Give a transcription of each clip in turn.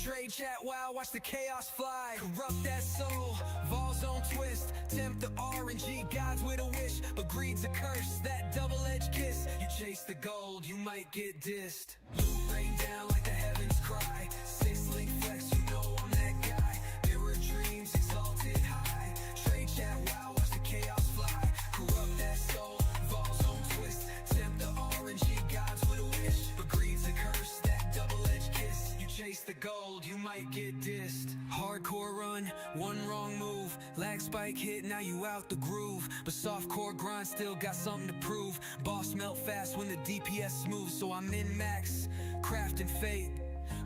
Trade chat while watch the chaos fly. Corrupt that soul, Vol's own twist. Tempt the RNG gods with a wish, but greed's a curse, that double-edged kiss. You chase the gold, you might get dissed. Loot rain down like the heavens cry. Six-link flex, you know I'm that guy. Mirror dreams exalted high. Trade chat while watch the chaos fly. Corrupt that soul, Vol's own twist. Tempt the RNG gods with a wish, but greed's a curse, that double-edged kiss. You chase the gold, you might get dissed. Hardcore run, one wrong move. Lag spike hit, now you out the groove. But softcore grind still got something to prove. Boss melt fast when the DPS smooth, so I'm in max, crafting fate.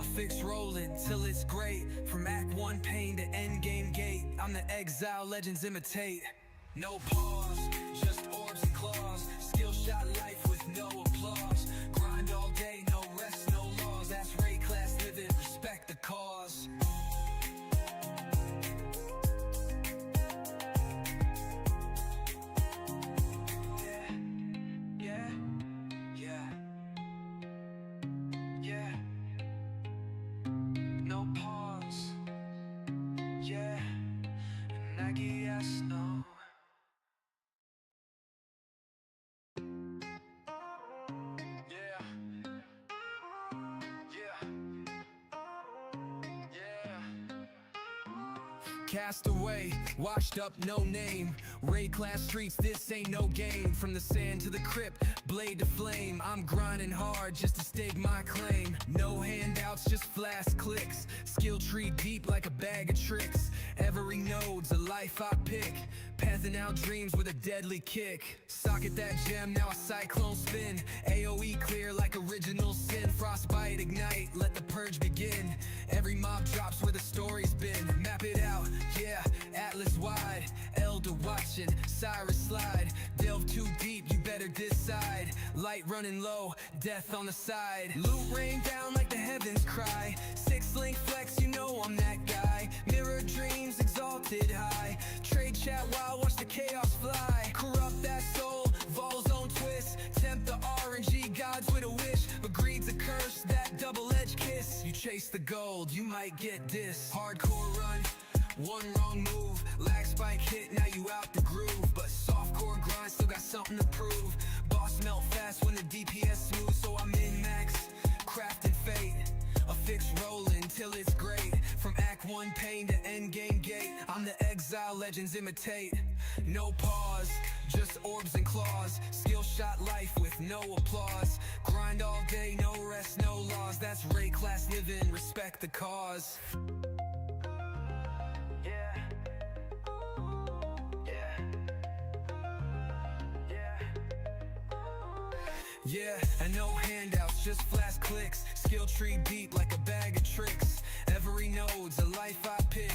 A fix rolling till it's great. From Act 1 pain to endgame gate, I'm the exile legends imitate. No pause, just orbs and claws. Skill shot life with no applause. Grind all day, no rest, no laws. That's raid class living, respect the cause. No pause, yeah, and I guess no. Cast away, washed up, no name. Raid class streets, this ain't no game. From the sand to the crypt, blade to flame. I'm grinding hard just to stake my claim. No handouts, just flash clicks. Skill tree deep like a bag of tricks. Every node's a life I pick. Pathing out dreams with a deadly kick. Socket that gem, now a cyclone spin. AoE clear like original sin. Frostbite ignite, let the purge begin. Every mob drops where the story's been. Map it out, yeah, Atlas wide. Elder watching, Cyrus slide. Delve too deep, you better decide. Light running low, death on the side. Loot rain down like the heavens cry. Six-link flex, you know I'm that guy. Mirror dreams exalted high. Trade chat while watch the chaos fly. Corrupt that soul, Vol's own twist. Tempt the RNG gods with a wish, but greed's a curse, that double-edged kiss. You chase the gold, you might get dissed. Hardcore run, one wrong move. Lag spike hit, now you out the groove. But softcore grind still got something to prove. Boss melt fast when the DPS smooth, so I'm in max, crafting fate. A fix rolling till it's great. From Act 1 pain to endgame gate, I'm the exile legends imitate. No pause, just orbs and claws. Skill shot life with no applause. Grind all day, no rest, no laws. That's raid class living, respect the cause. Yeah, and no handouts, just flash clicks. Skill tree deep like a bag of tricks. Every node's a life I pick.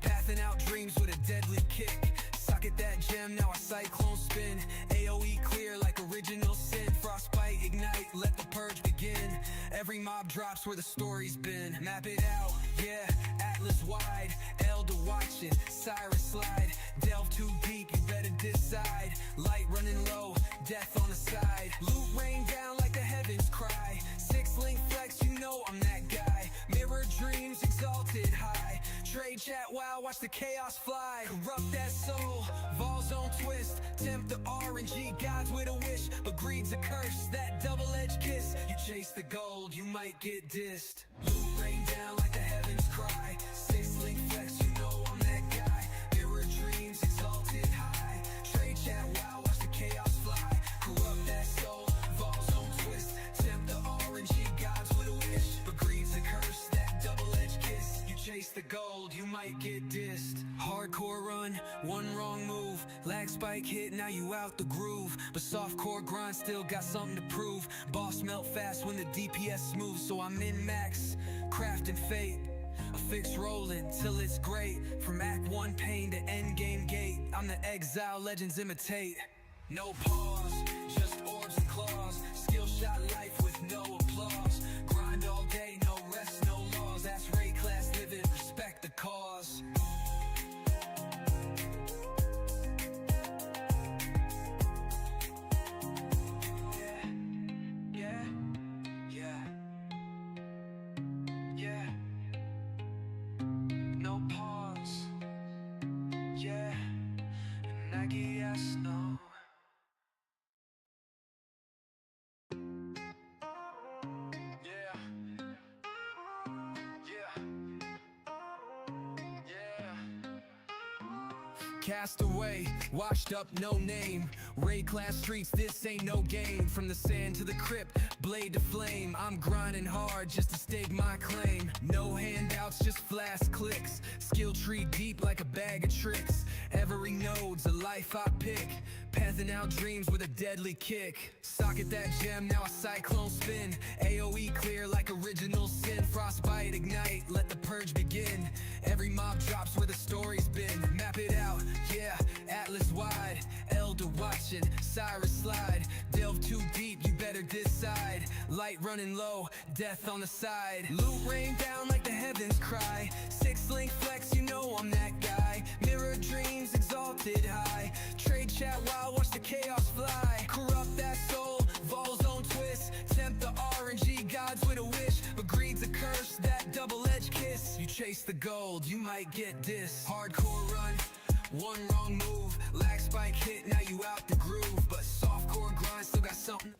Pathing out dreams with a deadly kick. Socket that gem, now a cyclone spin. AoE clear like original sin. Frostbite ignite, let the purge begin. Every mob drops where the story's been. Map it out, yeah, Atlas wide. Elder watching, Cyrus slide. Delve too deep, you better decide. Light running low, death on the side. Loot rain down like the heavens cry. Six-link flex, you know I'm that guy. Mirror dreams exalted high. Trade chat while watch the chaos fly. Corrupt that soul, Vol's own twist. Tempt the RNG gods with a wish, but greed's a curse, that double-edged kiss. You chase the gold, you might get dissed. Loot rain down like the heavens cry. Six-link flex, you know I'm that guy. Mirror dreams exalted high. Trade chat while watch the chaos fly. Corrupt that soul, Vol's own twist. Tempt the RNG gods with a wish, but greed's a curse, that double-edged kiss. You chase the gold, you might get dissed. Hardcore run, one wrong move. Lag spike hit, now you out the groove. But softcore grind still got something to prove. Boss melt fast when the DPS smooth, so I'm in max, crafting fate. A fix rolling till it's great. From Act 1 pain to endgame gate, I'm the exile legends imitate. No pause, just orbs and claws. Skill shot life with no applause. Grind all day, no rest, no laws. That's raid class living, respect the cause. Yeah. Cast away, washed up, no name. Raid class streets, this ain't no game. From the sand to the crypt, blade to flame. I'm grinding hard just to stake my claim. No handouts, just flash clicks. Skill tree deep like a bag of tricks. Every node's a life I pick. Pathing out dreams with a deadly kick. Socket that gem, now a cyclone spin. AoE clear like original sin. Frostbite ignite, let the purge begin. Every mob drops where the story's been. Map it out, yeah, Atlas wide. Elder watching, Cyrus slide. Delve too deep, you better decide. Light running low, death on the side. Loot rain down like the heavens cry. Six link flex, you know I'm that guy. Mirror dreams, exalted high. Trade chat while watch the chaos fly. Corrupt that soul, Vol's own twist. Tempt the RNG gods with a wish. But greed's a curse, that double-edged kiss. You chase the gold, you might get this. Hardcore run, one wrong move. Lag spike hit, now you out the groove. But softcore grind still got something.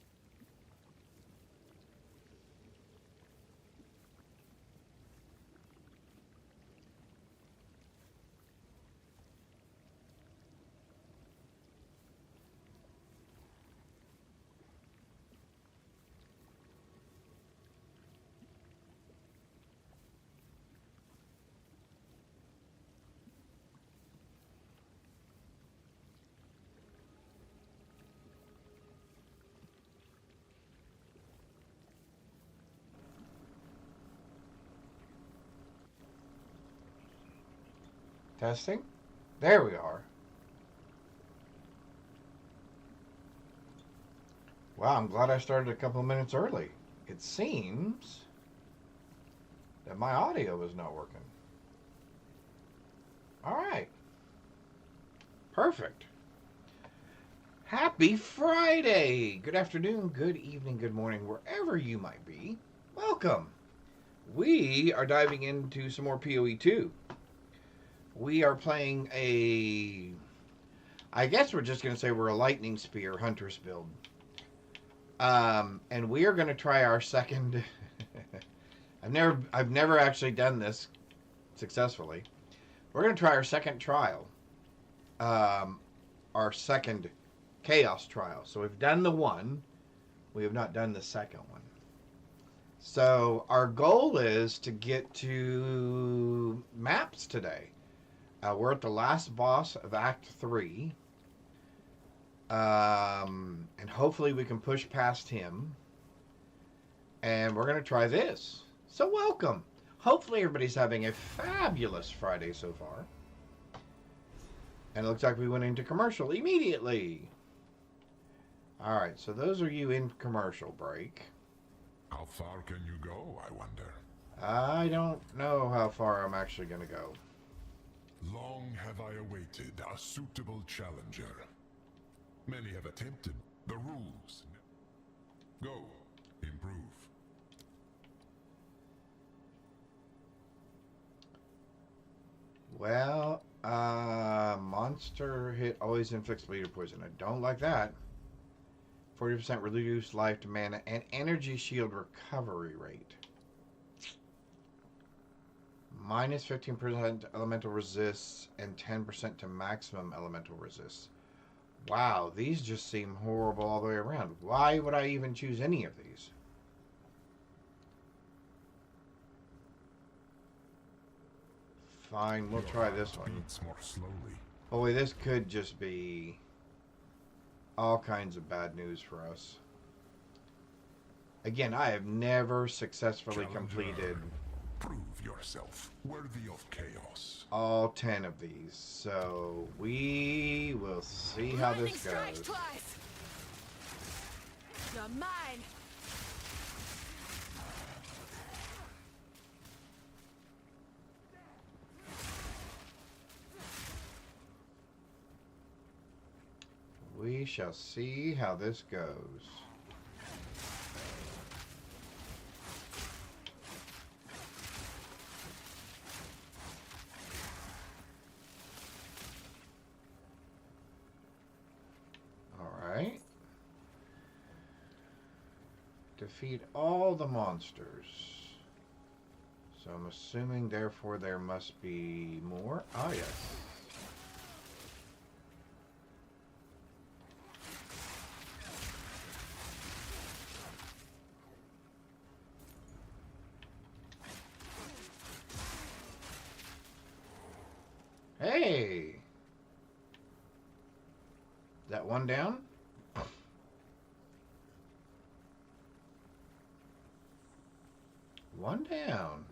Testing. There we are. Wow, I'm glad I started a couple of minutes early. It seems that my audio is not working. All right. Perfect. Happy Friday! Good afternoon, good evening, good morning, wherever you might be. Welcome. We are diving into some more PoE 2. We are playing I guess we're just going to say we're a Lightning Spear Huntress build. And we are going to try our second... I've never actually done this successfully. We're going to try our second trial. Our second Chaos trial. So we've done the one. We have not done the second one. So our goal is to get to maps today. We're at the last boss of Act 3. And hopefully we can push past him. And we're going to try this. So welcome. Hopefully everybody's having a fabulous Friday so far. And it looks like we went into commercial immediately. Alright, so those are you in commercial break. How far can you go, I wonder? I don't know how far I'm actually going to go. Long have I awaited a suitable challenger. Many have attempted the rules. Go, improve. Well, monster hit always inflicts bleeder poison. I don't like that. 40% reduced life to mana and energy shield recovery rate. Minus 15% elemental resists and 10% to maximum elemental resists. Wow, these just seem horrible all the way around. Why would I even choose any of these? Fine, we'll try this one. More slowly. Boy, this could just be all kinds of bad news for us. Again, I have never successfully completed... Prove yourself worthy of chaos. All 10 of these, so we will see how this goes. Twice. You're mine. We shall see how this goes. Alright. Defeat all the monsters. So I'm assuming, therefore, there must be more. Oh, yes. one down. One down.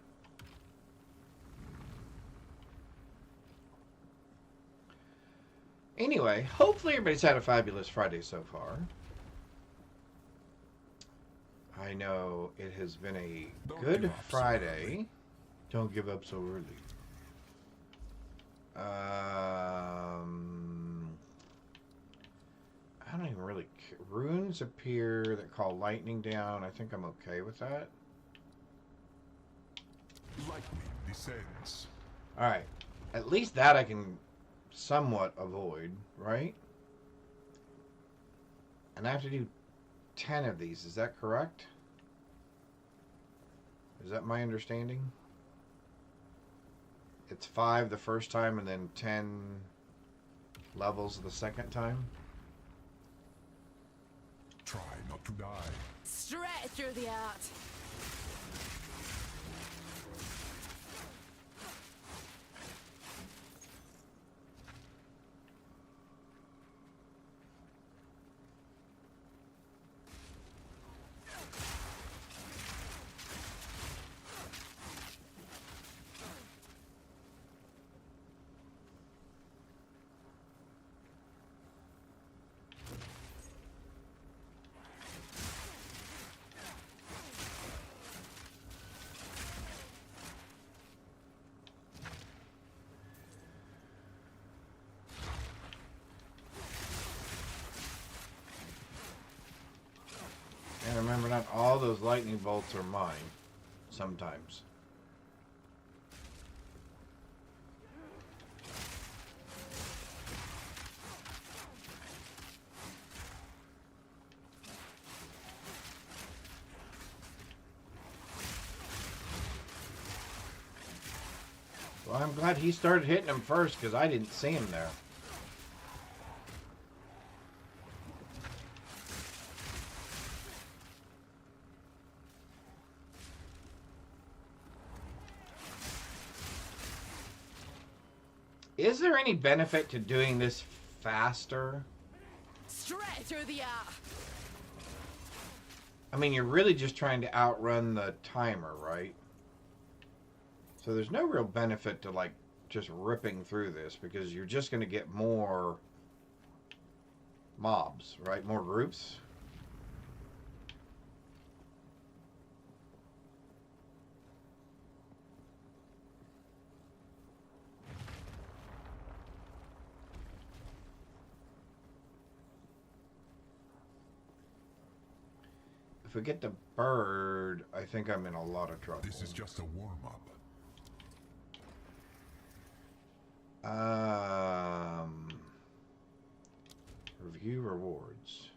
Anyway, hopefully everybody's had a fabulous Friday so far. I know it has been a good Friday. Don't give up so early. I don't even really care. Runes appear that call lightning down. I think I'm okay with that. Lightning descends. Alright. At least that I can somewhat avoid, right? And I have to do 10 of these. Is that correct? Is that my understanding? It's 5 the first time and then 10 levels the second time? Try not to die. Straight through the art. And remember, not all those lightning bolts are mine. Sometimes. Well, I'm glad he started hitting him first because I didn't see him there. Is there any benefit to doing this faster? Straight through the art. I mean, you're really just trying to outrun the timer, right? So there's no real benefit to, like, just ripping through this because you're just going to get more mobs, right? More groups. If we get the bird, I think I'm in a lot of trouble. This is just a warm-up. Review rewards.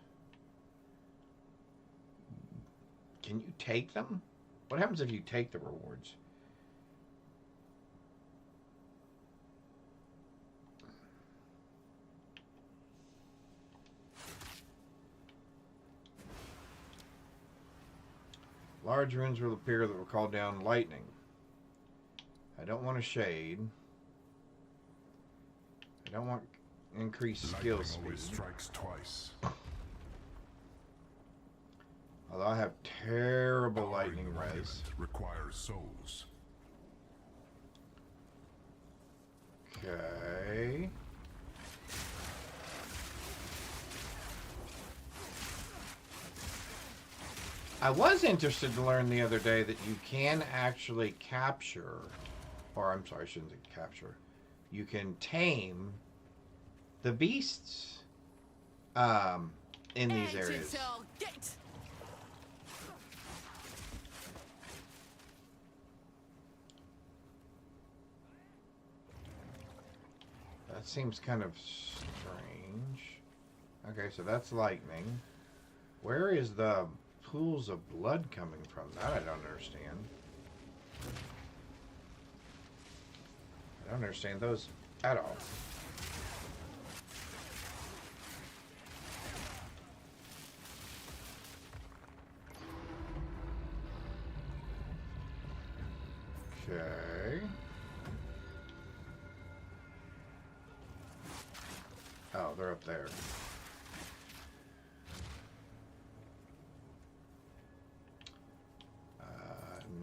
Can you take them? What happens if you take the rewards? Large runes will appear that will call down lightning. I don't want a shade. I don't want increased skill Lightning speed. always strikes twice. Although I have terrible Powering lightning the res. monument requires souls. Okay. I was interested to learn the other day that you can actually capture, or I'm sorry, I shouldn't say capture. You can tame the beasts in these areas. Digital gate. That seems kind of strange. Okay, so that's lightning. Where is the pools of blood coming from? That I don't understand. I don't understand those at all. Okay. Oh, they're up there.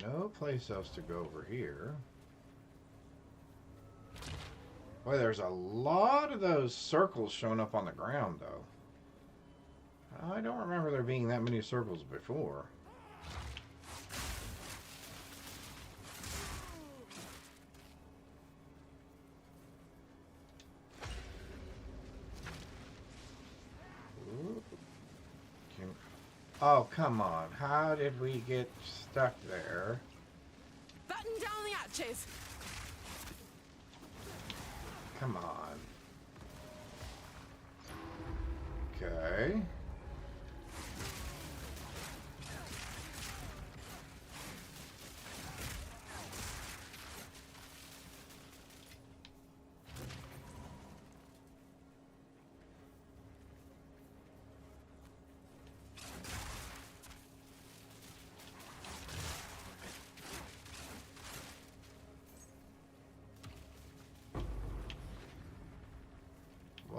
no place else to go over here. Boy, there's a lot of those circles showing up on the ground, though. I don't remember there being that many circles before. Oh, come on. How did we get stuck there? Button down the hatches. Come on. Okay.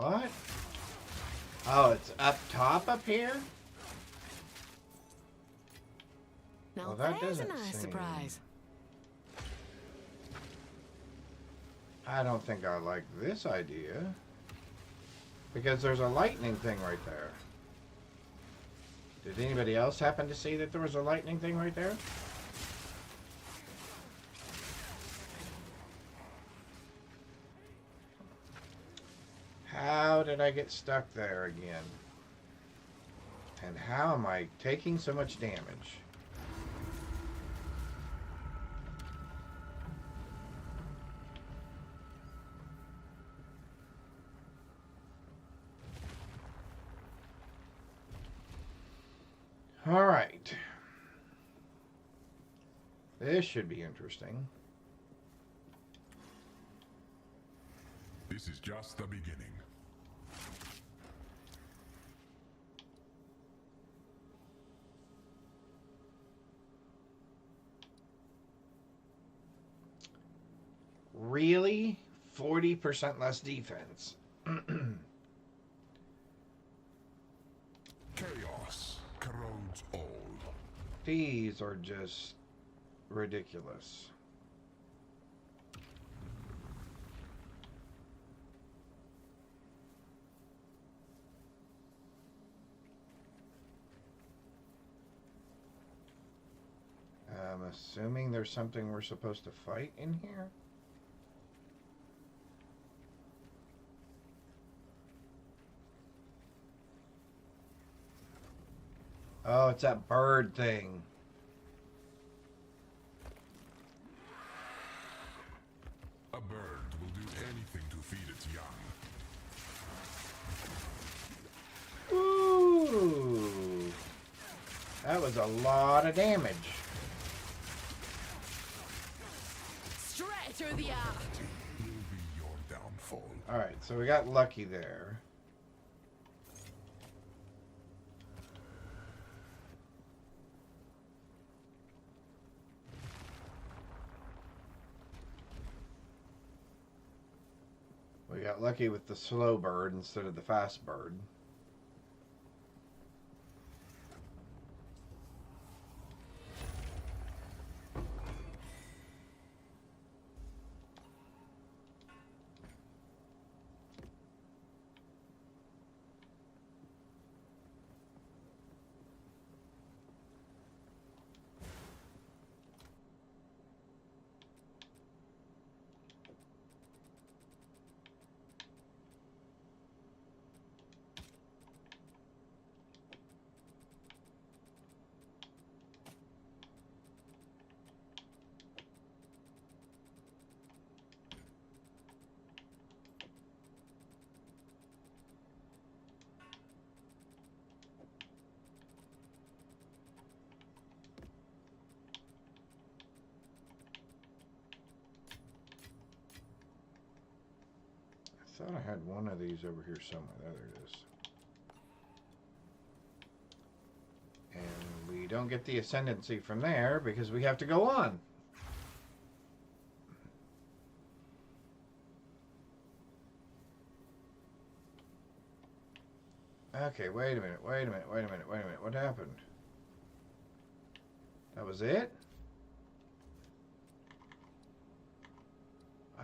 What? Oh, it's up top up here? Now Well, that there's a doesn't nice seem- surprise. I don't think I like this idea. Because there's a lightning thing right there. Did anybody else happen to see that there was a lightning thing right there? How did I get stuck there again? And how am I taking so much damage? All right. This should be interesting. This is just the beginning. Really? 40% less defense. Chaos corrodes all. These are just ridiculous. I'm assuming there's something we're supposed to fight in here. Oh, it's that bird thing. A bird will do anything to feed its young. Ooh. That was a lot of damage. Straight through the eye. Will be your downfall. Alright, so we got lucky there. We got lucky with the slow bird instead of the fast bird. I thought I had one of these over here somewhere. There it is. And we don't get the ascendancy from there because we have to go on. Okay, wait a minute, wait a minute, wait a minute, wait a minute. What happened? That was it?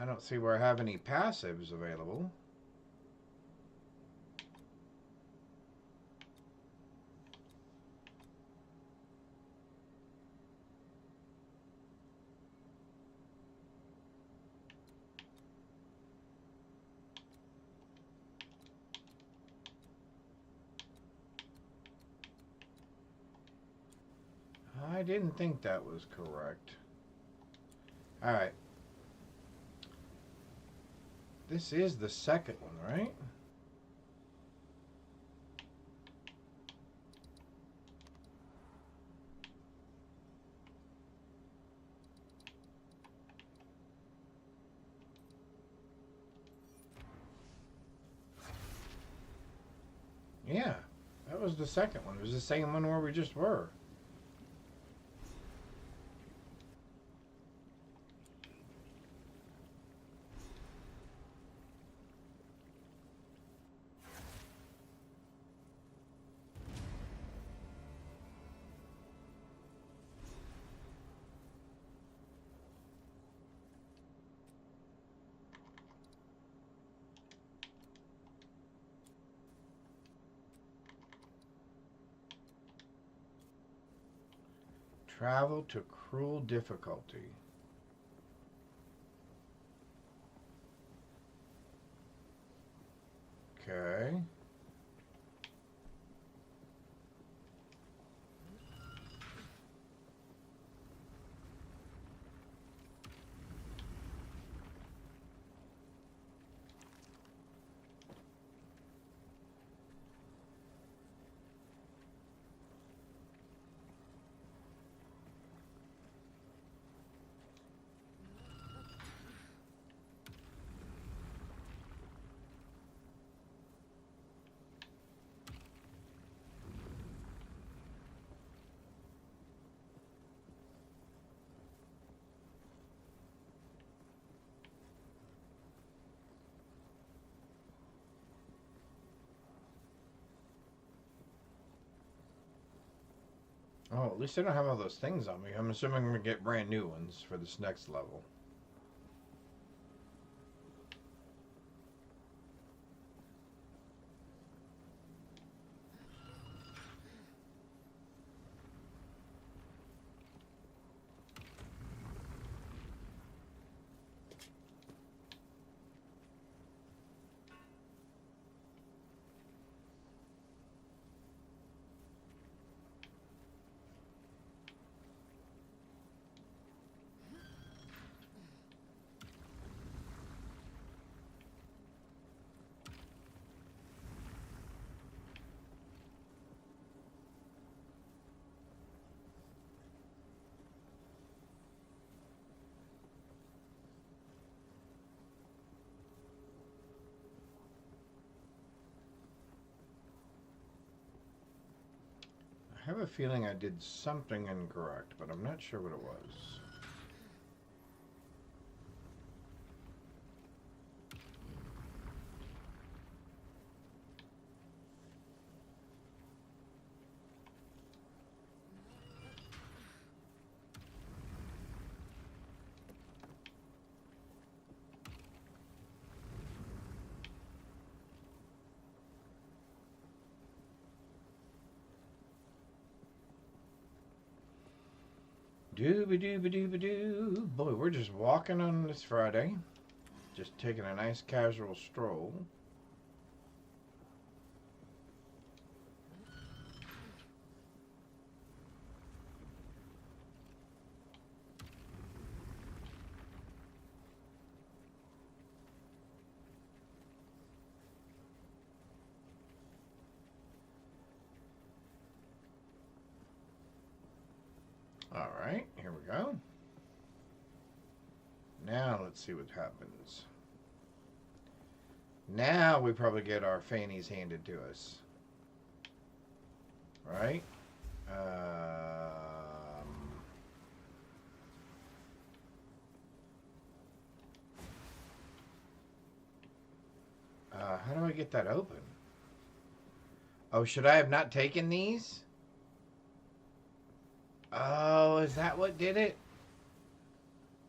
I don't see where I have any passives available. I didn't think that was correct. Alright. This is the second one, right? Yeah, that was the second one. It was the same one where we just were. Travel to cruel difficulty. Okay. Oh, at least I don't have all those things on me. I'm assuming I'm going to get brand new ones for this next level. I have a feeling I did something incorrect, but I'm not sure what it was. Dooby-dooby-dooby-doo. Boy, we're just walking on this Friday. Just taking a nice casual stroll. Alright, here we go. Now let's see what happens. Now we probably get our fannies handed to us. Right? How do I get that open? Oh, should I have not taken these? Oh, is that what did it?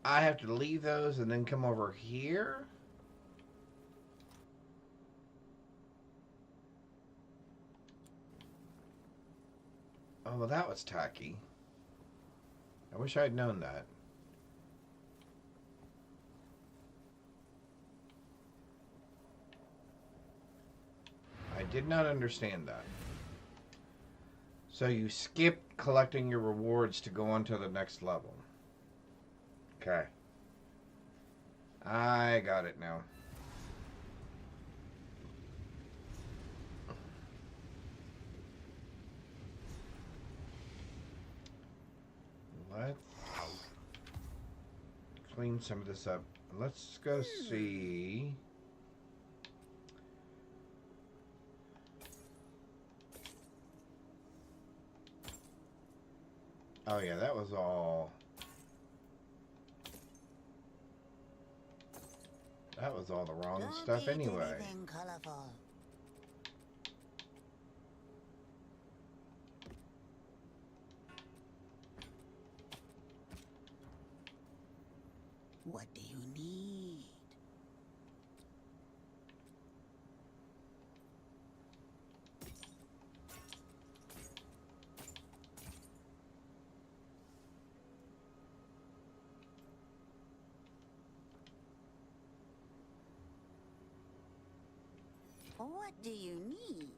I have to leave those and then come over here. Oh, well, that was tacky. I wish I had known that. I did not understand that. So you skip collecting your rewards to go on to the next level. Okay. I got it now. Let's clean some of this up. Let's go see. Oh yeah, that was all. That was all the wrong stuff anyway. Colorful. What do you need? What do you need?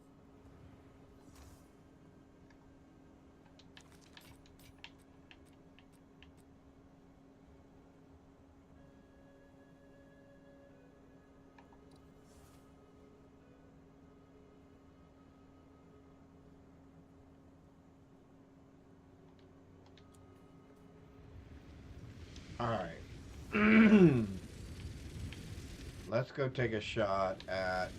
All right. Let's go take a shot at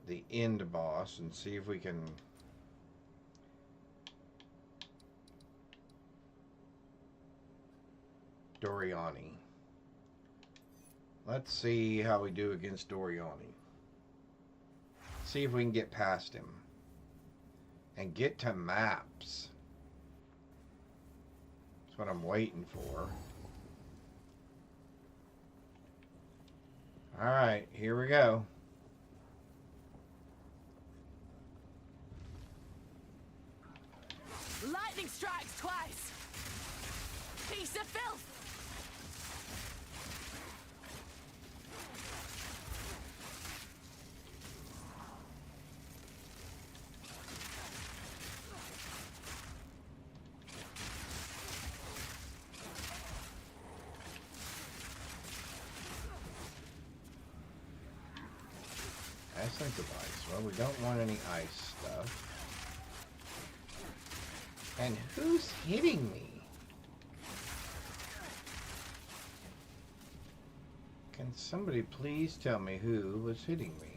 the end boss and see if we can Doriani. Let's see how we do against Doriani. See if we can get past him and get to maps. That's what I'm waiting for. All right, here we go. Lightning strikes twice. Piece of filth. Essence of ice. Well, we don't want any ice stuff. And who's hitting me? Can somebody please tell me who was hitting me?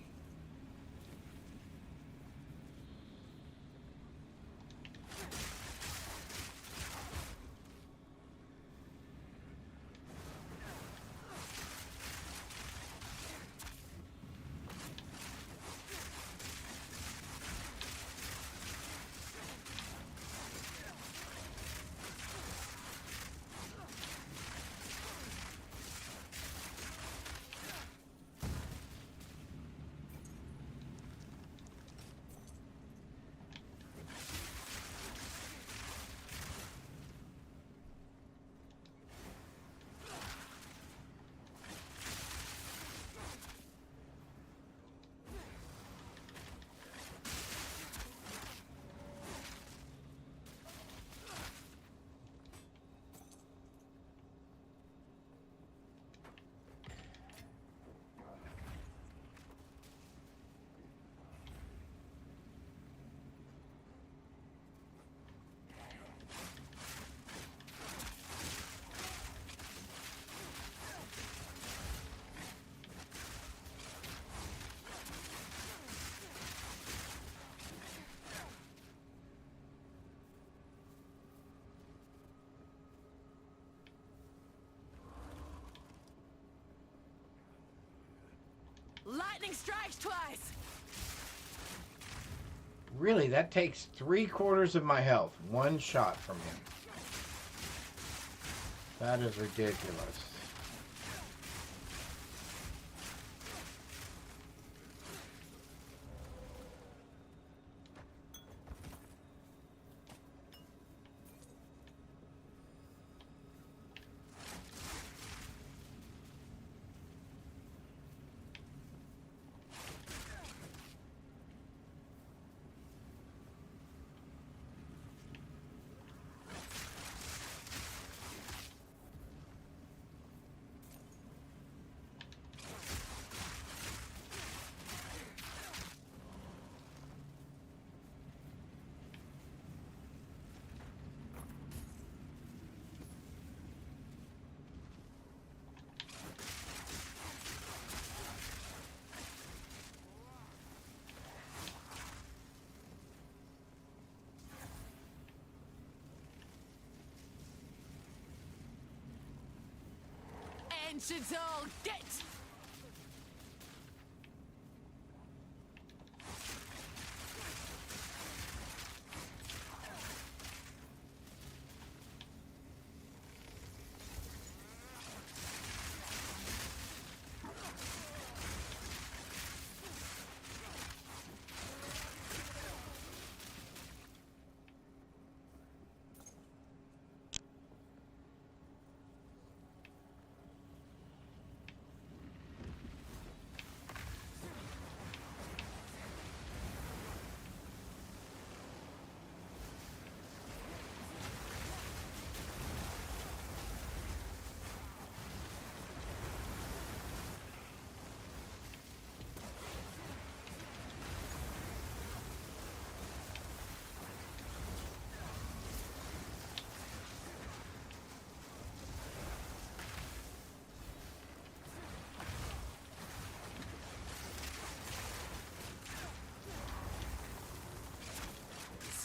Lightning strikes twice. Really, that takes 3/4 of my health. One shot from him. That is ridiculous. Ancients all get!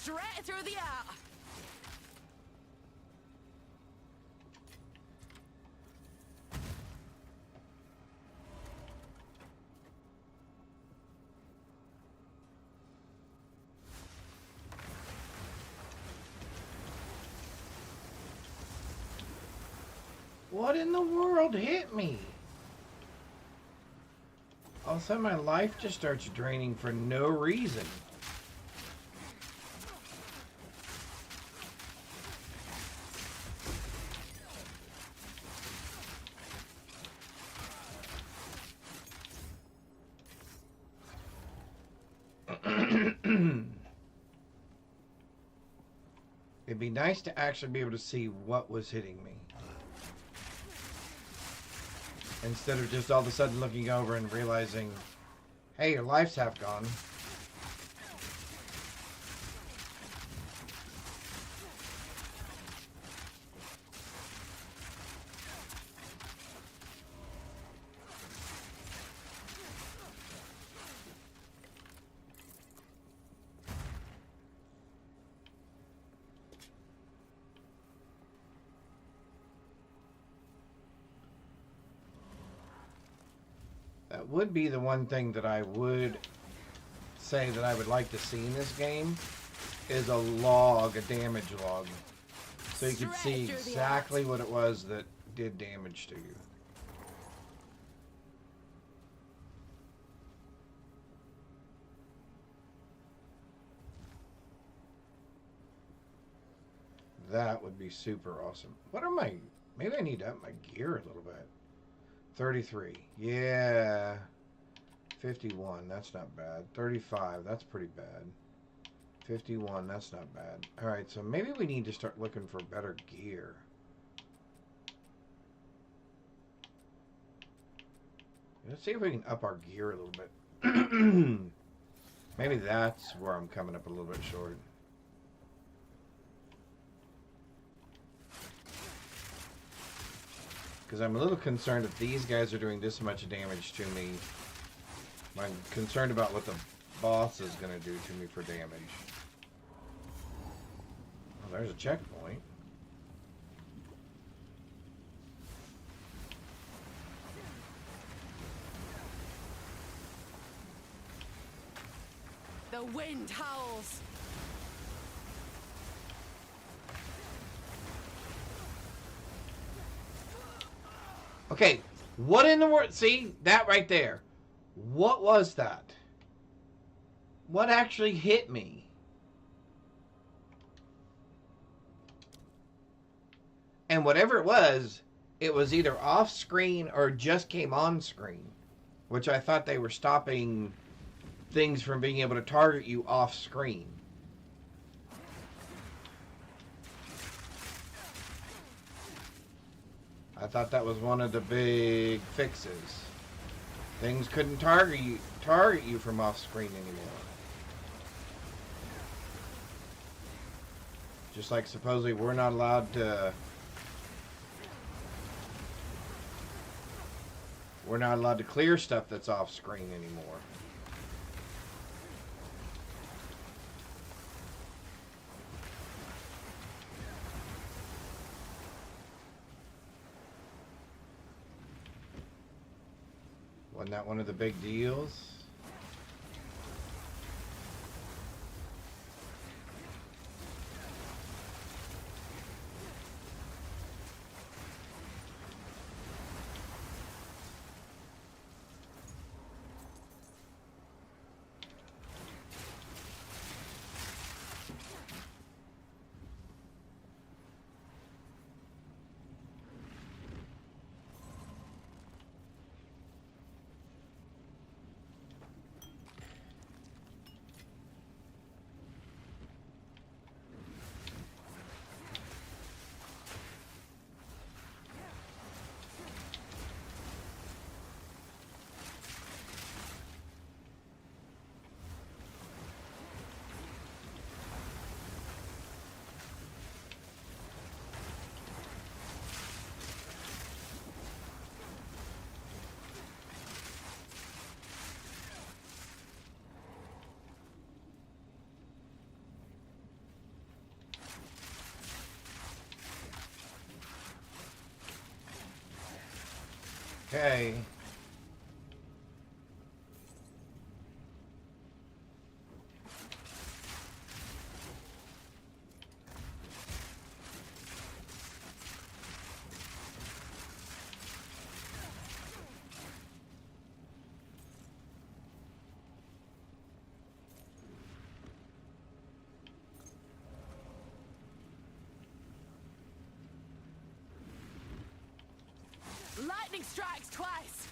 Straight through the eye. What in the world hit me? All of a sudden my life just starts draining for no reason. It'd be nice to actually be able to see what was hitting me. Instead of just all of a sudden looking over and realizing, hey, your life's half gone. That would be the one thing that I would say that I would like to see in this game is a log, a damage log. So you could see exactly what it was that did damage to you. That would be super awesome. What are my... Maybe I need to up my gear a little bit. 33. Yeah. 51. That's not bad. 35. That's pretty bad. 51. That's not bad. Alright, so maybe we need to start looking for better gear. Let's see if we can up our gear a little bit. Maybe that's where I'm coming up a little bit short. Because I'm a little concerned if these guys are doing this much damage to me. I'm concerned about what the boss is going to do to me for damage. Oh, there's a checkpoint. The wind howls. Okay, what in the world? See, that right there. What was that? What actually hit me? And whatever it was either off screen or just came on screen. Which I thought they were stopping things from being able to target you off screen. I thought that was one of the big fixes. Things couldn't target you from off screen anymore. Just like supposedly we're not allowed to clear stuff that's off screen anymore. Wasn't that one of the big deals? Okay. Lightning strikes twice.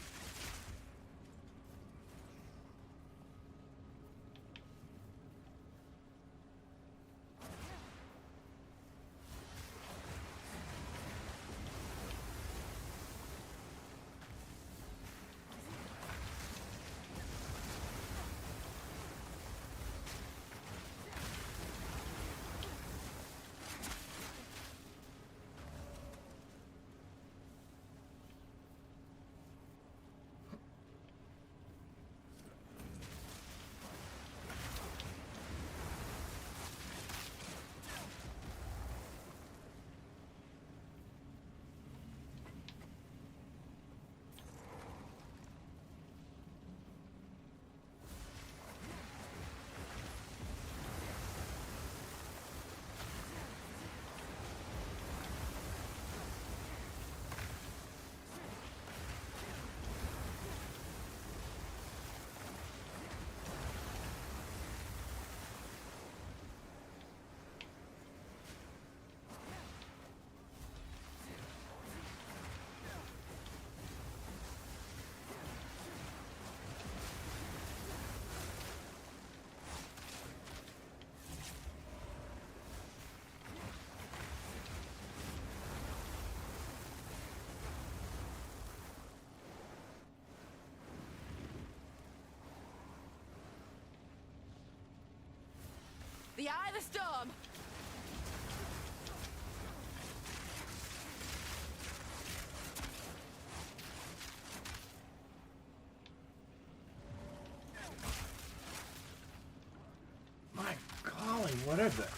The eye of the storm. My golly, what are the...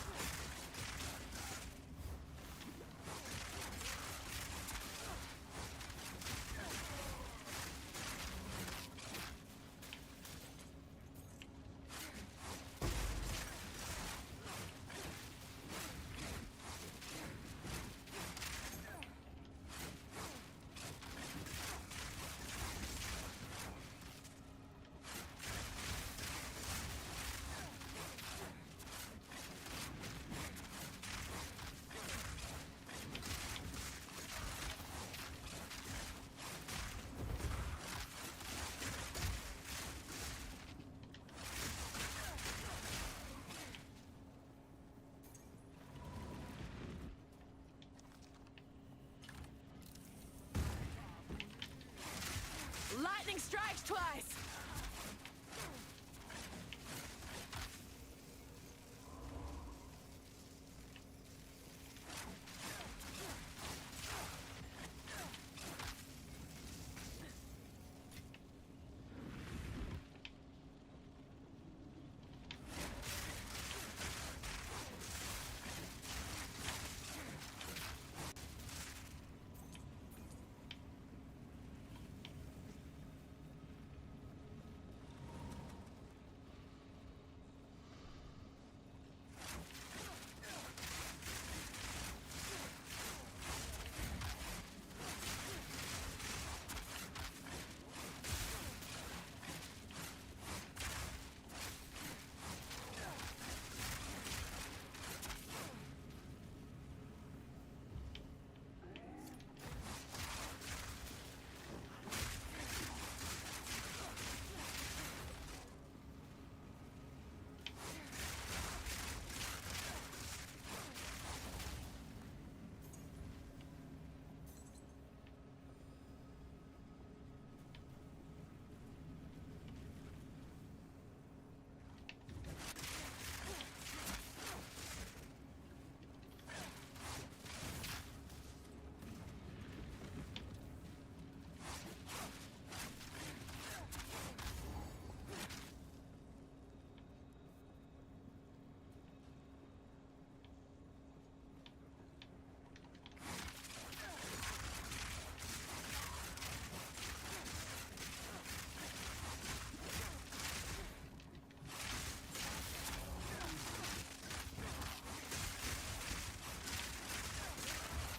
Push twice.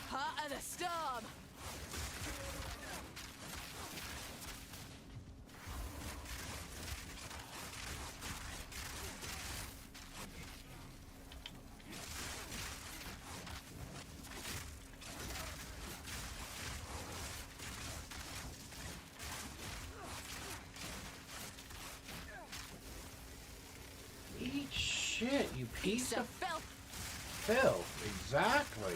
Heart of the storm. Eat shit, you piece Piece of of filth. filth. Exactly.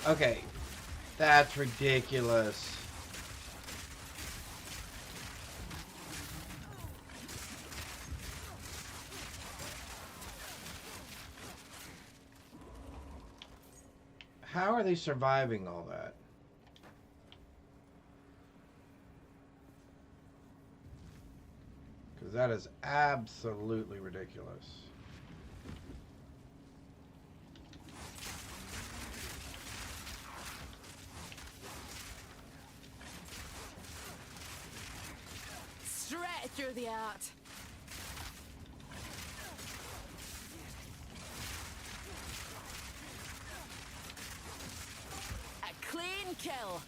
Okay. That's ridiculous. How are they surviving all that? Because that is absolutely ridiculous. Straight through the art. A clean kill.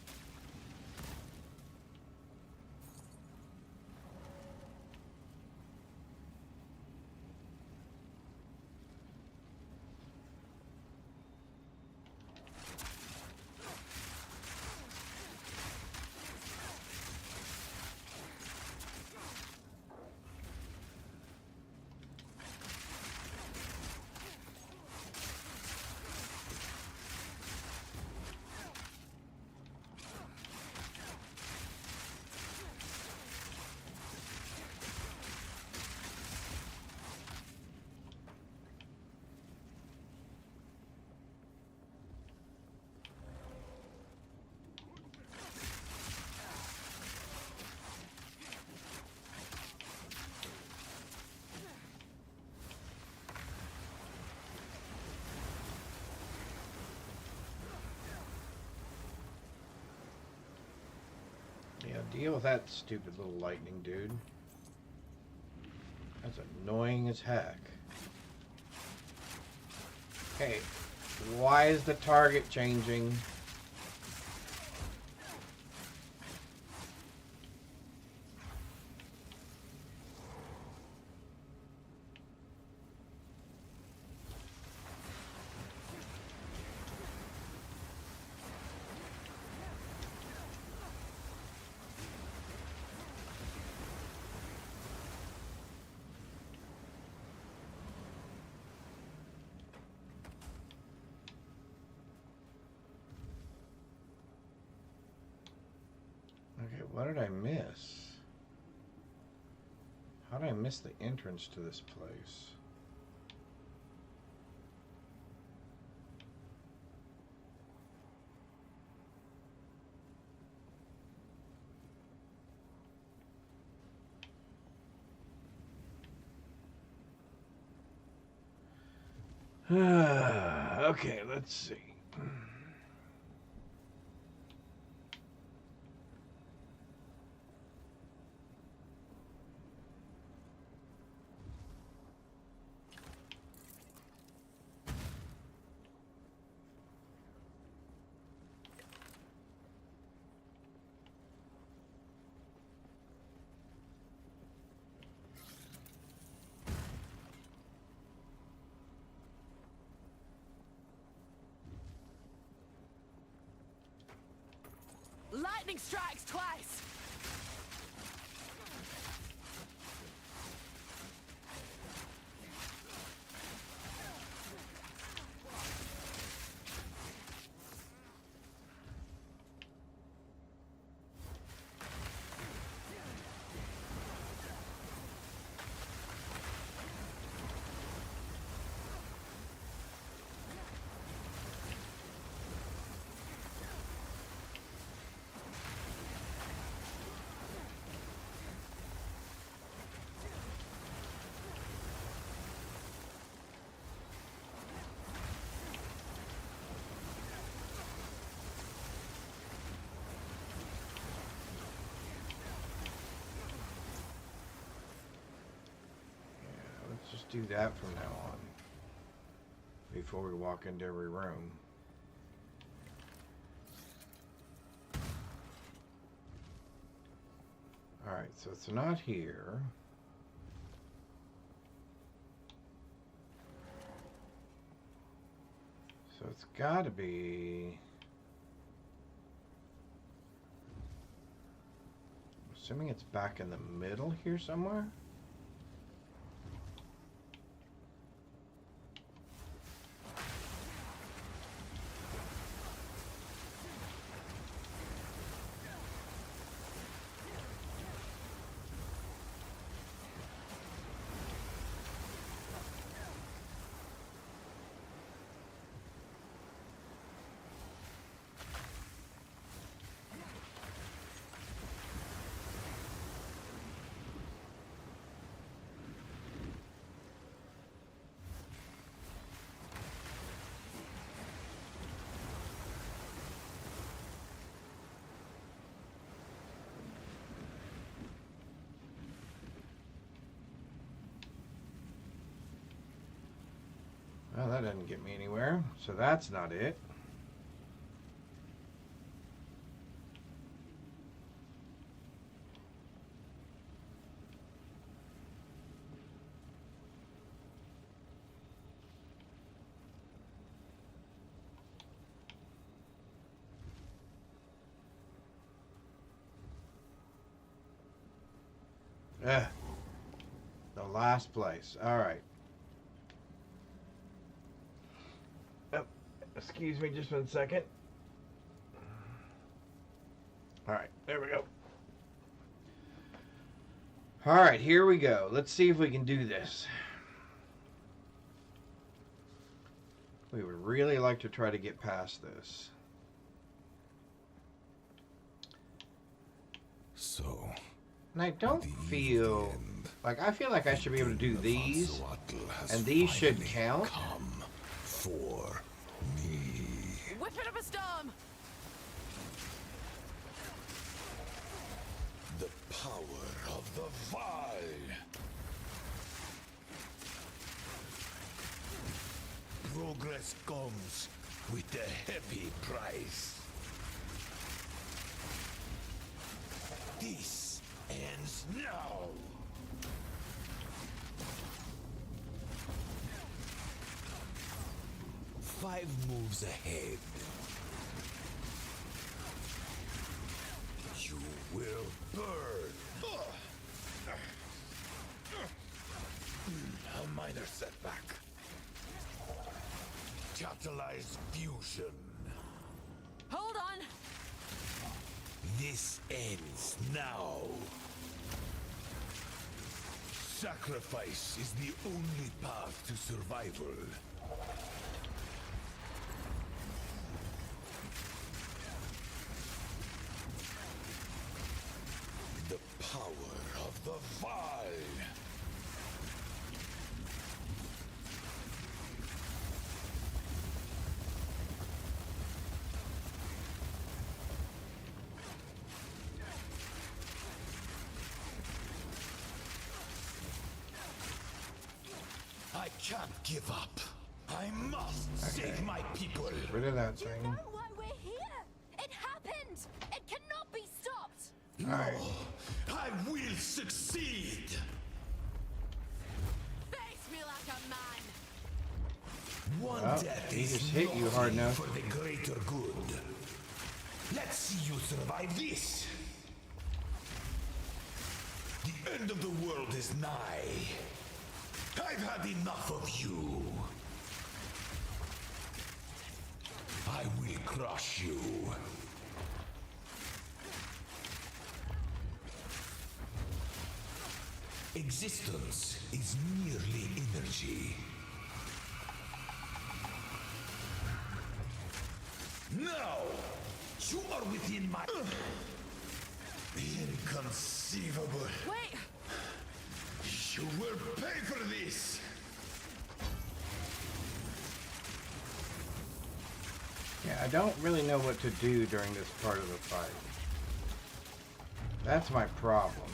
Yeah, deal with that stupid little lightning dude. That's annoying as heck. Okay, why is the target changing? what did I miss? How did I miss the entrance to this place? Okay, let's see. Lightning strikes twice! Just do that from now on. Before we walk into every room. Alright, so it's not here. So it's gotta be... Assuming it's back in the middle here somewhere? Well, that didn't get me anywhere, so that's not it. The last place. All right. Excuse me just 1 second. Alright, there we go. Alright, here we go. Let's see if we can do this. We would really like to try to get past this. So, And I don't feel... Like, I feel like I should be able to do these. And these should count. Come for me. Whipping up a storm! The power of the Vi. Progress comes with a heavy price. This ends now. Five moves ahead. You will burn. A minor setback. Catalyzed fusion. Hold on! This ends now. Sacrifice is the only path to survival. The power of the Val. I can't give up. I must save my people. Rid of that You thing. know why we're here? It happened! It cannot be stopped! Alright. I will succeed. Face me like a man! One Well, death he is just hit you hard nothing enough. for the greater good. Let's see you survive this. The end of the world is nigh. I've had enough of you. I will crush you. Existence is merely energy. Now, you are within my... Inconceivable. Wait! You will pay for this! Yeah, I don't really know what to do during this part of the fight. That's my problem.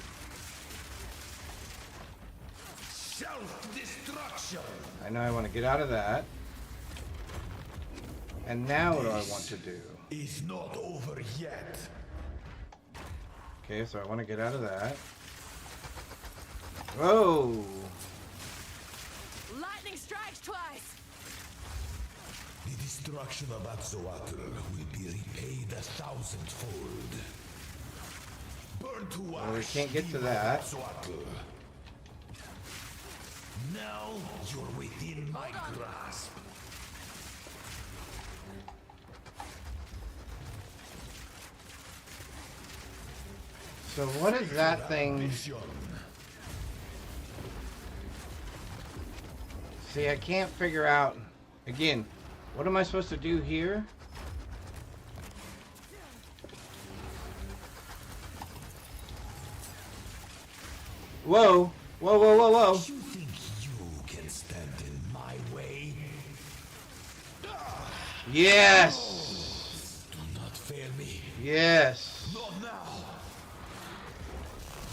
Self-destruction! I know I want to get out of that. And now what do I want to do? Is not over yet. Okay, so I want to get out of that. Whoa! Lightning strikes twice! The destruction of Axolotl will be repaid 1,000-fold. Burn to ash. Well, we can't get to demon that. Axolotl. Now you're within my grasp. So what is that thing? Ambition. See, I can't figure out. Again, what am I supposed to do here? Whoa! Whoa, whoa, whoa, whoa! You think you can stand in my way? Yes! Do not fail me. Yes! Not now.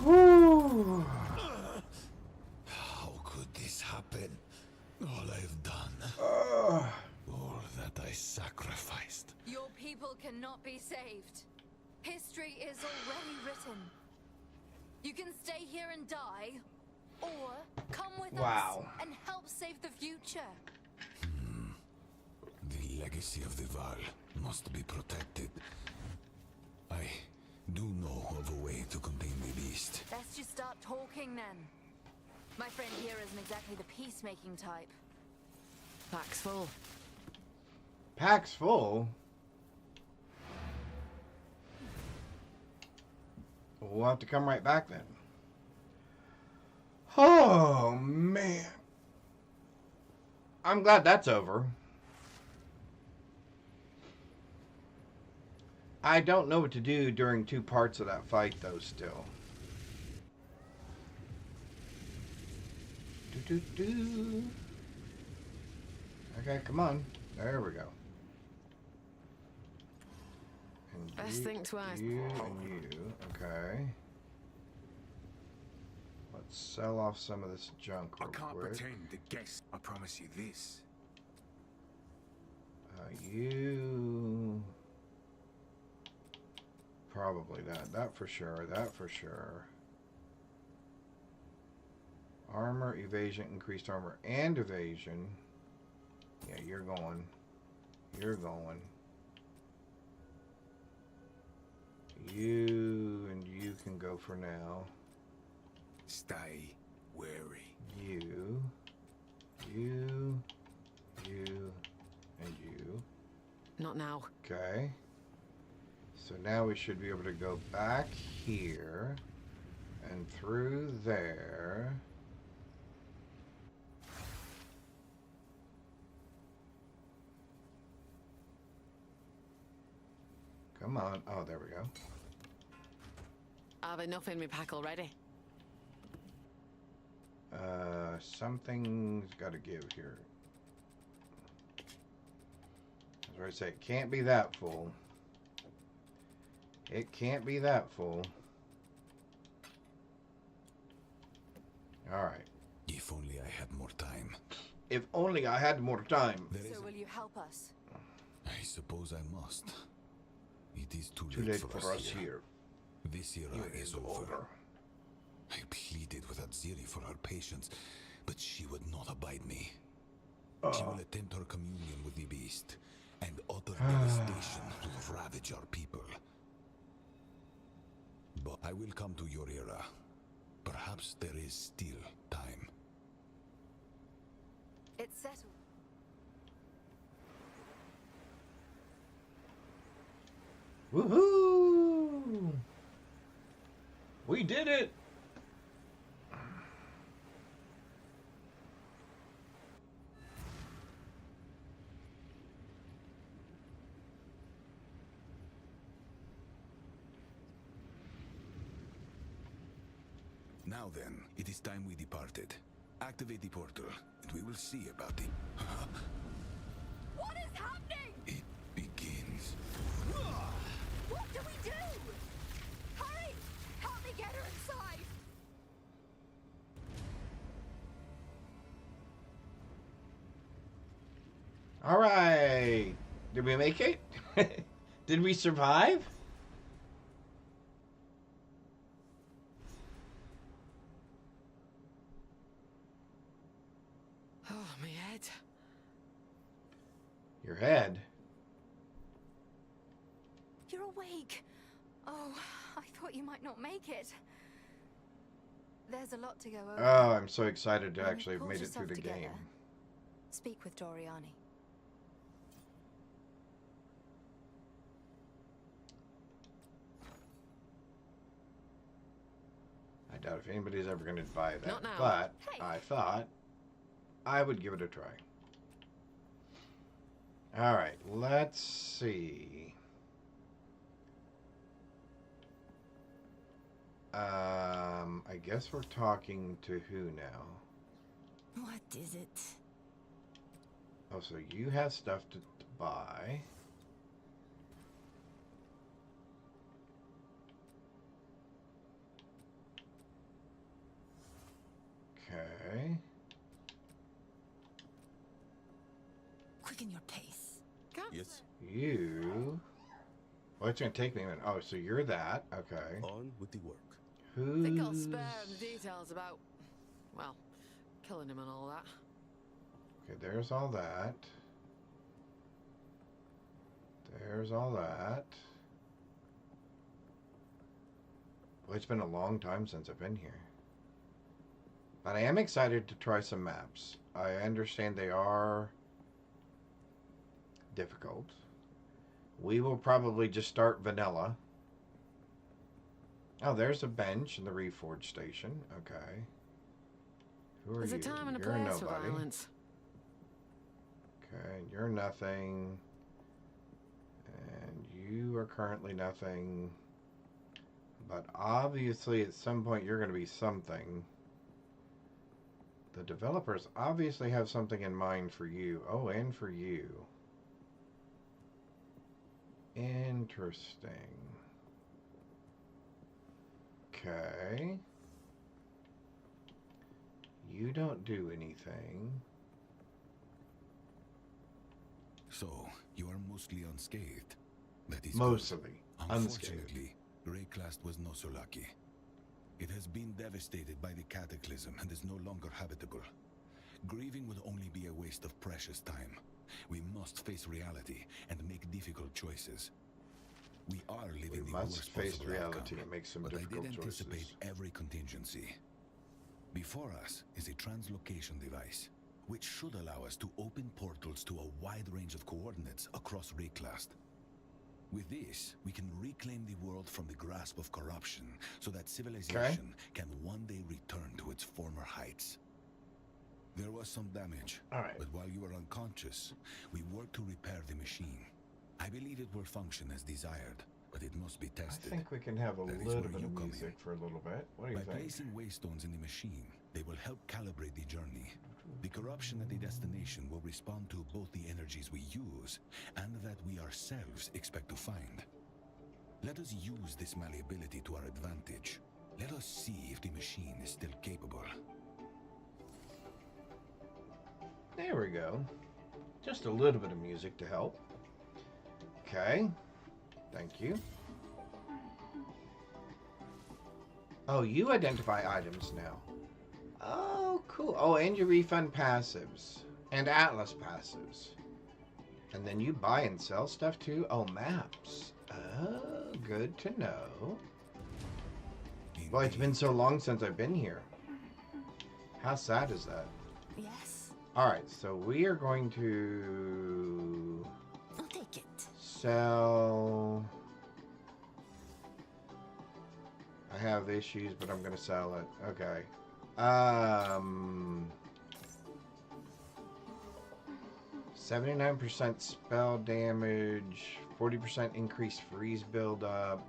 Woo! How could this happen? All I've done. All that I sacrificed. Your people cannot be saved. History is already written. You can stay here and die, or come with Wow. us and help save the future. The legacy of the Val must be protected. I do know of a way to contain the beast. Best you start talking then. My friend here isn't exactly the peacemaking type. Pack's full. Pack's full? We'll have to come right back then. Oh, man. I'm glad that's over. I don't know what to do during 2 parts of that fight, though, still. Do-do-do. Okay, come on. There we go. And Best you, think twice. You and you. Okay. Let's sell off some of this junk I real can't quick. pretend to guess. I promise you this. You... Probably that. That for sure. That for sure. Armor, evasion, increased armor, and evasion. Yeah, you're going. You're going. You and you can go for now. Stay wary. You, and you. Not now. Okay. So now we should be able to go back here and through there. Come on. Oh, there we go. I've enough in my pack already. Something's got to give here. That's what I say. It can't be that full. It can't be that full. All right. If only I had more time. If only I had more time. So will you help us? I suppose I must. It is too Too late for us here. This era is over. I pleaded with Aziri for her patience, but she would not abide me. She will attempt her communion with the beast, and utter devastation will ravage our people. But I will come to your era. Perhaps there is still time. It's settled. Woohoo! We did it! Now then, it is time we departed. Activate the portal, and we will see about the... What is happening? It begins. What do we do? Hurry! Help me get her inside! All right. Did we make it? Did we survive? Oh, my head. Your head. You're awake. Oh, I thought you might not make it. There's a lot to go over. Oh, I'm so excited to When you've actually have pulled made it through yourself the together, game. Speak with Doriani. I doubt if anybody's ever going to buy that. Not now. But Hey. I thought I would give it a try. All right, let's see. I guess we're talking to who now? What is it? Oh, so you have stuff to buy. Okay. Quicken your pace. Can't Yes, You. Well, it's going to take me a minute. Oh, so you're that. Okay. on with the work. Who's... think I'll spare the details about, well, killing him and all that. Okay, there's all that. There's all that. Well, it's been a long time since I've been here. But I am excited to try some maps. I understand they are difficult. We will probably just start vanilla. Oh, there's a bench in the Reforge station. Okay. Who are There's you? a time and a You're place for nobody. violence. Okay, you're nothing. And you are currently nothing. But obviously at some point you're going to be something. The developers obviously have something in mind for you. Oh, and for you. Interesting. Okay. You don't do anything. So, you are mostly unscathed. That is Mostly good. unscathed. Unfortunately, Rayclast was not so lucky. It has been devastated by the cataclysm and is no longer habitable. Grieving would only be a waste of precious time. We must face reality and make difficult choices. We are living We the must worst face possible reality outcome, and make some but I difficult did anticipate choices. every contingency. Before us is a translocation device, which should allow us to open portals to a wide range of coordinates across Rayclast. With this, we can reclaim the world from the grasp of corruption so that civilization can one day return to its former heights. There was some damage, Alright. but while you were unconscious, we worked to repair the machine. I believe it will function as desired, but it must be I tested. think we can have a That is little where bit you of come music in. for a little bit. What do you By think? placing waystones in the machine, they will help calibrate the journey. The corruption at the destination will respond to both the energies we use and that we ourselves expect to find. Let us use this malleability to our advantage. Let us see if the machine is still capable. There we go. Just a little bit of music to help. Okay. Thank you. Oh, you identify items now. Oh, cool. Oh, and you refund passives. And Atlas passives. And then you buy and sell stuff too? Oh, maps. Oh, good to know. Boy, it's been so long since I've been here. How sad is that? Yes. Alright, so we are going to I'll take it. sell. I have issues, but I'm gonna sell it. Okay. 79% spell damage, 40% increased freeze buildup.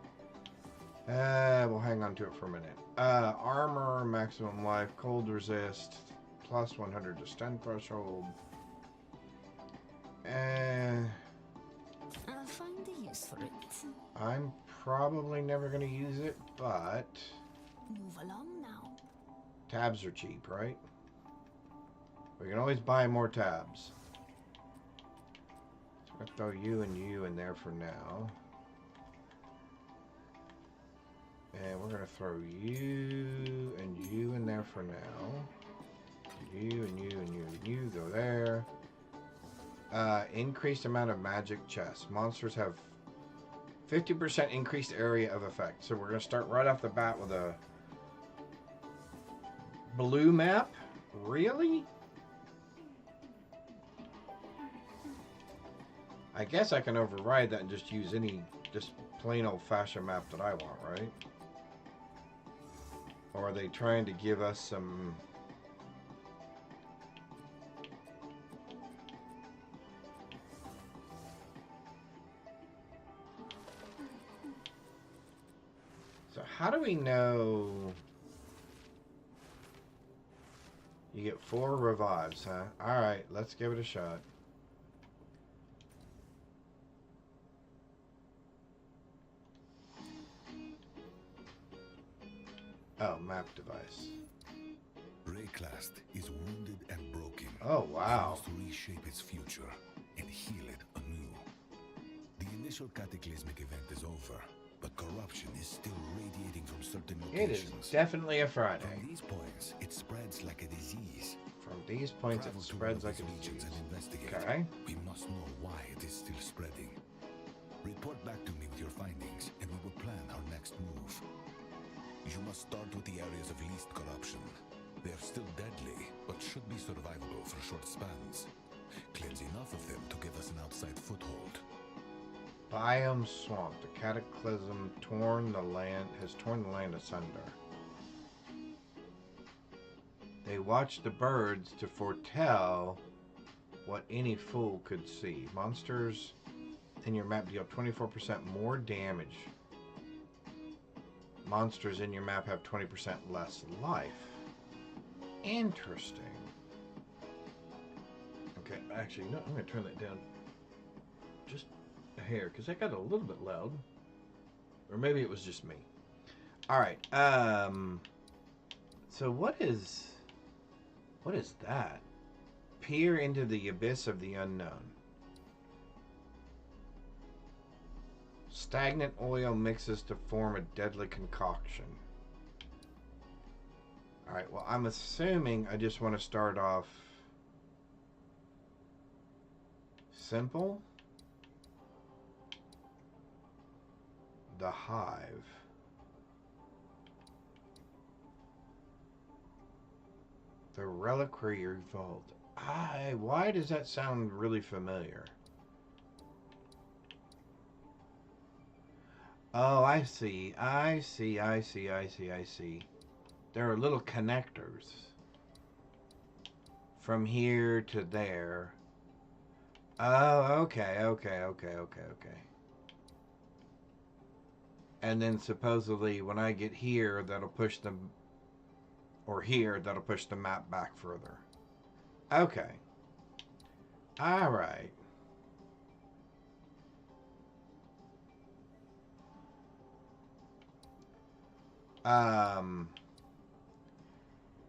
We'll hang on to it for a minute. Armor, maximum life, cold resist, plus 100 to stun threshold. I'll find the use for it. I'm probably never going to use it, but Move along now. tabs are cheap, right? We can always buy more tabs. So I'll throw you and you in there for now. And we're going to throw you and you in there for now. You and you and you and you go there. Increased amount of magic chests. Monsters have 50% increased area of effect. So we're going to start right off the bat with a blue map. Really? I guess I can override that and just use any just plain old-fashioned map that I want, right? Or are they trying to give us some... So how do we know you get 4 revives, huh? Alright, let's give it a shot. Oh, map device. Rayclast is wounded and broken. Oh, wow. It must reshape its future and heal it anew. The initial cataclysmic event is over, but corruption is still radiating from certain It is locations. definitely a Friday. From these points, it spreads like a disease. From these points, it Travel to spreads one like of a its regions disease. and investigate. Okay. We must know why it is still spreading. Report back to me with your findings, and we will plan our next move. You must start with the areas of least corruption. They are still deadly, but should be survivable for short spans. Cleanse enough of them to give us an outside foothold. Biome swamp. The cataclysm has torn the land asunder. They watch the birds to foretell what any fool could see. Monsters in your map deal 24% more damage. Monsters in your map have 20% less life. Interesting. Okay, actually, no, I'm going to turn that down just a hair, because that got a little bit loud. Or maybe it was just me. Alright, so what is that? Peer into the abyss of the unknown. Stagnant oil mixes to form a deadly concoction. Alright, well, I'm assuming I just want to start off simple. The Hive. The Reliquary Vault. Why does that sound really familiar? Oh, I see. I see. I see. I see. I see. There are little connectors from here to there. Oh, okay. Okay. Okay. Okay. Okay. And then supposedly when I get here, that'll push them, or here, that'll push the map back further. Okay. All right.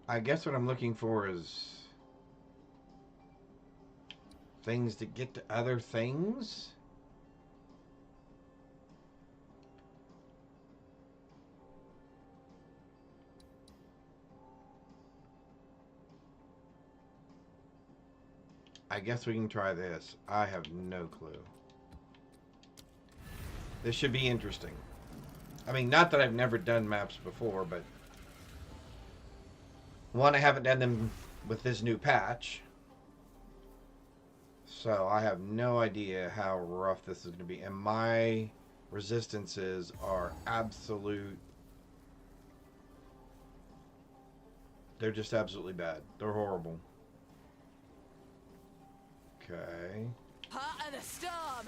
I guess what I'm looking for is things to get to other things. I guess we can try this. I have no clue. This should be interesting. I mean, not that I've never done maps before, but one, I haven't done them with this new patch. So I have no idea how rough this is going to be. And my resistances are absolute. They're just absolutely bad. They're horrible. Okay. Part of the storm.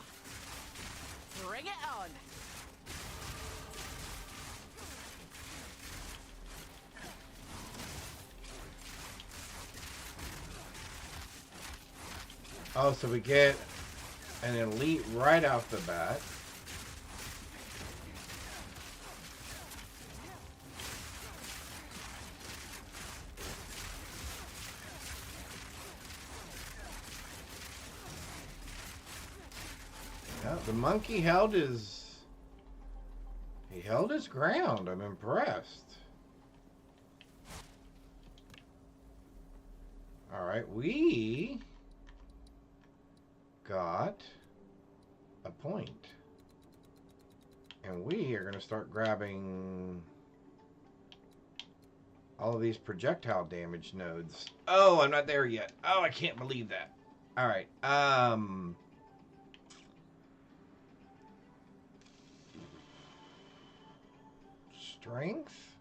Bring it on. Oh, so we get an elite right off the bat. Yeah, the monkey held his ground. I'm impressed. All right, we got a point. And we are going to start grabbing all of these projectile damage nodes. Oh, I'm not there yet. Oh, I can't believe that. All right. Strength.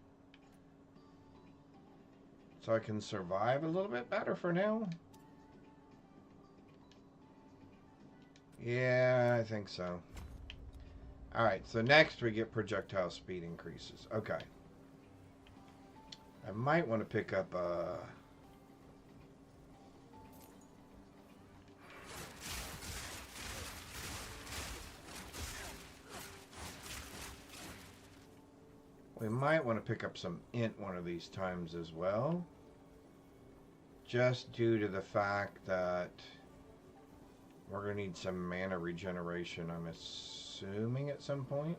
So I can survive a little bit better for now. Yeah, I think so. Alright, so next we get projectile speed increases. Okay. I might want to pick up we might want to pick up some int one of these times as well. Just due to the fact that we're going to need some mana regeneration, I'm assuming, at some point.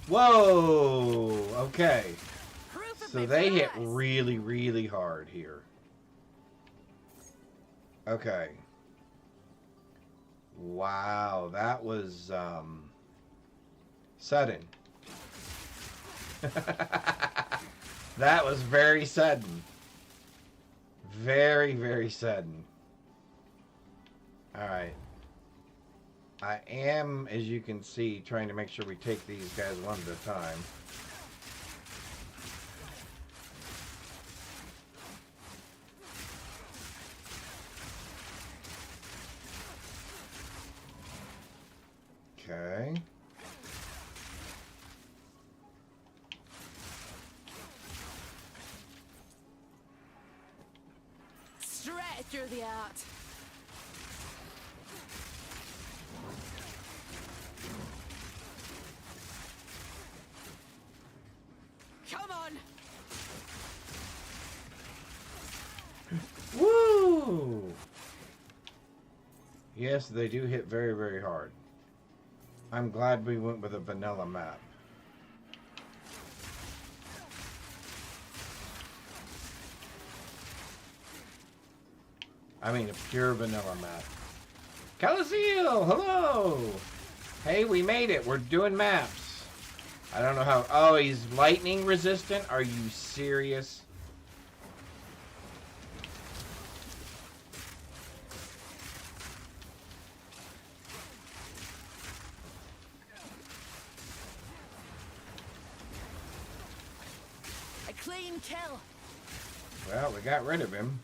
Whoa! Okay. So they hit really, really hard here. Okay. Wow, that was sudden. That was very sudden. Very, very sudden. Alright. I am, as you can see, trying to make sure we take these guys one at a time. Okay. Straight through the art. Come on. Woo! Yes, they do hit very, very hard. I'm glad we went with a vanilla map. I mean, a pure vanilla map. Calisil, hello! Hey, we made it. We're doing maps. I don't know how... Oh, he's lightning resistant? Are you serious? clean kill. Well, we got rid of him.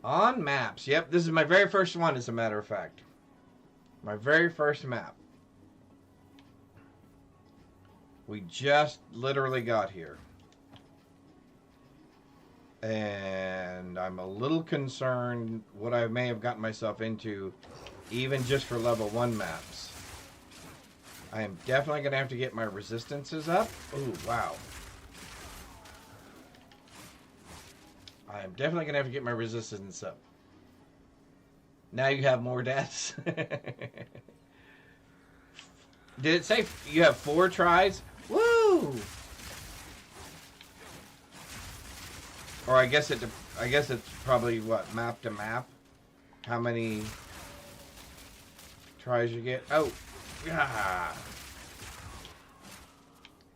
On maps. Yep, this is my very first one, as a matter of fact. My very first map. We just literally got here. And I'm a little concerned what I may have gotten myself into, even just for level 1 maps. I am definitely going to have to get my resistances up. Ooh, wow. I am definitely going to have to get my resistance up. Now you have more deaths. Did it say you have 4 tries? Woo! Or I guess it's probably what, map to map? How many tries you get? Oh, yeah.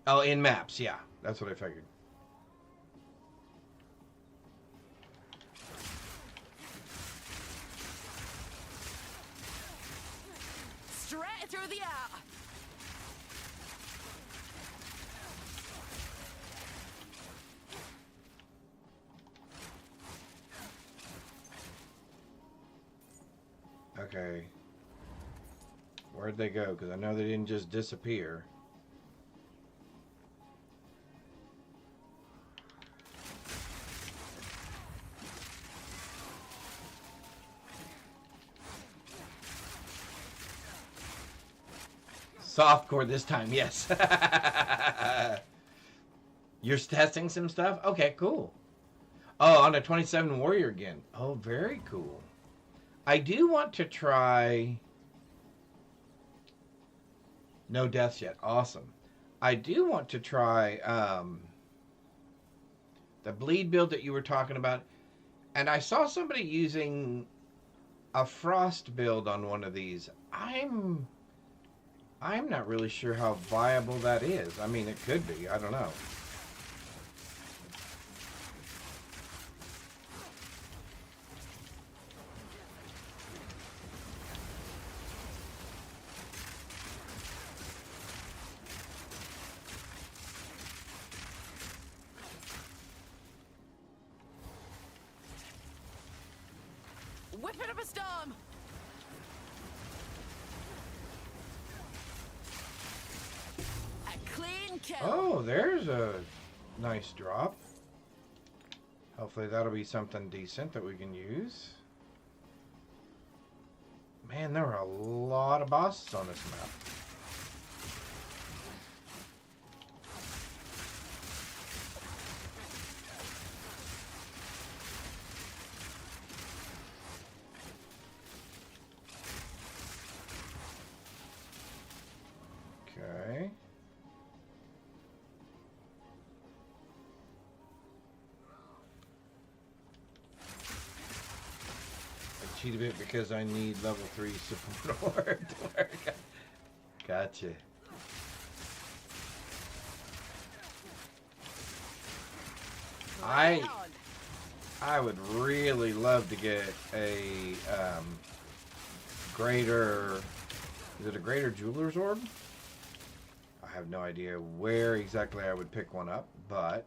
Oh, in maps, yeah. That's what I figured. Straight through the air. Okay. Where'd they go? Because I know they didn't just disappear. Softcore this time, yes. You're testing some stuff? Okay, cool. Oh, on a 27 warrior again. Oh, very cool. I do want to try... No deaths yet. Awesome. I do want to try the bleed build that you were talking about. And I saw somebody using a frost build on one of these. I'm not really sure how viable that is. I mean, it could be. I don't know. Whipping up a storm. A clean kill. Oh, there's a nice drop. Hopefully that'll be something decent that we can use. Man, there are a lot of bosses on this map. Okay. I cheat a bit because I need level 3 support orb to work. Gotcha. I would really love to get a greater... Is it a greater jeweler's orb? I have no idea where exactly I would pick one up, but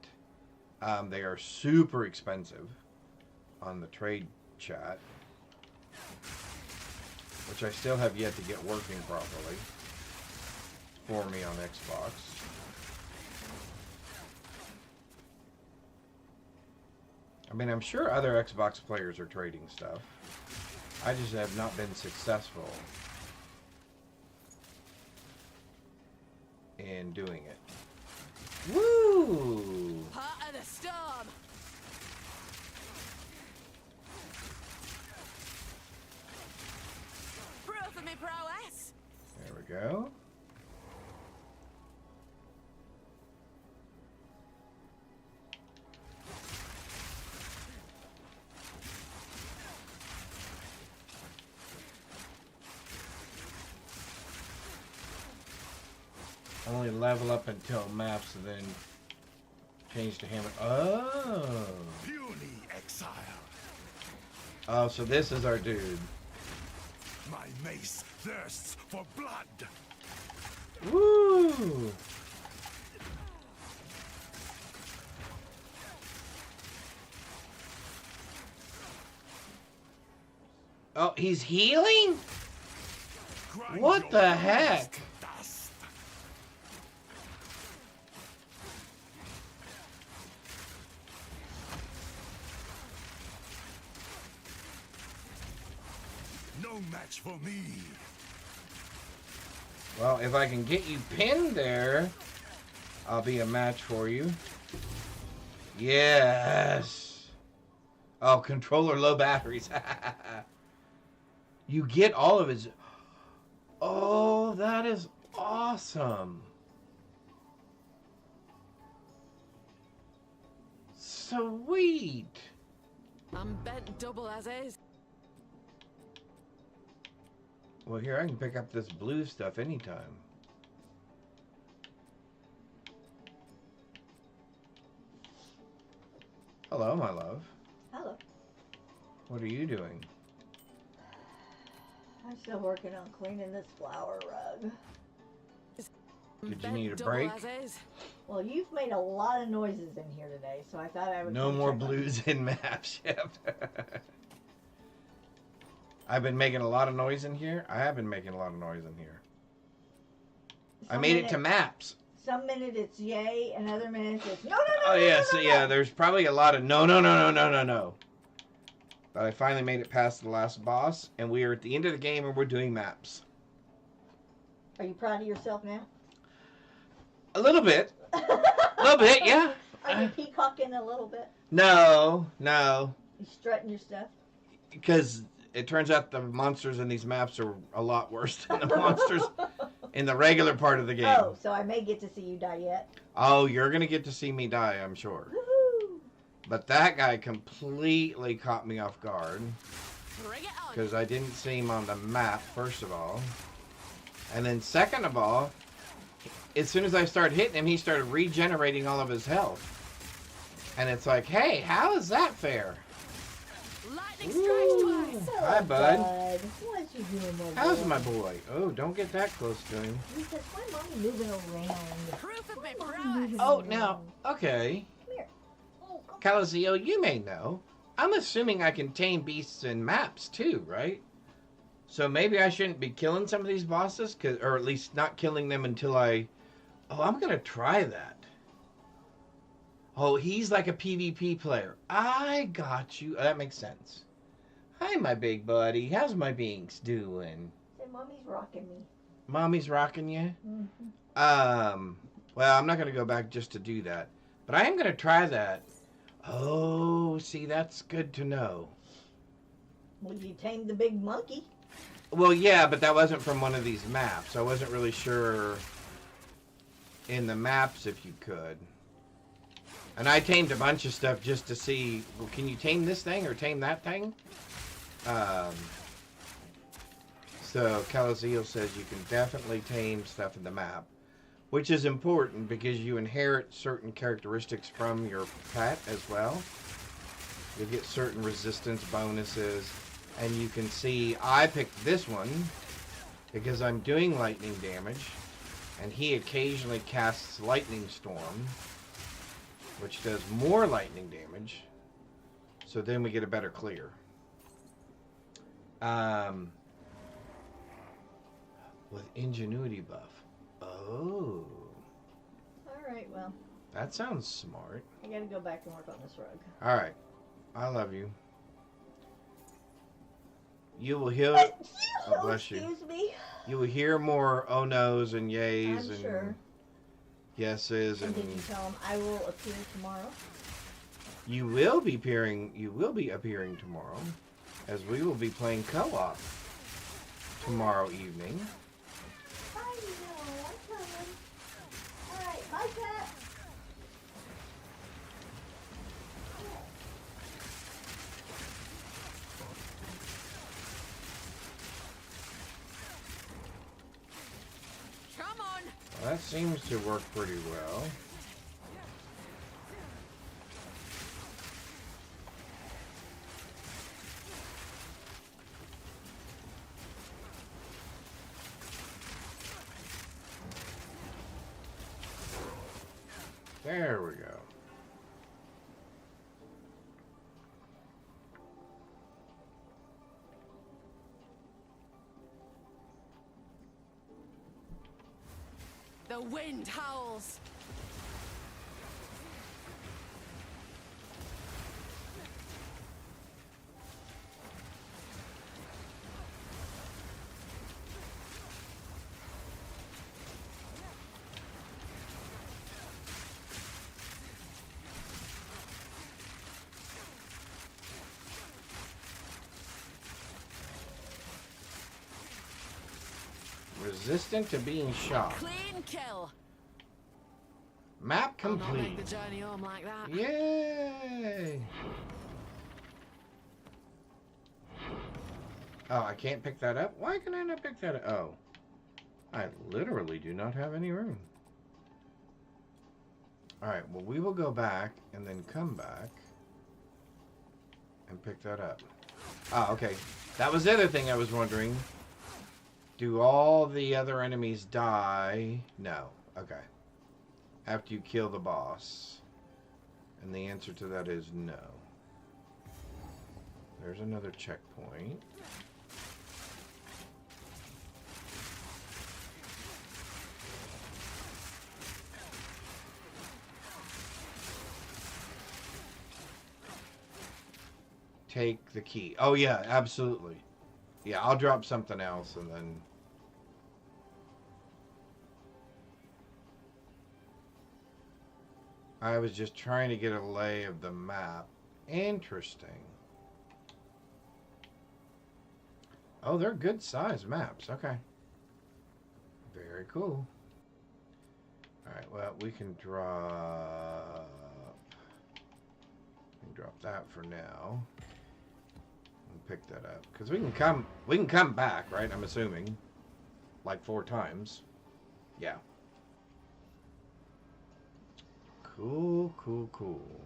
they are super expensive on the trade chat, which I still have yet to get working properly for me on Xbox. I mean, I'm sure other Xbox players are trading stuff. I just have not been successful in doing it. Woo! Part of the storm. Proof of me prowess. There we go. Only level up until maps and then change to hammer. Oh! Puny exile. Oh, so this is our dude. My mace thirsts for blood. Woo! Oh, he's healing? Grind What your the bones heck? to dust. No match for me. Well, if I can get you pinned there, I'll be a match for you. Yes. Oh, controller low batteries. You get all of his... Oh, that is awesome. Sweet. I'm bent double as is. Well, here, I can pick up this blue stuff anytime. Hello, my love. Hello. What are you doing? I'm still working on cleaning this flower rug. I'm Did you bent need a double break? as is. Well, you've made a lot of noises in here today, so I thought I would. No come more check on blues in maps. Yep. I've been making a lot of noise in here. I have been making a lot of noise in here. I Some made it minute- to maps. Some minute it's yay, another minute it's no, no, no. Oh no, yeah, no, so no, yeah, no. there's probably a lot of no. But I finally made it past the last boss, and we are at the end of the game, and we're doing maps. Are you proud of yourself now? A little bit, yeah. Are you peacocking a little bit? No, You strutting your stuff? because it turns out the monsters in these maps are a lot worse than the monsters in the regular part of the game. Oh, so I may get to see you die yet. Oh, you're gonna get to see me die, I'm sure. Woohoo! But that guy completely caught me off guard Bring it on. because I didn't see him on the map, first of all. And then second of all, as soon as I started hitting him, he started regenerating all of his health. And it's like, hey, how is that fair? Lightning strike twice. Hi, bud. What you doing, my How's boy? my boy? Oh, don't get that close to him. He says, why mommy moving around? Proof of me Why pride. mommy moving Oh, around? now, okay. Come here. Oh, come Calazio, you may know. I'm assuming I can tame beasts in maps too, right? So maybe I shouldn't be killing some of these bosses, or at least not killing them until I... Oh, I'm going to try that. Oh, he's like a PvP player. I got you. That makes sense. Hi, my big buddy. How's my beings doing? Say, mommy's rocking me. Mommy's rocking you? Mm-hmm. Well, I'm not going to go back just to do that. But I am going to try that. Oh, see, that's good to know. Well, you tamed the big monkey. Well, yeah, but that wasn't from one of these maps. I wasn't really sure in the maps if you could. And I tamed a bunch of stuff just to see, well, can you tame this thing or tame that thing? So Calazeel says you can definitely tame stuff in the map, which is important because you inherit certain characteristics from your pet as well. You get certain resistance bonuses, and you can see I picked this one because I'm doing lightning damage, and he occasionally casts Lightning Storm, which does more lightning damage, so then we get a better clear. With ingenuity buff. Oh, All right, well, that sounds smart. I gotta go back and work on this rug. All right, I love you. You will hear. Oh, bless you. Excuse me. You will hear more oh no's and yays I'm and sure. yeses And and did you tell him I will appear tomorrow? you will be appearing. You will be appearing tomorrow, as we will be playing co-op tomorrow evening. I know, I'm coming. All right, bye, Pat. Come on. Well, that seems to work pretty well. There we go. The wind howls. Resistant to being shot. Clean kill. Map I'll not complete. make the journey home like that. Yay! Oh, I can't pick that up? Why can I not pick that up? Oh. I literally do not have any room. Alright, well, we will go back and then come back and pick that up. Ah, okay. That was the other thing I was wondering. Do all the other enemies die? No. Okay. After you kill the boss. And the answer to that is no. There's another checkpoint. Take the key. Oh yeah, absolutely. Yeah, I'll drop something else and then... I was just trying to get a lay of the map. Interesting. Oh, they're good size maps. Okay. Very cool. Alright, well, we can drop... that for now. And pick that up. Because we can come back, right? I'm assuming. Like 4 times. Yeah. Cool, cool, cool.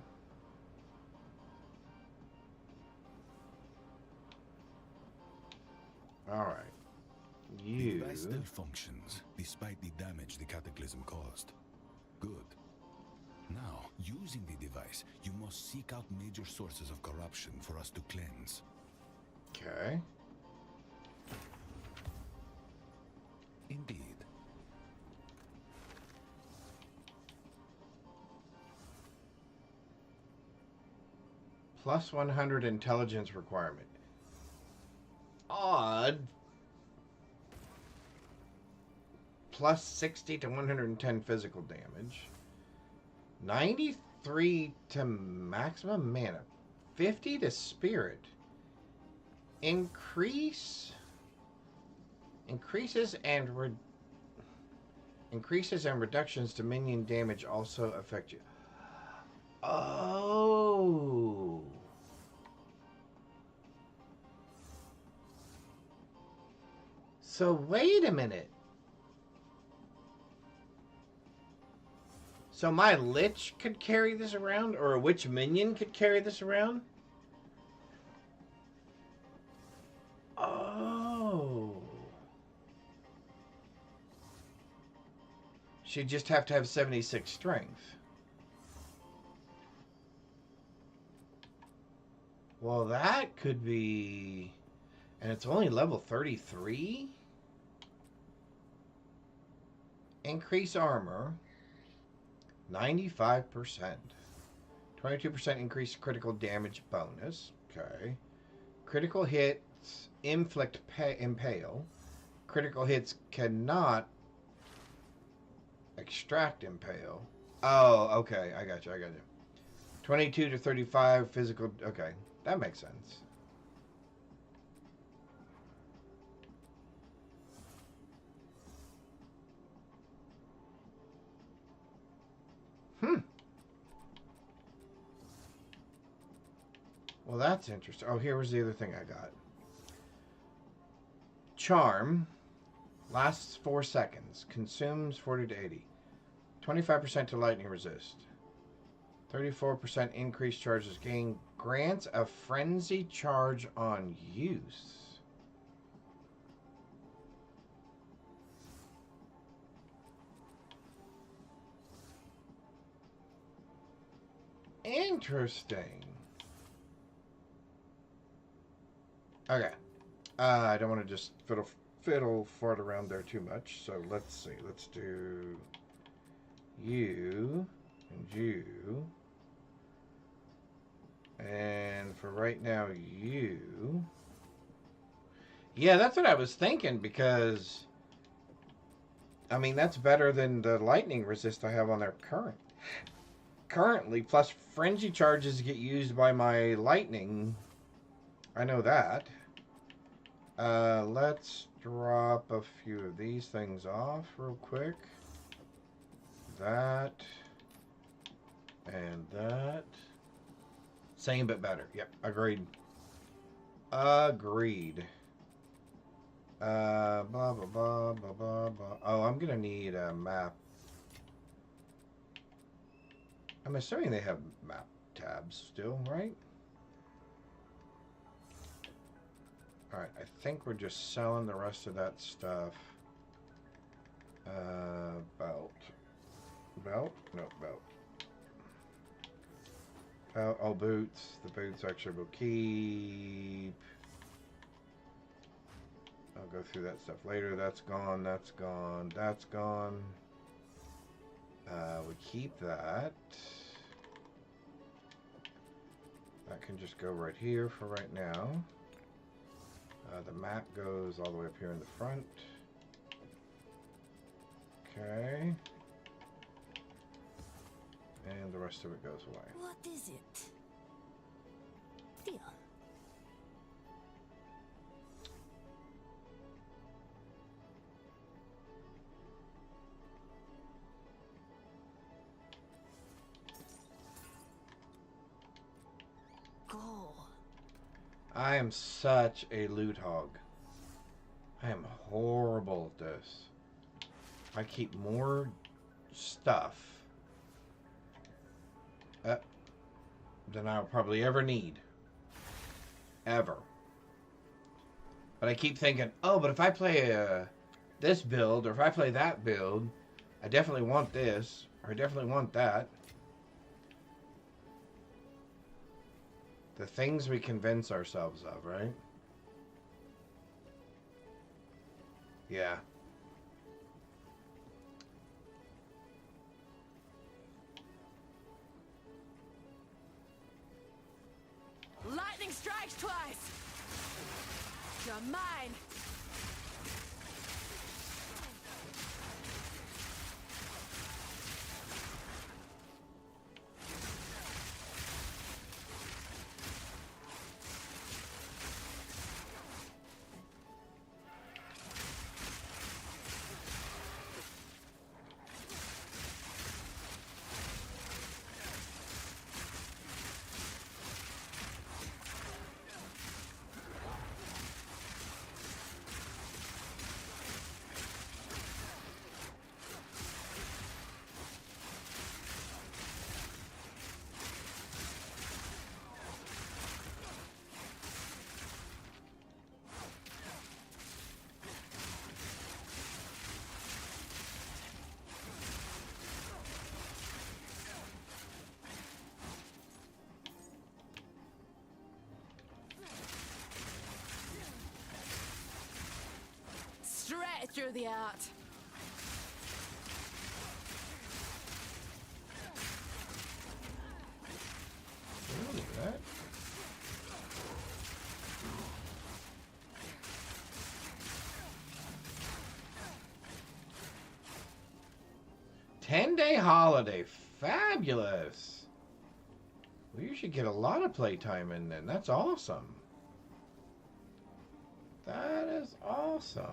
Alright. The device still functions, despite the damage the cataclysm caused. Good. Now, using the device, you must seek out major sources of corruption for us to cleanse. Okay. Indeed. Plus 100 intelligence requirement. Odd. Plus 60 to 110 physical damage. 93 to maximum mana. 50 to spirit. Increases and reductions to minion damage also affect you. Oh. So wait a minute. So my Lich could carry this around, or a Witch Minion could carry this around? Oh. She'd just have to have 76 strength. Well, that could be... And it's only level 33? Increase armor. 95%. 22% increased critical damage bonus. Okay. Critical hits inflict impale. Critical hits cannot extract impale. Oh, okay. I got you. 22 to 35 physical... Okay. That makes sense. Well, that's interesting. Oh, here was the other thing I got. Charm. Lasts 4 seconds. Consumes 40 to 80. 25% to lightning resist. 34% increased charges gained. Grants a frenzy charge on use. Interesting. Okay. I don't want to just fiddle fart around there too much. So let's see. Let's do you, and you. And for right now, you. Yeah, that's what I was thinking, because I mean, that's better than the lightning resist I have on there currently. Plus, frenzy charges get used by my lightning. I know that. Let's drop a few of these things off real quick. That. And that. Same but better. Yep, agreed. Agreed. Blah, blah, blah, blah, blah, blah. Oh, I'm gonna need a map. I'm assuming they have map tabs still, right? Alright, I think we're just selling the rest of that stuff. Belt. Belt? No, belt. Oh, boots. The boots actually will keep. I'll go through that stuff later. That's gone, that's gone, that's gone. We keep that. That can just go right here for right now. The map goes all the way up here in the front. Okay. And the rest of it goes away. What is it? Deal. Go. I am such a loot hog. I am horrible at this. I keep more stuff than I'll probably ever need. Ever. But I keep thinking, oh, but if I play this build, or if I play that build, I definitely want this, or I definitely want that. The things we convince ourselves of, right? Yeah. Lightning strikes twice! You're mine! Straight through the art. Look at that. Ten-day holiday. Fabulous. We should get a lot of playtime in then. That's awesome. That is awesome.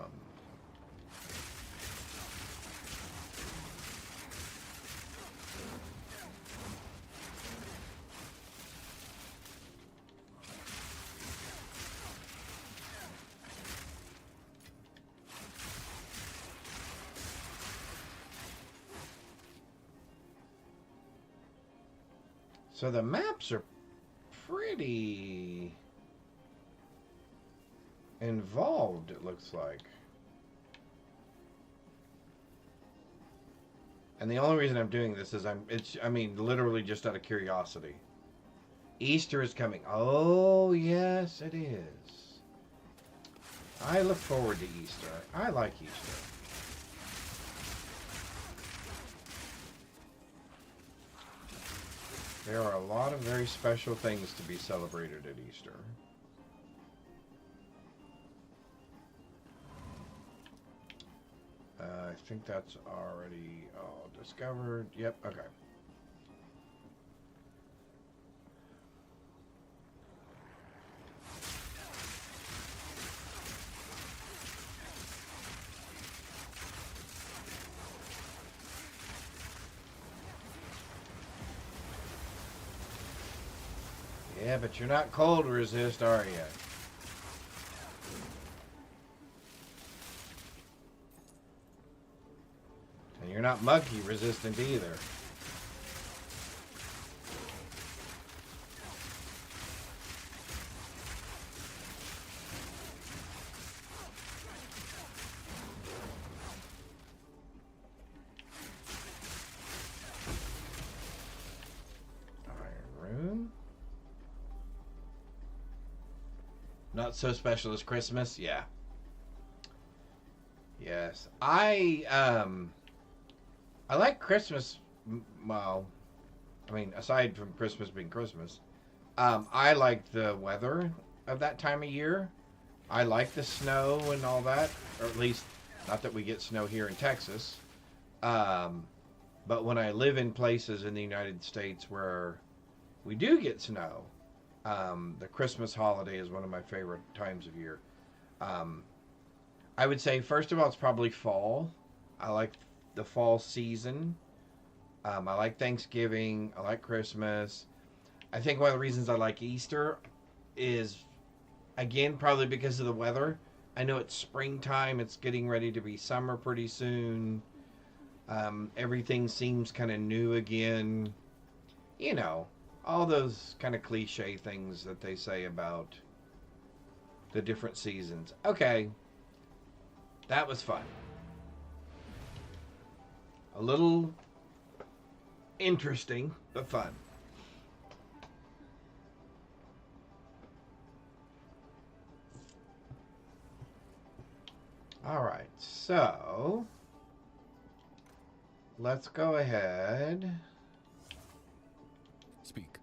So the maps are pretty involved, it looks like. And the only reason I'm doing this is I mean, literally just out of curiosity. Easter is coming. Oh, yes, it is. I look forward to Easter. I like Easter. There are a lot of very special things to be celebrated at Easter. I think that's already all discovered. Yep, okay. Yeah, but you're not cold resist, are you? And you're not monkey resistant either. Iron Room. Not so special as Christmas? Yeah. Yes. I like Christmas. Well, I mean, aside from Christmas being Christmas, I like the weather of that time of year. I like the snow and all that, or at least, not that we get snow here in Texas. But when I live in places in the United States where we do get snow, the Christmas holiday is one of my favorite times of year. I would say, first of all, it's probably fall. I like the fall season. I like Thanksgiving. I like Christmas. I think one of the reasons I like Easter is, again, probably because of the weather. I know it's springtime. It's getting ready to be summer pretty soon. Everything seems kind of new again. You know, all those kind of cliche things that they say about the different seasons. Okay. That was fun. A little interesting, but fun. All right, so let's go ahead. Speak.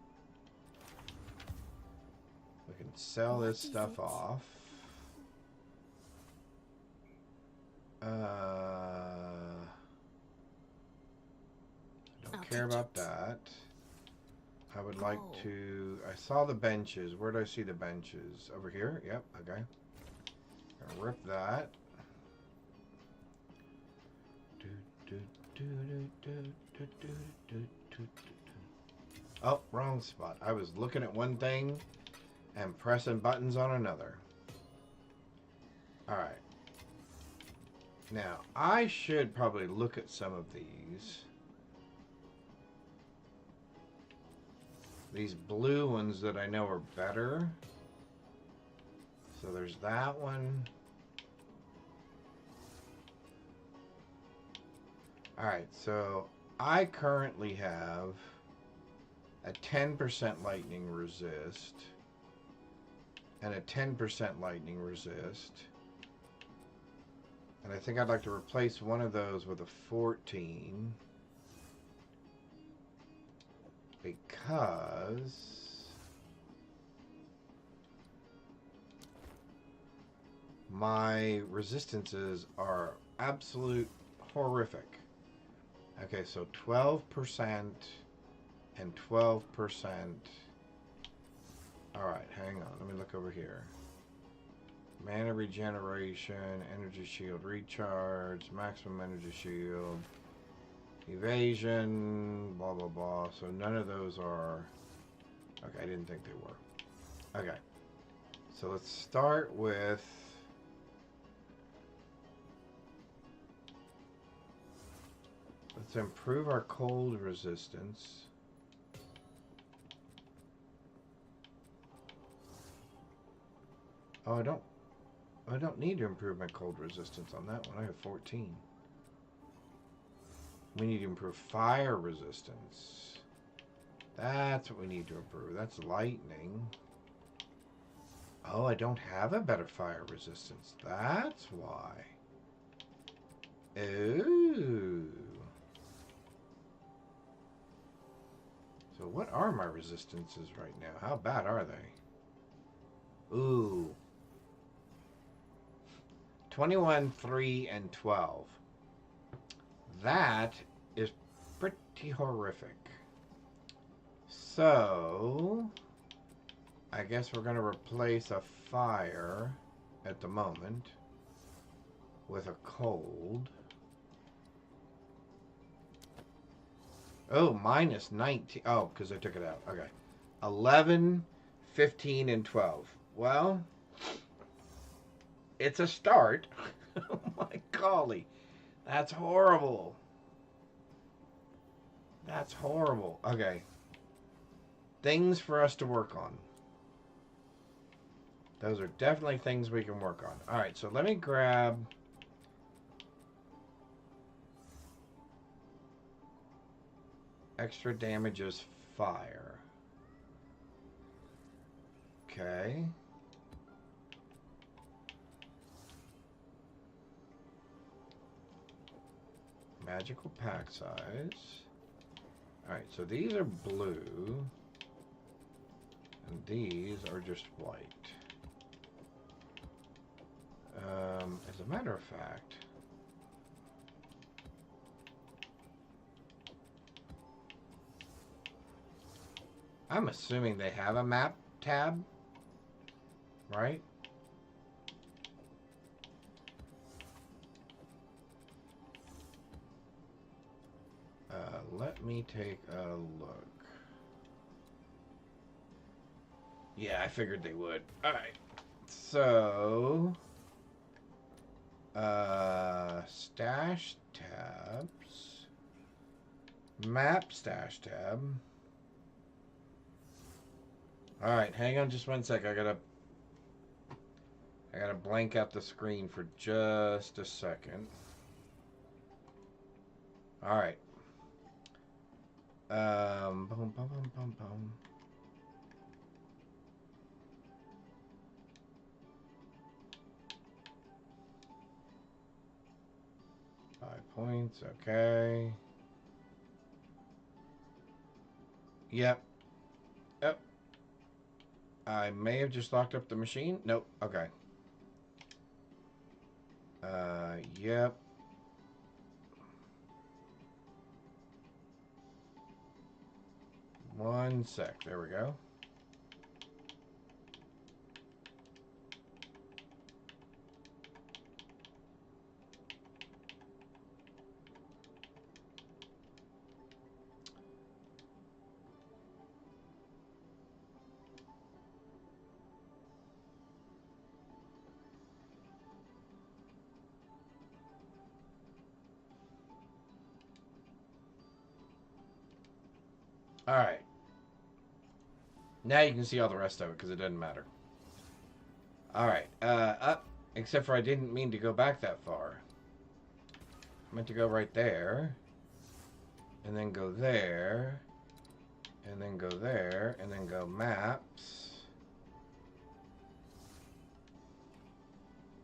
We can sell this stuff off. Don't care about that. I would like to... I saw the benches. Where do I see the benches? Over here? Yep, okay. Gonna rip that. Oh, wrong spot. I was looking at one thing and pressing buttons on another. Alright. Now, I should probably look at some of these. These blue ones that I know are better. So there's that one. Alright, so I currently have a 10% lightning resist and a 10% lightning resist. And I think I'd like to replace one of those with a 14. Because my resistances are absolute horrific. Okay, so 12% and 12%. Alright, hang on. Let me look over here. Mana regeneration, energy shield recharge, maximum energy shield, evasion, blah, blah, blah. So none of those are... Okay, I didn't think they were. Okay. So let's start with... Let's improve our cold resistance. Oh, I don't need to improve my cold resistance on that one. I have 14. We need to improve fire resistance. That's what we need to improve. That's lightning. Oh, I don't have a better fire resistance. That's why. Ooh. So So what are my resistances right now? How bad are they? Ooh. 21, 3, and 12. That is pretty horrific. So, I guess we're going to replace a fire at the moment with a cold. Oh, minus 19. Oh, because I took it out. Okay. 11, 15, and 12. Well, it's a start. Oh my golly. That's horrible. That's horrible. Okay. Things for us to work on. Those are definitely things we can work on. Alright, so let me grab... extra damages fire. Okay. Magical pack size. Alright, so these are blue. And these are just white. As a matter of fact, I'm assuming they have a map tab, right? Let me take a look. Yeah, I figured they would. Alright. So... stash tabs. Map stash tab. Alright, hang on just one sec. I gotta blank out the screen for just a second. Alright. Boom, boom, boom, boom, boom. Points, okay. Yep. Yep. I may have just locked up the machine. Nope. Okay. Yep. One sec. There we go. Alright. Now you can see all the rest of it because it doesn't matter. Alright. Up. Except for I didn't mean to go back that far. I meant to go right there. And then go there. And then go there. And then go maps.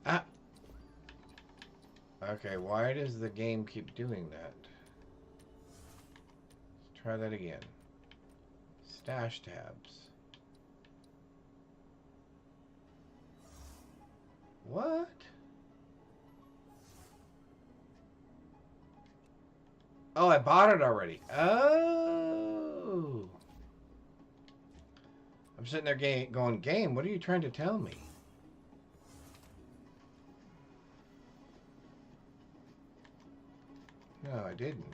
Ah! Okay, why does the game keep doing that? Let's try that again. Stash tabs. What? Oh, I bought it already. Oh. I'm sitting there going, game, what are you trying to tell me? No, I didn't.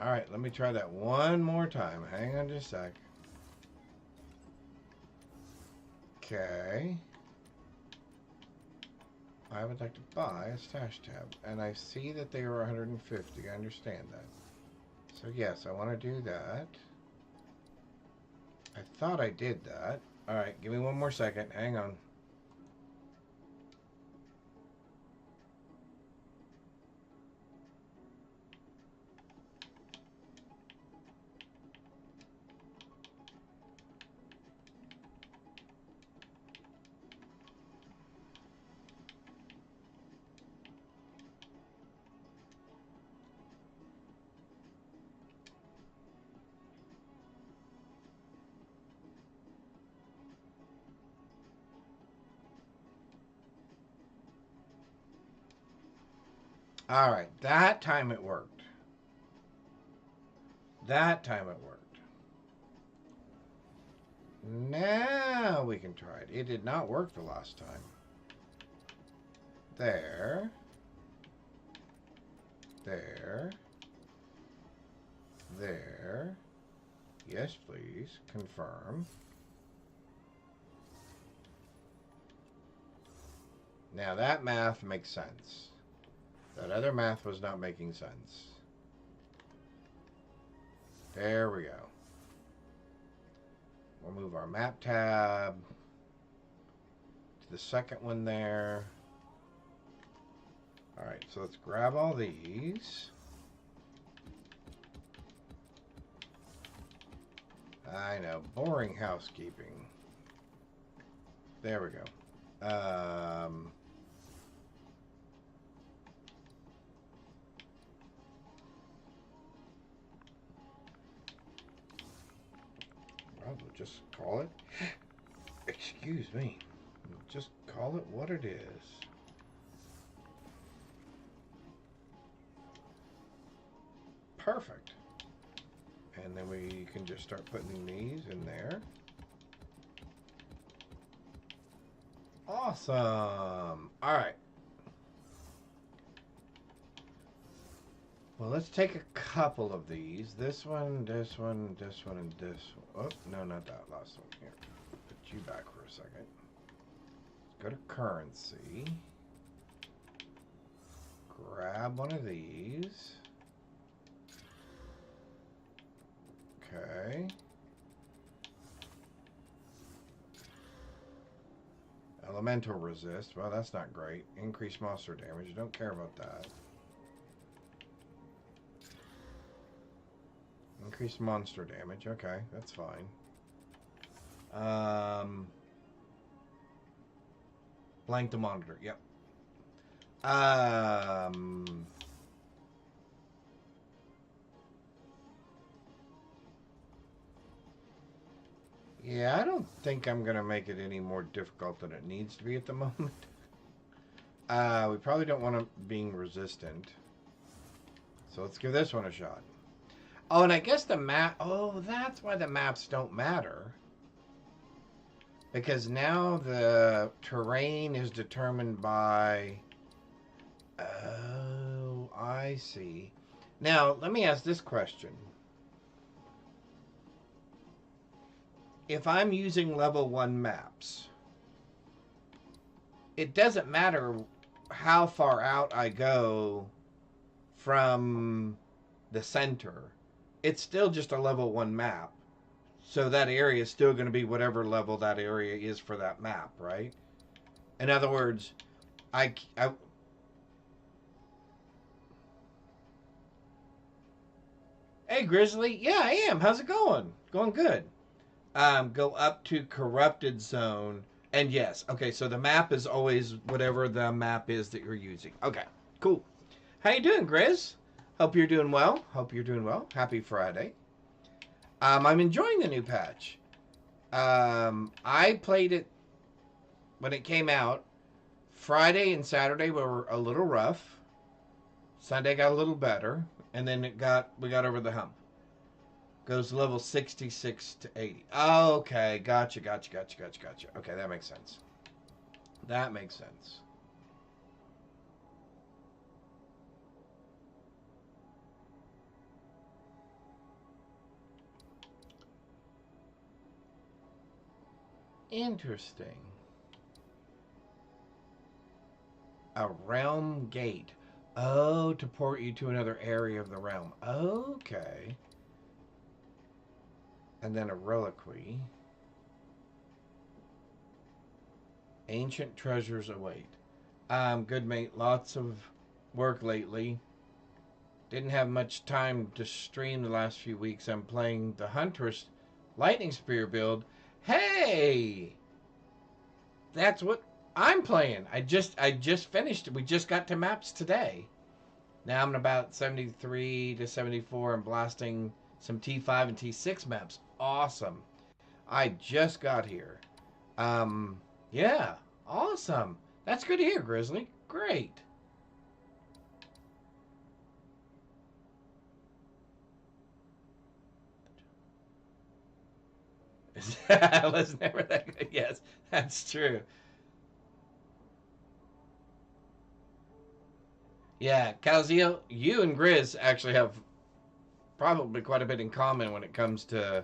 Alright, let me try that one more time. Hang on just a sec. Okay. I would like to buy a stash tab. And I see that they were 150. I understand that. So yes, I want to do that. I thought I did that. Alright, give me one more second. Hang on. All right, that time it worked. That time it worked. Now we can try it. It did not work the last time. There. There. There. Yes, please. Confirm. Now that math makes sense. That other math was not making sense. There we go. We'll move our map tab to the second one there. Alright, so let's grab all these. I know, boring housekeeping. There we go. Well, we'll just call it. Excuse me. We'll just call it what it is. Perfect. And then we can just start putting these in there. Awesome. All right. Well, let's take a couple of these. This one, this one, this one, and this one. Oh, no, not that last one. Here. Put you back for a second. Let's go to currency. Grab one of these. Okay. Elemental resist. Well, that's not great. Increase monster damage. Don't care about that. Increase monster damage. Okay, that's fine. Blank to monitor. Yep. Yeah, I don't think I'm going to make it any more difficult than it needs to be at the moment. We probably don't want it being resistant. So let's give this one a shot. Oh, and I guess the map... Oh, that's why the maps don't matter. Because now the terrain is determined by... Oh, I see. Now, let me ask this question. If I'm using level 1 maps, it doesn't matter how far out I go from the center. It's still just a level 1 map. So that area is still going to be whatever level that area is for that map, right? In other words, I Hey, Grizzly. Yeah, I am. How's it going? Going good. Go up to Corrupted Zone. And yes, okay, so the map is always whatever the map is that you're using. Okay, cool. How you doing, Grizz? Hope you're doing well. Hope you're doing well. Happy Friday. I'm enjoying the new patch. I played it when it came out. Friday and Saturday were a little rough. Sunday got a little better. And then we got over the hump. Goes level 66 to 80. Oh, okay. Gotcha. Okay, that makes sense. That makes sense. Interesting. A realm gate. Oh, to port you to another area of the realm. Okay. And then a reliquary. Ancient treasures await. Good mate. Lots of work lately. Didn't have much time to stream the last few weeks. I'm playing the Huntress Lightning Spear build. Hey! That's what I'm playing. I just finished it. We just got to maps today. Now I'm at about 73 to 74 and blasting some T5 and T6 maps. Awesome. I just got here. Yeah, awesome. That's good to hear, Grizzly. Great. It was never that good. Yes, that's true. Yeah, Calzio, you and Grizz actually have probably quite a bit in common when it comes to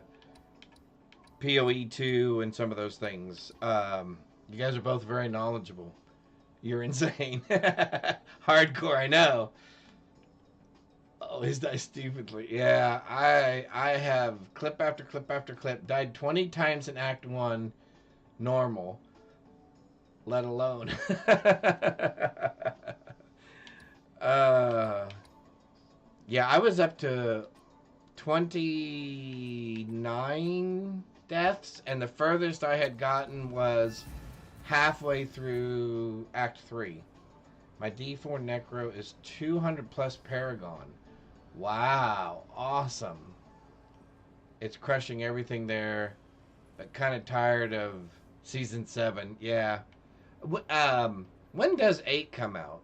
PoE 2 and some of those things. You guys are both very knowledgeable. You're insane. Hardcore, I know. Always die stupidly. Yeah, I have clip after clip after clip. Died 20 times in Act 1 normal. Let alone. Yeah, I was up to 29 deaths, and the furthest I had gotten was halfway through Act 3. My D4 Necro is 200 plus Paragon. Wow, awesome. It's crushing everything there, but kind of tired of Season 7. Yeah. When does 8 come out?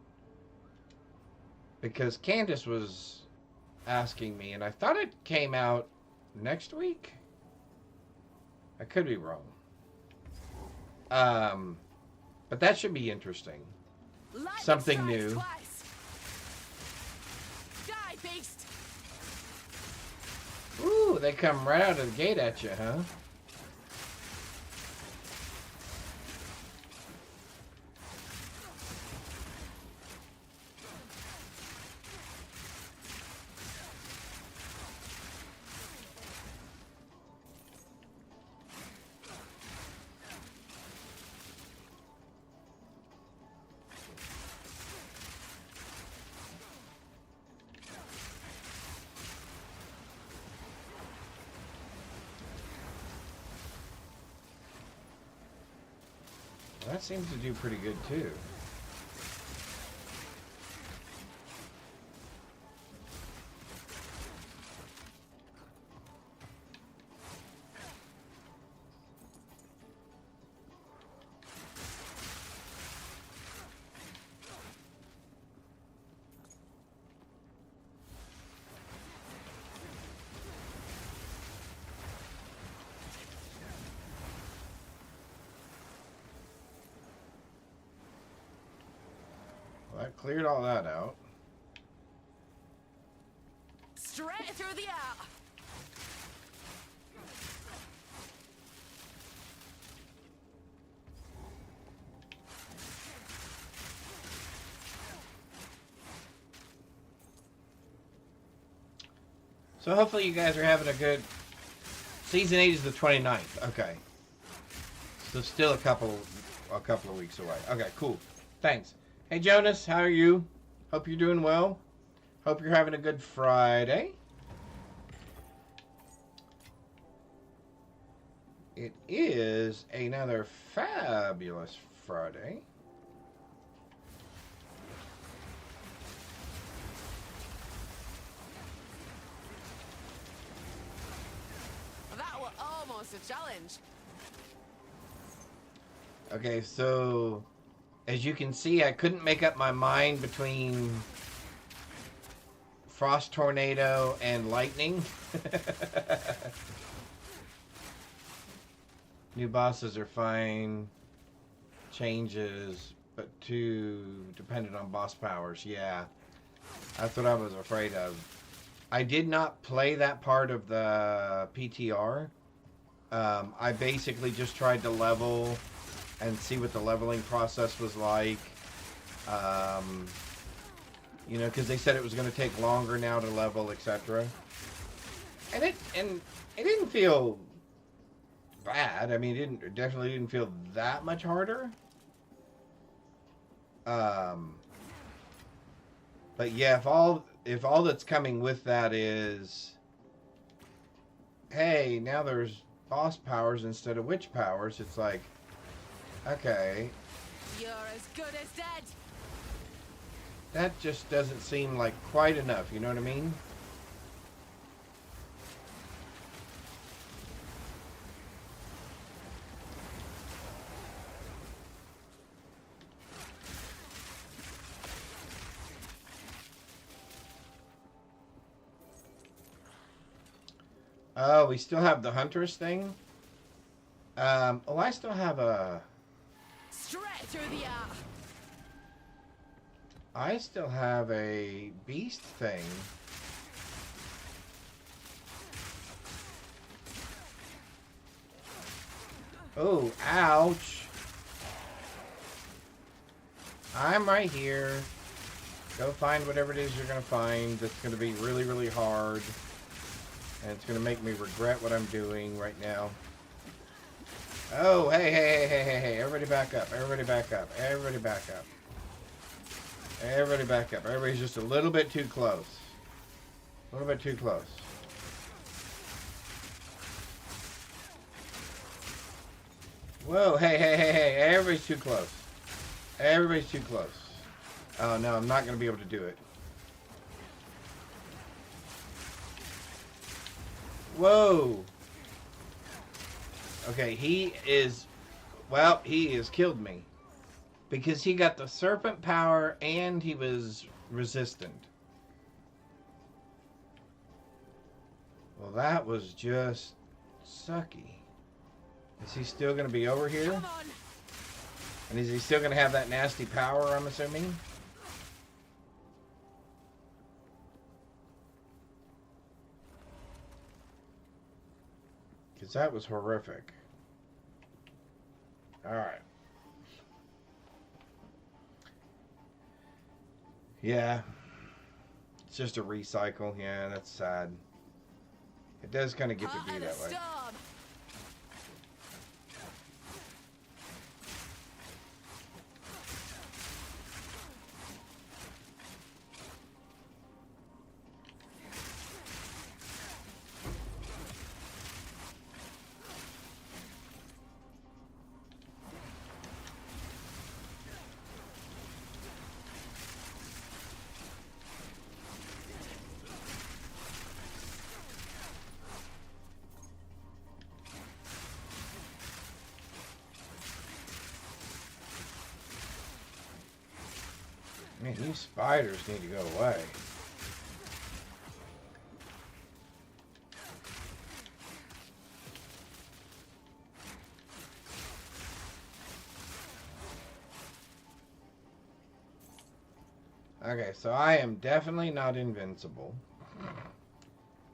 Because Candace was asking me, and I thought it came out next week. I could be wrong. But that should be interesting. Something new. Twice. Die, beast. Ooh, they come right out of the gate at you, huh? That seems to do pretty good too. Well, that cleared all that out. Straight through the air. So hopefully you guys are having a good... Season 8 is the 29th. Okay. So still a couple of weeks away. Okay, cool. Thanks. Hey Jonas, how are you? Hope you're doing well. Hope you're having a good Friday. It is another fabulous Friday. That was almost a challenge. Okay, so as you can see, I couldn't make up my mind between Frost Tornado and Lightning. New bosses are fine. Changes, but too dependent on boss powers. Yeah, that's what I was afraid of. I did not play that part of the PTR. I basically just tried to level and see what the leveling process was like. You know, because they said it was going to take longer now to level, etc. And it didn't feel bad. I mean, it definitely didn't feel that much harder. But yeah, if all that's coming with that is, hey, now there's boss powers instead of witch powers, it's like, okay, You're as good as dead. that just doesn't seem like quite enough, you know what I mean? Oh, we still have the Huntress thing? Oh, I still have a... Straight through the eye. I still have a beast thing. Oh, ouch. I'm right here. Go find whatever it is you're going to find that's going to be really, really hard. And it's going to make me regret what I'm doing right now. Oh, hey, hey, hey, hey, hey, hey. Everybody back up. Everybody back up. Everybody back up. Everybody back up. Everybody's just a little bit too close. A little bit too close. Whoa, hey, hey, hey, hey. Everybody's too close. Everybody's too close. Oh, no, I'm not going to be able to do it. Whoa. Okay, he is... Well, he has killed me. Because he got the serpent power and he was resistant. Well, that was just sucky. Is he still going to be over here? Come on. And is he still going to have that nasty power, I'm assuming? Because that was horrific. Alright. Yeah. It's just a recycle. Yeah, that's sad. It does kind of get to be that way. Stop. Man, these spiders need to go away. Okay, so I am definitely not invincible.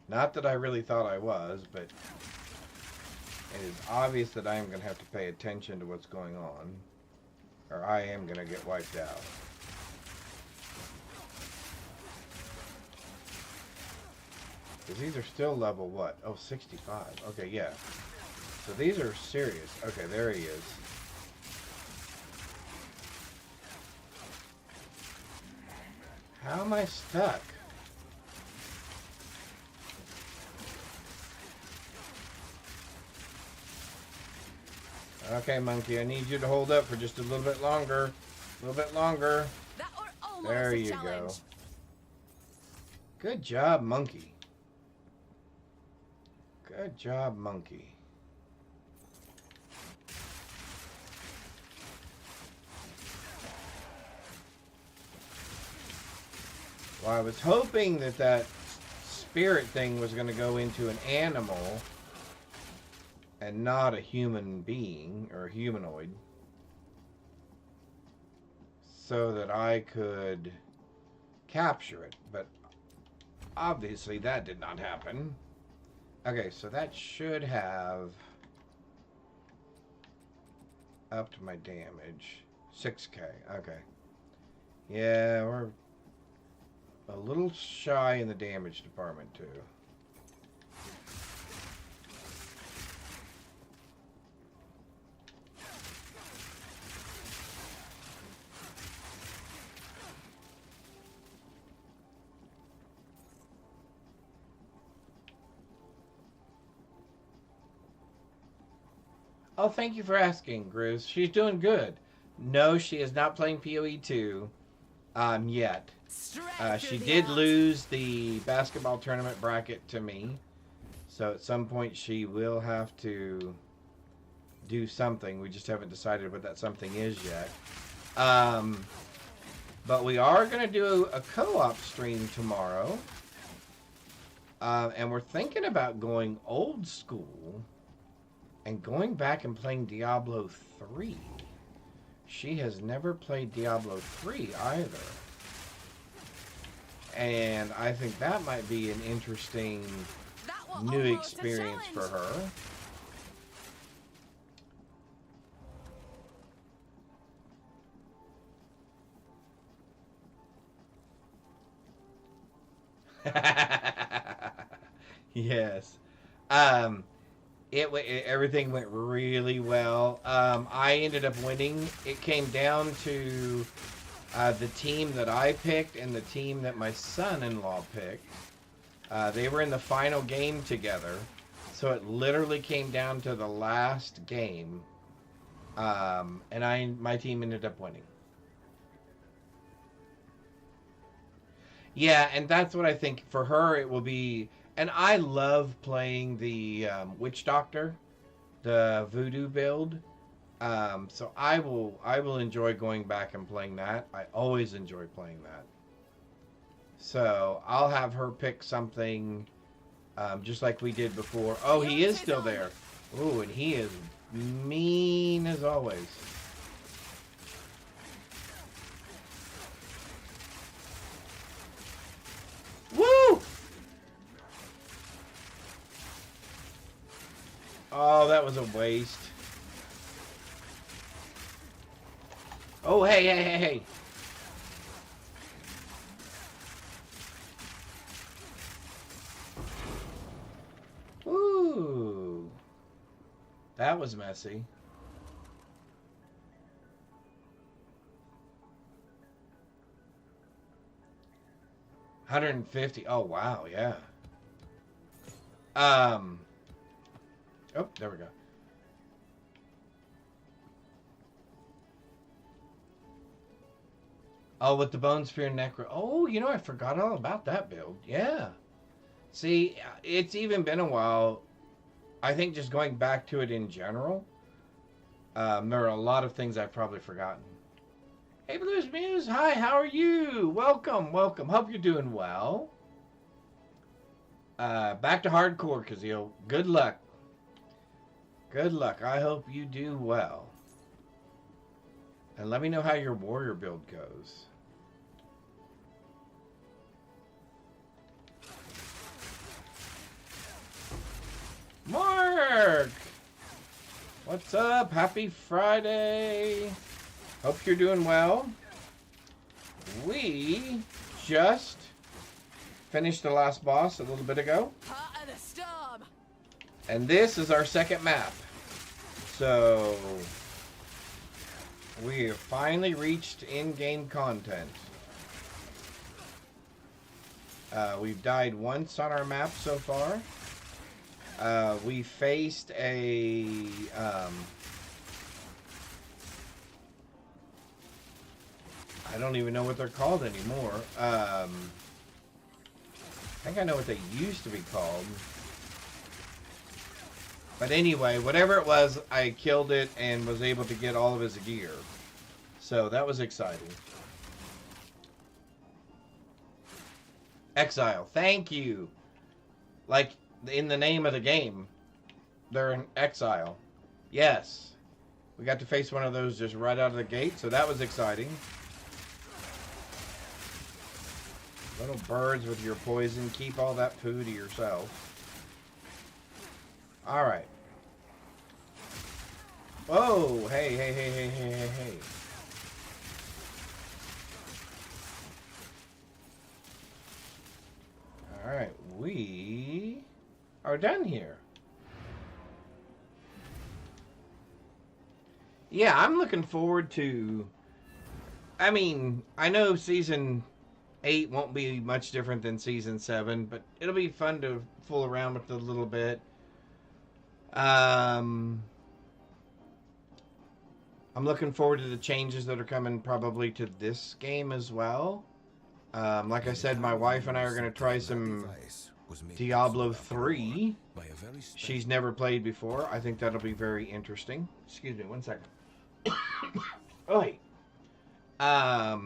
Not that I really thought I was, but it is obvious that I am going to have to pay attention to what's going on, or I am going to get wiped out. Because these are still level what? Oh, 65. Okay, yeah. So these are serious. Okay, there he is. How am I stuck? Okay, monkey, I need you to hold up for just a little bit longer. A little bit longer. That were almost There a you go. challenge. Good job, monkey. Good job, monkey. Well, I was hoping that that spirit thing was going to go into an animal and not a human being or a humanoid, so that I could capture it. But obviously that did not happen. Okay, so that should have upped my damage. 6k, okay. Yeah, we're a little shy in the damage department too. Oh, thank you for asking, Bruce. She's doing good. No, she is not playing PoE 2 yet. She did lose the basketball tournament bracket to me. So at some point she will have to do something. We just haven't decided what that something is yet. But we are going to do a co-op stream tomorrow. And we're thinking about going old school and going back and playing Diablo 3. She has never played Diablo 3 either. And I think that might be an interesting new experience for her. Yes. Everything went really well. I ended up winning. It came down to the team that I picked and the team that my son-in-law picked. They were in the final game together, so it literally came down to the last game, and my team ended up winning. Yeah, and that's what I think for her it will be. And I love playing the Witch Doctor, the Voodoo build. So I will enjoy going back and playing that. I always enjoy playing that. So I'll have her pick something, just like we did before. Oh, he is still there. Ooh, and he is mean as always. Woo! Oh, that was a waste. Oh, hey. Ooh. That was messy. $150. Oh, wow, yeah. Oh, there we go. Oh, with the Bone Spear Necro. Oh, you know, I forgot all about that build. Yeah. See, it's even been a while. I think just going back to it in general, there are a lot of things I've probably forgotten. Hey, Blues Muse. Hi, how are you? Welcome. Hope you're doing well. Back to hardcore, Kazeel. Good luck. I hope you do well. And let me know how your warrior build goes. Mark! What's up? Happy Friday. Hope you're doing well. We just finished the last boss a little bit ago. And this is our second map. So we have finally reached in-game content. We've died once on our map so far. We faced a I don't even know what they're called anymore. I think I know what they used to be called. But anyway, whatever it was, I killed it and was able to get all of his gear. So that was exciting. Exile, thank you. Like in the name of the game, they're in exile. Yes. We got to face one of those just right out of the gate, so that was exciting. Little birds with your poison, keep all that poo to yourself. Alright. Whoa! Hey. Alright, we are done here. Yeah, I'm looking forward to... I mean, I know Season 8 won't be much different than Season 7, but it'll be fun to fool around with it a little bit. I'm looking forward to the changes that are coming probably to this game as well. Like I said, my wife and I are going to try some Diablo 3. She's never played before. I think that'll be very interesting. Excuse me, one second. Oi. I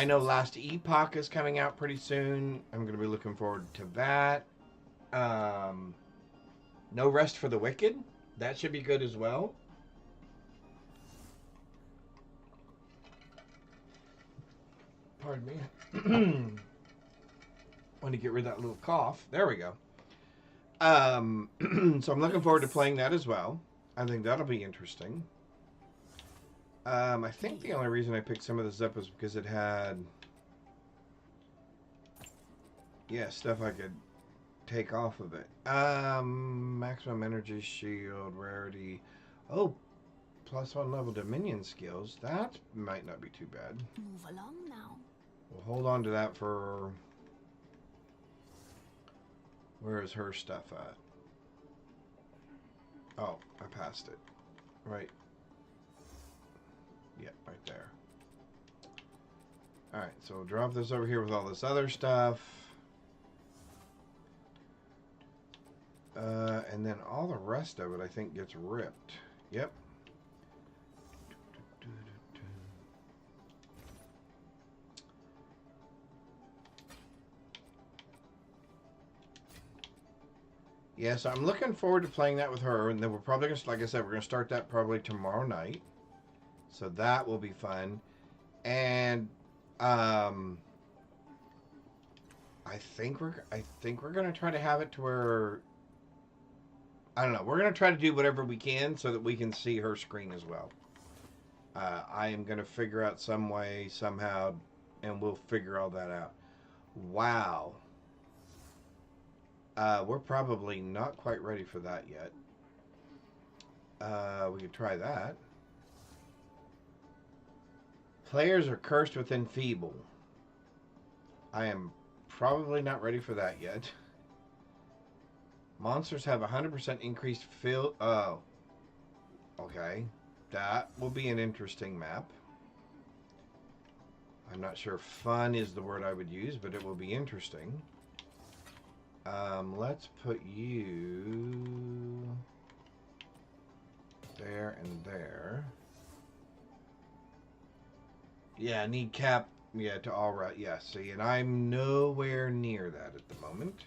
know Last Epoch is coming out pretty soon. I'm going to be looking forward to that. No rest for the wicked. That should be good as well. Pardon me. Want to get rid of that little cough. There we go. So I'm looking forward to playing that as well. I think that'll be interesting. I think the only reason I picked some of this up was because it had, yeah, stuff I could take off of it. Maximum energy shield, rarity. Oh, +1 level Dominion skills. That might not be too bad. Move along now. We'll hold on to that for... Where is her stuff at? Oh, I passed it. Right. Yeah, right there. Alright, so we'll drop this over here with all this other stuff. And then all the rest of it, I think, gets ripped. Yep. Yeah, so I'm looking forward to playing that with her, and then we're probably going to, like I said, we're going to start that probably tomorrow night. So that will be fun. And I think we're going to try to have it to where, I don't know, we're going to try to do whatever we can so that we can see her screen as well. I am going to figure out some way, somehow, and we'll figure all that out. Wow. We're probably not quite ready for that yet. We could try that. Players are cursed with enfeeble. I am probably not ready for that yet. Monsters have 100% increased fill. Oh. Okay. That will be an interesting map. I'm not sure fun is the word I would use, but it will be interesting. Let's put you there and there. Yeah, I need cap. Yeah, to all right. Yeah, see, and I'm nowhere near that at the moment.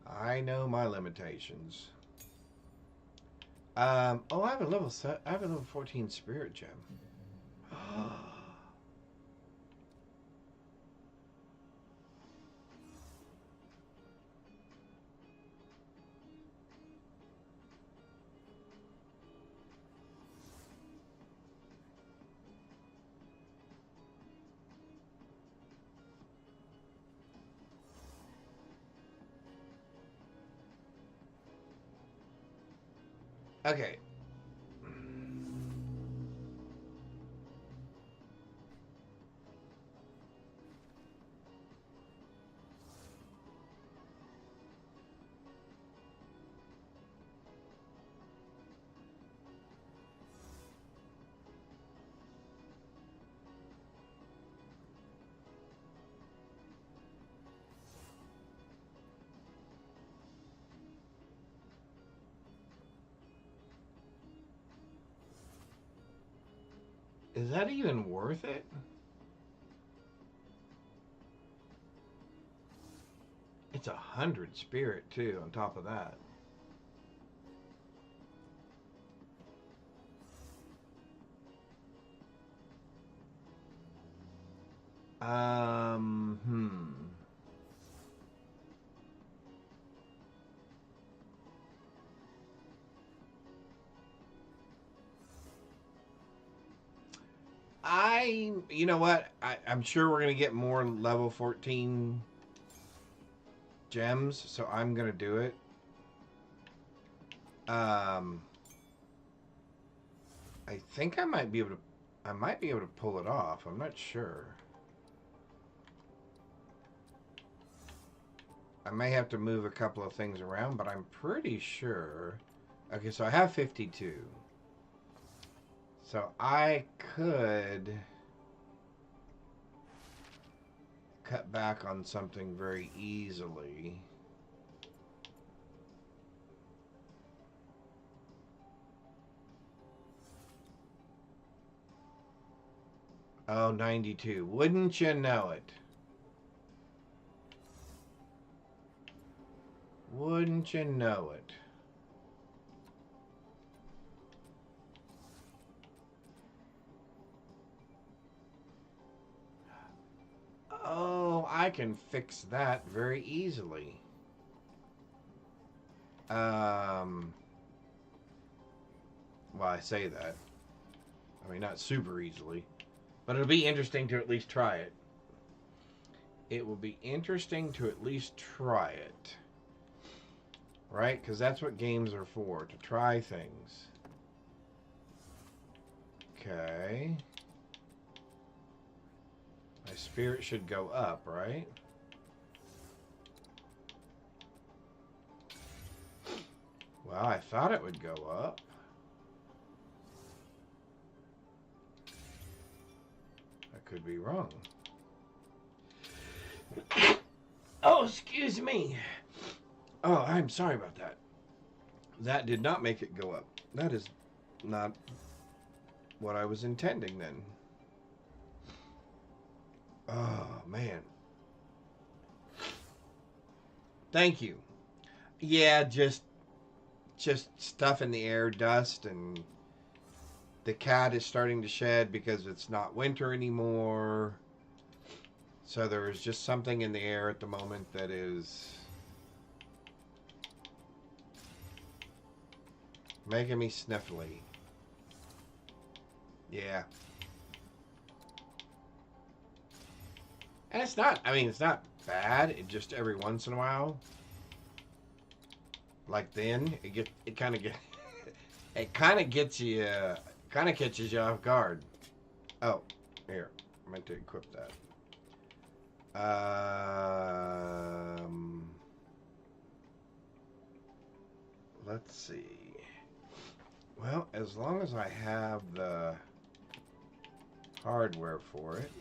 I know my limitations. Oh, I have a level 14 spirit gem. Okay. Is that even worth it? It's 100 spirit too on top of that. You know what? I'm sure we're going to get more level 14 gems, so I'm going to do it. I think I might be able to pull it off. I'm not sure. I may have to move a couple of things around, but I'm pretty sure. Okay, so I have 52. So I could cut back on something very easily. Oh, 92. Wouldn't you know it? Wouldn't you know it? Oh, I can fix that very easily. Well, I say that. I mean, not super easily. But it'll be interesting to at least try it. It will be interesting to at least try it. Right? Because that's what games are for. To try things. Okay. My spirit should go up, right? Well, I thought it would go up. I could be wrong. Oh, excuse me. Oh, I'm sorry about that. That did not make it go up. That is not what I was intending then. Oh, man. Thank you. Yeah, just stuff in the air, dust, and the cat is starting to shed because it's not winter anymore. So there is just something in the air at the moment that is making me sniffly. Yeah. And it's not, I mean, it's not bad. It just every once in a while, like then, it kind of gets you, kind of catches you off guard. Oh, here, I meant to equip that. Let's see. Well, as long as I have the hardware for it.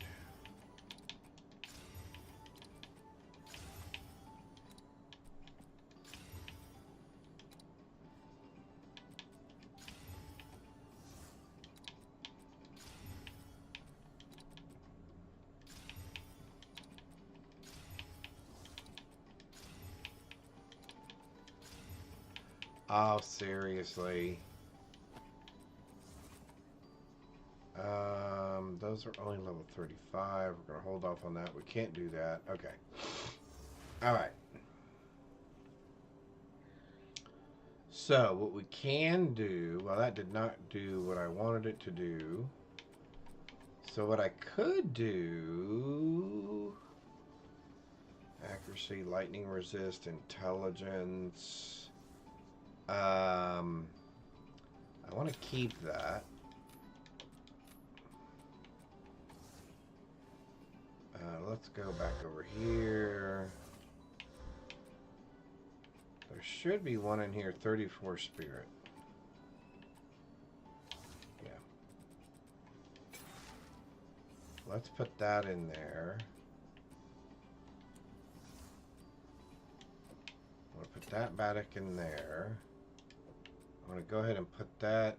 Oh, seriously. Those are only level 35. We're going to hold off on that. We can't do that. Okay. Alright. So, what we can do... Well, that did not do what I wanted it to do. So, what I could do... Accuracy, lightning resist, intelligence... I want to keep that. Let's go back over here. There should be one in here, 34 spirit. Yeah. Let's put that in there. I'm going to put that back in there. I'm going to go ahead and put that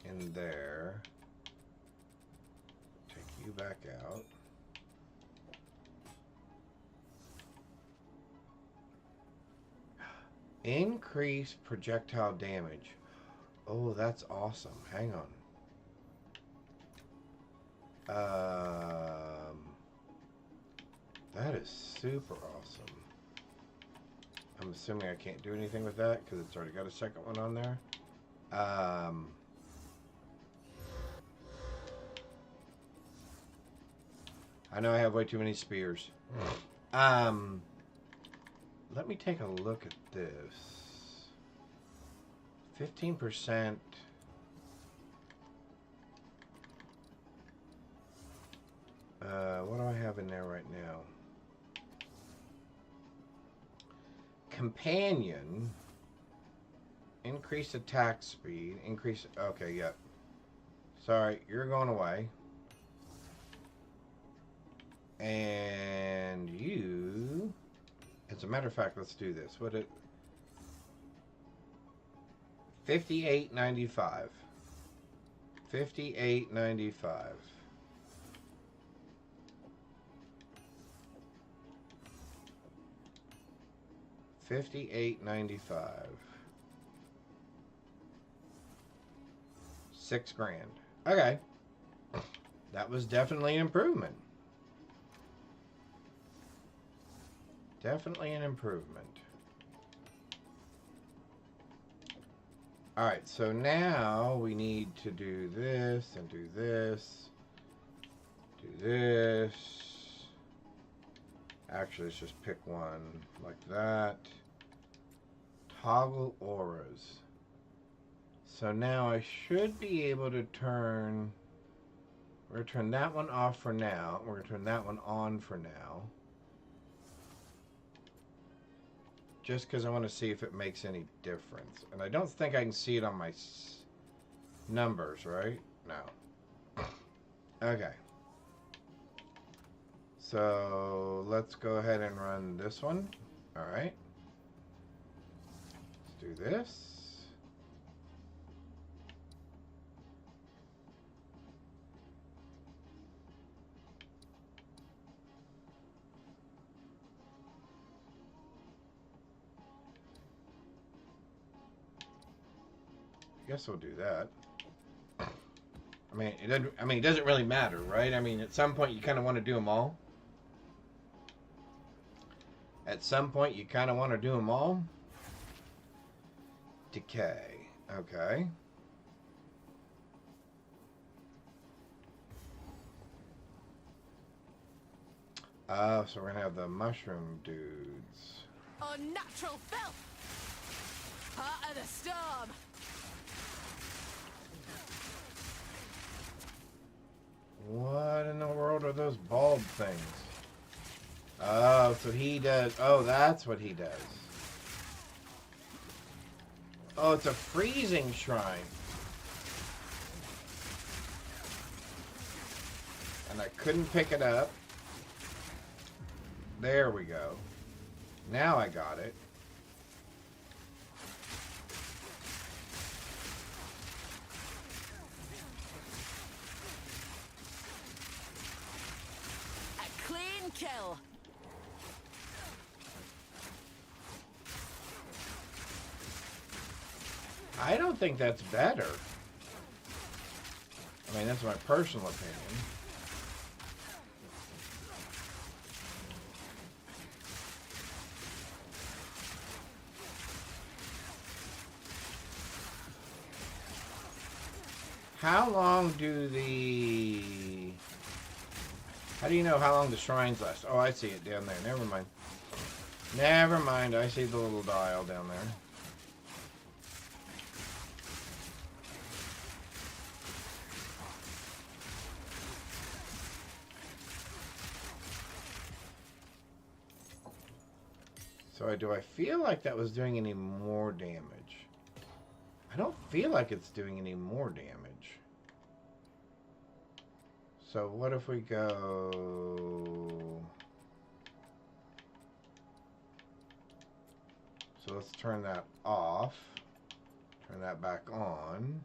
in there. Take you back out. Increase projectile damage. Oh, that's awesome. Hang on. That is super awesome. I'm assuming I can't do anything with that because it's already got a second one on there. I know I have way too many spears. Let me take a look at this. 15%. What do I have in there right now? Companion. Increase attack speed. Increase... Okay, yep. Sorry, you're going away. And you... As a matter of fact, let's do this. What it... 58.95. 58.95. 58.95. $58.95. $6,000. Okay. That was definitely an improvement. Definitely an improvement. Alright, so now we need to do this and do this. Do this. Actually, let's just pick one like that. Toggle auras. So now I should be able to turn... We're going to turn that one off for now. We're going to turn that one on for now. Just because I want to see if it makes any difference. And I don't think I can see it on my numbers, right? No. Okay. So let's go ahead and run this one. Alright. Let's do this. Guess we'll do that. It doesn't really matter, right? I mean, at some point you kind of want to do them all. At some point you kind of want to do them all. Decay. Okay. So we're going to have the mushroom dudes. Unnatural filth! Part of the storm! What in the world are those bulb things? Oh, so he does... Oh, that's what he does. Oh, it's a freezing shrine. And I couldn't pick it up. There we go. Now I got it. A clean kill. I don't think that's better. I mean, that's my personal opinion. How long do the... How do you know how long the shrines last? Oh, I see it down there. Never mind. Never mind. I see the little dial down there. So do I feel like that was doing any more damage? I don't feel like it's doing any more damage. So what if we go... So let's turn that off. Turn that back on.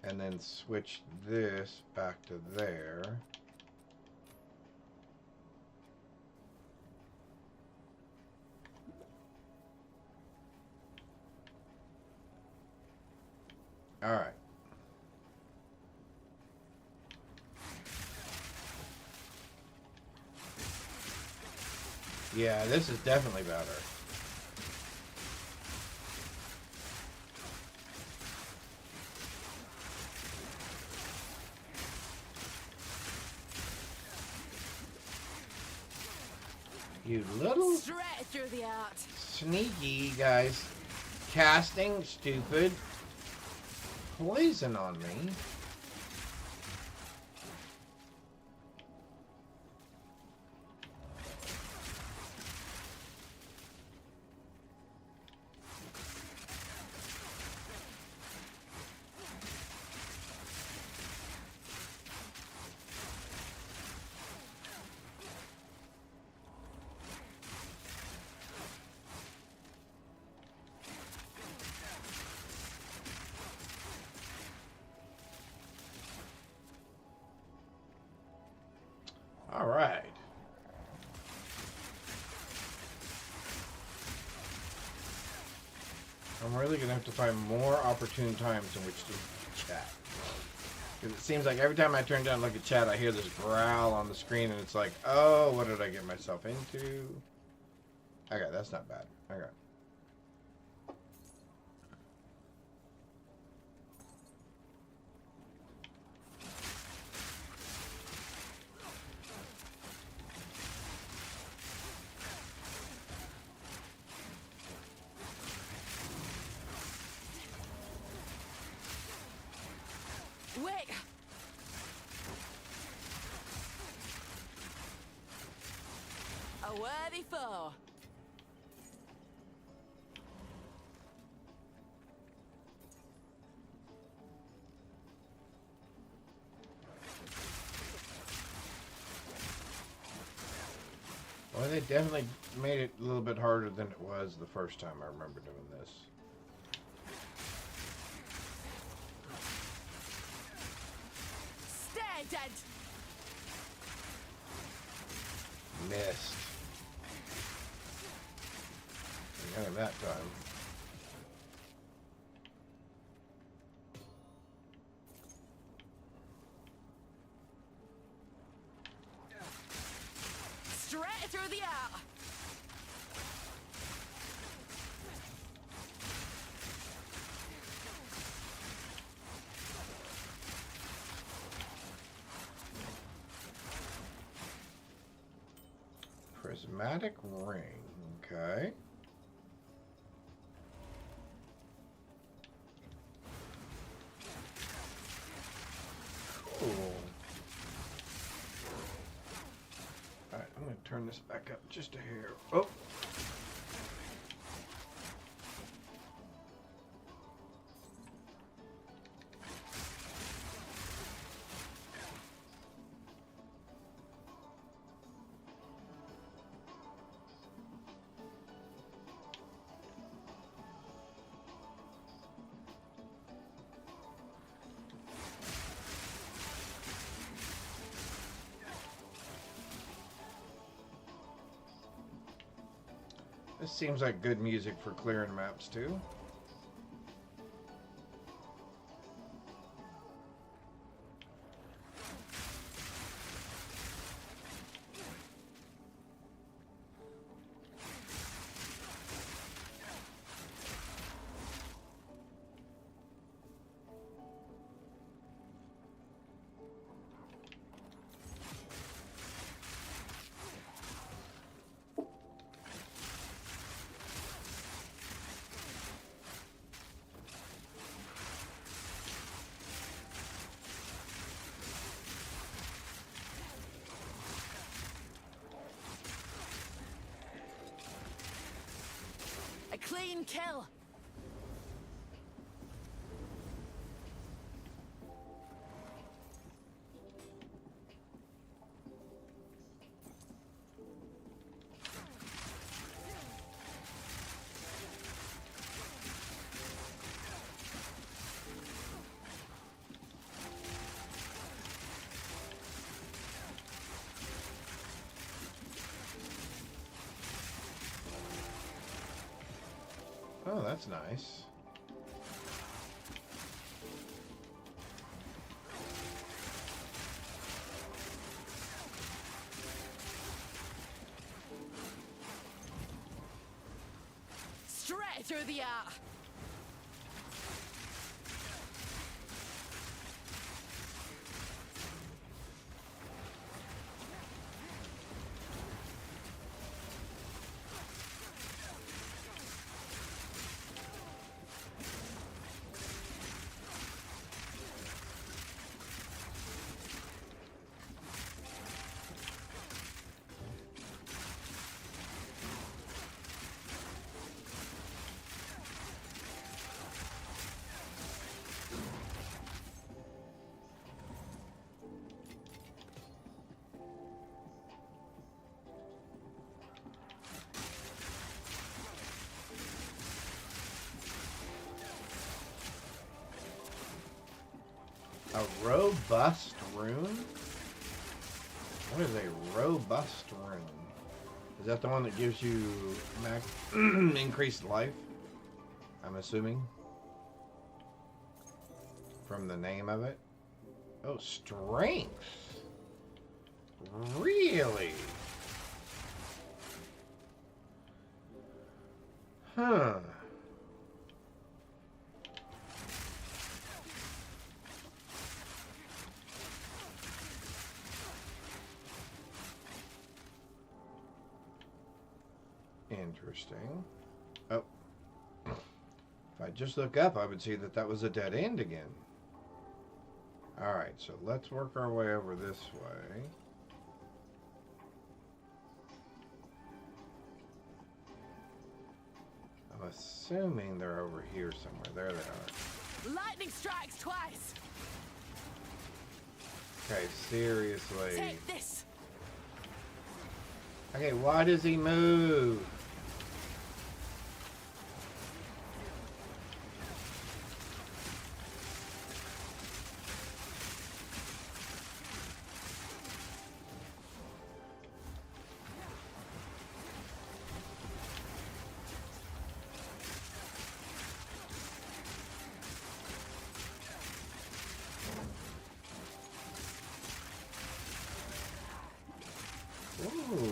And then switch this back to there. All right. Yeah, this is definitely better. You little Straight through the art. sneaky guys casting stupid poison on me. All right. I'm really gonna have to find more opportune times in which to chat. Because it seems like every time I turn down to look at chat, I hear this growl on the screen, and it's like, oh, what did I get myself into? Okay, that's not bad. Okay. Wait! A worthy foe. Well, they definitely made it a little bit harder than it was the first time I remember doing this. Stay dead! Missed. I got him that time. Straight through the air! Prismatic ring. Okay. Cool. Alright, I'm going to turn this back up just a hair. Oh! This seems like good music for clearing maps too. A clean kill! Oh, that's nice. Straight through the air! A robust rune? What is a robust rune? Is that the one that gives you max increased life? I'm assuming. From the name of it. Oh, strength. Really? Huh. Interesting. Oh. If I just look up, I would see that that was a dead end again. Alright, so let's work our way over this way. I'm assuming they're over here somewhere. There they are. Lightning strikes twice. Okay, seriously. Take this. Okay, why does he move? Ooh.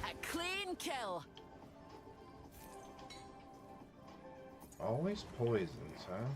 A clean kill. Always poisons, huh?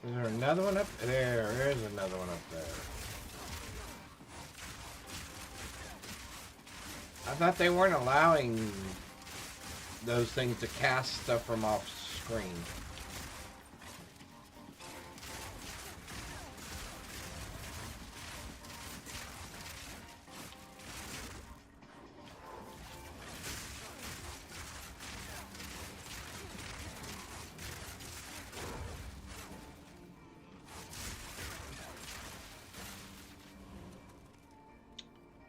Is there another one up there? There's another one up there. I thought they weren't allowing those things to cast stuff from off screen.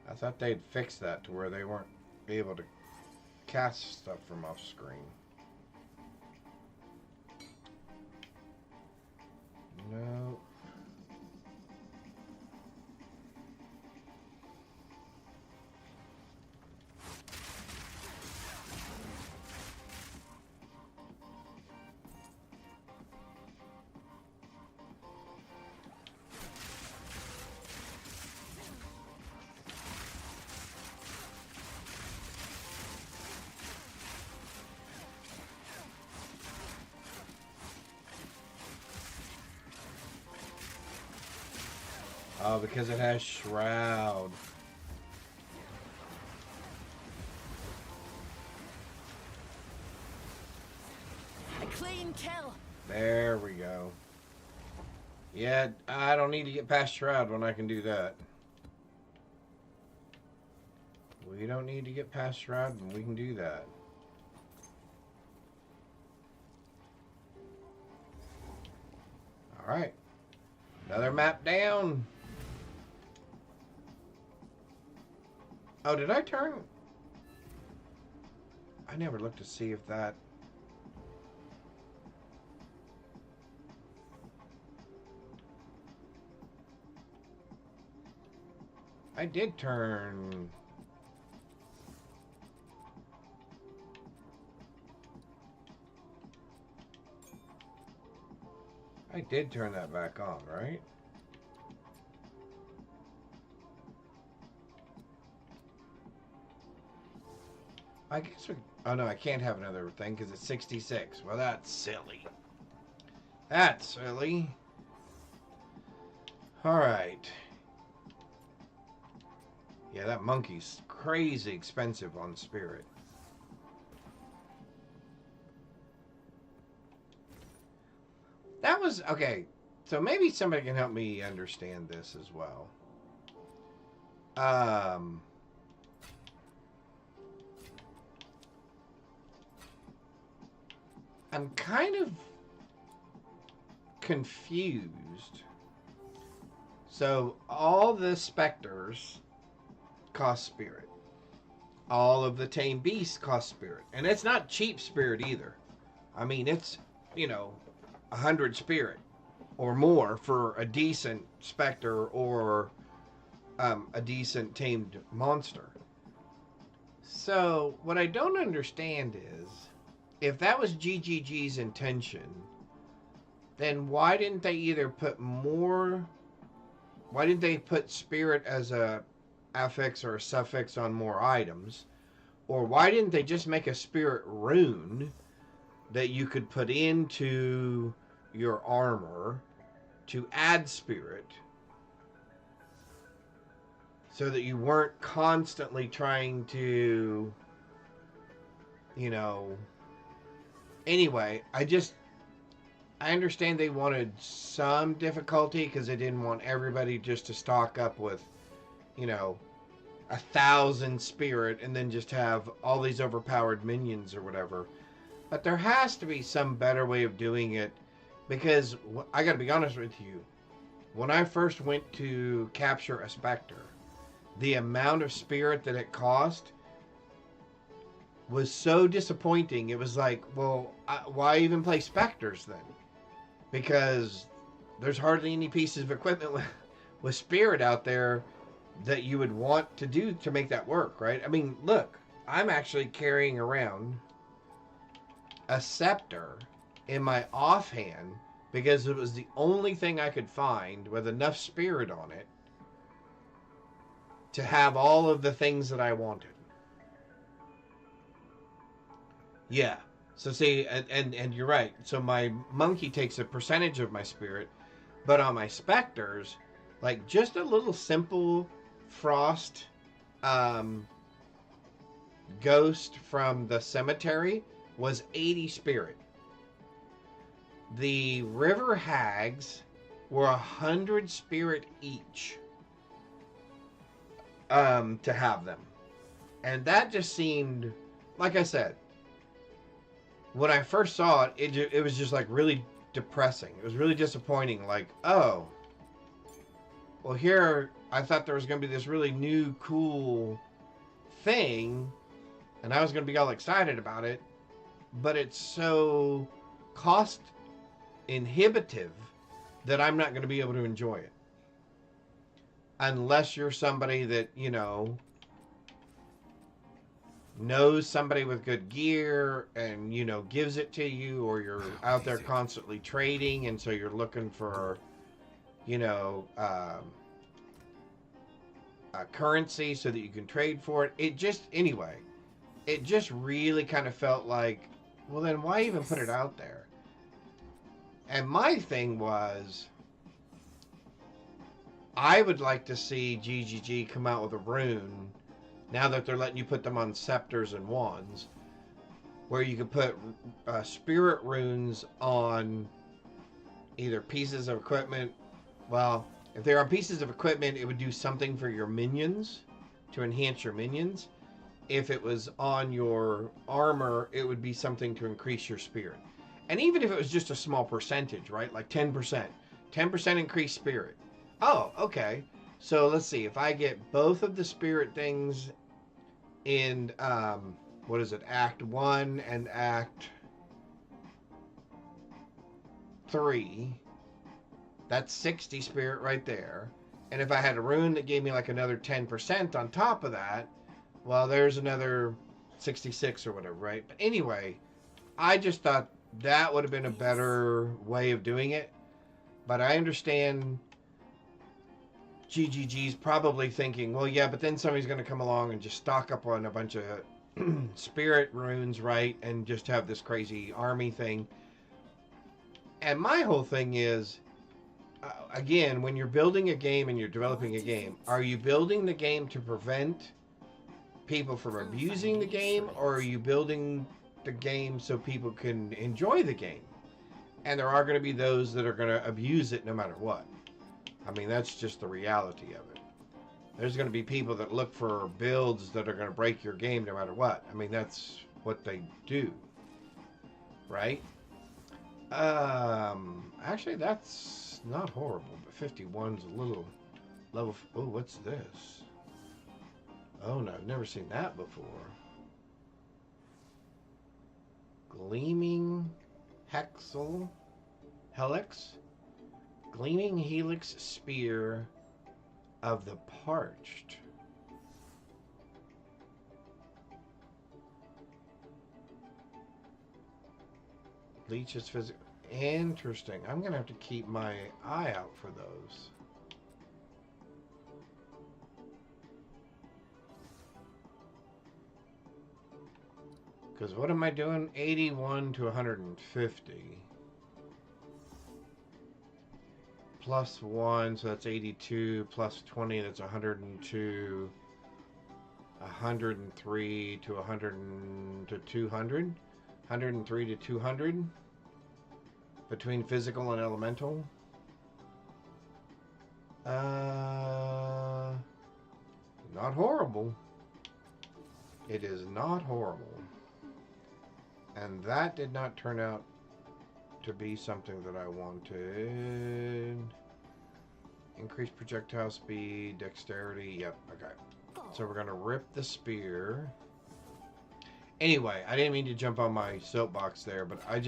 I thought they'd fix that to where they weren't able to cast stuff from off screen. No. Oh, because it has Shroud. A clean kill. There we go. Yeah, I don't need to get past Shroud when I can do that. We don't need to get past Shroud when we can do that. Alright. Another map down. Oh, did I turn? I never looked to see if that... I did turn... I did turn that back on, right? I guess we... Oh, no, I can't have another thing because it's 66. Well, that's silly. That's silly. Alright. Yeah, that monkey's crazy expensive on Spirit. That was... Okay, so maybe somebody can help me understand this as well. I'm kind of confused. So all the specters cost spirit. All of the tame beasts cost spirit. And it's not cheap spirit either. I mean, it's, 100 spirit or more for a decent specter or a decent tamed monster. So what I don't understand is, if that was GGG's intention, then why didn't they either put more... Why didn't they put spirit as a affix or a suffix on more items? Or why didn't they just make a spirit rune that you could put into your armor to add spirit, so that you weren't constantly trying to, Anyway, I understand they wanted some difficulty because they didn't want everybody just to stock up with, 1,000 spirit and then just have all these overpowered minions or whatever. But there has to be some better way of doing it, because I gotta be honest with you, when I first went to capture a specter, the amount of spirit that it cost was so disappointing. It was like, well, why even play specters then? Because there's hardly any pieces of equipment with spirit out there that you would want to do to make that work, right? I mean, look, I'm actually carrying around a scepter in my offhand because it was the only thing I could find with enough spirit on it to have all of the things that I wanted. Yeah. So see, and you're right. So my monkey takes a percentage of my spirit, but on my specters, like just a little simple frost ghost from the cemetery was 80 spirit. The river hags were 100 spirit each to have them. And that just seemed, like I said, when I first saw it, it was just like really depressing. It was really disappointing. Like, oh, well, here I thought there was going to be this really new, cool thing, and I was going to be all excited about it, but it's so cost inhibitive that I'm not going to be able to enjoy it. Unless you're somebody that, knows somebody with good gear and, gives it to you, or you're out there constantly trading, and so you're looking for, a currency so that you can trade for it. It just really kind of felt like, well, then why even put it out there? And my thing was, I would like to see GGG come out with a rune, now that they're letting you put them on scepters and wands, where you could put spirit runes on either pieces of equipment. Well, if they're on pieces of equipment, it would do something for your minions, to enhance your minions. If it was on your armor, it would be something to increase your spirit. And even if it was just a small percentage, right? Like 10%. 10% increased spirit. Oh, okay. So let's see. If I get both of the spirit things in, Act 1 and Act 3, that's 60 spirit right there. And if I had a rune that gave me like another 10% on top of that, well, there's another 66 or whatever, right? But anyway, I just thought that would have been a better way of doing it. But I understand GGG's probably thinking, well, yeah, but then somebody's going to come along and just stock up on a bunch of spirit runes, right? And just have this crazy army thing. And my whole thing is, again, when you're building a game and you're developing a game, are you building the game to prevent people from abusing the game, or are you building the game so people can enjoy the game? And there are going to be those that are going to abuse it no matter what. I mean, that's just the reality of it. There's going to be people that look for builds that are going to break your game no matter what. I mean, that's what they do, right? Actually, that's not horrible, but 51's a little level. Oh, what's this? Oh no, I've never seen that before. Gleaming helix, gleaming helix spear of the parched. Leech's physical. Interesting. I'm gonna have to keep my eye out for those. Because what am I doing? 81 to 150. Plus 1, so that's 82. Plus 20, that's 102. 103 to 100 to 200. 103 to 200. Between physical and elemental. Not horrible. It is not horrible. And that did not turn out to be something that I wanted. Increased projectile speed, dexterity. Yep, okay. So we're going to rip the spear. Anyway, I didn't mean to jump on my soapbox there, but I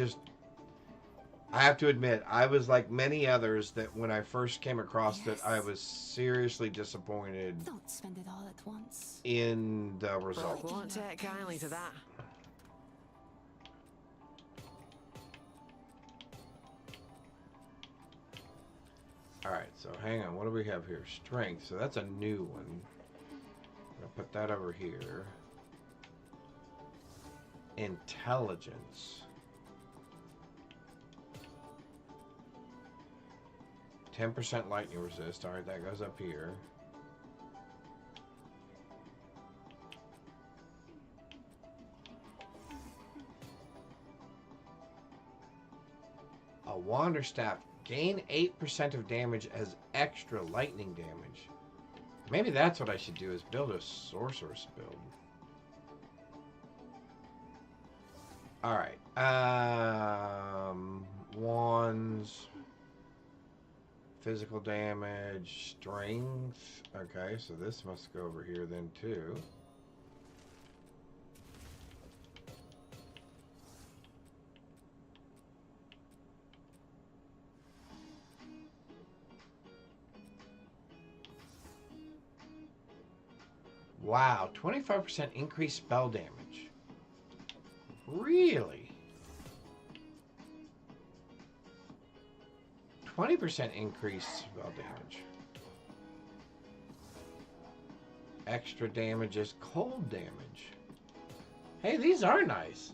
have to admit, I was like many others that when I first came across it, I was seriously disappointed Don't spend it all at once. in the result. Won't take kindly to that. Alright, so hang on. What do we have here? Strength. So that's a new one. I'm going to put that over here. Intelligence. 10% lightning resist. Alright, that goes up here. A wander staff. Gain 8% of damage as extra lightning damage. Maybe that's what I should do, is build a sorceress build. Alright. Wands. Physical damage. Strength. Okay, so this must go over here then too. Wow, 25% increased spell damage. Really? 20% increased spell damage. Extra damage is cold damage. Hey, these are nice.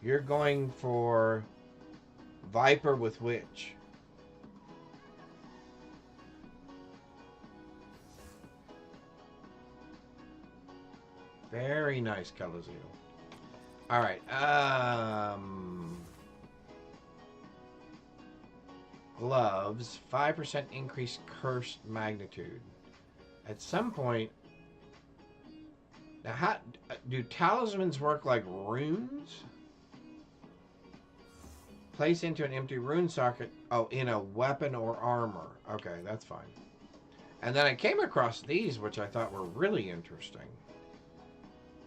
You're going for Viper with Witch. Very nice, Calazeel. Alright, gloves, 5% increased cursed magnitude. At some point... Now, how do talismans work like runes? Place into an empty rune socket, in a weapon or armor. Okay, that's fine. And then I came across these, which I thought were really interesting.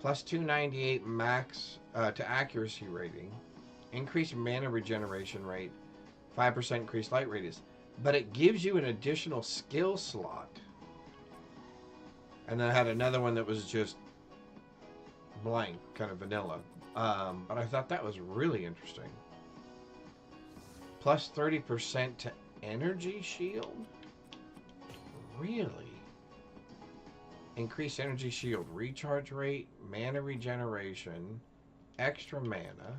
Plus 298 max to accuracy rating. Increased mana regeneration rate. 5% increased light radius. But it gives you an additional skill slot. And then I had another one that was just blank, kind of vanilla. But I thought that was really interesting. Plus 30% to energy shield? Really? Increased energy shield, recharge rate, mana regeneration, extra mana,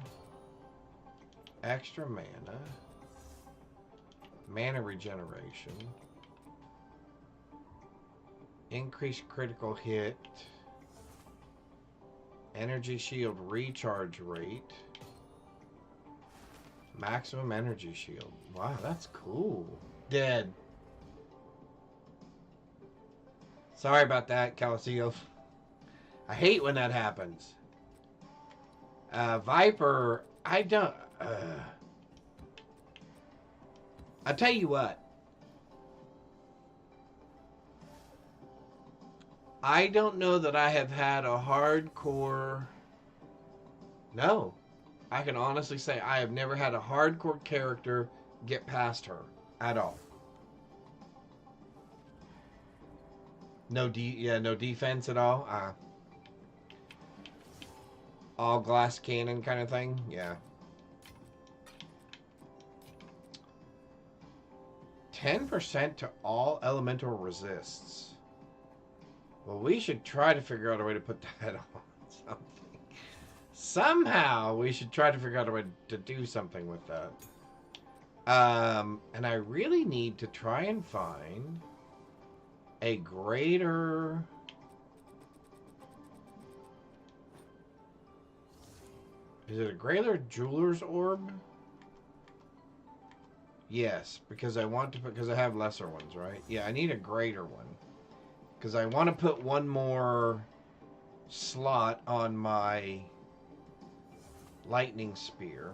mana regeneration, increased critical hit, energy shield recharge rate, maximum energy shield. Wow, that's cool. Dead. Sorry about that, Calicio. I hate when that happens. Viper, I don't... I'll tell you what. I don't know that I have had a hardcore... No. I can honestly say I have never had a hardcore character get past her at all. No no defense at all. All glass cannon kind of thing. Yeah. 10% to all elemental resists. Well, we should try to figure out a way to put that on something. Somehow we should try to figure out a way to do something with that. And I really need to try and find a greater... Is it a greater jeweler's orb? Yes, because I want to put, because I have lesser ones, right? Yeah, I need a greater one. Because I want to put one more slot on my lightning spear.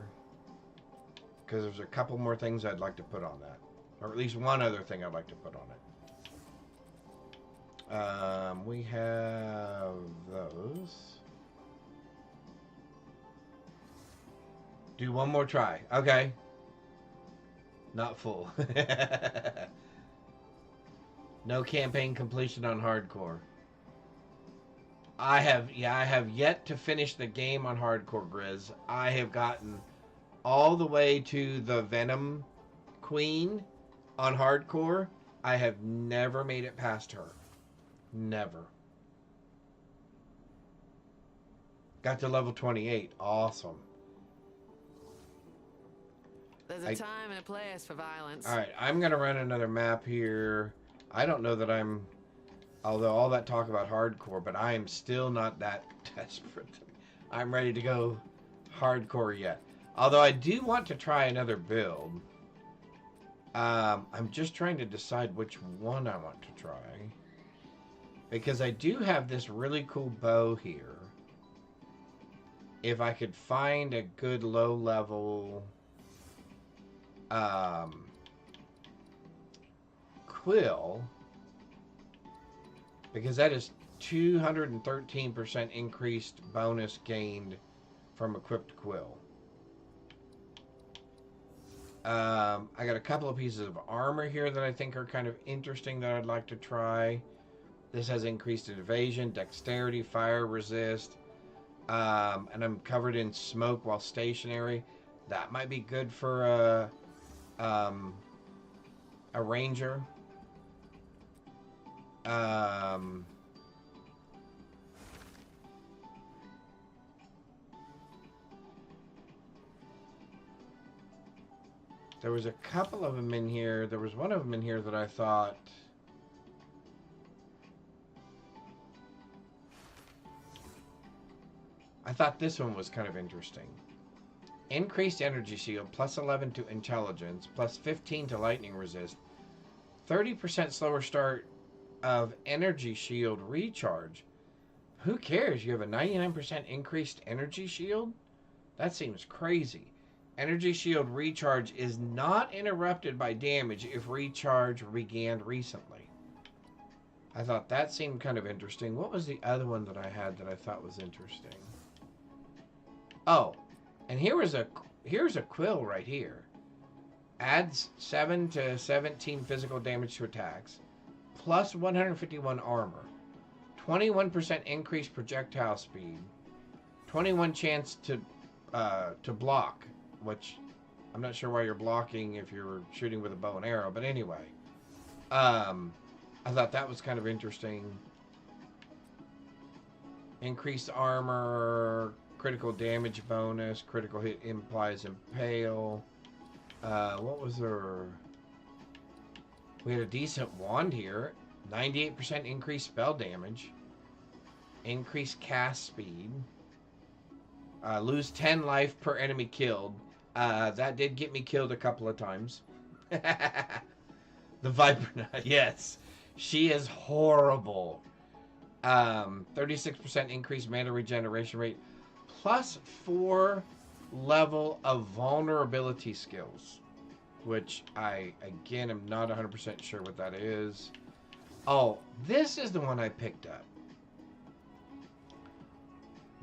Because there's a couple more things I'd like to put on that. Or at least one other thing I'd like to put on it. We have those. Do one more try. Okay. Not full. No campaign completion on hardcore. I have yet to finish the game on hardcore, Grizz. I have gotten all the way to the Venom Queen on hardcore. I have never made it past her. Never. Got to level 28. Awesome. There's a time and a place for violence. Alright, I'm going to run another map here. I don't know that I'm... Although all that talk about hardcore, but I am still not that desperate. I'm ready to go hardcore yet. Although I do want to try another build. I'm just trying to decide which one I want to try. Because I do have this really cool bow here. If I could find a good low level... quill, because that is 213% increased bonus gained from equipped quill. I got a couple of pieces of armor here that I think are kind of interesting that I'd like to try. This has increased evasion, dexterity, fire resist, and I'm covered in smoke while stationary. That might be good for a ranger. There was a couple of them in here. There was one of them in here that I thought... this one was kind of interesting. Increased energy shield, plus 11 to intelligence, plus 15 to lightning resist, 30% slower start of energy shield recharge. Who cares? You have a 99% increased energy shield? That seems crazy. Energy shield recharge is not interrupted by damage if recharge began recently. I thought that seemed kind of interesting. What was the other one that I had that I thought was interesting? Oh, and here's a quill right here. Adds 7 to 17 physical damage to attacks, plus 151 armor, 21% increased projectile speed, 21 chance to block, which I'm not sure why you're blocking if you're shooting with a bow and arrow, but anyway. I thought that was kind of interesting. Increased armor, critical damage bonus, critical hit implies impale. What was there? We had a decent wand here. 98% increased spell damage. Increased cast speed. Lose 10 life per enemy killed. That did get me killed a couple of times. The Viper Knight, yes. She is horrible. 36% increased mana regeneration rate, plus 4 level of vulnerability skills, which I, again, am not 100% sure what that is. Oh, this is the one I picked up.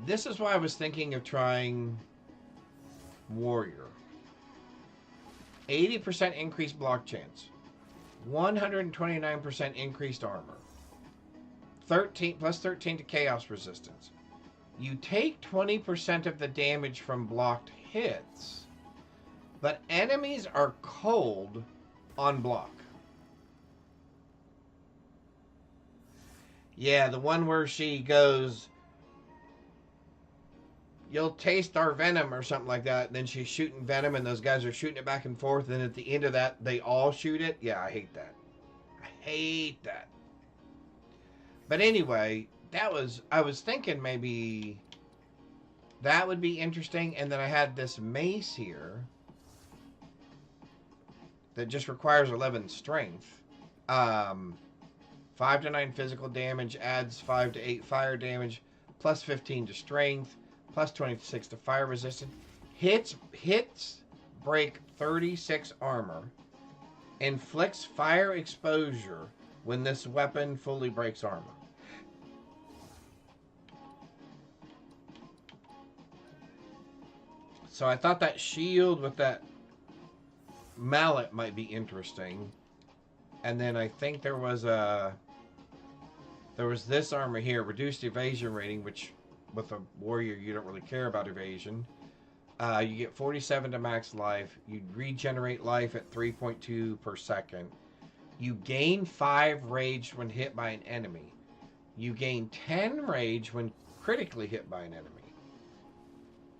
This is why I was thinking of trying Warrior. 80% increased block chance. 129% increased armor. 13 to chaos resistance. You take 20% of the damage from blocked hits, but enemies are cold on block. Yeah, the one where she goes, "You'll taste our venom," or something like that. And then she's shooting venom and those guys are shooting it back and forth. And at the end of that, they all shoot it. Yeah, I hate that. I hate that. But anyway, I was thinking maybe that would be interesting. And then I had this mace here that just requires 11 strength. 5 to 9 physical damage, adds 5 to 8 fire damage, plus 15 to strength, plus 26 to fire resistance. Hits break 36 armor. Inflicts fire exposure when this weapon fully breaks armor. So I thought that shield with that mallet might be interesting. And then I think there was this armor here, reduced evasion rating, which with a warrior you don't really care about evasion. You get 47 to max life. You regenerate life at 3.2 per second. You gain 5 rage when hit by an enemy. You gain 10 rage when critically hit by an enemy.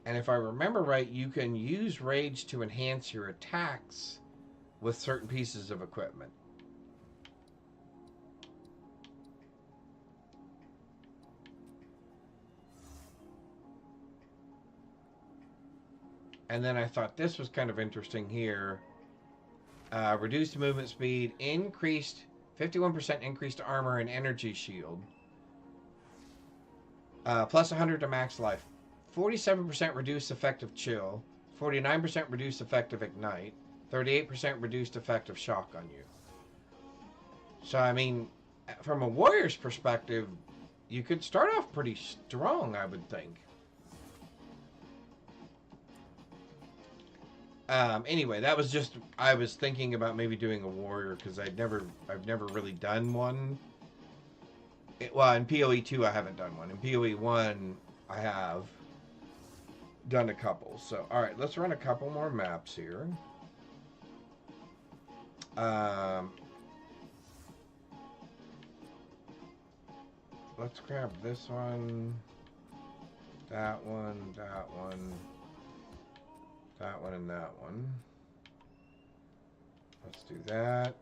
And if I remember right, you can use rage to enhance your attacks with certain pieces of equipment. And then I thought this was kind of interesting here. Reduced movement speed, increased 51% increased armor and energy shield. Plus 100 to max life. 47% reduced effective chill. 49% reduced effective ignite. 38% reduced effective shock on you. So, I mean, from a warrior's perspective, you could start off pretty strong, I would think. Anyway, that was just, I was thinking about maybe doing a warrior because I've never really done one. Well, in PoE 2 I haven't done one. In PoE 1 I have done a couple. So, all right, let's run a couple more maps here. Let's grab this one, that one, that one. That one and that one. Let's do that.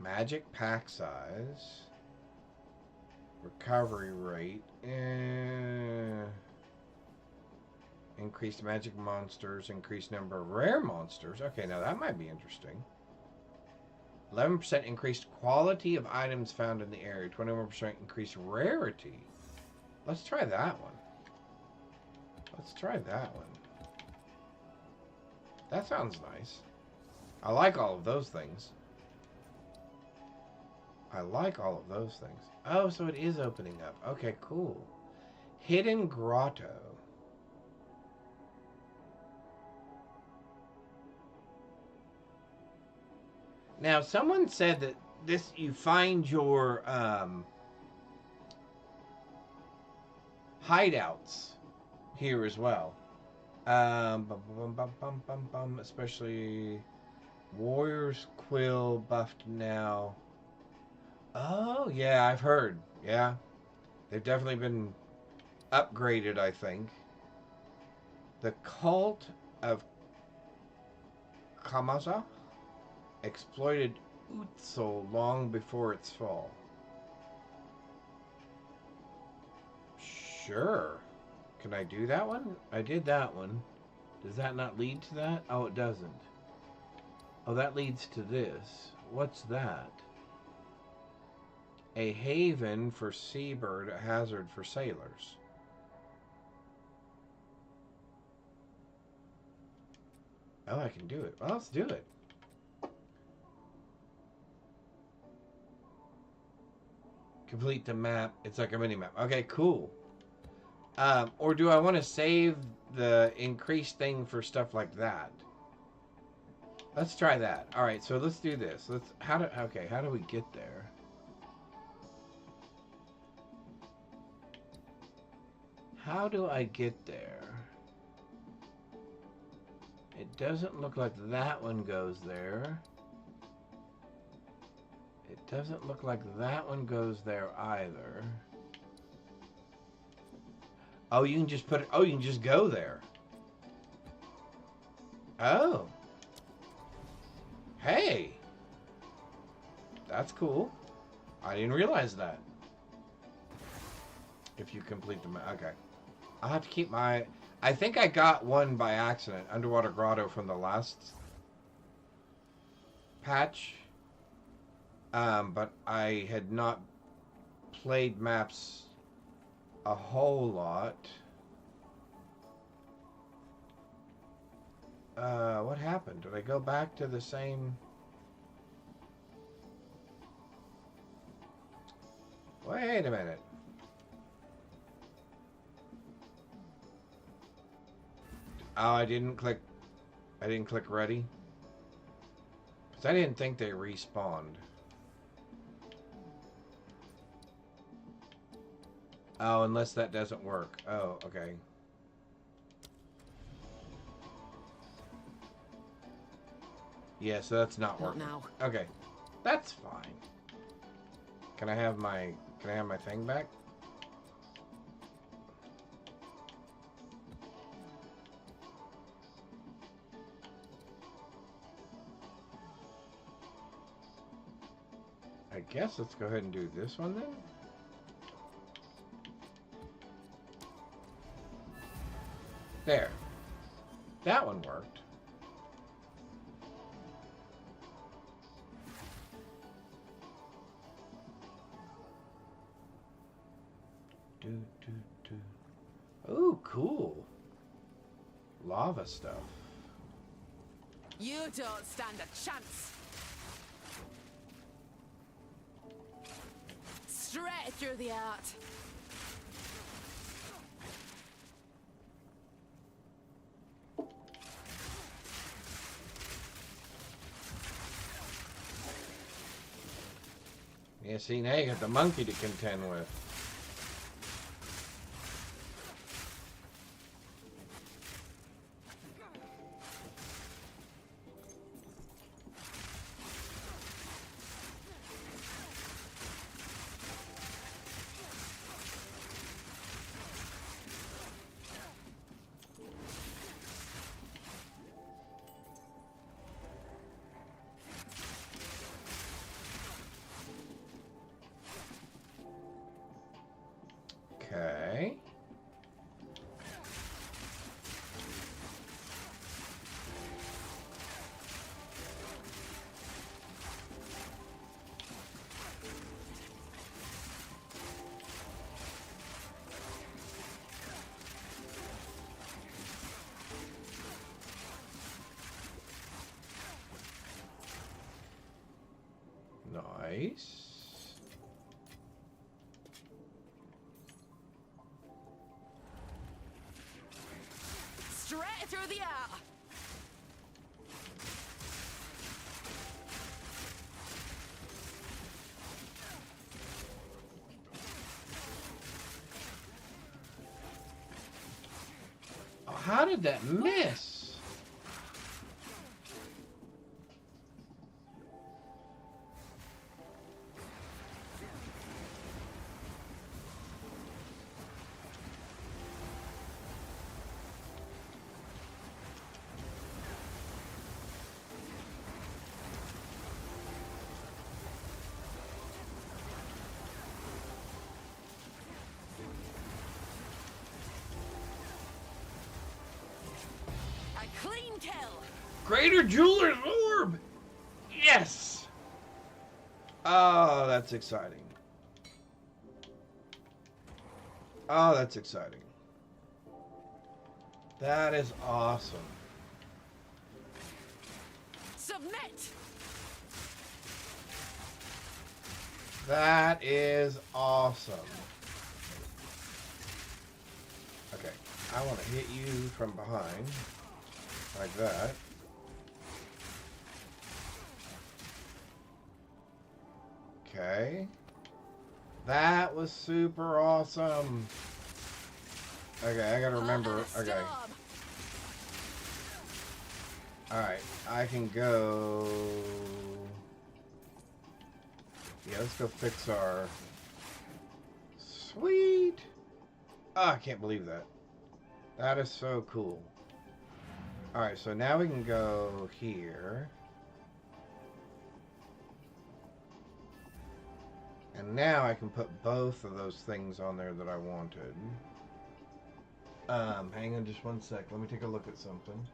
Magic pack size. Recovery rate. Increased magic monsters. Increased number of rare monsters. Okay, now that might be interesting. 11% increased quality of items found in the area. 21% increased rarity. Let's try that one. Let's try that one. That sounds nice. I like all of those things. I like all of those things. Oh, so it is opening up. Okay, cool. Hidden Grotto. Now, someone said that this, you find your hideouts here as well. Especially Warrior's Quill buffed now. Oh, yeah, I've heard. Yeah. They've definitely been upgraded, I think. The Cult of Kamasa exploited Utso long before its fall. Sure. Can I do that one? I did that one. Does that not lead to that? Oh, it doesn't. Oh, that leads to this. What's that? A haven for seabird, a hazard for sailors. Oh, I can do it. Well, let's do it. Complete the map. It's like a mini map. Okay, cool. Or do I want to save the increased thing for stuff like that? Let's try that. All right, so let's do this. How do we get there? How do I get there? It doesn't look like that one goes there. It doesn't look like that one goes there either. Oh, you can just put it... Oh, you can just go there. Oh. Hey. That's cool. I didn't realize that. If you complete the... Okay. I'll have to keep my... I think I got one by accident. Underwater Grotto from the last patch. But I had not played maps a whole lot. What happened? Did I go back to the same... Wait a minute. Oh, I didn't click ready. Because I didn't think they respawned. Oh, unless that doesn't work. Oh, okay. Yeah, so that's not working. Not now. Okay. That's fine. Can I have my thing back? I guess let's go ahead and do this one then. There. That one worked. Oh, cool. Lava stuff. You don't stand a chance. Straight through the art. Yeah, see, now you got the monkey to contend with. Okay. Nice. Straight through the air. Oh, how did that miss? Clean kill. Greater Jeweler's Orb! Yes! Oh, that's exciting. Oh, that's exciting. That is awesome. Submit. That is awesome. Okay, I want to hit you from behind. Like that. Okay. That was super awesome. Okay, I gotta remember. Okay. Alright, I can go... Yeah, let's go fix our... Sweet! Oh, I can't believe that. That is so cool. Alright, so now we can go here. And now I can put both of those things on there that I wanted. Hang on just one sec. Let me take a look at something.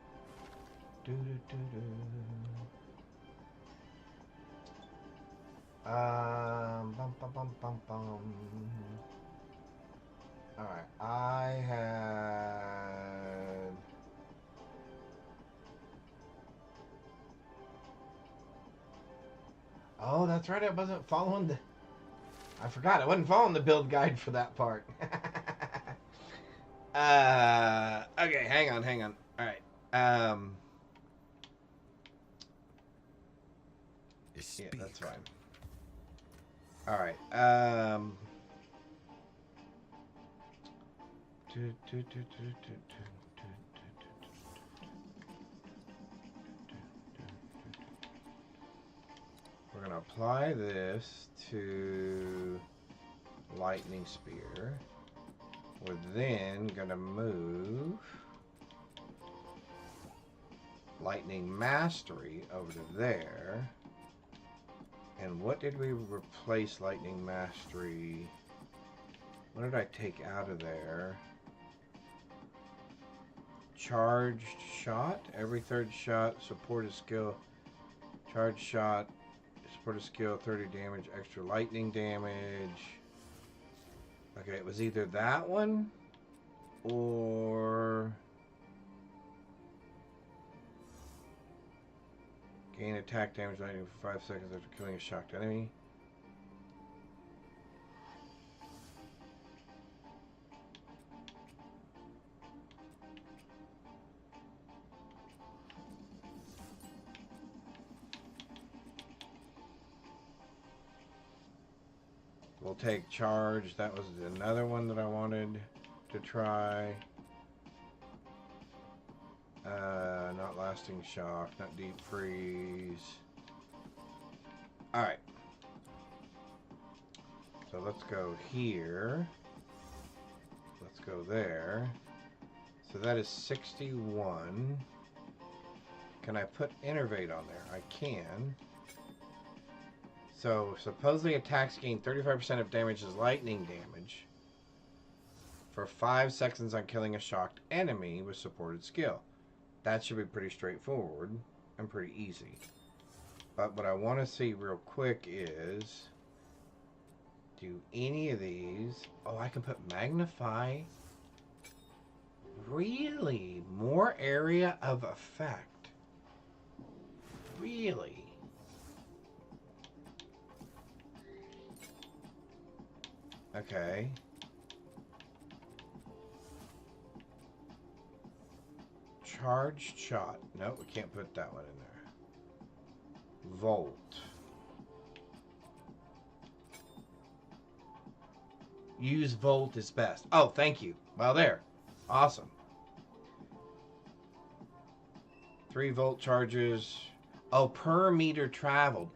Bum, bum, bum, bum, bum. Alright, I had... Oh, that's right, I wasn't following the... I forgot, I wasn't following the build guide for that part. Okay, hang on. Alright, yeah, that's fine. Alright, we're going to apply this to Lightning Spear. We're then going to move Lightning Mastery over to there. And what did we replace Lightning Mastery? What did I take out of there? Charged shot. Every third shot, supported skill. Charged shot, supported skill, 30 damage, extra lightning damage. Okay, it was either that one or gain attack damage lightning for 5 seconds after killing a shocked enemy. We'll take charge. That was another one that I wanted to try. Not lasting shock, not deep freeze. Alright. So let's go here. Let's go there. So that is 61. Can I put Innervate on there? I can. So, supposedly attacks gain 35% of damage as lightning damage for 5 seconds on killing a shocked enemy with supported skill. That should be pretty straightforward and pretty easy. But what I want to see real quick is, do any of these... Oh, I can put Magnify. Really? More area of effect. Really? Okay. Charged shot. No, we can't put that one in there. Volt. Use Volt is best. Oh, thank you. Well, there. Awesome. 3 volt charges. Oh, per meter traveled.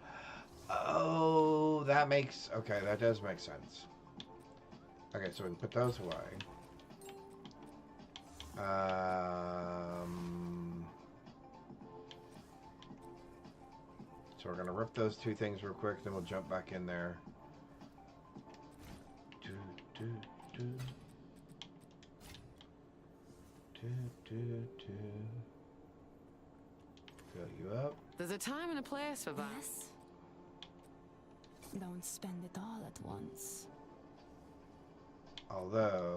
Oh, that makes... Okay, that does make sense. Okay, so we can put those away. So we're going to rip those 2 things real quick, then we'll jump back in there. Fill you up. There's a time and a place for that. Yes. Don't spend it all at once. Although...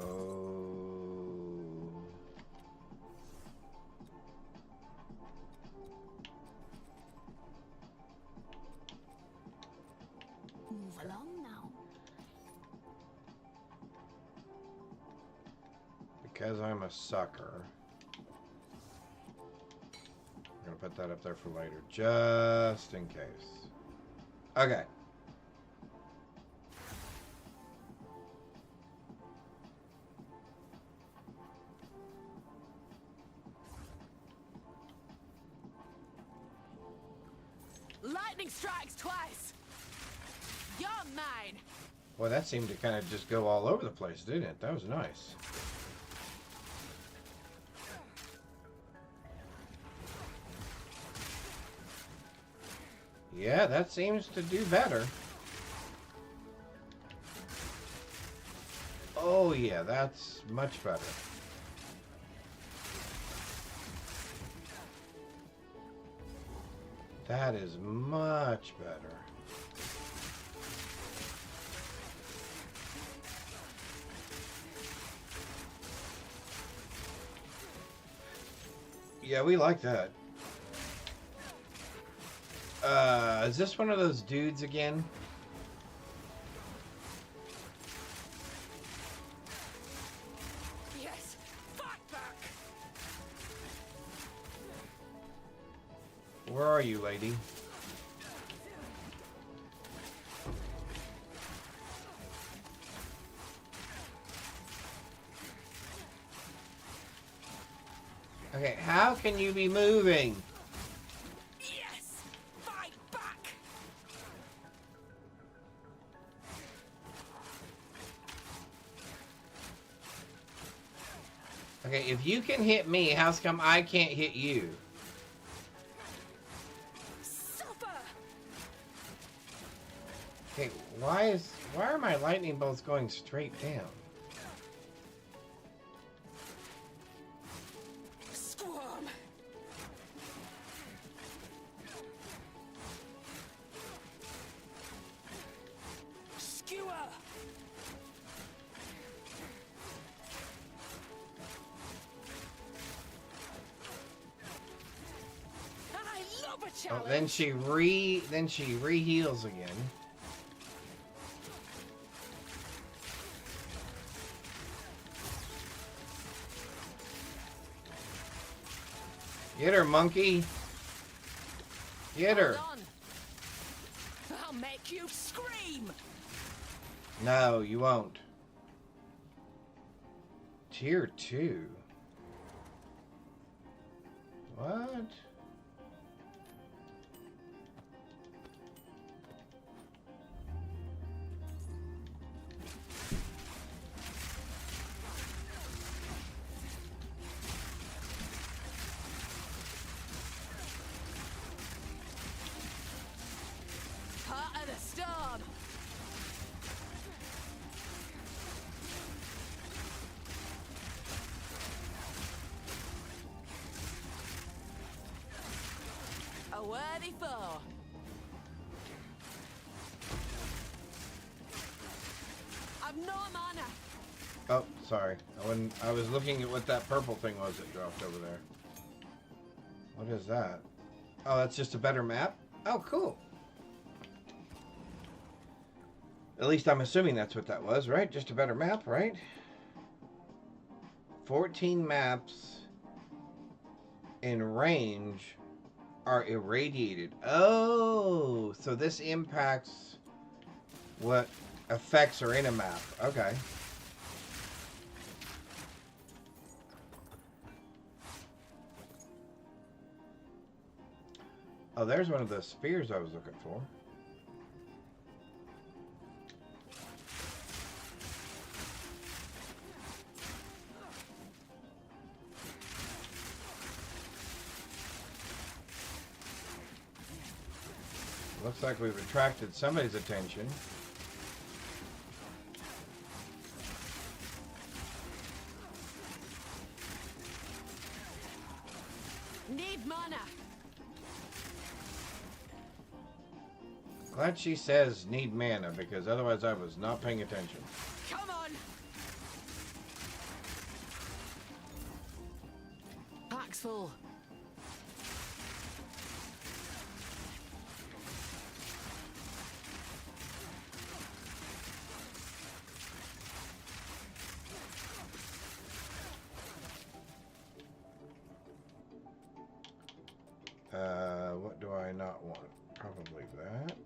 Move along now. Because I'm a sucker. I'm gonna put that up there for later, just in case. Okay. Lightning strikes twice. You're mine. Well, that seemed to kind of just go all over the place, didn't it? That was nice. Yeah, that seems to do better. Oh yeah, that's much better. That is much better. Yeah, we like that. Is this one of those dudes again? Yes. Fight back. Where are you, lady? Okay, how can you be moving? Yes. Fight back. Okay, if you can hit me, how's come I can't hit you? Suffer. Okay, why are my lightning bolts going straight down? Squirm. Skewer. I love a Oh, challenge. then she re-heals again. Get her, monkey. Get her. Hold on. I'll make you scream. No, you won't. Tier 2. What? Heart of the storm. A worthy foe. I've no mana. Oh, sorry. I was looking at what that purple thing was that dropped over there. What is that? Oh, that's just a better map? Oh, cool. At least I'm assuming that's what that was, right? Just a better map, right? 14 maps in range are irradiated. Oh, so this impacts what effects are in a map. Okay. Oh, there's one of the spears I was looking for. Looks like we've attracted somebody's attention. Need mana. Glad she says need mana, because otherwise I was not paying attention. Come on! Pack's full. What do I not want? Probably that.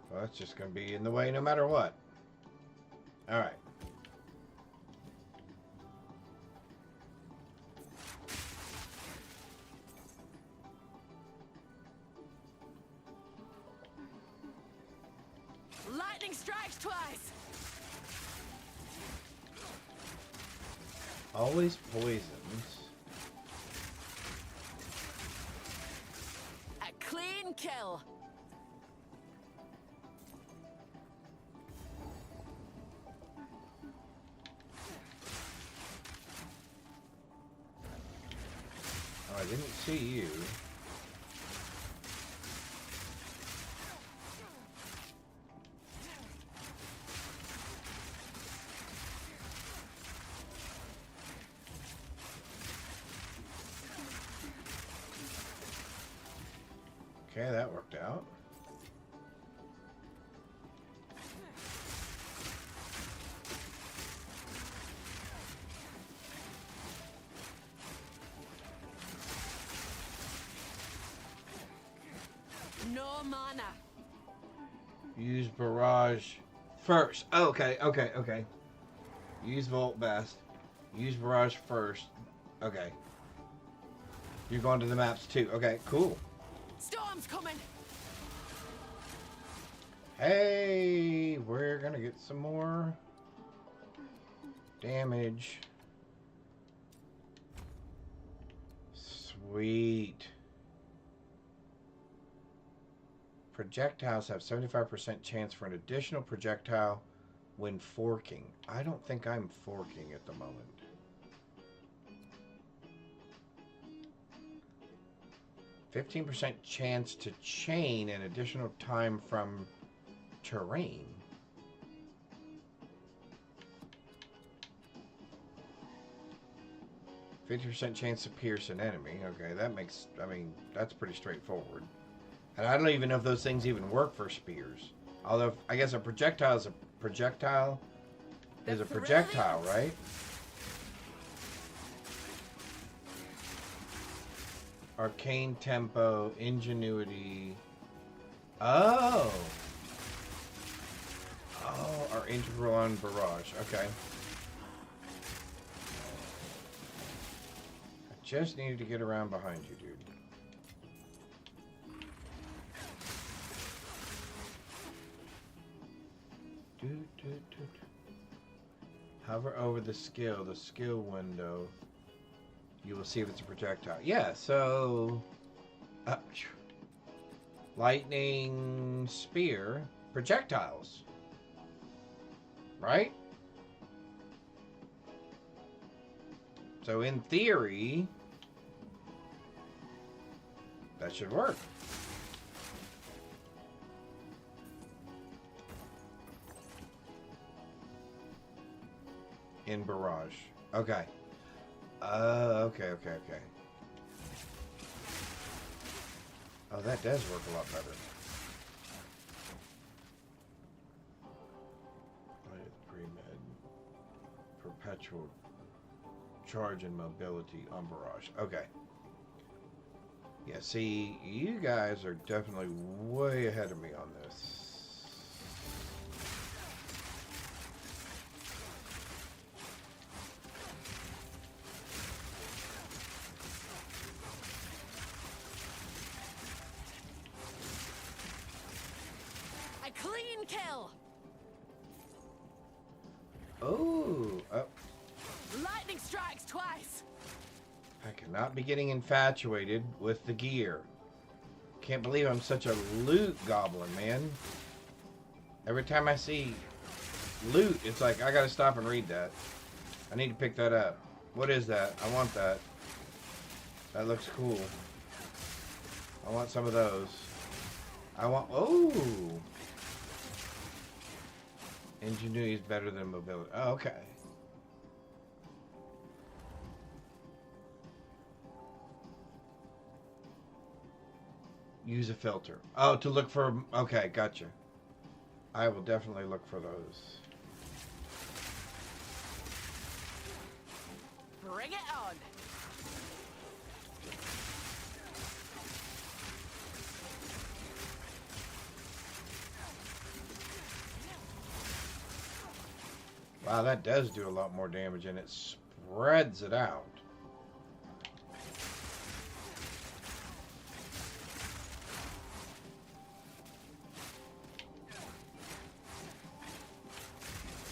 Well, that's just going to be in the way no matter what. All right. Lightning strikes twice! Always poisons. A clean kill! Oh, I didn't see you. Okay, that worked out. No mana. Use barrage first. Oh, okay. Use Volt best. Use barrage first. Okay. You're going to the maps too. Okay, cool. Storm's coming! Hey, we're gonna get some more damage. Sweet. Projectiles have 75% chance for an additional projectile when forking. I don't think I'm forking at the moment. %15% chance to chain an additional time from terrain. %50% chance to pierce an enemy. Okay, that makes, I mean, that's pretty straightforward. And I don't even know if those things even work for spears. Although, I guess a projectile is a projectile. Is a projectile, right? Arcane tempo, ingenuity. Oh! Oh, are integral on barrage. Okay. I just needed to get around behind you, dude. Hover over the skill window. You will see if it's a projectile. Yeah, so... lightning, spear, projectiles. Right? So in theory, that should work. In barrage. Okay. Okay. Oh, that does work a lot better. Pre-med. Perpetual charge and mobility on barrage. Okay. Yeah, see, you guys are definitely way ahead of me on this. kill. Oh, Lightning strikes twice. I cannot be getting infatuated with the gear. Can't believe I'm such a loot goblin, man. Every time I see loot, it's like, I gotta stop and read that. I need to pick that up. What is that? I want that. That looks cool. I want some of those. I want... Oh! Ingenuity is better than mobility. Oh, okay. Use a filter. Oh, to look for... Okay, gotcha. I will definitely look for those. Bring it on. Wow, that does do a lot more damage, and it spreads it out.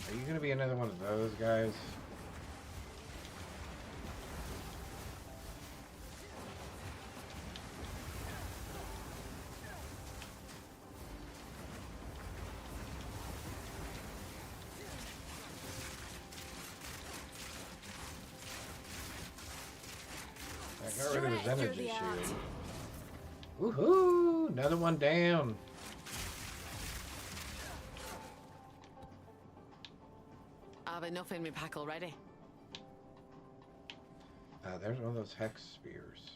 Are you going to be another one of those guys? I got rid of his Straight through energy the art. shield. Woohoo! Another one down. I've enough in my pack already. There's one of those hex spears.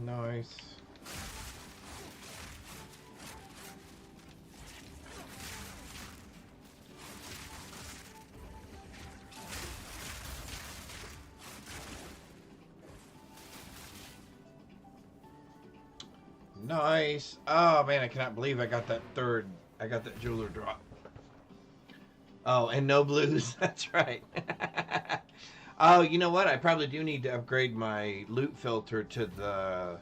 Nice. Nice. Oh man, I cannot believe I got that third. I got that jeweler drop. Oh, and no blues. That's right. Oh, you know what? I probably do need to upgrade my loot filter to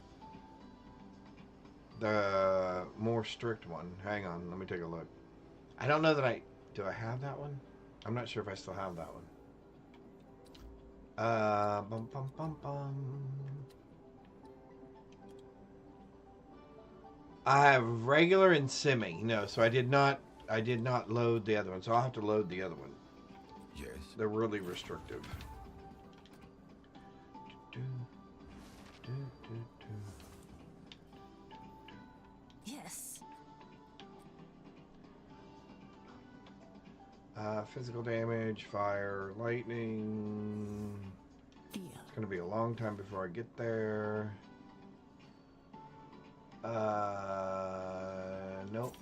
the more strict one. Hang on, let me take a look. I don't know that do I have that one? I'm not sure if I still have that one. Bum bum bum bum. I have regular and semi. No, so I did not load the other one. So I'll have to load the other one. Yes. They're really restrictive. Yes. Physical damage, fire, lightning. Deal. It's going to be a long time before I get there. Nope.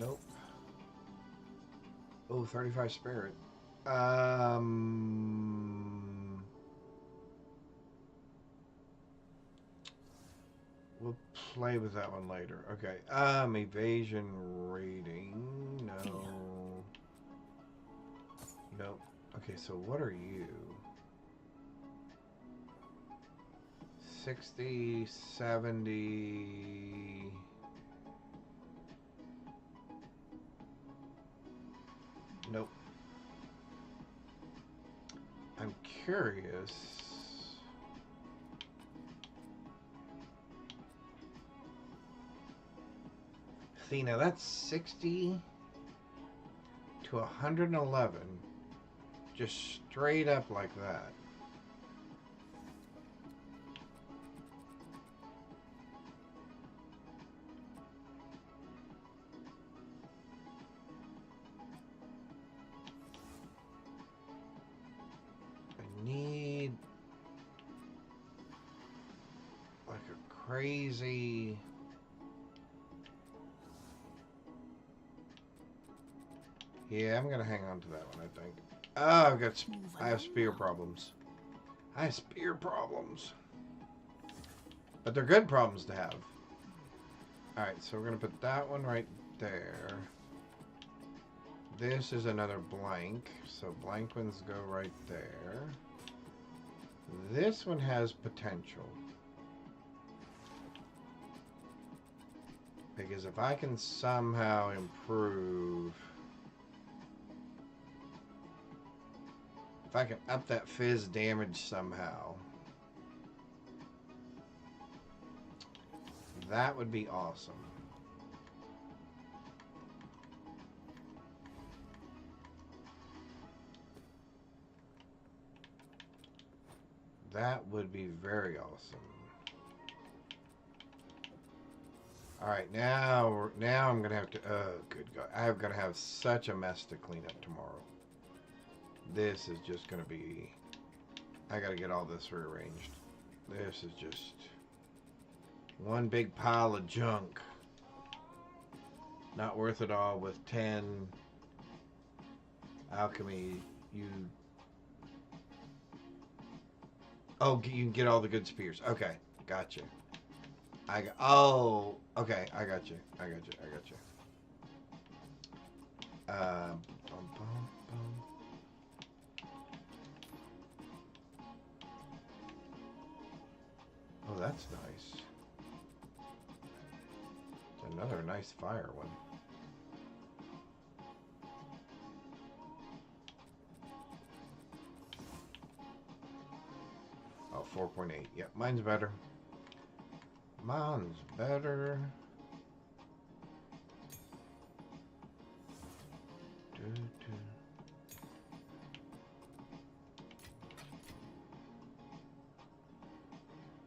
Nope. Oh, 35 spirit. We'll play with that one later. Okay. Evasion rating. No. Nope. Okay, so what are you? 60, 70. Nope. I'm curious. See, now that's 60 to 111. Just straight up like that. I need like a crazy... Yeah, I'm gonna hang on to that one, I think. Oh, I have spear problems. I have spear problems. But they're good problems to have. Alright, so we're going to put that one right there. This is another blank, so blank ones go right there. This one has potential. Because if I can somehow improve... If I can up that fizz damage somehow, that would be awesome. That would be very awesome. Alright, now I'm gonna have to, oh good God, I'm gonna have such a mess to clean up tomorrow. This is just gonna be, I gotta get all this rearranged. This is just one big pile of junk. Not worth it all with 10 alchemy. Oh, you can get all the good spears. Okay, gotcha. Oh, okay, I got you. Bum, bum, bum. Oh, that's nice. It's another nice fire one. Oh, 4.8. Yep, mine's better. Mine's better.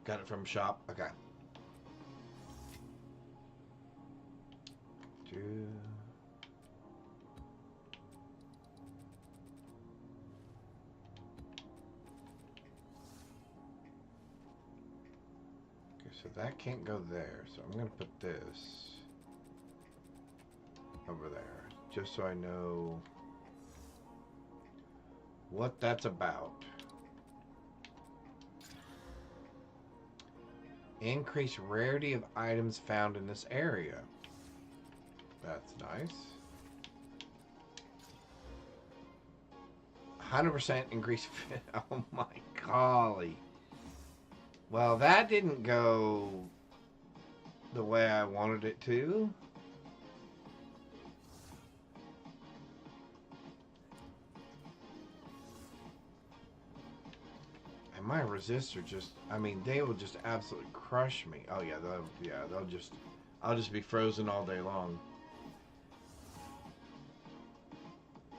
Got it from shop. Okay. So that can't go there, so I'm going to put this over there, just so I know what that's about. Increase rarity of items found in this area. That's nice. 100% increase. Oh my golly. Well, that didn't go the way I wanted it to. And my resistor just, I mean, they will just absolutely crush me. Oh yeah, I'll just be frozen all day long.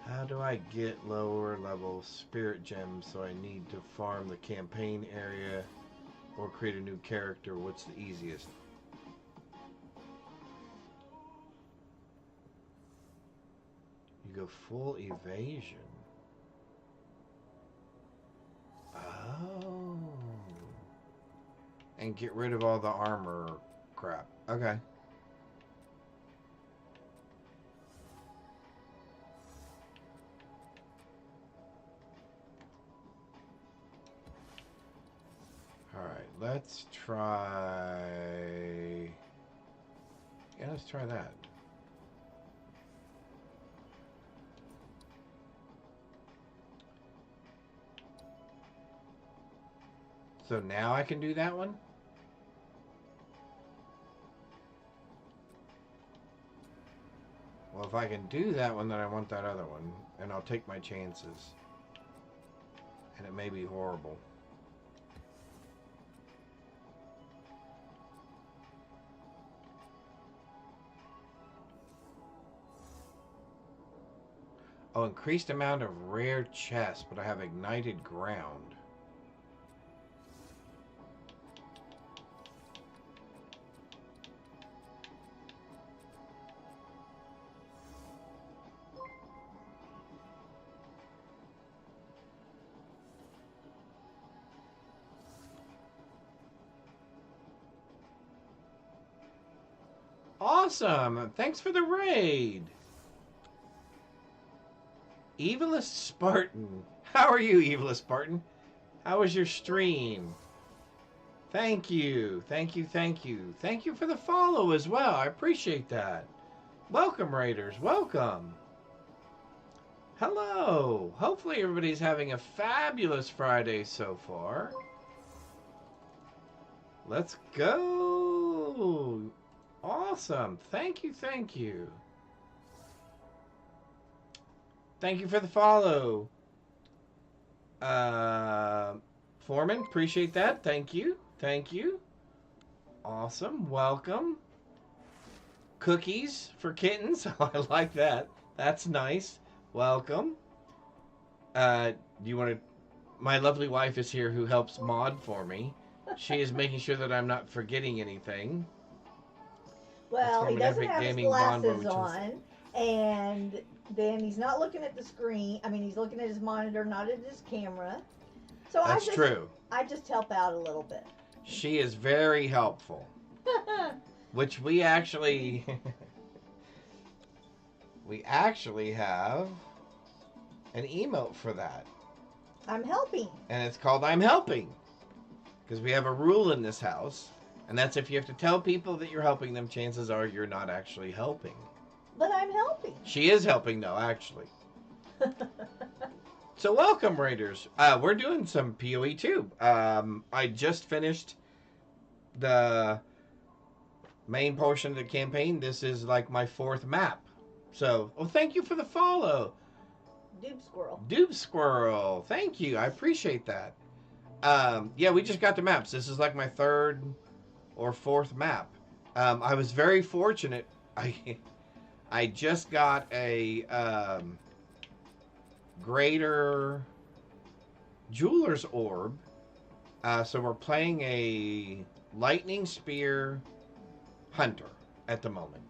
How do I get lower level spirit gems? So I need to farm the campaign area or create a new character. What's the easiest? You go full evasion. Oh. And get rid of all the armor crap. Okay. Alright, let's try... Yeah, let's try that. So now I can do that one? Well, if I can do that one, then I want that other one. And I'll take my chances. And it may be horrible. Oh, increased amount of rare chests, but I have ignited ground. Awesome! Thanks for the raid! Evilest Spartan. How are you, Evilest Spartan? How was your stream? Thank you. Thank you. Thank you. Thank you for the follow as well. I appreciate that. Welcome, Raiders. Welcome. Hello. Hopefully everybody's having a fabulous Friday so far. Let's go. Awesome. Thank you. Thank you. Thank you for the follow. Foreman, appreciate that. Thank you. Thank you. Awesome. Welcome. Cookies for kittens. I like that. That's nice. Welcome. Do you want to... My lovely wife is here who helps mod for me. She is making sure that I'm not forgetting anything. Well, he doesn't Epic have his Gaming Bonvo, glasses on, and then he's not looking at the screen. I mean, he's looking at his monitor, not at his camera. So That's true. I just help out a little bit. She is very helpful. Which we actually... we actually have an emote for that. I'm helping. And it's called I'm Helping. Because we have a rule in this house. And that's if you have to tell people that you're helping them, chances are you're not actually helping. But I'm helping. She is helping, though, actually. So welcome, Raiders. We're doing some PoE too. I just finished the main portion of the campaign. This is like my 4th map. So, thank you for the follow. Doob squirrel. Doob Squirrel. Thank you. I appreciate that. Yeah, we just got the maps. This is like my 3rd or 4th map. I was very fortunate. I just got a greater jeweler's orb. So we're playing a lightning spear hunter at the moment.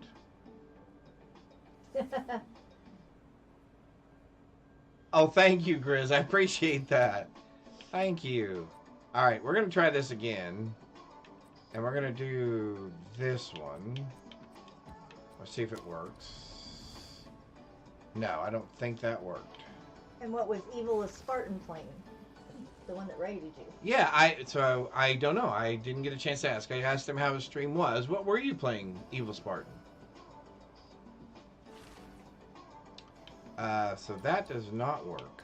Oh, thank you, Grizz. I appreciate that. Thank you. All right, we're going to try this again. And we're going to do this one. Let's see if it works. No, I don't think that worked. And what was Evil's Spartan playing? The one that raided you. Yeah, so I don't know. I didn't get a chance to ask. I asked him how his stream was. What were you playing, Evil Spartan? So that does not work.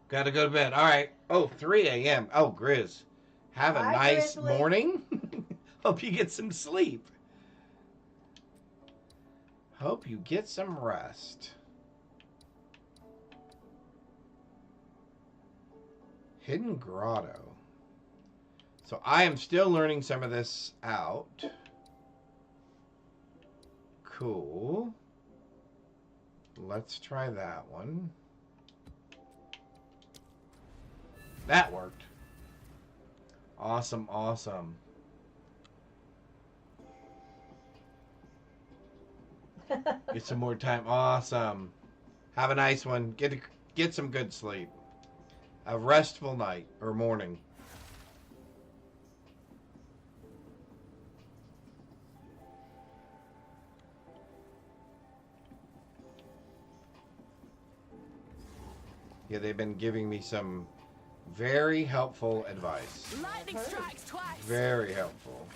Gotta go to bed. All right. Oh, 3 a.m. Oh, Grizz. Have a nice Grizzly. morning. Hope you get some sleep. Hope you get some rest. Hidden Grotto. So I am still learning some of this out. Cool. Let's try that one. That worked. Awesome, awesome. Get some more time. Awesome. Have a nice one. Get some good sleep. A restful night or morning. Yeah, they've been giving me some very helpful advice. Lightning strikes twice. Very helpful.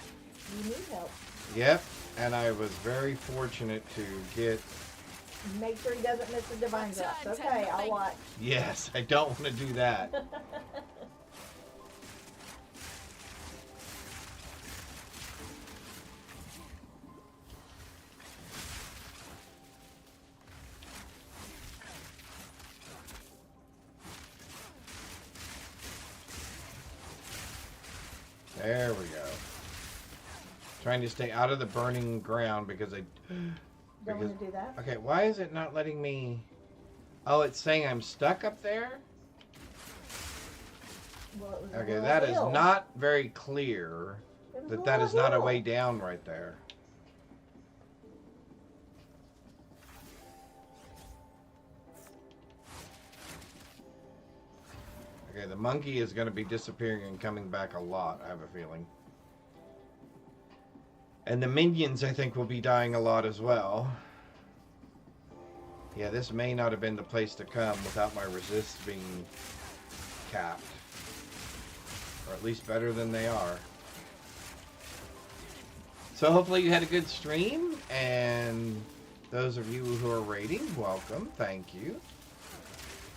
You need help. Yep, and I was very fortunate to get... Make sure he doesn't miss the divine drops. Okay, I'll watch. Yes, I don't want to do that. There we go. Trying to stay out of the burning ground because I... Don't want to do that? Okay, why is it not letting me... Oh, it's saying I'm stuck up there? Well, it was a Okay, little that is hill. not very clear It was that a that little is not a hill. way down right there. Okay, the monkey is going to be disappearing and coming back a lot, I have a feeling. And the minions, I think, will be dying a lot as well. Yeah, this may not have been the place to come without my resists being capped. Or at least better than they are. So hopefully you had a good stream, and those of you who are rating, welcome, thank you.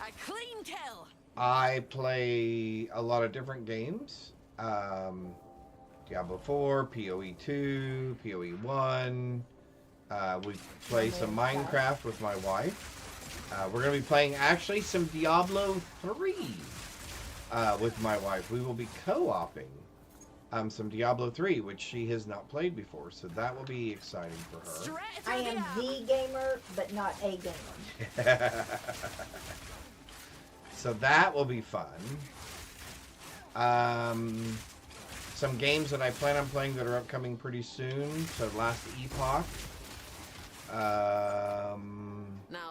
A clean kill. I play a lot of different games. Diablo 4, PoE 2, PoE 1. We play some Minecraft with my wife. We're going to be playing actually some Diablo 3 with my wife. We will be co-oping some Diablo 3, which she has not played before, so that will be exciting for her. Straight I through am the the gamer, but not a gamer. So that will be fun. Some games that I plan on playing that are upcoming pretty soon. So Last Epoch. Now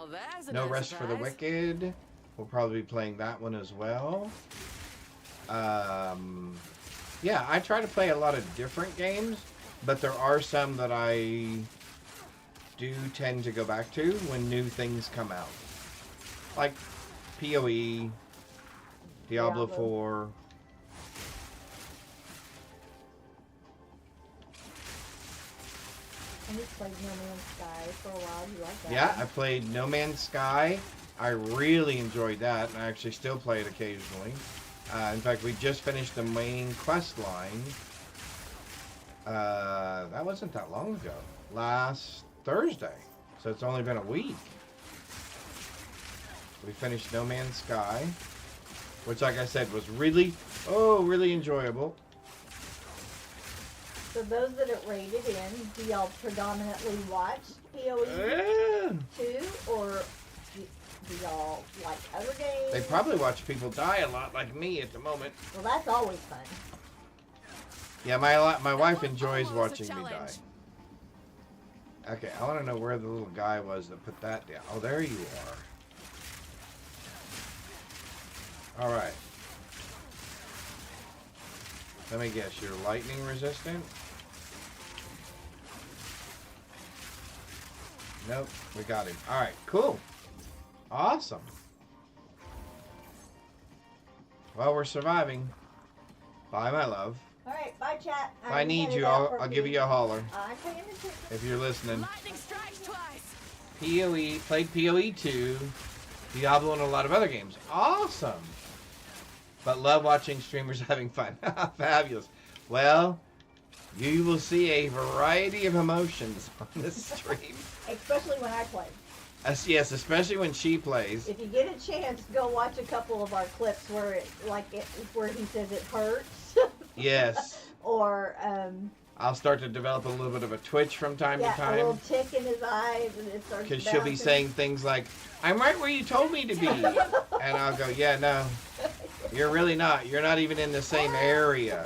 there's a No nice Rest for the surprise. Wicked. We'll probably be playing that one as well. Yeah, I try to play a lot of different games, but there are some that I do tend to go back to when new things come out. Like PoE, Diablo 4. I just played No Man's Sky for a while. You like that? Yeah, I played No Man's Sky. I really enjoyed that, and I actually still play it occasionally. In fact, we just finished the main quest line. That wasn't that long ago. Last Thursday. So it's only been a week. We finished No Man's Sky, which, like I said, was really enjoyable. So those that it rated in, do y'all predominantly watch PoE Yeah. 2, or do y'all like other games? They probably watch people die a lot, like me at the moment. Well, that's always fun. Yeah, my wife was enjoys almost a watching me die. challenge. Okay, I want to know where the little guy was that put that down. Oh, there you are. All right. Let me guess, you're lightning resistant? Nope, we got him. All right, cool. Awesome. Well, we're surviving. Bye, my love. All right, bye, chat. If I need you, I'll give you a holler I'm paying attention. if you're listening. Lightning strikes twice. PoE, played PoE 2, Diablo, and a lot of other games. Awesome. But love watching streamers having fun. Fabulous. Well, you will see a variety of emotions on this stream. Especially when I play. Yes, especially when she plays. If you get a chance, go watch a couple of our clips where where he says it hurts. Yes. Or I'll start to develop a little bit of a twitch from time to a time. little tick in his eyes, and it starts. Because she'll be bouncing. saying things like, I'm right where you told me to be. And I'll go, yeah, no, you're really not. You're not even in the same area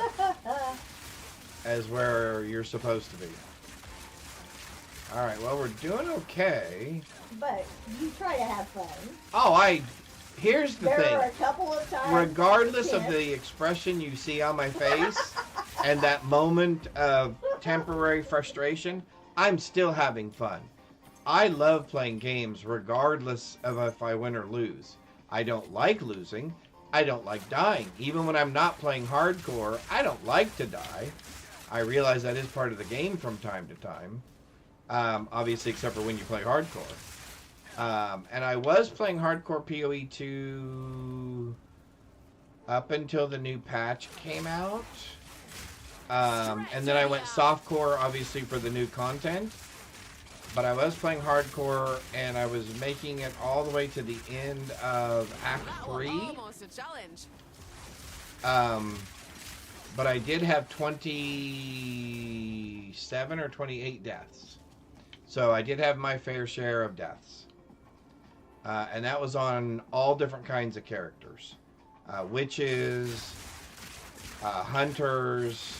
as where you're supposed to be. All right, well, we're doing okay. But you try to have fun. Oh, here's the There thing. are a couple of times. Regardless of Yes. the expression you see on my face and that moment of temporary frustration, I'm still having fun. I love playing games regardless of if I win or lose. I don't like losing. I don't like dying. Even when I'm not playing hardcore, I don't like to die. I realize that is part of the game from time to time. Obviously, except for when you play hardcore. And I was playing hardcore PoE 2 up until the new patch came out. And then I went softcore, obviously, for the new content. But I was playing hardcore, and I was making it all the way to the end of Act That was 3. almost a challenge. But I did have 27 or 28 deaths. So I did have my fair share of deaths. And that was on all different kinds of characters. Witches, hunters,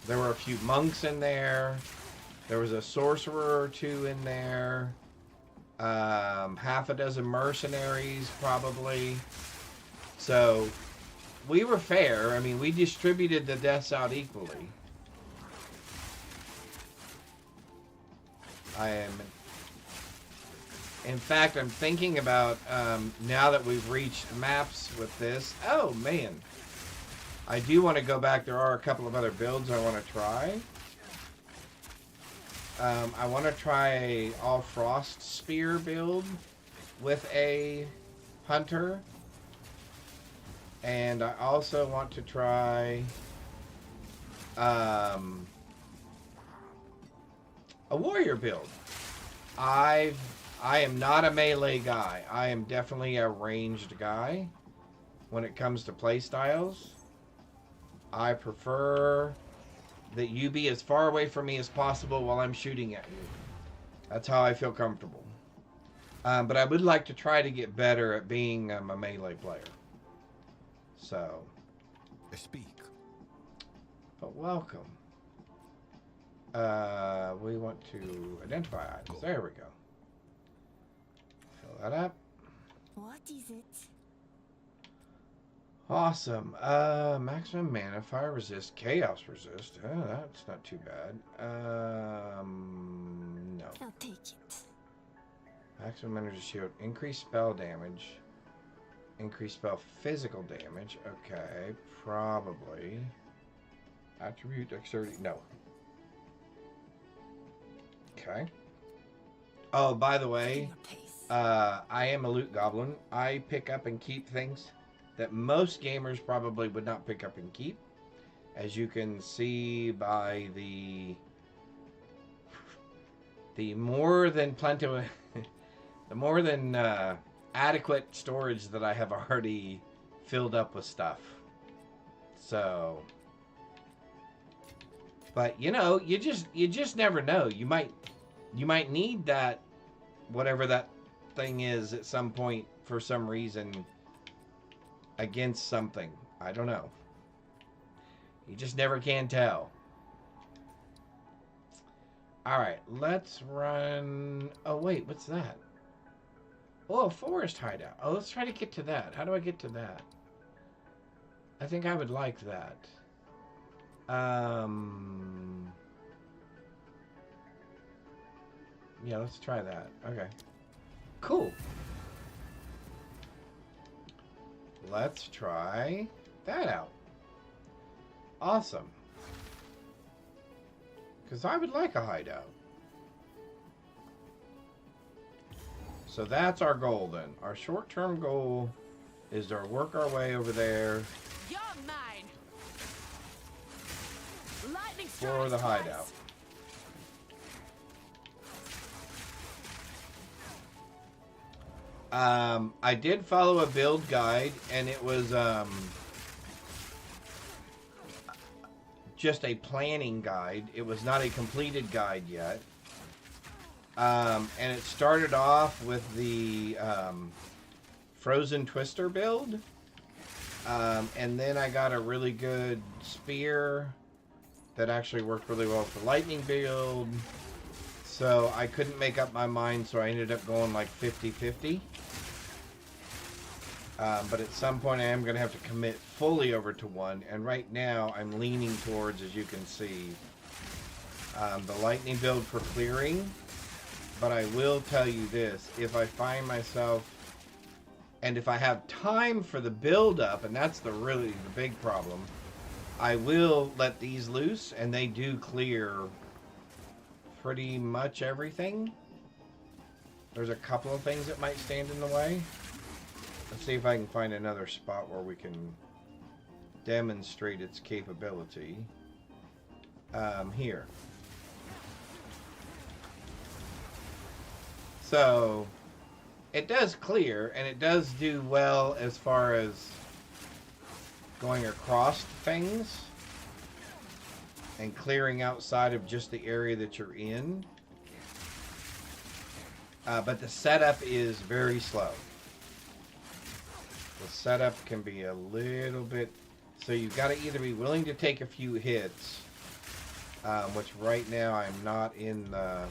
there were a few monks in there. There was a sorcerer or two in there. Half a dozen mercenaries, probably. So we were fair. I mean, we distributed the deaths out equally. I am In fact, I'm thinking about, now that we've reached maps with this. Oh, man. I do want to go back. There are a couple of other builds I want to try. I want to try a all frost spear build with a hunter. And I also want to try a warrior build. I am not a melee guy. I am definitely a ranged guy when it comes to play styles. I prefer that you be as far away from me as possible while I'm shooting at you. That's how I feel comfortable. But I would like to try to get better at being a melee player. So. Speak. But welcome. We want to identify items. There we go. Fill that up. What is it? Awesome. Maximum mana, fire resist, chaos resist. That's not too bad. No. I'll take it. Maximum energy shield, increased spell damage, increased spell physical damage. Okay, probably. Attribute dexterity. No. Okay. Oh, by the way, Your pace. I am a loot goblin. I pick up and keep things that most gamers probably would not pick up and keep. As you can see by the more than plenty, the more than adequate storage that I have already filled up with stuff. So, but you know, you just never know. You might need that, whatever that thing is at some point for some reason against something. I don't know. You just never can tell. Alright, let's run... Oh, wait, what's that? Oh, a forest hideout. Oh, let's try to get to that. How do I get to that? I think I would like that. Yeah, let's try that. Okay. Cool. Let's try that out. Awesome. Because I would like a hideout. So that's our goal then. Our short-term goal is to work our way over there You're mine. Lightning for the strikes hideout. I did follow a build guide, and it was just a planning guide. It was not a completed guide yet. And it started off with the Frozen Twister build. And then I got a really good spear that actually worked really well for lightning build. So I couldn't make up my mind, so I ended up going like 50-50. But at some point I am going to have to commit fully over to one. And right now I'm leaning towards, as you can see, the lightning build for clearing. But I will tell you this, if I find myself, and if I have time for the build up, and that's the big problem, I will let these loose, and they do clear pretty much everything. There's a couple of things that might stand in the way. Let's see if I can find another spot where we can demonstrate its capability. Here. So, it does clear, and it does do well as far as going across things and clearing outside of just the area that you're in. But the setup is very slow. The setup can be a little bit... So you've got to either be willing to take a few hits, which right now I'm not in the...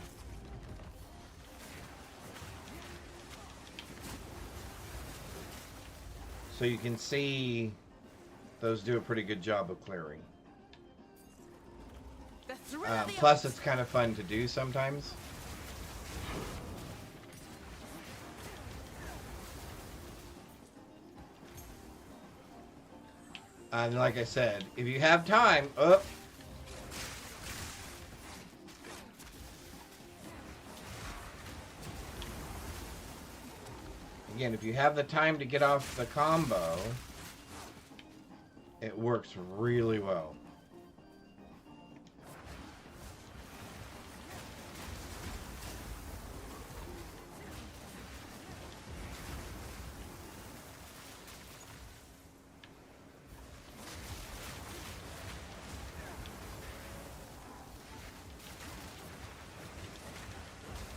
So you can see those do a pretty good job of clearing. The thrill of the Plus, it's kind of fun to do sometimes. And like I said, if you have time, up. Again, if you have the time to get off the combo, it works really well.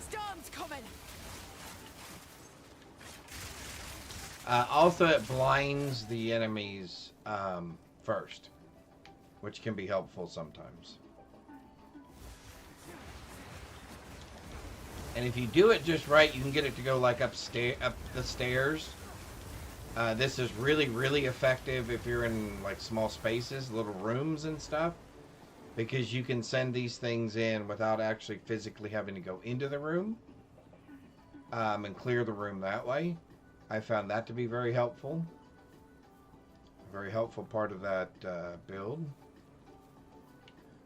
Storm's coming. Also, it blinds the enemies first, which can be helpful sometimes. And if you do it just right, you can get it to go like up the stairs. This is really, really effective if you're in like small spaces, little rooms and stuff, because you can send these things in without actually physically having to go into the room and clear the room that way. I found that to be very helpful. A very helpful part of that build.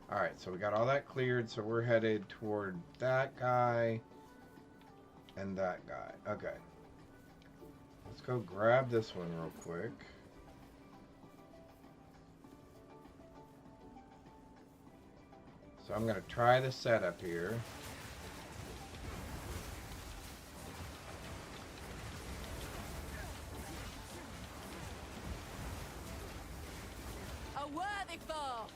Alright, so we got all that cleared, so we're headed toward that guy and that guy. Okay. Let's go grab this one real quick. So I'm going to try the setup here. A worthy foe.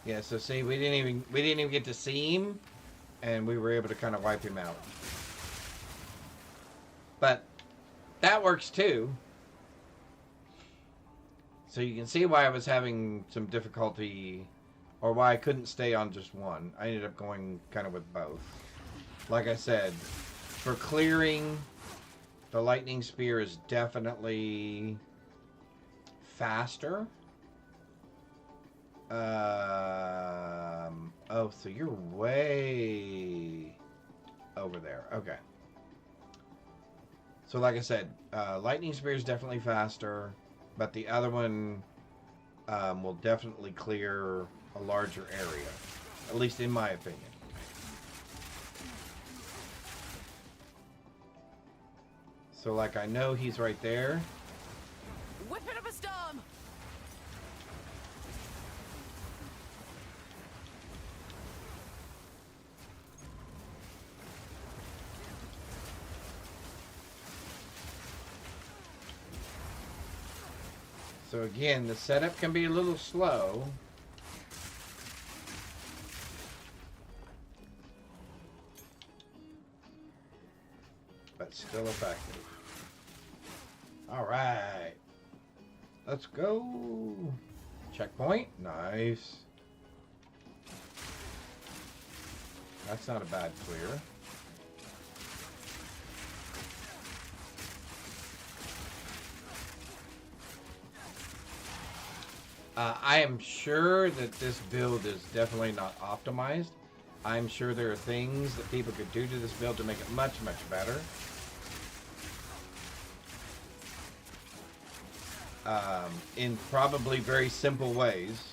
Yeah, so see, we didn't even get to see him, and we were able to kind of wipe him out. But that works too. So you can see why I was having some difficulty, or why I couldn't stay on just one. I ended up going kind of with both. Like I said, for clearing, the lightning spear is definitely faster. Oh, so you're way over there. Okay. So like I said, lightning spear is definitely faster, but the other one will definitely clear a larger area, at least in my opinion. So like I know he's right there. Whipping up a storm. So again, the setup can be a little slow. But still effective. Alright. Let's go. Checkpoint. Nice. That's not a bad clear. I am sure that this build is definitely not optimized. I'm sure there are things that people could do to this build to make it much, much better. In probably very simple ways.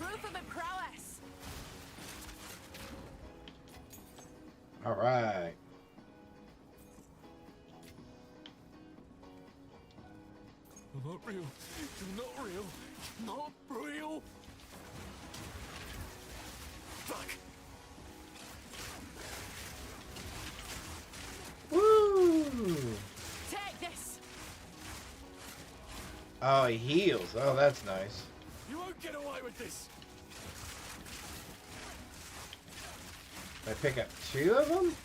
Proof of my prowess. All right. Not real. Not real. Not real. Fuck. Woo! Take this. Oh, he heals. Oh, that's nice. You won't get away with this. Did I pick up 2 of them?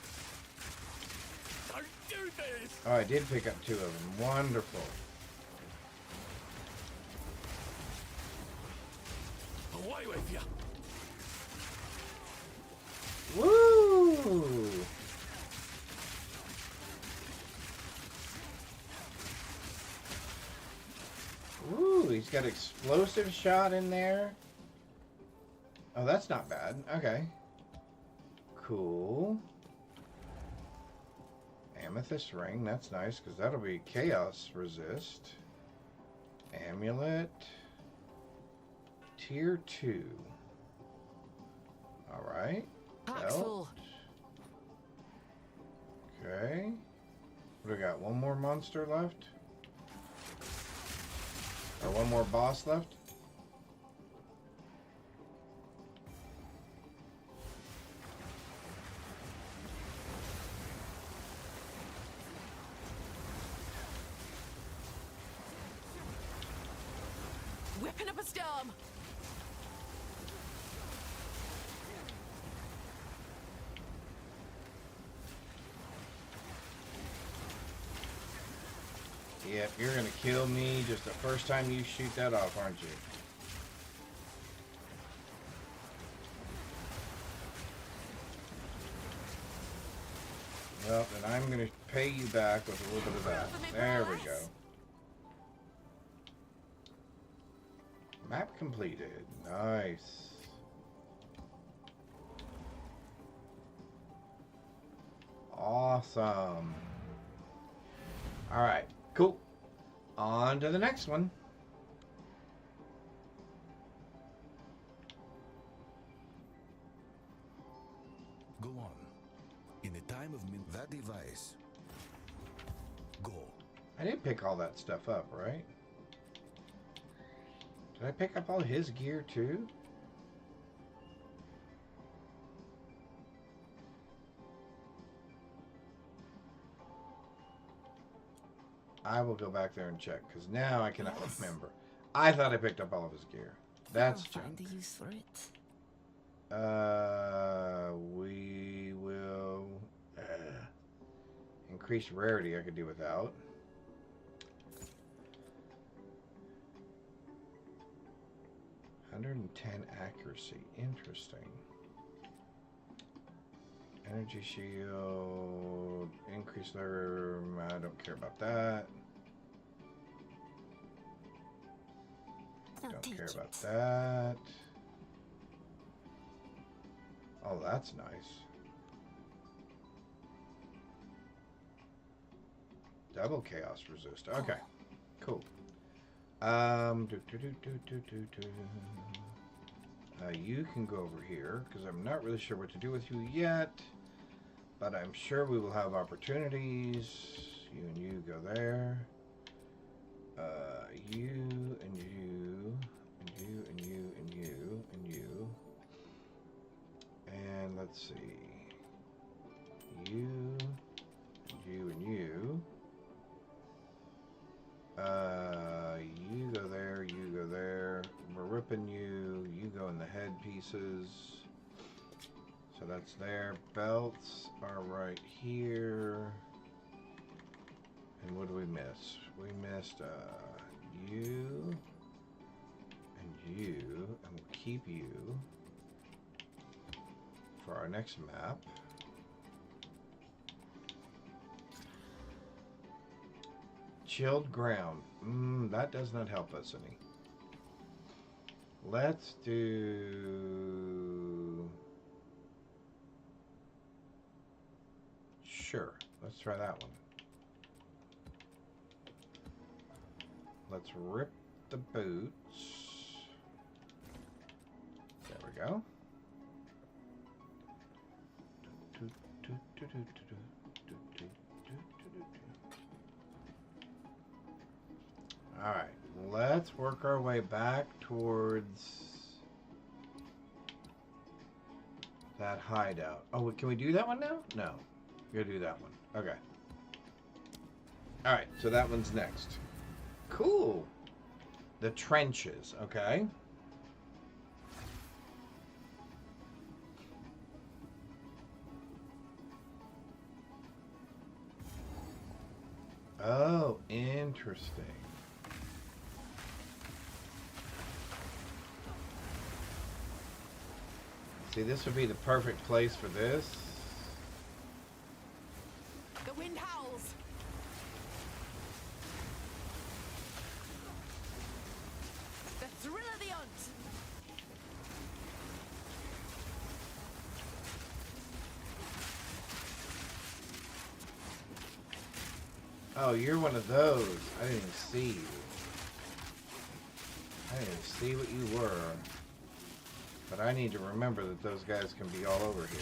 Don't do this. Oh, I did pick up 2 of them. Wonderful. Away with you. Woo! he's got explosive shot in there. Oh, that's not bad. Okay. Cool. Amethyst ring. That's nice because that'll be chaos resist. Amulet. Tier 2. Alright. Pack's full. Okay. What do we got? One more monster left? Or one more boss left? Whipping up a storm. Yep, you're gonna kill me just the first time you shoot that off, aren't you? Well, then I'm gonna pay you back with a little bit of that. There we go. Map completed. Nice. Awesome. Alright, cool. On to the next one. Go on. In the time of that device. Go. I didn't pick all that stuff up, right? Did I pick up all his gear too? I will go back there and check, because now I cannot remember. I thought I picked up all of his gear. That's I'll find a use for it. We will increase rarity. I could do without. $110 accuracy. Interesting. Energy shield. Increase their. I don't care about that. I'll Don't take care it. about that. Oh, that's nice. Double chaos resist. Okay, cool. You can go over here because I'm not really sure what to do with you yet, but I'm sure we will have opportunities. You and you go there. You and you and you and you and you and you. And let's see. You and you and you. You go there, you go there. We're ripping you. You go in the head pieces. So that's there. Belts are right here. And what do we miss? We missed you and you, and we'll keep you for our next map. Chilled ground. That does not help us any. Let's do... Sure. Let's try that one. Let's rip the boots. There we go. Alright, let's work our way back towards that hideout. Oh, can we do that one now? No. We're gonna do that one. Okay. Alright, so that one's next. Cool. The trenches, okay. Oh, interesting. See, this would be the perfect place for this. The wind howls. Oh, you're one of those. I didn't even see you. I didn't even see what you were. But I need to remember that those guys can be all over here.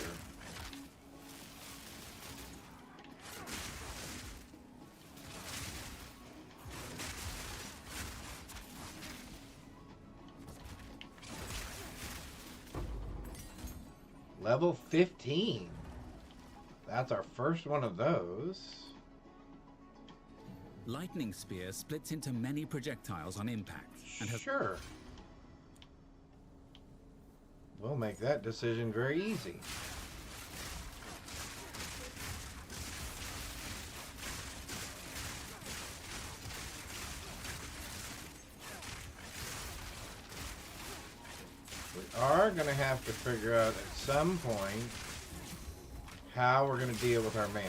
Level 15. That's our first one of those. Lightning Spear splits into many projectiles on impact and has... Sure. We'll make that decision very easy. We are going to have to figure out at some point how we're going to deal with our mana.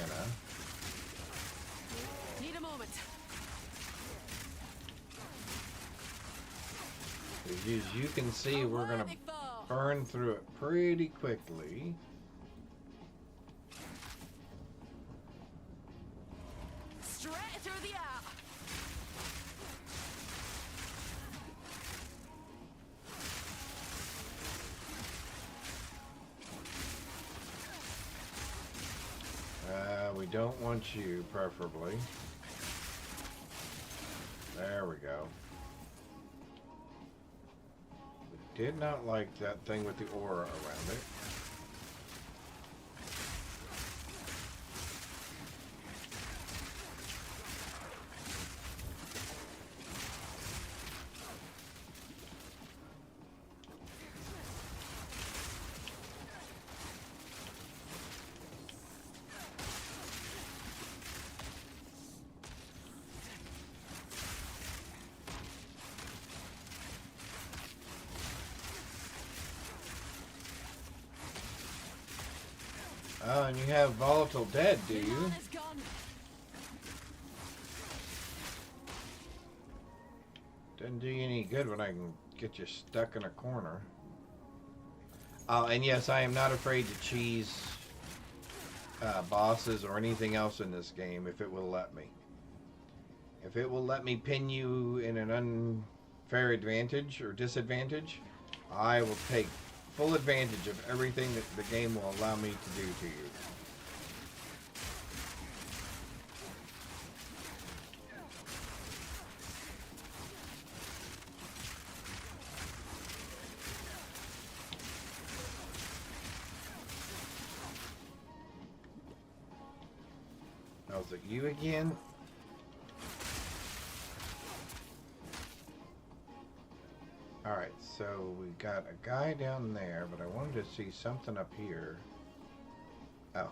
Need a moment. As you can see, we're going to burn through it pretty quickly. Straight through the air. We don't want you, preferably. There we go. We did not like that thing with the aura around it. Oh, and you have Volatile Dead, do you? Mana's gone. Doesn't do you any good when I can get you stuck in a corner. Oh, and yes, I am not afraid to cheese bosses or anything else in this game if it will let me. If it will let me pin you in an unfair advantage or disadvantage, I will take full advantage of everything that the game will allow me to do to you. Oh, is it you again? Alright, so we got a guy down there, but I wanted to see something up here. Oh.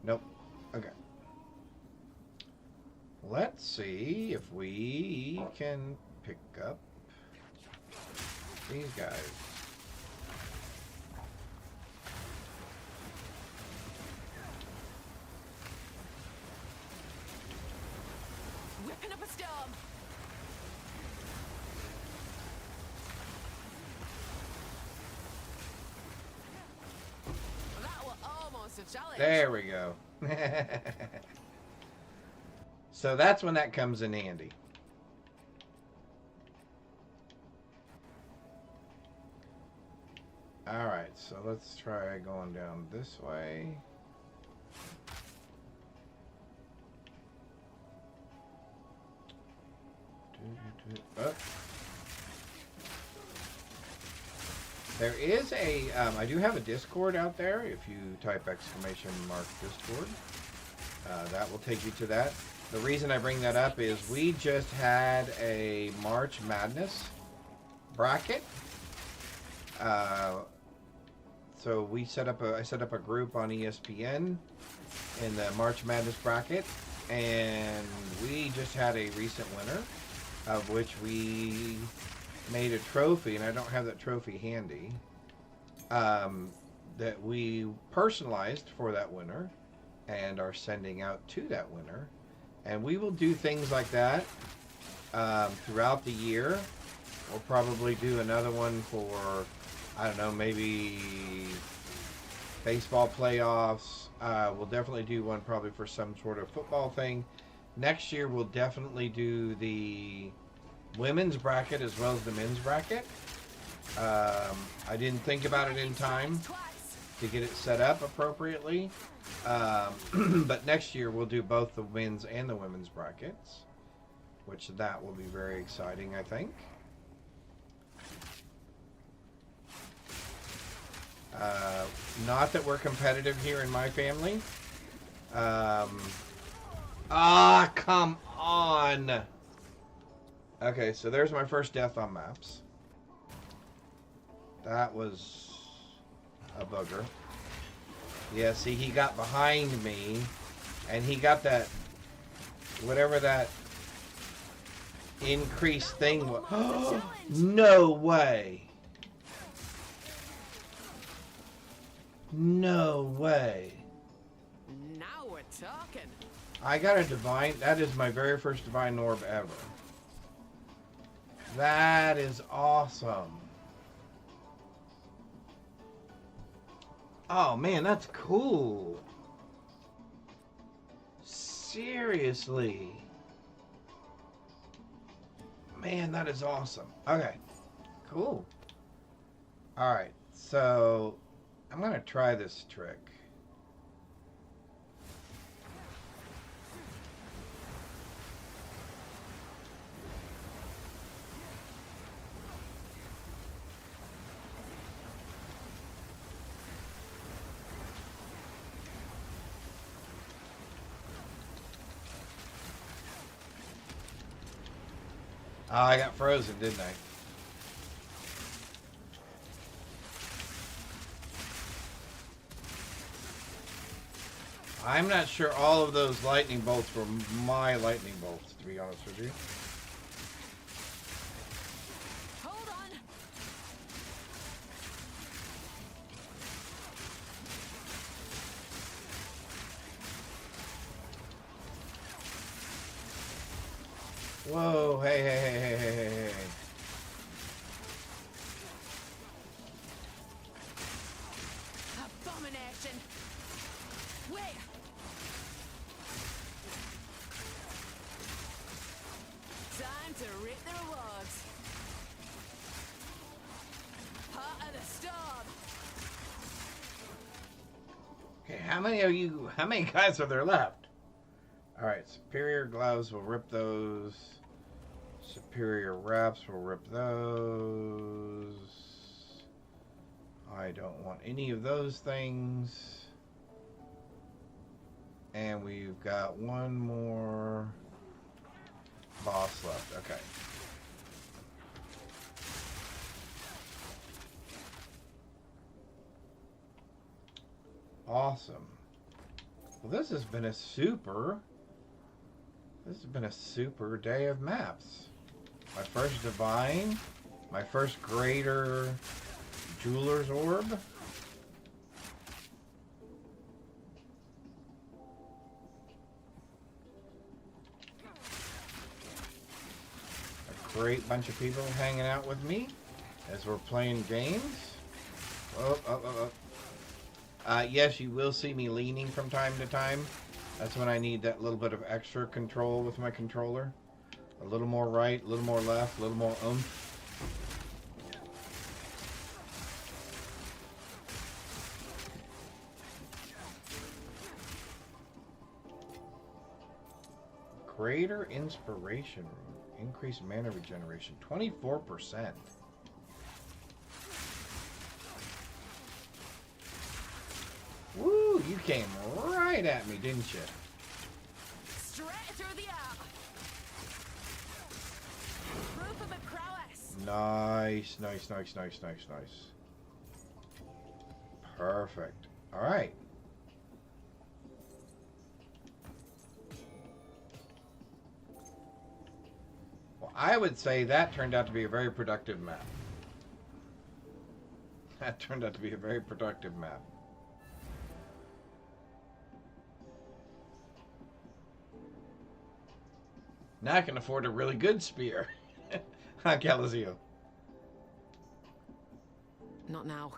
Nope. Okay. Let's see if we can pick up these guys. Whipping up a storm. That was almost a challenge. There we go. So that's when that comes in handy. Alright, so let's try going down this way. Oh. There is a, I do have a Discord out there. If you type exclamation mark Discord, that will take you to that. The reason I bring that up is we just had a March Madness bracket. So we set up I set up a group on ESPN in the March Madness bracket, and we just had a recent winner, of which we made a trophy, and I don't have that trophy handy, that we personalized for that winner and are sending out to that winner. And we will do things like that throughout the year. We'll probably do another one for, I don't know, maybe baseball playoffs We'll definitely do one probably for some sort of football thing. Next year, we'll definitely do the women's bracket as well as the men's bracket. I didn't think about it in time to get it set up appropriately. But next year, we'll do both the men's and the women's brackets, which that will be very exciting, I think. Not that we're competitive here in my family. Come on. Okay, so there's my first death on maps. That was a booger. Yeah, see, he got behind me, and he got that, whatever that increased thing was. No way. No way. Now we're talking. I got a divine. That is my very first divine orb ever. That is awesome. Oh man, that's cool. Seriously. Man, that is awesome. Okay. Cool. Alright, so I'm gonna try this trick. Oh, I got frozen, didn't I? I'm not sure all of those lightning bolts were my lightning bolts, to be honest with you. Hold on. Whoa, hey. Abomination. Wait. Time to reap the rewards. Part of the storm. Okay, how many guys are there left? Alright, superior gloves will rip those. Superior wraps will rip those. I don't want any of those things. And we've got one more boss left. Okay. Awesome. Well, this has been a super day of maps. My first divine, my first greater jeweler's orb. A great bunch of people hanging out with me as we're playing games. Yes, you will see me leaning from time to time. That's when I need that little bit of extra control with my controller. A little more right, a little more left, a little more oomph. Greater inspiration. Increased mana regeneration. 24%. Woo, you came right at me, didn't you? Straight through the eye. Proof of a prowess. Nice. Perfect. All right. Well, I would say that turned out to be a very productive map. That turned out to be a very productive map. Now I can afford a really good spear. Huh, Calazio? Not now.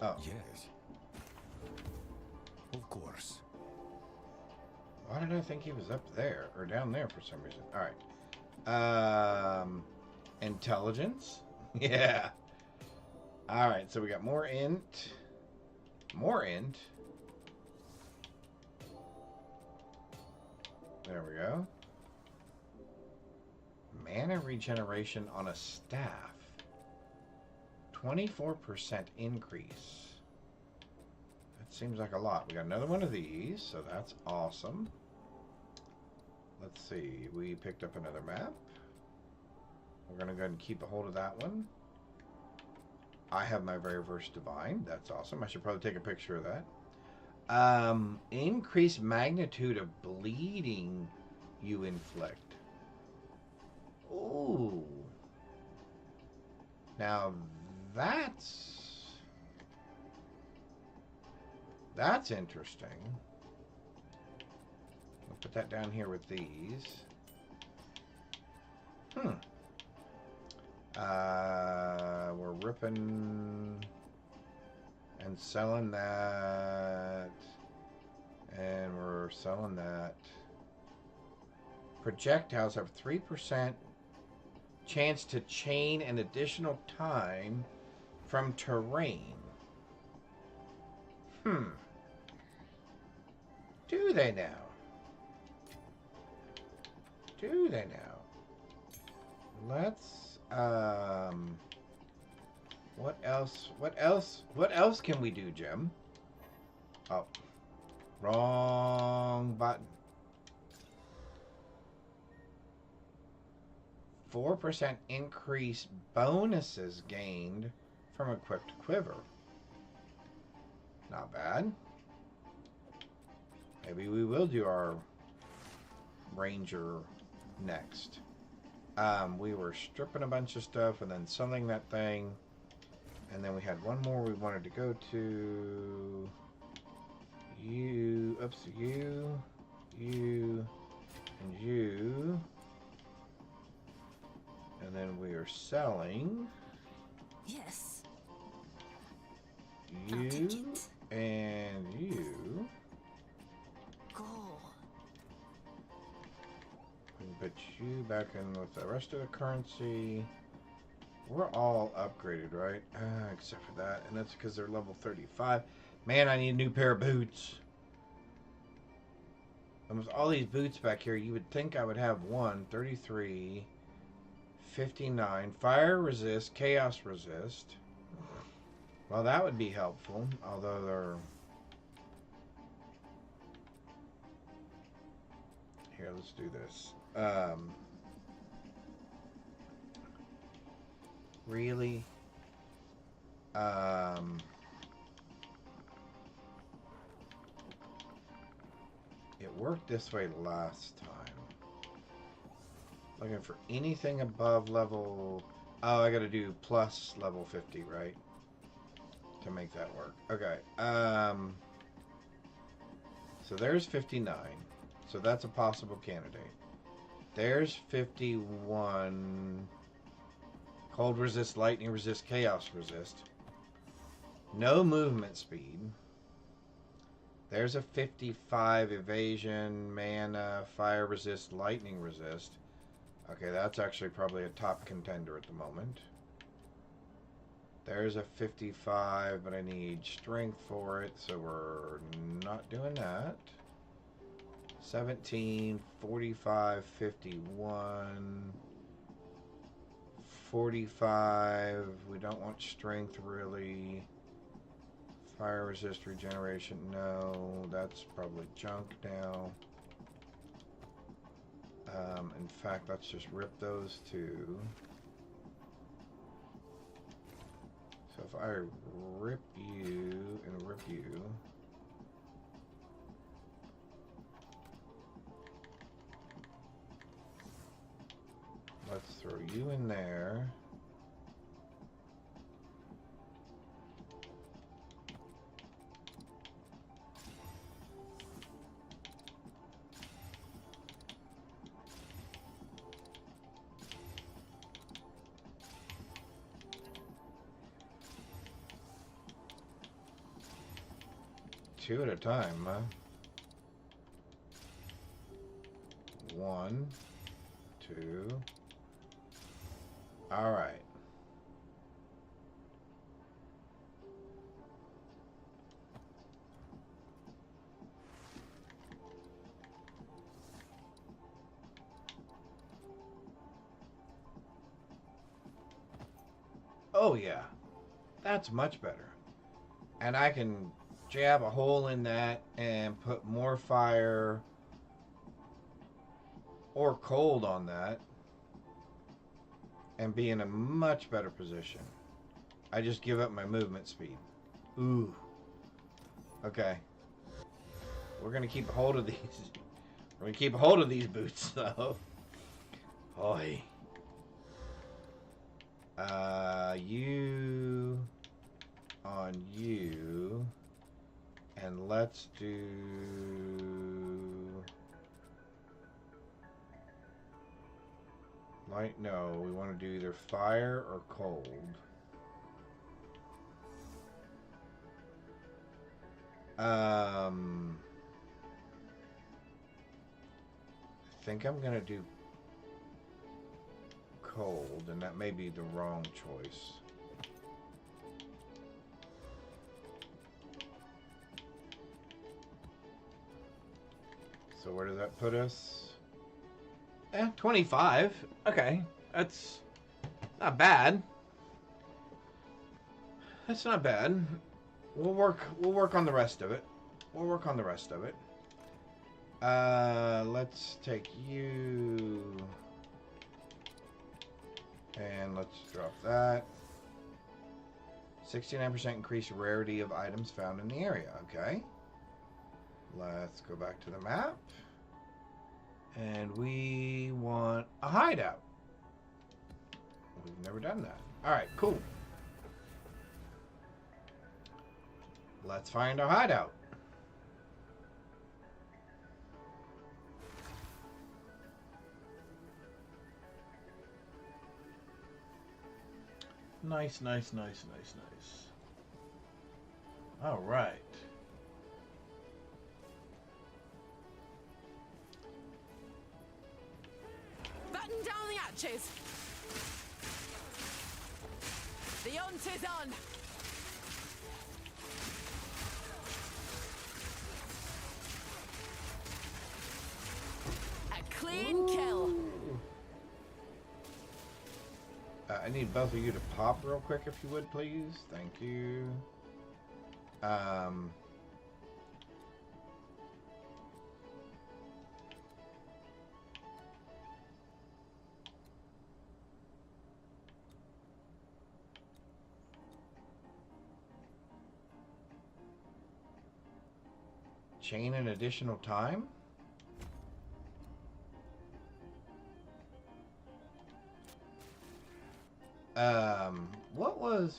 Oh. Yes. Of course. Why did I think he was up there or down there for some reason? All right. Intelligence. Yeah. All right. So we got more int. More int. There we go. Mana regeneration on a staff. 24% increase. That seems like a lot. We got another one of these, so that's awesome. Let's see. We picked up another map. We're going to go ahead and keep a hold of that one. I have my very first divine. That's awesome. I should probably take a picture of that. Increased magnitude of bleeding you inflict. Ooh. Now that's interesting. I'll put that down here with these. We're ripping and selling that, and we're selling that. Projectiles have 3% chance to chain an additional time from terrain. Do they now? Do they now? Let's what else? What else can we do, Jim? Oh. Wrong button. 4% increase bonuses gained from equipped quiver. Not bad. Maybe we will do our ranger next. We were stripping a bunch of stuff and then selling that thing. And then we had one more we wanted to go to. You, and you. And then we are selling. Yes. You and you. Go. We can put you back in with the rest of the currency. We're all upgraded, right? Except for that. And that's because they're level 35. Man, I need a new pair of boots. And with all these boots back here, you would think I would have 33, 59, fire resist, chaos resist. Well, that would be helpful. Although they're... Here, let's do this. Really? It worked this way last time. Looking for anything above level... Oh, I gotta do plus level 50, right? To make that work. Okay. So there's 59. So that's a possible candidate. There's 51... Cold resist, lightning resist, chaos resist. No movement speed. There's a 55 evasion, mana, fire resist, lightning resist. Okay, that's actually probably a top contender at the moment. There's a 55, but I need strength for it, so we're not doing that. 17, 45, 51... 45, we don't want strength really. Fire resist, regeneration, no, that's probably junk now. In fact, let's just rip those two. So if I rip you and rip you, let's throw you in there. 2 at a time, huh? 1, 2. All right. Oh yeah, that's much better. And I can jab a hole in that and put more fire or cold on that and be in a much better position. I just give up my movement speed. Ooh. Okay. We're gonna keep a hold of these. We're gonna keep a hold of these boots though. Oi. You on you, and let's do light. No, we want to do either fire or cold. I think I'm gonna do cold, and that may be the wrong choice. So where does that put us? 25. Okay, that's not bad. That's not bad. We'll work on the rest of it. We'll work on the rest of it. Let's take you. And let's drop that. 69% increased rarity of items found in the area. Okay. Let's go back to the map. And we want a hideout. We've never done that. Alright, cool. Let's find a hideout. Nice. All right. Batten down the hatches. The hunt is on. A clean kill. I need both of you to pop real quick, if you would, please. Thank you. Chain an additional time?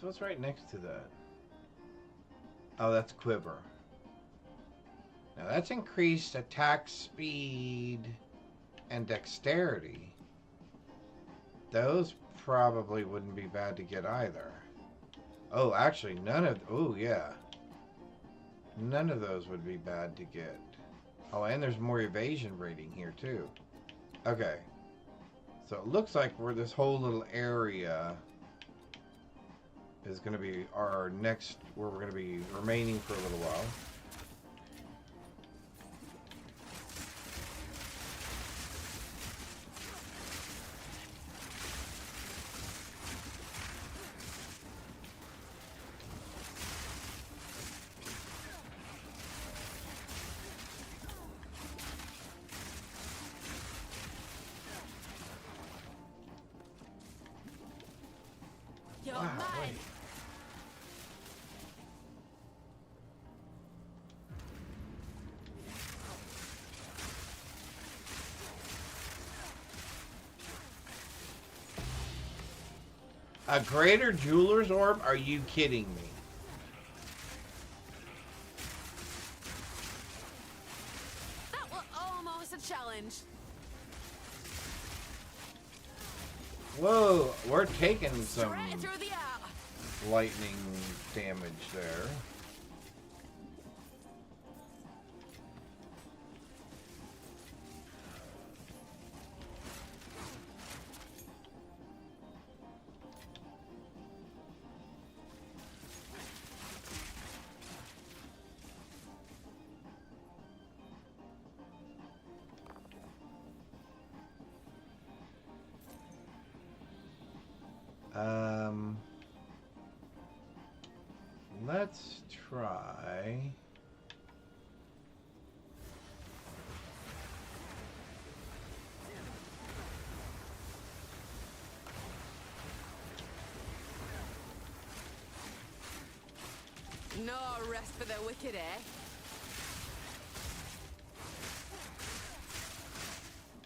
What's right next to that? Oh, that's quiver. Now that's increased attack speed and dexterity. Those probably wouldn't be bad to get either. Oh, actually, oh yeah. None of those would be bad to get. Oh, and there's more evasion rating here too. Okay. So it looks like this whole little area is going to be our next, where we're going to be remaining for a little while. You're Wow, mine. wait. A greater jeweler's orb? Are you kidding me? That was almost a challenge. Whoa, we're taking some Straight through the eye. lightning damage there. let's try. No rest for the wicked, eh?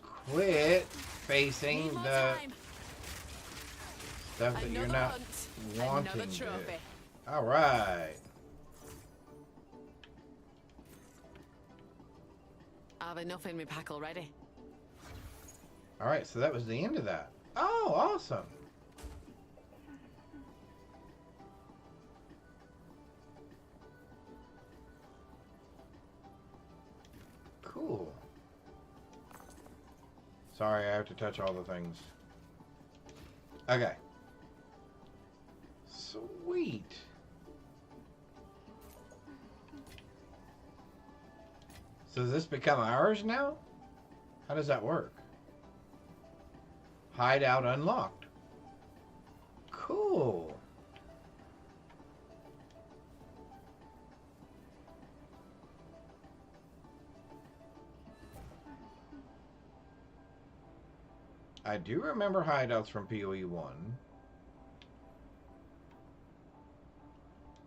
Quit facing Need more the time. stuff that you're Another not hunt, wanting another to. trophy. All right. I've enough in my pack already. All right, so that was the end of that. Oh, awesome. Cool. Sorry, I have to touch all the things. Okay. Sweet. So does this become ours now? How does that work? Hideout unlocked. Cool. I do remember hideouts from PoE 1.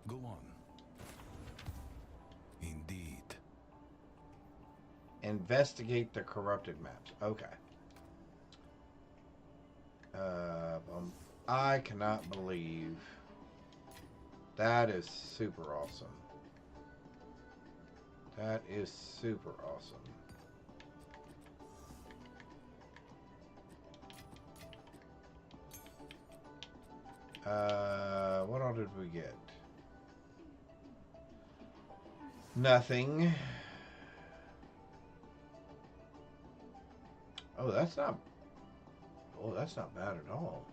Go on. Indeed. Investigate the corrupted maps. Okay. I cannot believe that is super awesome. That is super awesome. What all did we get? Nothing. Oh, that's not. Oh, that's not bad at all.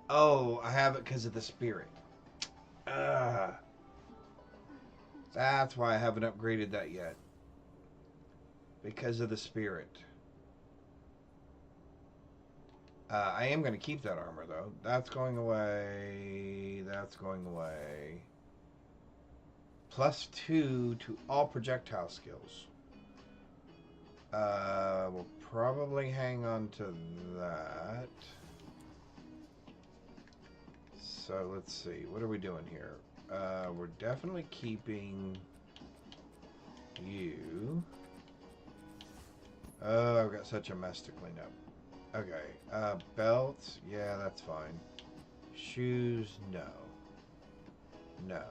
Oh, I have it because of the spirit. That's why I haven't upgraded that yet. Because of the spirit. I am going to keep that armor, though. That's going away. That's going away. +2 to all projectile skills. We'll probably hang on to that. So let's see. What are we doing here? We're definitely keeping you. Oh, I've got such a mess to clean up. Okay. Belts. Yeah, that's fine. Shoes. No. No.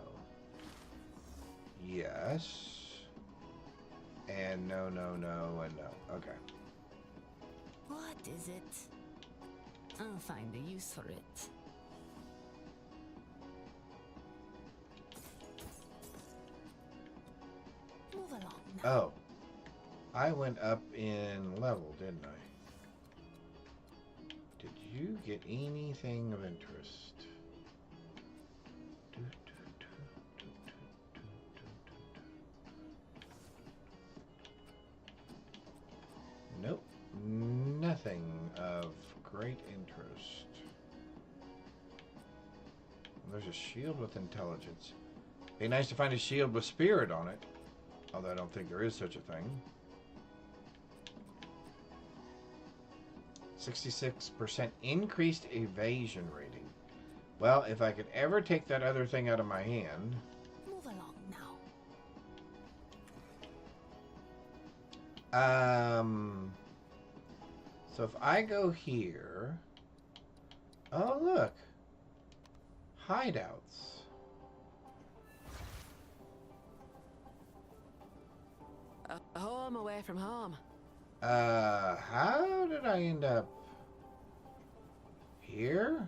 Yes. And no, no, no, and no. Okay. What is it? I'll find a use for it. Move along now. Oh. I went up in level, didn't I? Did you get anything of interest? Nope. Nothing of great interest. There's a shield with intelligence. Be nice to find a shield with spirit on it. Although I don't think there is such a thing. 66% increased evasion rating. Well, if I could ever take that other thing out of my hand. Move along now. So if I go here. Oh, look. Hideouts. Home away from home. How did I end up here?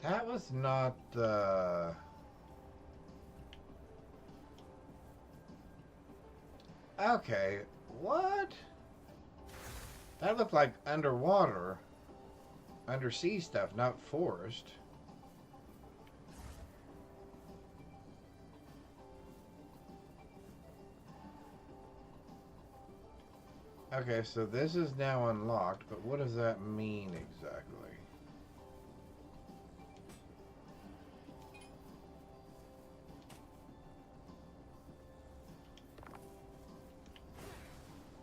That was not the... Okay, what? That looked like underwater. undersea stuff, not forest. Okay, so this is now unlocked, but what does that mean exactly?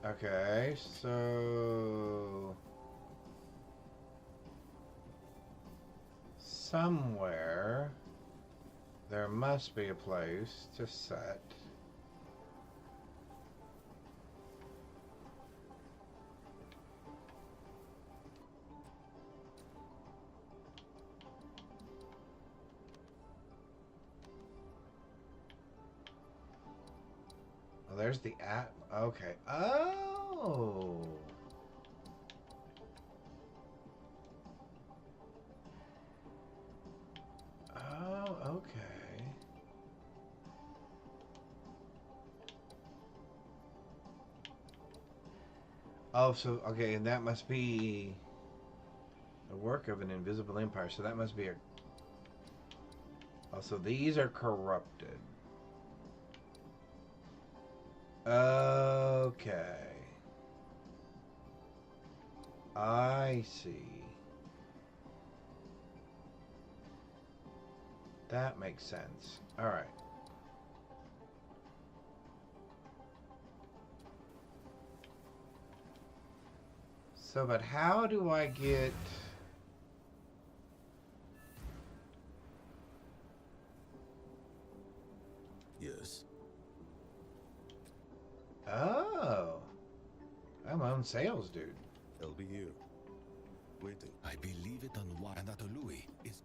Okay, so somewhere there must be a place to set. Well, there's the app. Okay. Oh. Oh, okay. Oh, so, okay, and that must be the work of an invisible empire. So that must be a... Oh, so these are corrupted. Okay. I see. That makes sense. All right. So, but how do I get... Yes. Oh. I'm my own sales dude. They'll be here. Waiting. I believe it on what and that Louis is.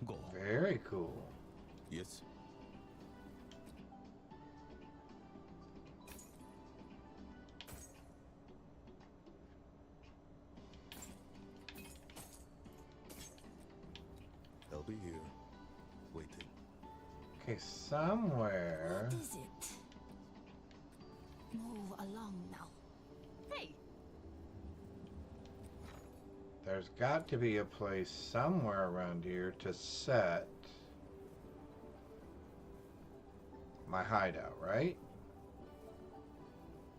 Go. Very cool. Yes. They'll be here. Waiting. Okay, somewhere. What is it? Move along now. Hey! There's got to be a place somewhere around here to set my hideout, right?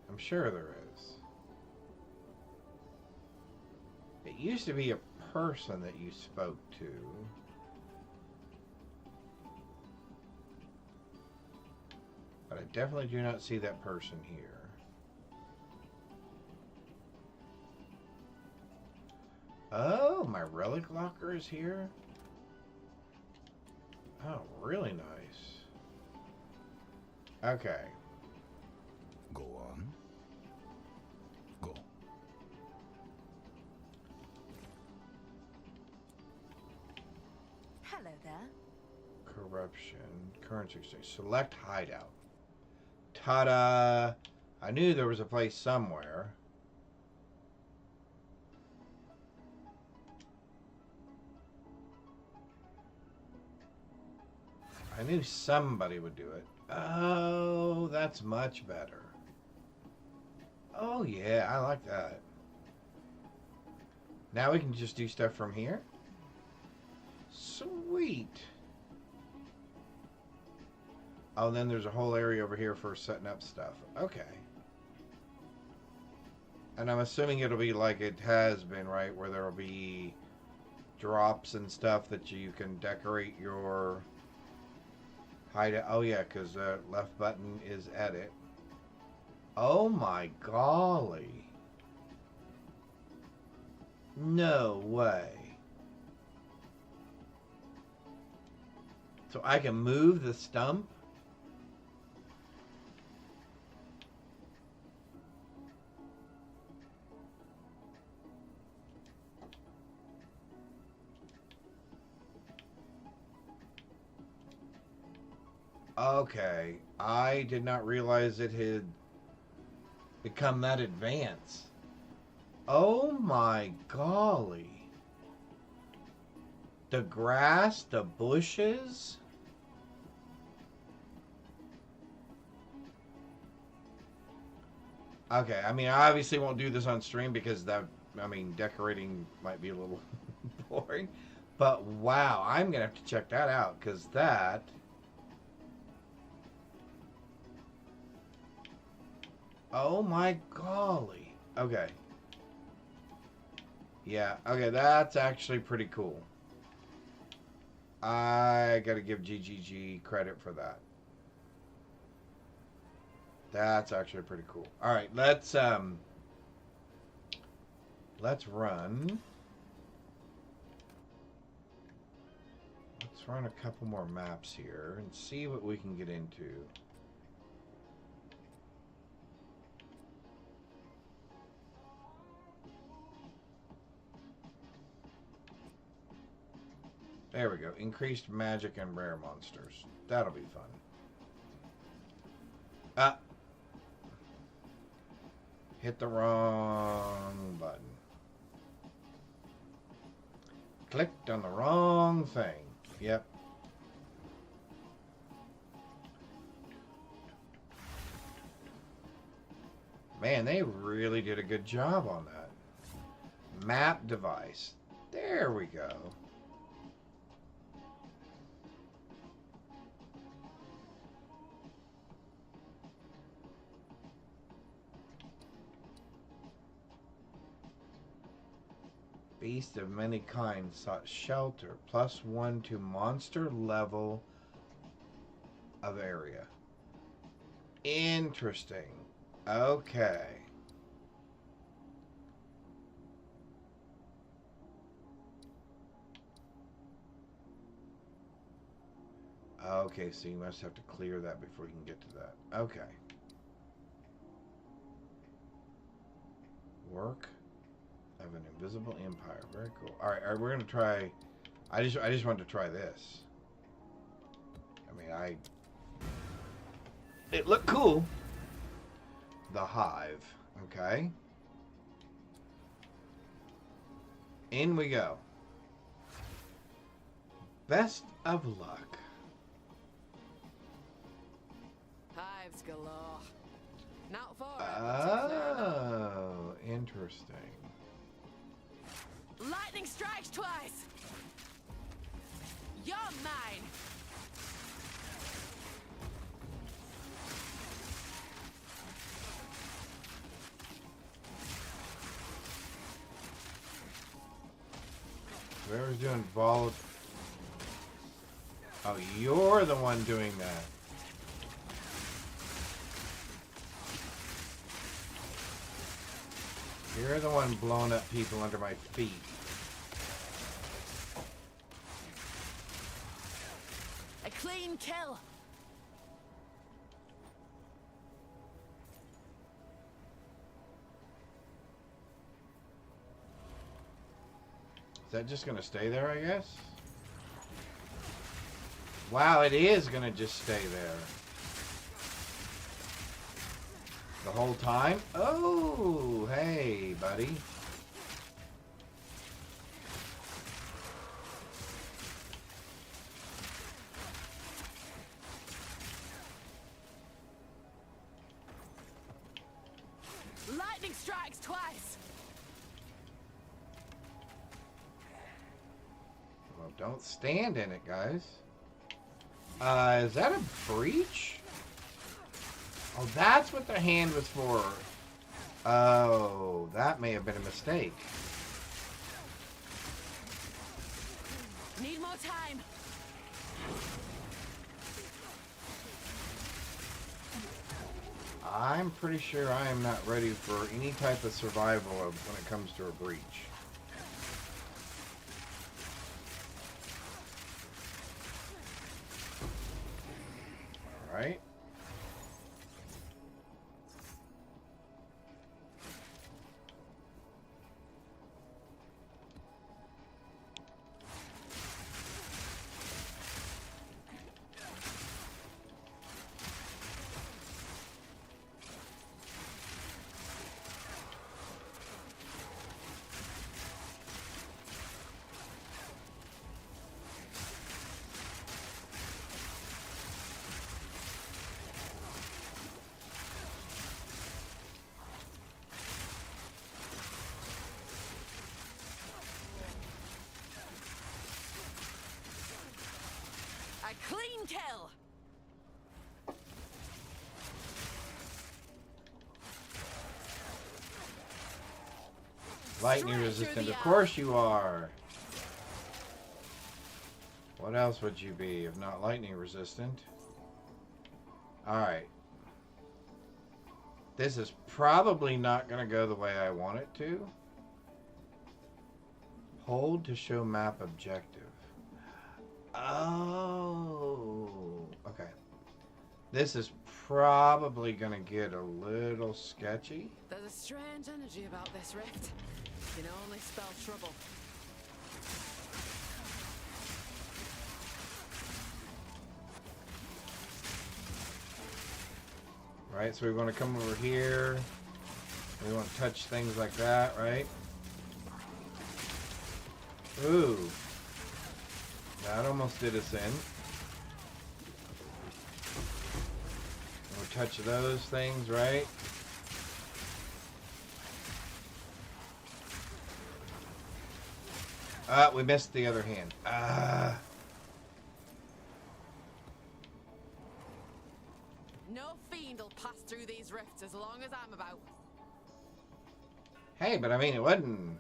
I'm sure there is. It used to be a person that you spoke to. But I definitely do not see that person here. Oh, my relic locker is here? Oh, really nice. Okay. Go on. Go. Hello there. Corruption. Currency exchange. Select hideout. Ta-da! I knew there was a place somewhere. I knew somebody would do it. Oh, that's much better. Oh, yeah, I like that. Now we can just do stuff from here? Sweet. Oh, and then there's a whole area over here for setting up stuff. Okay. And I'm assuming it'll be like it has been, right? Where there will be drops and stuff that you can decorate your hideout. Oh, yeah, because the left button is edit. Oh, my golly. No way. So I can move the stump? Okay, I did not realize it had become that advanced. Oh my golly. The grass, the bushes. Okay, I mean, I obviously won't do this on stream because that, I mean, decorating might be a little boring. But wow, I'm going to have to check that out because that... Oh my golly. Okay. Yeah, okay, that's actually pretty cool. I gotta give GGG credit for that. That's actually pretty cool. Alright, let's run. Let's run a couple more maps here and see what we can get into. There we go. Increased magic and rare monsters. That'll be fun. Ah. Hit the wrong button. Clicked on the wrong thing. Yep. Man, they really did a good job on that. Map device. There we go. Beast of many kinds sought shelter. +1 to monster level of area. Interesting. Okay. Okay, so you must have to clear that before you can get to that. Okay. Work of an invisible empire. Very cool. All right, we're gonna try. I just wanted to try this. I mean, it looked cool. The Hive. Okay. In we go. Best of luck. Hives galore. Not for Oh, interesting. Lightning strikes twice. You're mine. Whoever's doing volatile. Oh, you're the one doing that. You're the one blowing up people under my feet. A clean kill. Is that just gonna stay there, I guess? Wow, it is gonna just stay there. The whole time? Oh, hey, buddy. Lightning strikes twice. Well, don't stand in it, guys. Is that a breach? Oh, that's what the hand was for. Oh, that may have been a mistake. Need more time. I'm pretty sure I am not ready for any type of survival when it comes to a breach. All right. kill. Lightning resistant, of course you are. What else would you be if not lightning resistant? Alright. This is probably not going to go the way I want it to. Hold to show map objective. Oh. Okay. This is probably going to get a little sketchy. There's a strange energy about this rift. You can only spell trouble. Right, so we want to come over here. We want to touch things like that, right? Ooh. That almost did us in. We'll touch those things, right? We missed the other hand. No fiend will pass through these rifts as long as I'm about. Hey, but I mean, it wasn't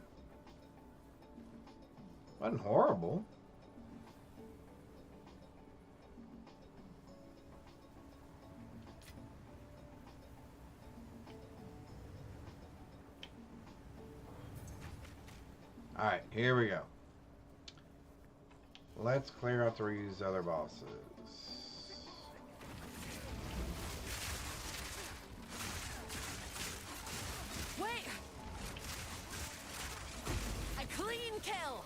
horrible. All right, here we go. Let's clear out these other bosses. Wait! A clean kill!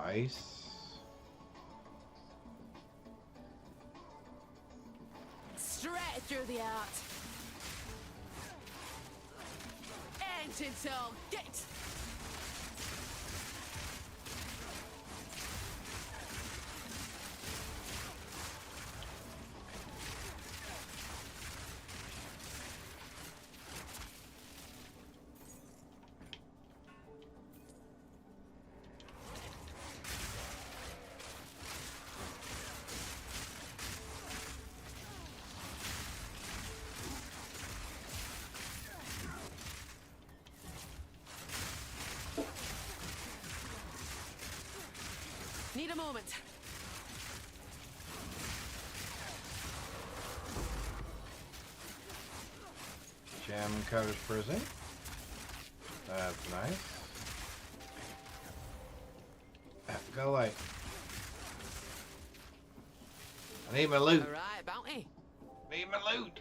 Nice. Straight through the art. Ancient soul, get! Need a moment. Gem covers prison. That's nice. Go away. I need my loot. Alright, bounty. Need my loot.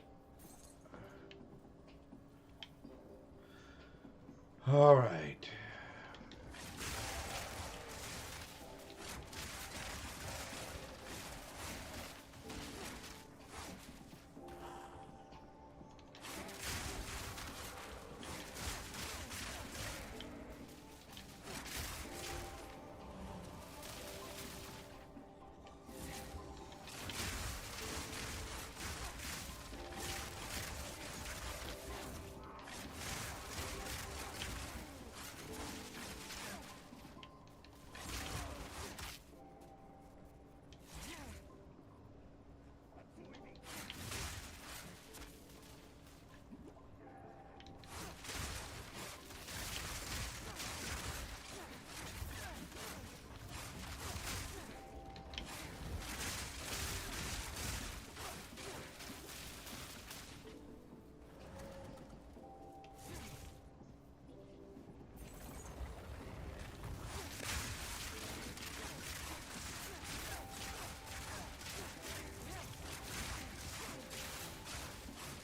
All right.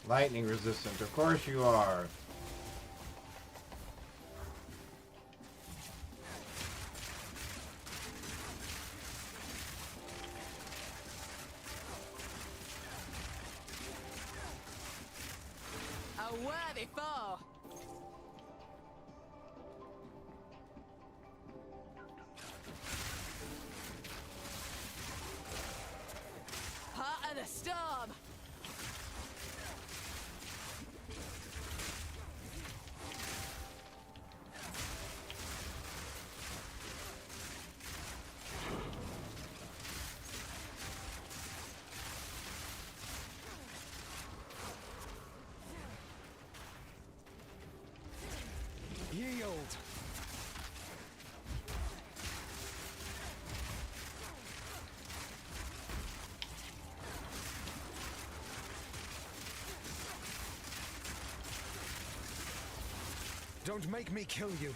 Lightning resistant, of course you are. A worthy foe. Part of the storm. Don't make me kill you.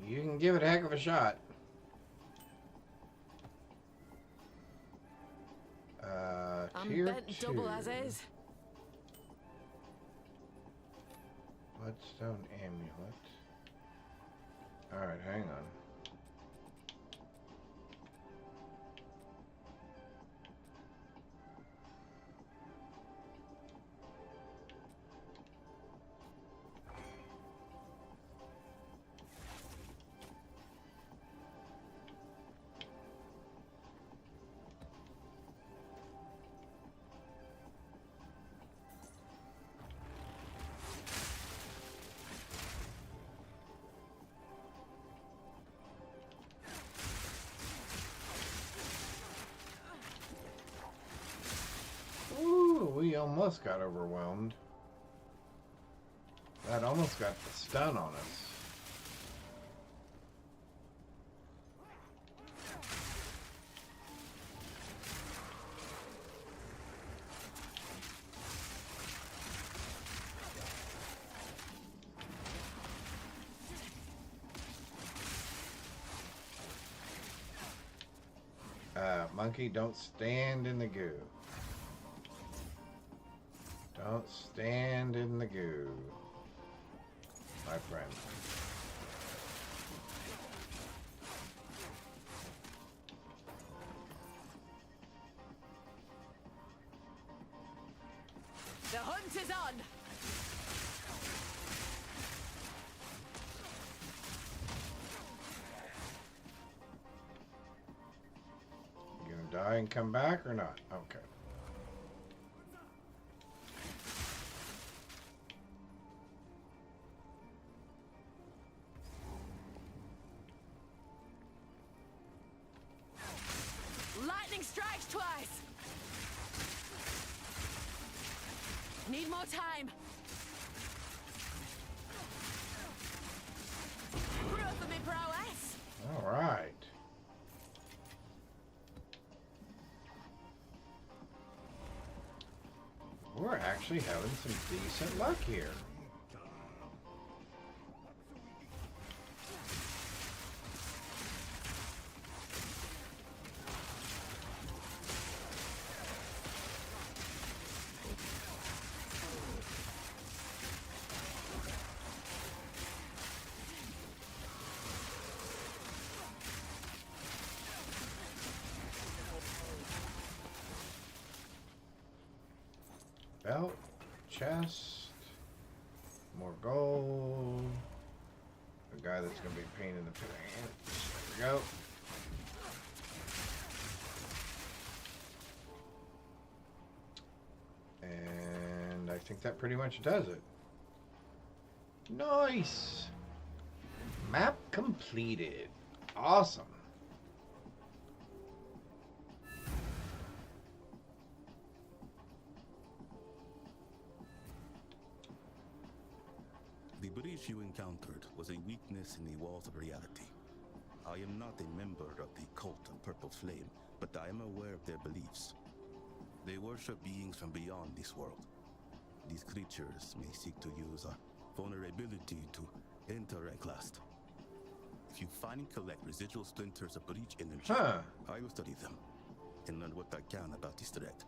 You can give it a heck of a shot. I'm Tier bent 2. double as is. Bloodstone amulet. Alright, hang on. Ooh, we almost got overwhelmed. That almost got the stun on us. Monkey, don't stand in the goo. Don't stand in the goo, my friend. The hunt is on. You gonna die and come back or not? Okay. Lightning strikes twice. Need more time. Proof of me prowess. All right. We're actually having some decent luck here. Belt, chest, more gold. The guy that's going to be a pain in the pants. There we go. And I think that pretty much does it. Nice! Map completed. Awesome. The breach you encountered was a weakness in the walls of reality. I am not a member of the cult of Purple Flame, but I am aware of their beliefs. They worship beings from beyond this world. These creatures may seek to use a vulnerability to enter a clast. If you find and collect residual splinters of breach energy, I will study them and learn what I can about this threat.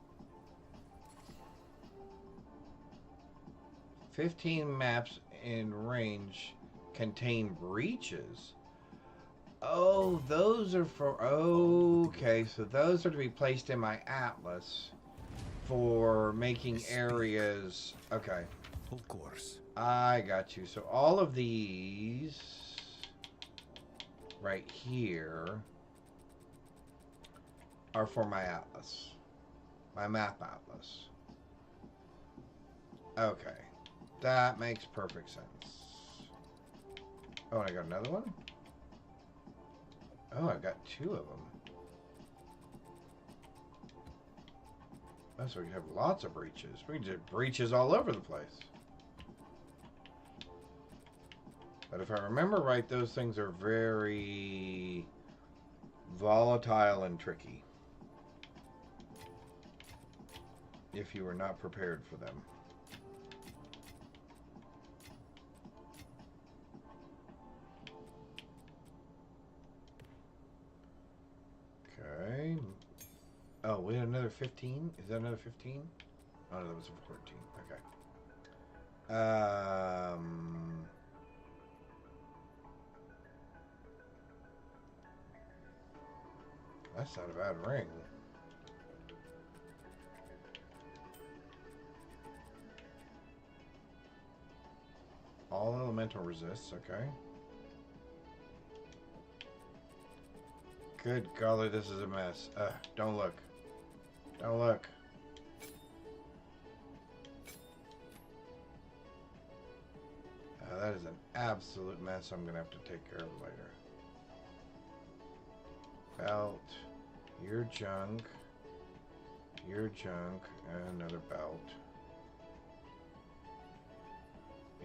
15 maps in range contain breaches. Oh, those are for... Okay, so those are to be placed in my atlas for making areas... Okay. Of course. I got you. So all of these right here are for my atlas. My map atlas. Okay. That makes perfect sense. Oh, and I got another one? Oh, I got 2 of them. Oh, so we have lots of breaches. We can do breaches all over the place. But if I remember right, those things are very volatile and tricky. If you were not prepared for them. Oh, we had another 15? Is that another 15? Oh, no, that was a 14. Okay. That's not a bad ring. All elemental resists, okay. Good golly, this is a mess. Don't look. Don't look. That is an absolute mess. I'm going to have to take care of it later. Belt. Your junk. Your junk. And another belt.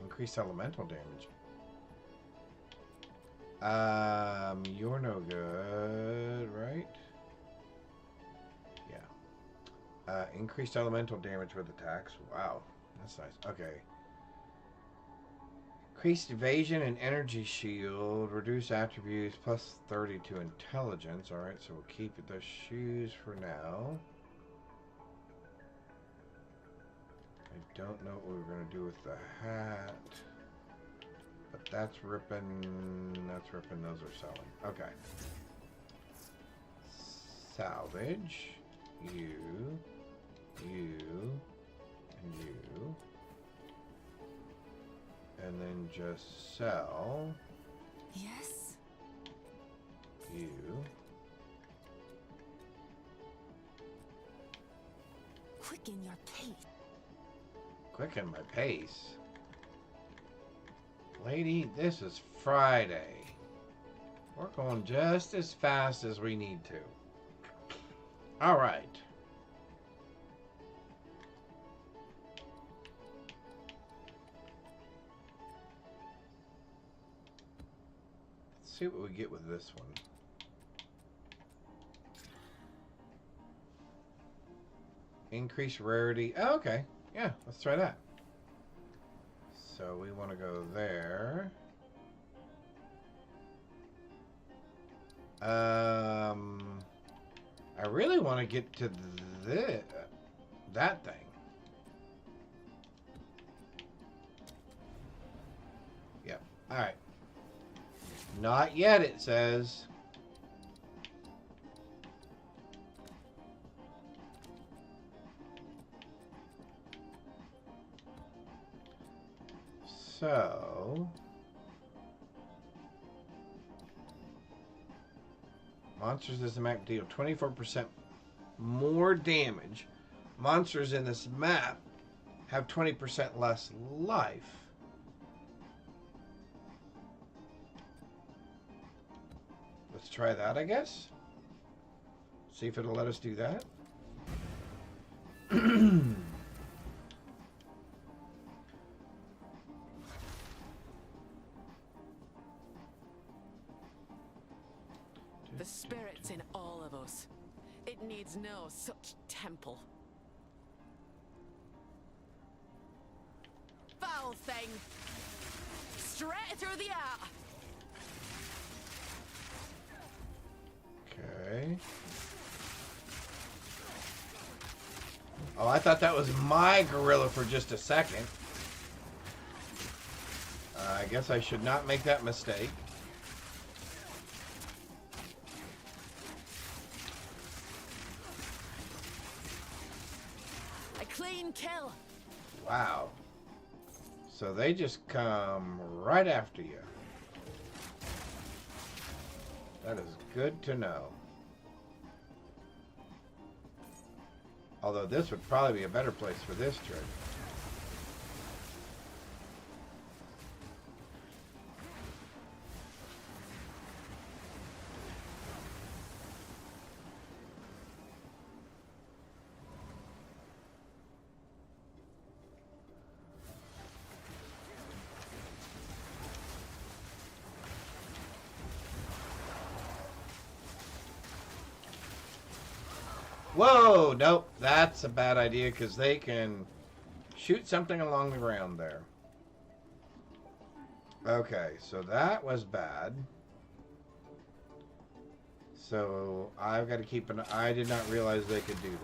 Increased elemental damage. You're no good, right? Yeah. Increased elemental damage with attacks. Wow. That's nice. Okay. Increased evasion and energy shield. Reduce attributes plus 30 to intelligence. Alright, so we'll keep the shoes for now. I don't know what we're going to do with the hat. But that's ripping. That's ripping. Those are selling. Okay. Salvage. You. You. And you. And then just sell. Yes? You. Quicken your pace. Quicken my pace. Lady, this is Friday. We're going just as fast as we need to. All right. Let's see what we get with this one. Increase rarity. Oh, okay. Yeah, let's try that. So we want to go there. I really want to get to that thing. Yep. All right. Not yet, it says. So, monsters in this map deal 24% more damage. Monsters in this map have 20% less life. Let's try that, I guess. See if it'll let us do that. The spirit's in all of us. It needs no such temple. Foul thing! Straight through the eye! Okay. Oh, I thought that was my gorilla for just a second. I guess I should not make that mistake. A clean kill! Wow. So they just come right after you. That is good to know. Although this would probably be a better place for this trick. Whoa, nope, that's a bad idea because they can shoot something along the ground there. Okay, so that was bad. So I've got to keep an. I did not realize they could do that.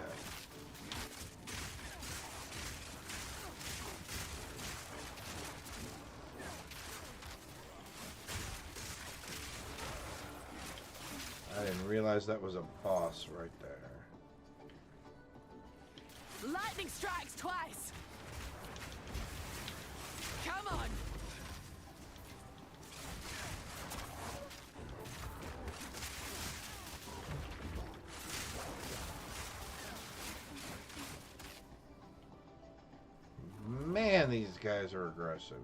I didn't realize that was a boss right there. Lightning strikes twice. Come on. Man, these guys are aggressive.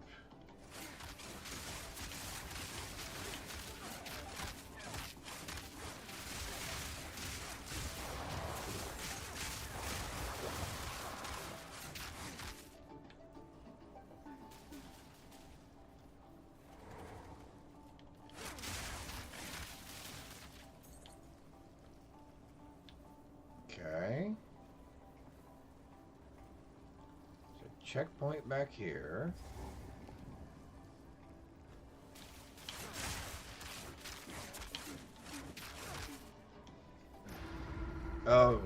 Okay. Checkpoint back here. Oh,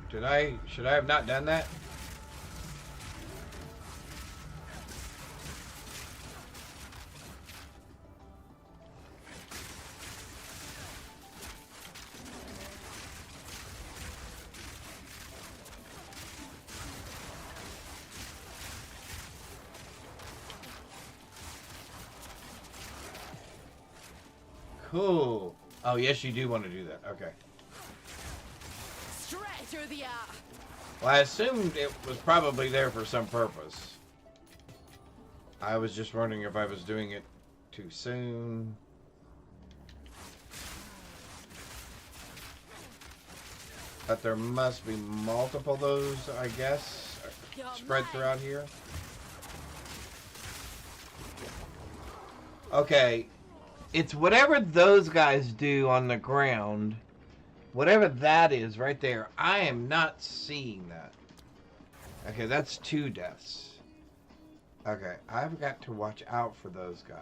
should I have not done that? Cool. Oh, yes, you do want to do that. Okay. Straight through the air. Well, I assumed it was probably there for some purpose. I was just wondering if I was doing it too soon. But there must be multiple of those, I guess, spread throughout here. Okay. It's whatever those guys do on the ground. Whatever that is right there. I am not seeing that. Okay, that's 2 deaths. Okay, I've got to watch out for those guys.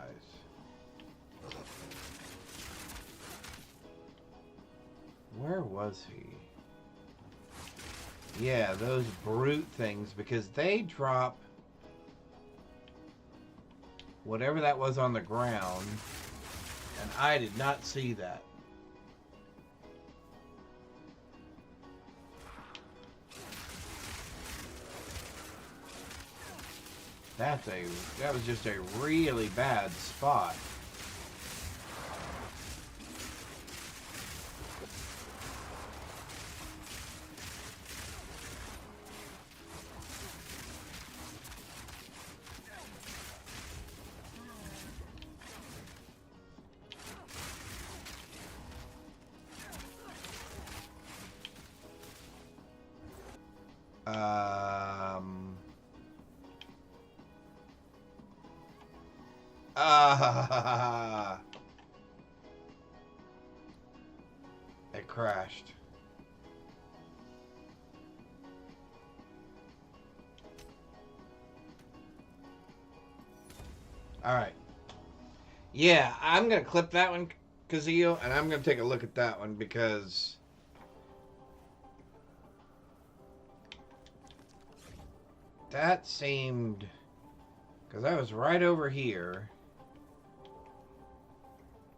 Where was he? Yeah, those brute things, because they drop whatever that was on the ground. And I did not see that. That was just a really bad spot. It crashed. All right. Yeah, I'm going to clip that one, Kazeel, and I'm going to take a look at that one because that seemed, because I was right over here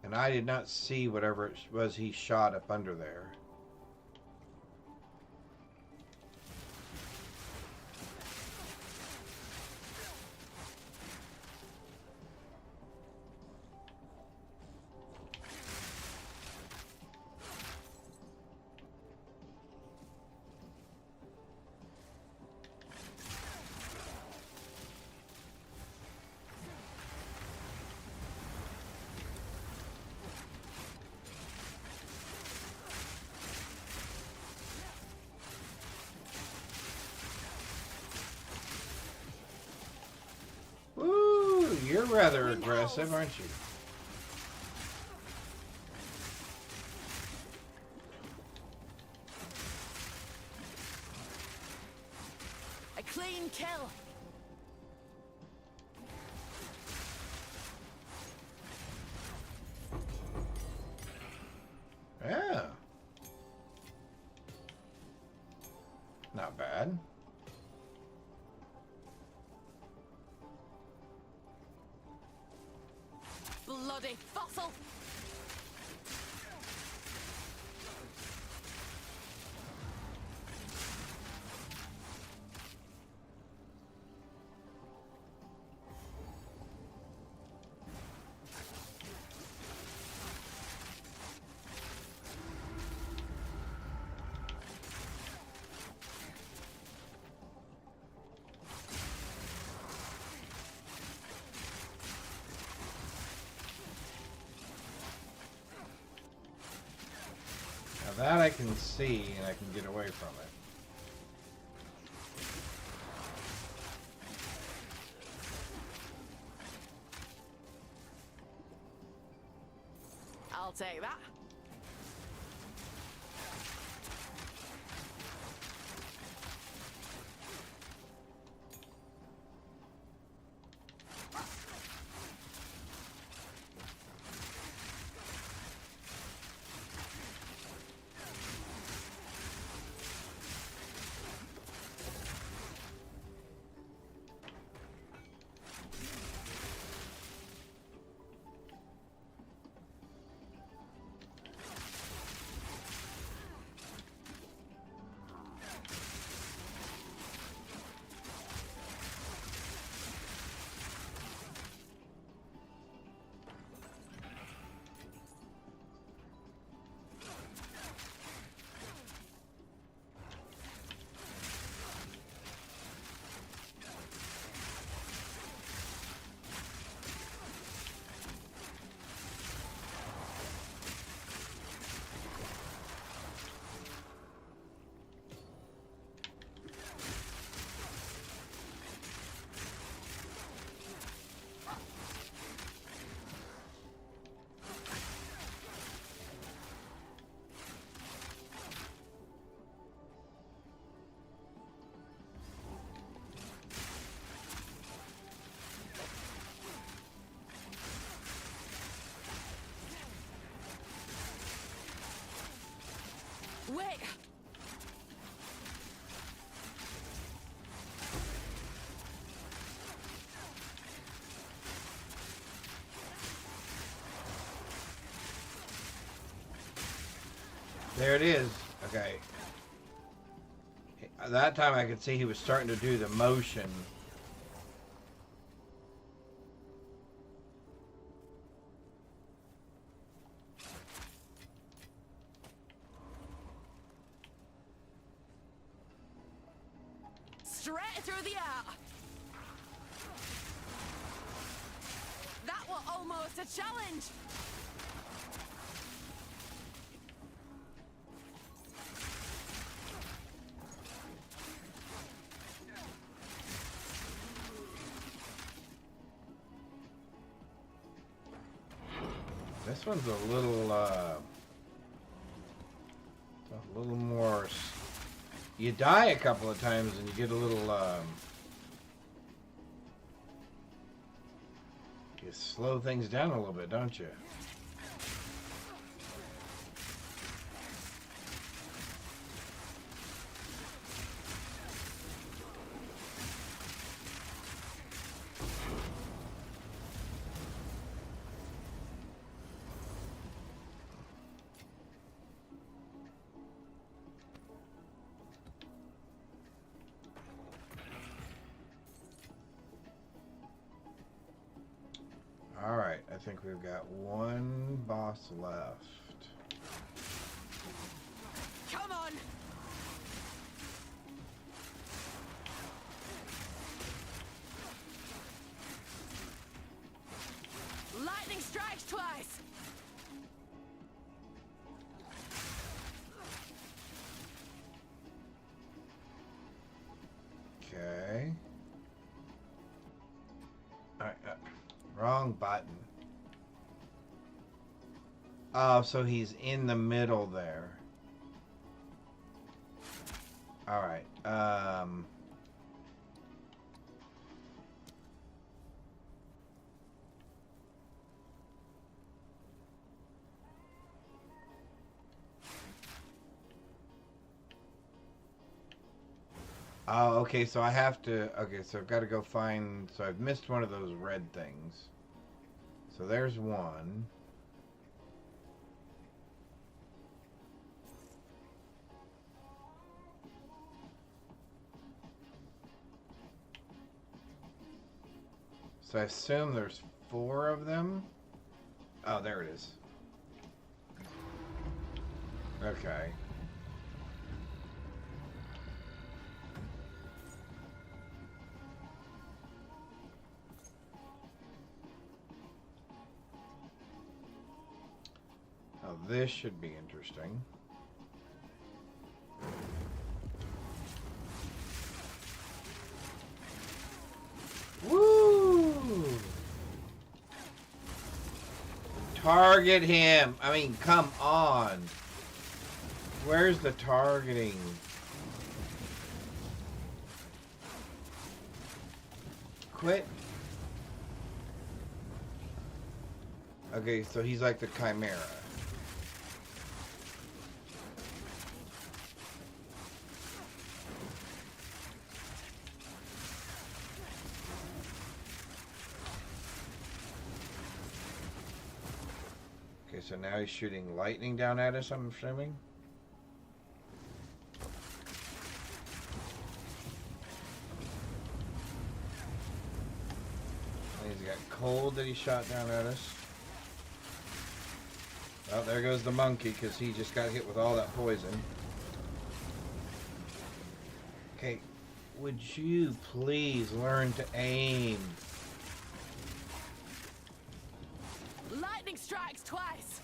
and I did not see whatever it was he shot up under there. Ooh, you're rather aggressive, aren't you? A clean kill. Yeah. not bad. Bloody fossil! Now that I can see, and I can get away from it. I'll take that. Wait! There it is. Okay. That time I could see he was starting to do the motion. Straight through the air! That was almost a challenge! This one's a little more. You die a couple of times and you get a little. You slow things down a little bit, don't you? Alright, I think we've got one boss left. Come on! Lightning strikes twice! Okay. Alright, wrong button. Oh, so he's in the middle there. Alright, Oh, okay, so I have to... Okay, so I've got to go find... So I've missed one of those red things. So there's one. So I assume there's 4 of them. Oh, there it is. Okay. Oh, this should be interesting. Woo! Target him! I mean, come on. Where's the targeting? Quit. Okay, so he's like the Chimera. Okay, so now he's shooting lightning down at us, I'm assuming. And he's got cold that he shot down at us. Oh, there goes the monkey, because he just got hit with all that poison. Okay, would you please learn to aim? Lightning strikes twice.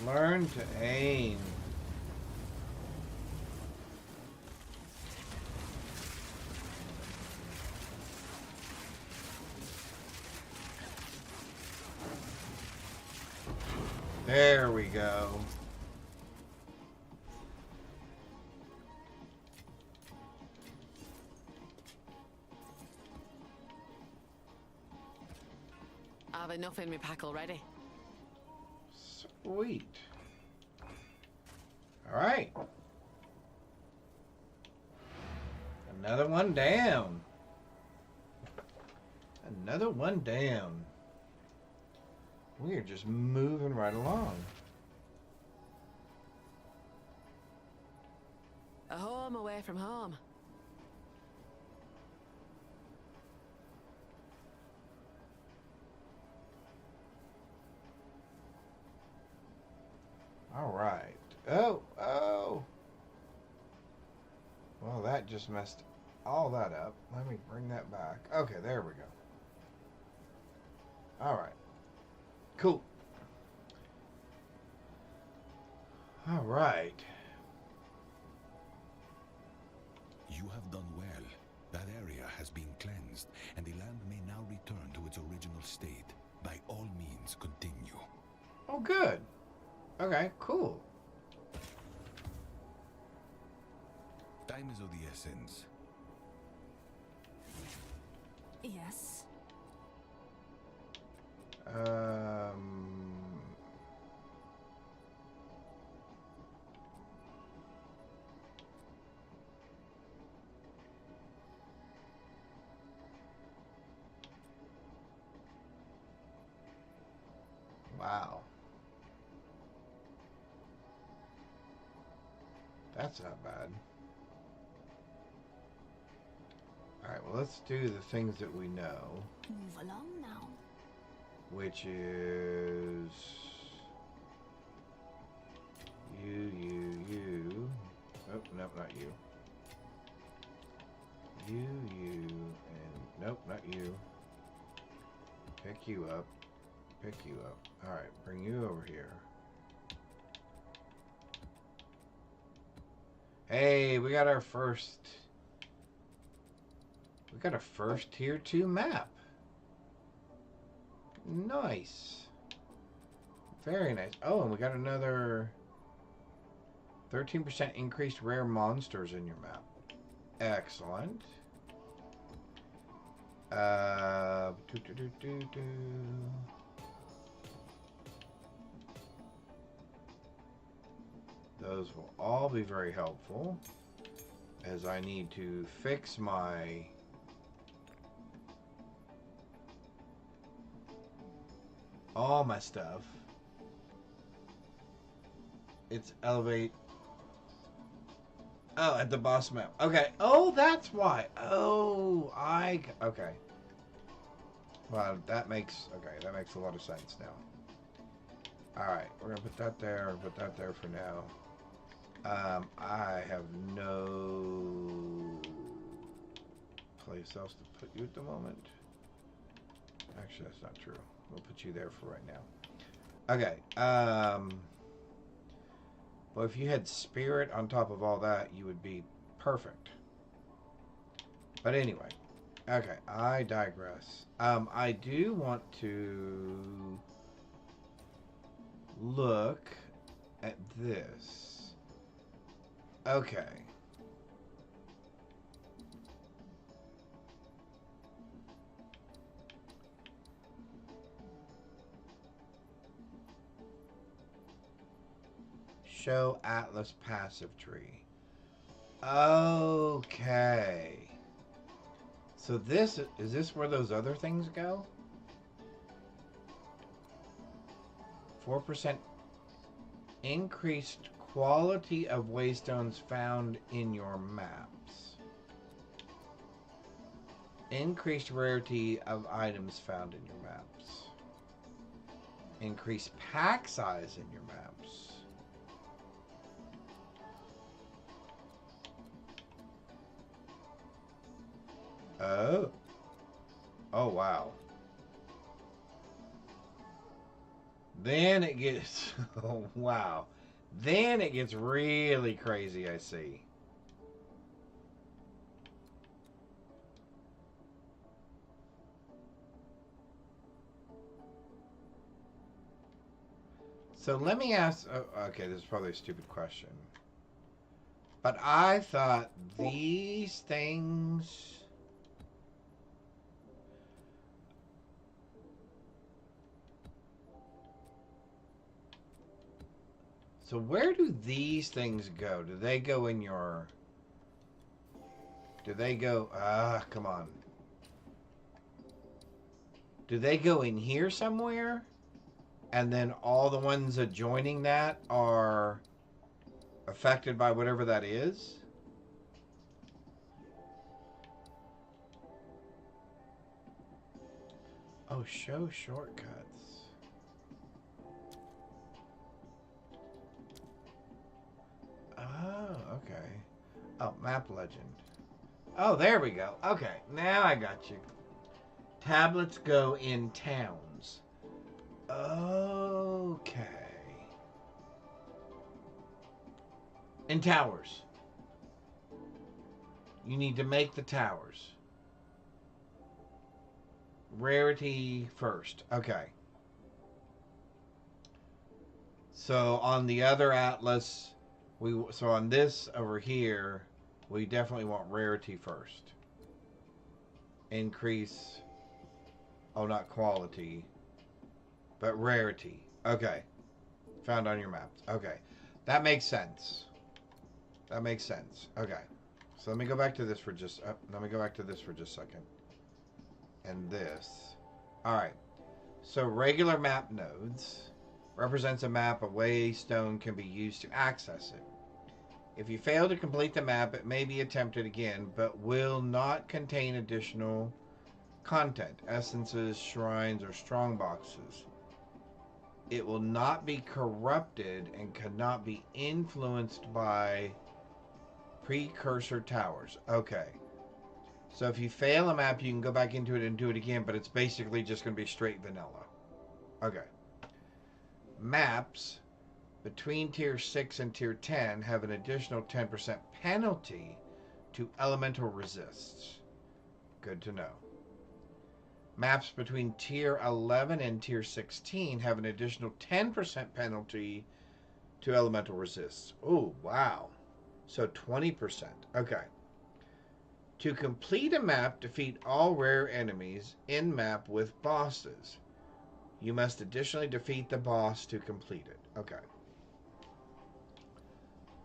Learn to aim. There we go. I've enough in my pack already. Sweet. All right. Another one down. Another one down. We are just moving right along. A home away from home. All right. Oh. Well, that just messed all that up. Let me bring that back. Okay, there we go. All right. Cool. All right. You have done well. That area has been cleansed, and the land may now return to its original state. By all means, continue. Oh, good. Okay, cool. Time is of the essence. Yes. Wow. That's not bad. Alright, well, let's do the things that we know, Move along now. which is you. Oh, nope, not you. You, and nope, not you. Pick you up. Pick you up. Alright, bring you over here. Hey, we got our first tier 2 map. Nice. Very nice. Oh, and we got another 13% increased rare monsters in your map. Excellent. those will all be very helpful, as I need to fix all my stuff. It's elevate. Oh, at the boss map. Okay. Oh, that's why. Oh, okay. Well, that makes a lot of sense now. Alright, we're gonna put that there and put that there for now. I have no place else to put you at the moment. Actually, that's not true. We'll put you there for right now. Okay, well, if you had spirit on top of all that, you would be perfect. But anyway, okay, I digress. I do want to look at this. Okay. Show Atlas passive tree. Okay. So is this where those other things go? 4% increased quality of waystones found in your maps. Increased rarity of items found in your maps. Increased pack size in your maps. Oh. Oh, wow. Then it gets... Oh, wow. Then it gets really crazy, I see. So let me ask... Oh, okay, this is probably a stupid question. But I thought these things... So where do these things go? Do they go in your... Do they go... come on. Do they go in here somewhere? And then all the ones adjoining that are affected by whatever that is? Oh, show shortcuts. Oh, okay. Oh, map legend. Oh, there we go. Okay, now I got you. Tablets go in towns. Okay. In towers. You need to make the towers. Rarity first. Okay. So on the other atlas... So on this over here, we definitely want rarity first. Increase, oh, not quality, but rarity. Okay. Found on your maps. Okay. That makes sense. That makes sense. Okay. So let me go back to this for just, let me go back to this for just a second. And this. All right. So regular map nodes represents a map a waystone can be used to access it. If you fail to complete the map, it may be attempted again, but will not contain additional content, essences, shrines, or strongboxes. It will not be corrupted and cannot be influenced by precursor towers. Okay. So if you fail a map, you can go back into it and do it again, but it's basically just going to be straight vanilla. Okay. Maps between tier 6 and tier 10 have an additional 10% penalty to elemental resists. Good to know. Maps between tier 11 and tier 16 have an additional 10% penalty to elemental resists. Oh, wow. So 20%. Okay. To complete a map, defeat all rare enemies in map with bosses. You must additionally defeat the boss to complete it. Okay.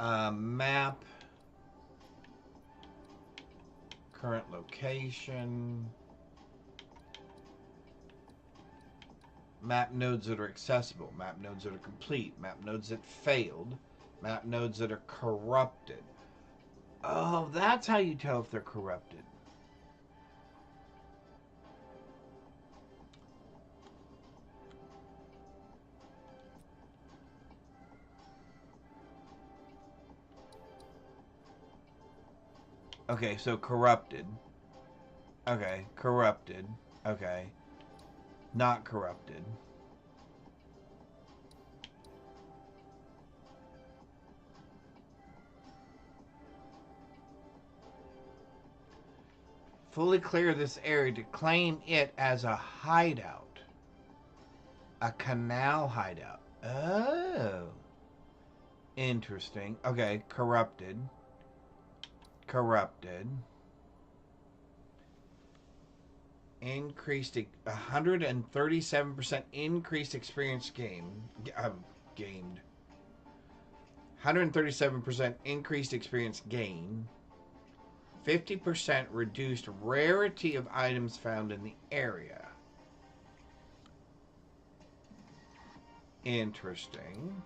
Map. Current location. Map nodes that are accessible. Map nodes that are complete. Map nodes that failed. Map nodes that are corrupted. Oh, that's how you tell if they're corrupted. Okay, so corrupted. Okay, corrupted. Okay. Not corrupted. Fully clear this area to claim it as a hideout. A canal hideout. Oh. Interesting. Okay, corrupted. Corrupted. Increased 137% increased experience gained. 137% increased experience gain. 50% reduced rarity of items found in the area. Interesting.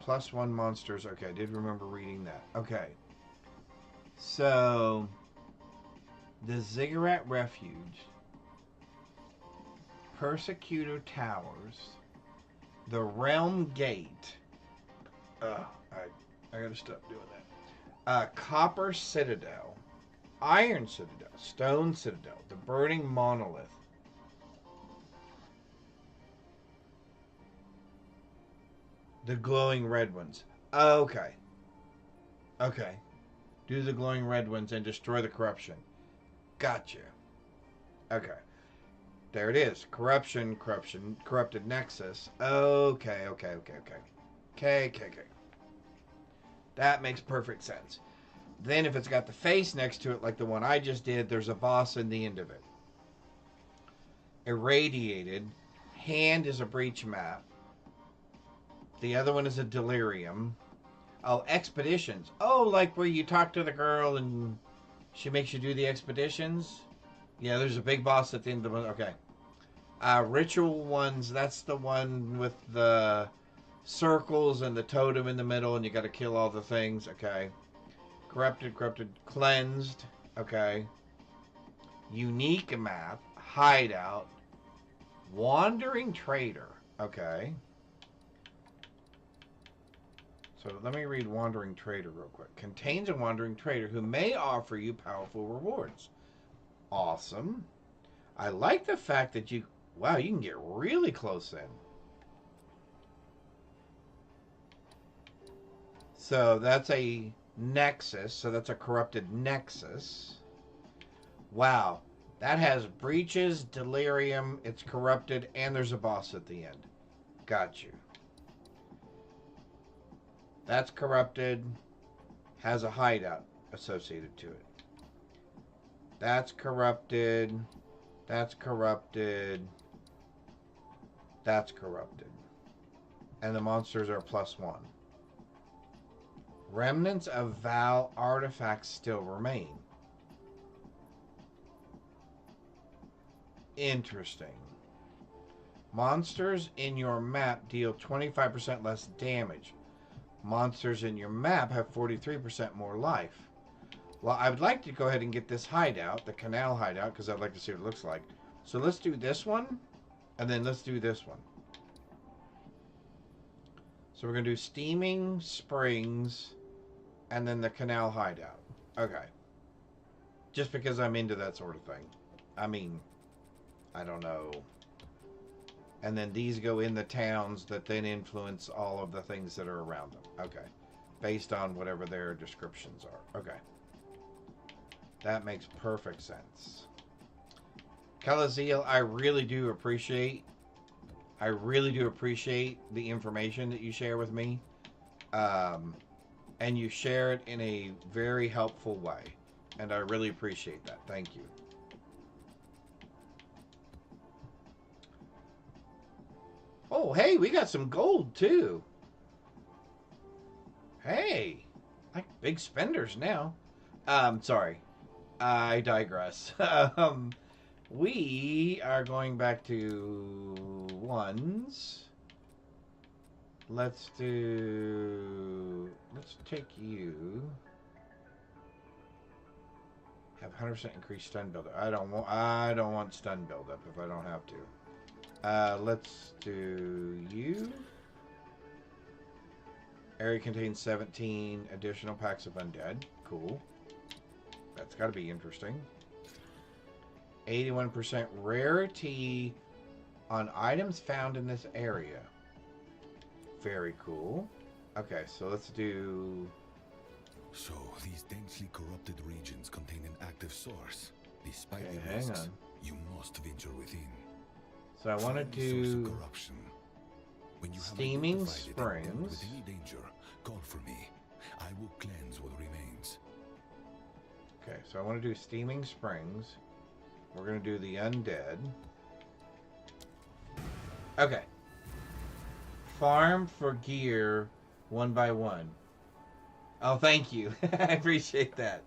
+1 monsters. Okay, I did remember reading that. Okay. So, the Ziggurat Refuge, Persecutor Towers, the Realm Gate. I gotta stop doing that. Copper Citadel, Iron Citadel, Stone Citadel, the Burning Monolith. The glowing red ones. Okay. Okay. Do the glowing red ones and destroy the corruption. Gotcha. Okay. There it is. Corruption, corrupted nexus. Okay. That makes perfect sense. Then if it's got the face next to it like the one I just did, there's a boss in the end of it. Irradiated. Hand is a breach map. The other one is a delirium. Oh, expeditions. Oh, like where you talk to the girl and she makes you do the expeditions? Yeah, there's a big boss at the end of the one. Okay. Ritual ones, that's the one with the circles and the totem in the middle and you got to kill all the things. Okay. Corrupted, cleansed. Okay. Unique map. Hideout. Wandering trader. Okay. So let me read Wandering Trader real quick. Contains a Wandering Trader who may offer you powerful rewards. Awesome. I like the fact that you can get really close in. So that's a Nexus. So that's a corrupted Nexus. Wow. That has breaches, delirium, it's corrupted, and there's a boss at the end. Got you. That's corrupted, has a hideout associated to it. That's corrupted, that's corrupted, that's corrupted. And the monsters are +1. Remnants of Val artifacts still remain. Interesting. Monsters in your map deal 25% less damage. Monsters in your map have 43% more life. Well, I would like to go ahead and get this hideout, the canal hideout, because I'd like to see what it looks like. So let's do this one, and then let's do this one. So we're going to do Steaming Springs, and then the canal hideout. Okay. Just because I'm into that sort of thing. I mean, I don't know. And then these go in the towns that then influence all of the things that are around them. Okay. Based on whatever their descriptions are. Okay. That makes perfect sense. Calaziel, I really do appreciate the information that you share with me. And you share it in a very helpful way. And I really appreciate that. Thank you. Oh, hey, we got some gold, too. Hey, like big spenders now. Sorry, I digress. We are going back to ones. Let's take you. Have 100% increased stun buildup. I don't want stun buildup if I don't have to. Let's do you. Area contains 17 additional packs of undead. Cool. That's got to be interesting. 81% rarity on items found in this area. Very cool. Okay, so let's do... So, these densely corrupted regions contain an active source. Despite Okay, the hang risks, on. you must venture within. So I want to Find the source of do... corruption. When you have Steaming identified it and dealt Springs. with any danger, call for me. I will cleanse what remains. Okay, so I want to do Steaming Springs. We're going to do the undead. Okay. Farm for gear 1 by 1. Oh, thank you. I appreciate that.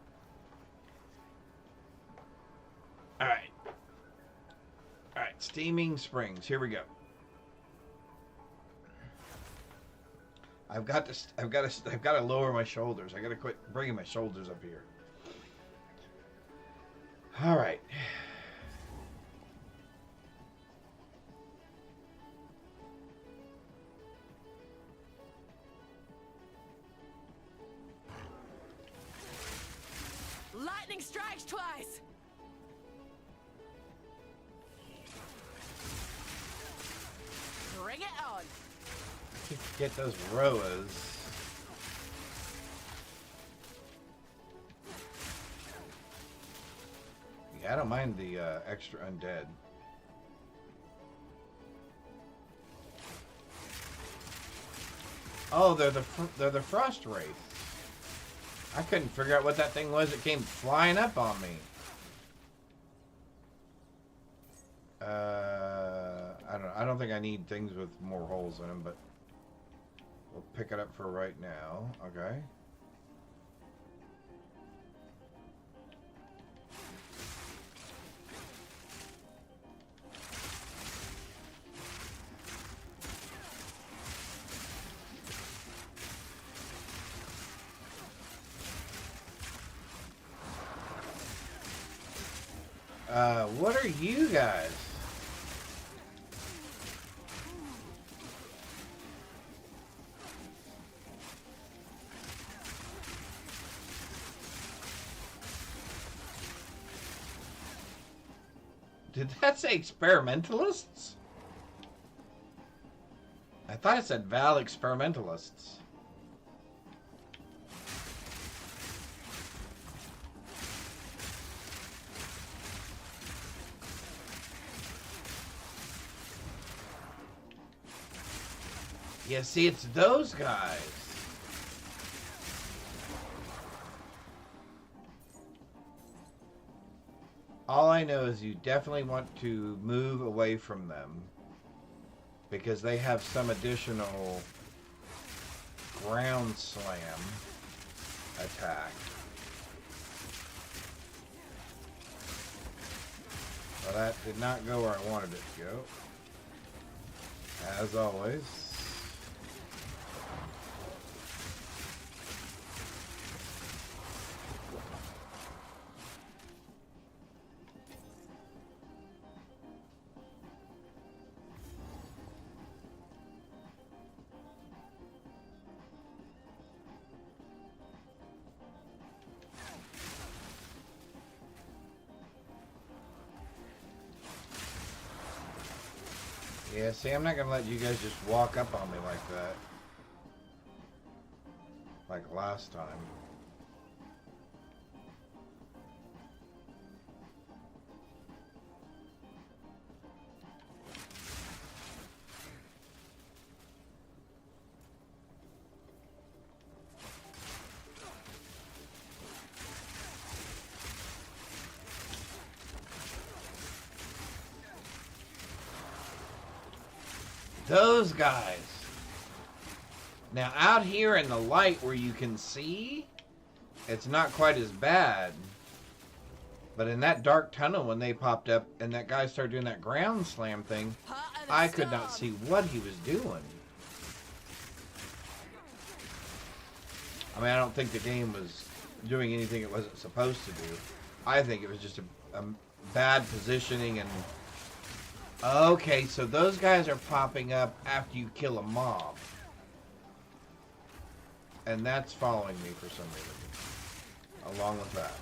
Alright. Alright, Steaming Springs. Here we go. I've got to lower my shoulders. I got to quit bringing my shoulders up here. All right. Lightning strikes twice! Bring it on! Get those Roas. Yeah, I don't mind the extra undead. Oh, they're the Frost Wraith. I couldn't figure out what that thing was. It came flying up on me. I don't think I need things with more holes in them, but we'll pick it up for right now. Okay. What are you guys? Did that say experimentalists? I thought it said Val experimentalists. Yeah, see, it's those guys. All I know is you definitely want to move away from them because they have some additional ground slam attack. Well, that did not go where I wanted it to go. As always. Yeah, see, I'm not gonna let you guys just walk up on me like that. Like last time. Those guys. Now, out here in the light where you can see, it's not quite as bad. But in that dark tunnel when they popped up and that guy started doing that ground slam thing, I could not see what he was doing. I mean, I don't think the game was doing anything it wasn't supposed to do. I think it was just a bad positioning and... Okay, so those guys are popping up after you kill a mob. And that's following me for some reason. Along with that.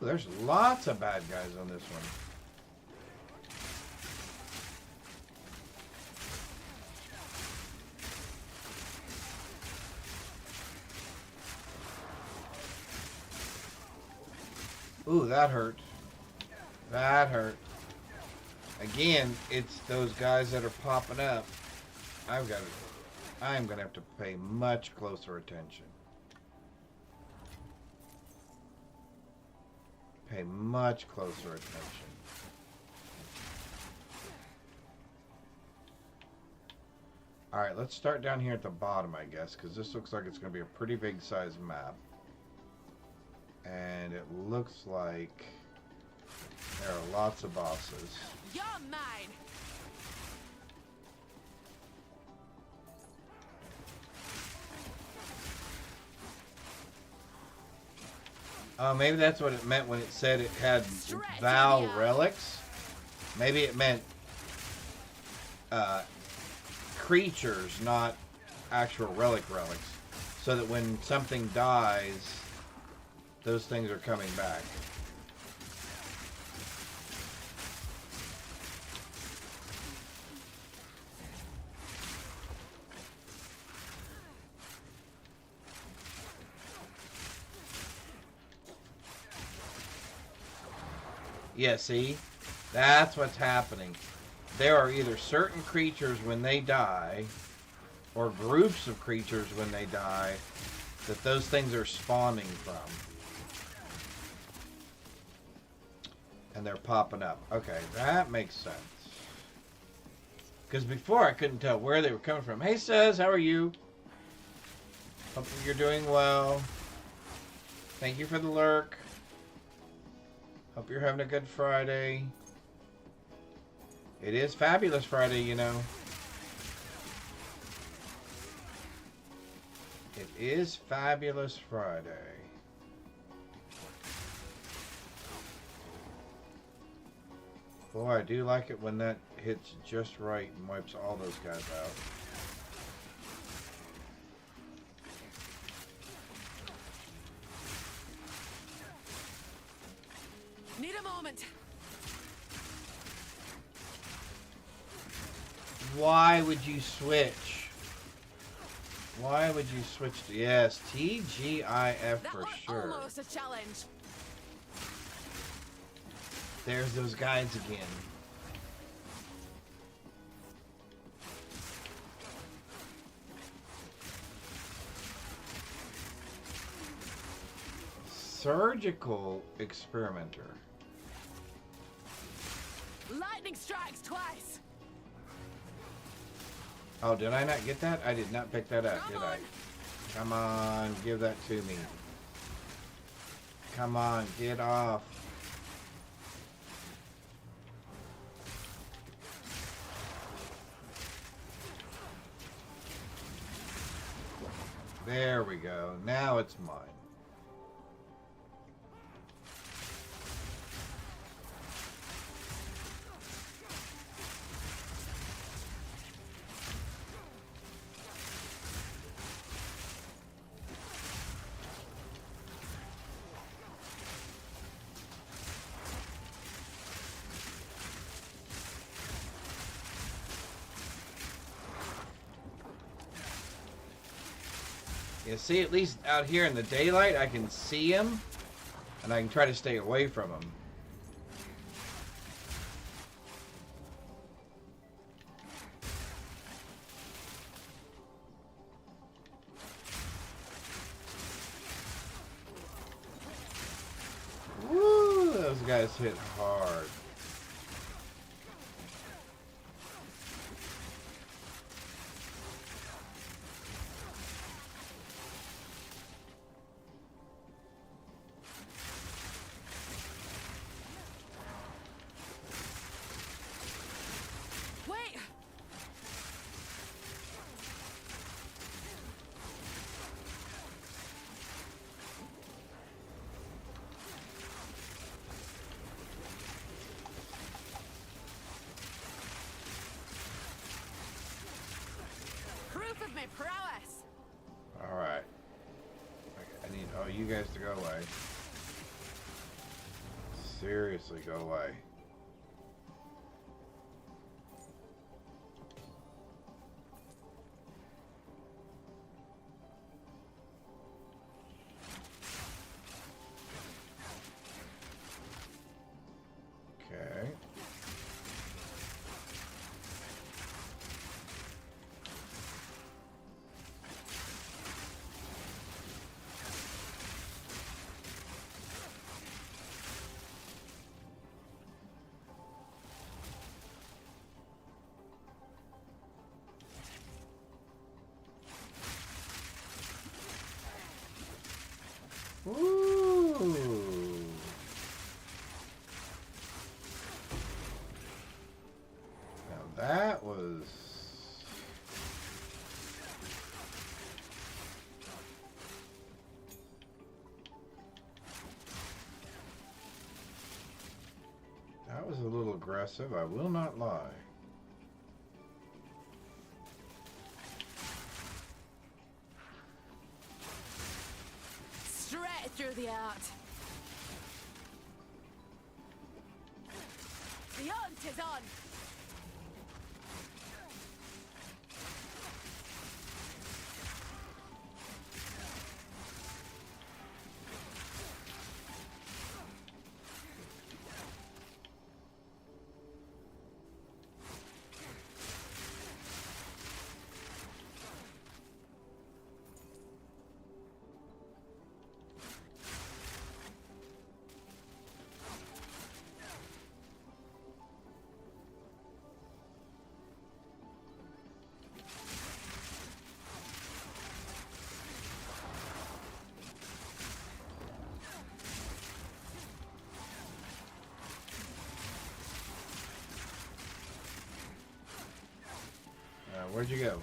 There's lots of bad guys on this one. Ooh, that hurt. That hurt. Again, it's those guys that are popping up. I'm gonna have to pay much closer attention. Pay much closer attention. Alright, let's start down here at the bottom, I guess, because this looks like it's going to be a pretty big size map. And it looks like there are lots of bosses. You're mine. Oh, maybe that's what it meant when it said it had Val relics. Maybe it meant creatures, not actual relics. So that when something dies, those things are coming back. Yeah, see? That's what's happening. There are either certain creatures when they die, or groups of creatures when they die, that those things are spawning from. And they're popping up. Okay, that makes sense. Because before I couldn't tell where they were coming from. Hey, Sez, how are you? Hope you're doing well. Thank you for the lurk. Hope you're having a good Friday. It is Fabulous Friday, you know. It is Fabulous Friday. Boy, I do like it when that hits just right and wipes all those guys out. Need a moment. Why would you switch? Why would you switch to... Yes, TGIF for sure. Almost a challenge. There's those guys again. Surgical experimenter. Lightning strikes twice. Oh, did I not get that? I did not pick that up, did I? Come on, give that to me. Come on, get off. There we go. Now it's mine. You see, at least out here in the daylight, I can see him, and I can try to stay away from him. Woo! Those guys hit hard. guys to go away. Seriously, go away. Okay. Ooh. Now that was... That was a little aggressive, I will not lie. Straight through the heart. The hunt is on. Where'd you go?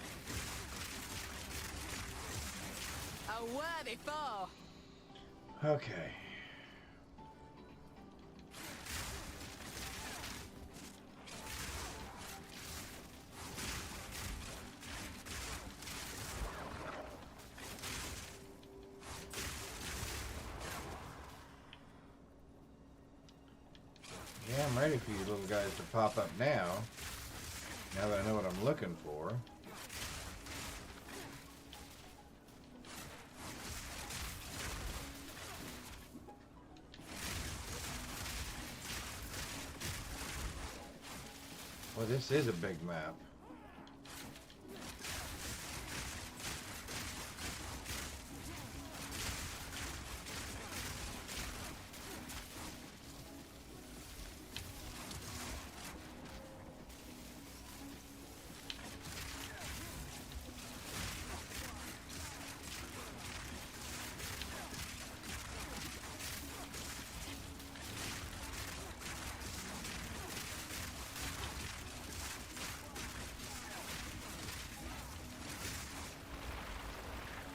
A worthy foe. Okay. Yeah, I'm ready for you little guys to pop up now. Now that I know what I'm looking for. Well, this is a big map.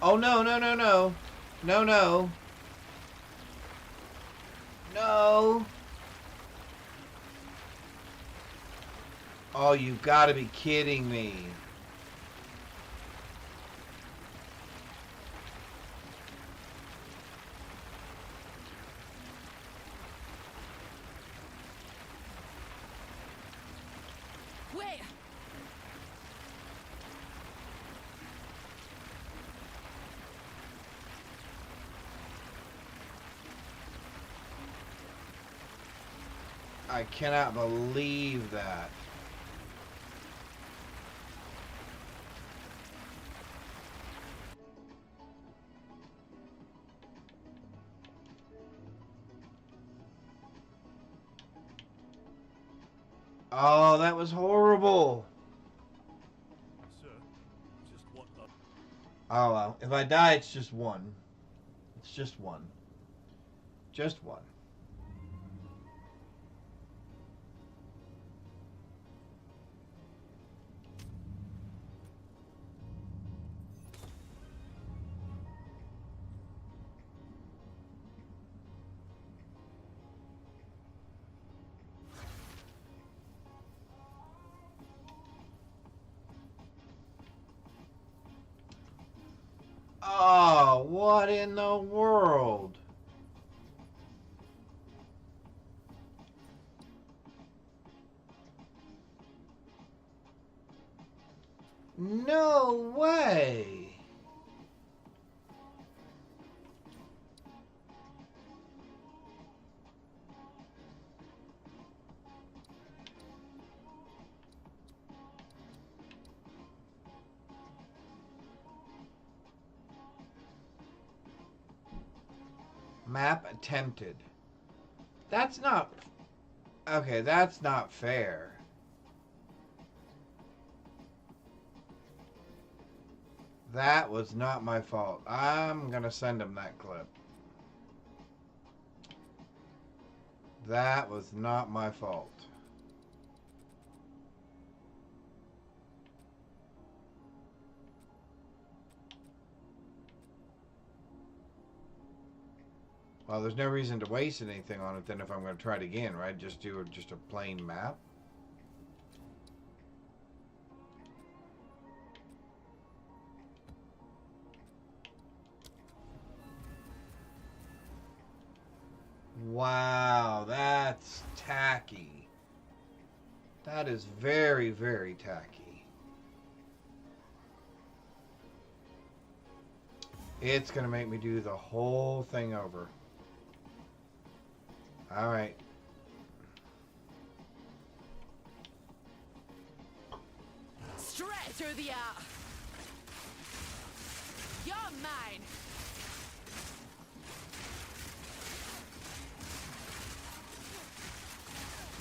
Oh, no, no, no, no. No, no. No. Oh, you gotta be kidding me. Wait. I cannot believe that. Oh, that was horrible. Sir, just what Oh, well. If I die, it's just one. It's just one. Just one. Oh, what in the world? No way! Map attempted. That's not... Okay, that's not fair. That was not my fault. I'm gonna send him that clip. That was not my fault. Well, there's no reason to waste anything on it then if I'm going to try it again, right? Just do just a plain map. Wow, that's tacky. That is very, very tacky. It's going to make me do the whole thing over. All right. Straight through the air. You're mine.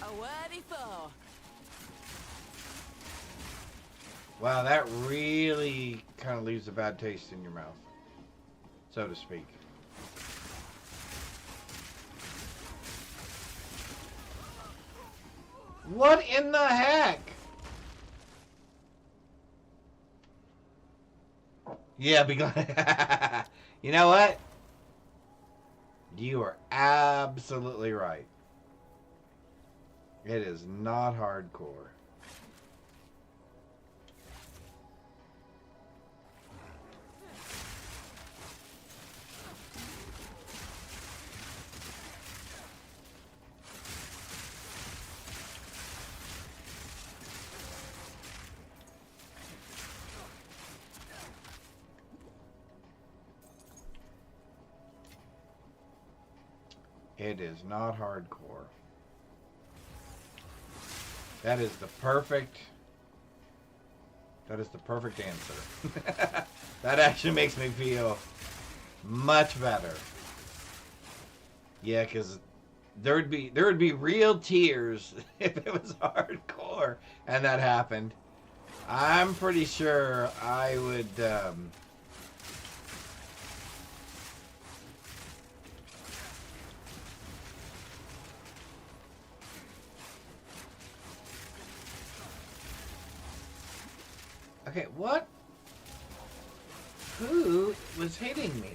A worthy foe. Wow, that really kind of leaves a bad taste in your mouth, so to speak. What in the heck? Yeah, be glad. You know what? You are absolutely right. It is not hardcore. It is not hardcore. That is the perfect answer. That actually makes me feel much better. Yeah, because there would be real tears if it was hardcore and that happened. I'm pretty sure I would Okay, what? Who was hitting me?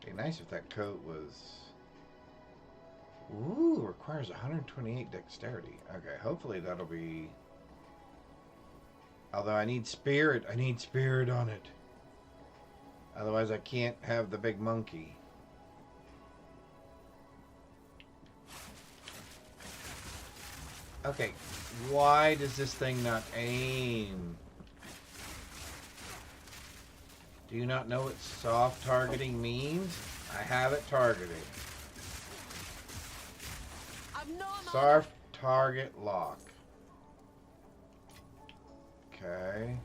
Be nice if that coat was... Ooh, requires 128 dexterity. Okay, hopefully that'll be... Although I need spirit on it. Otherwise I can't have the big monkey. Okay, why does this thing not aim? Do you not know what soft targeting means? I have it targeted. Soft target lock. Okay.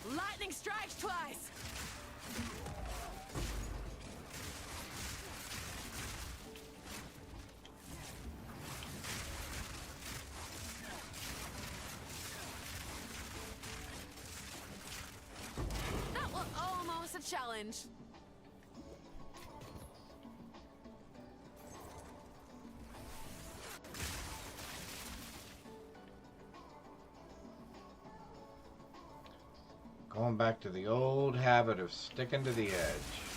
Lightning strikes twice. That was almost a challenge. Going back to the old habit of sticking to the edge.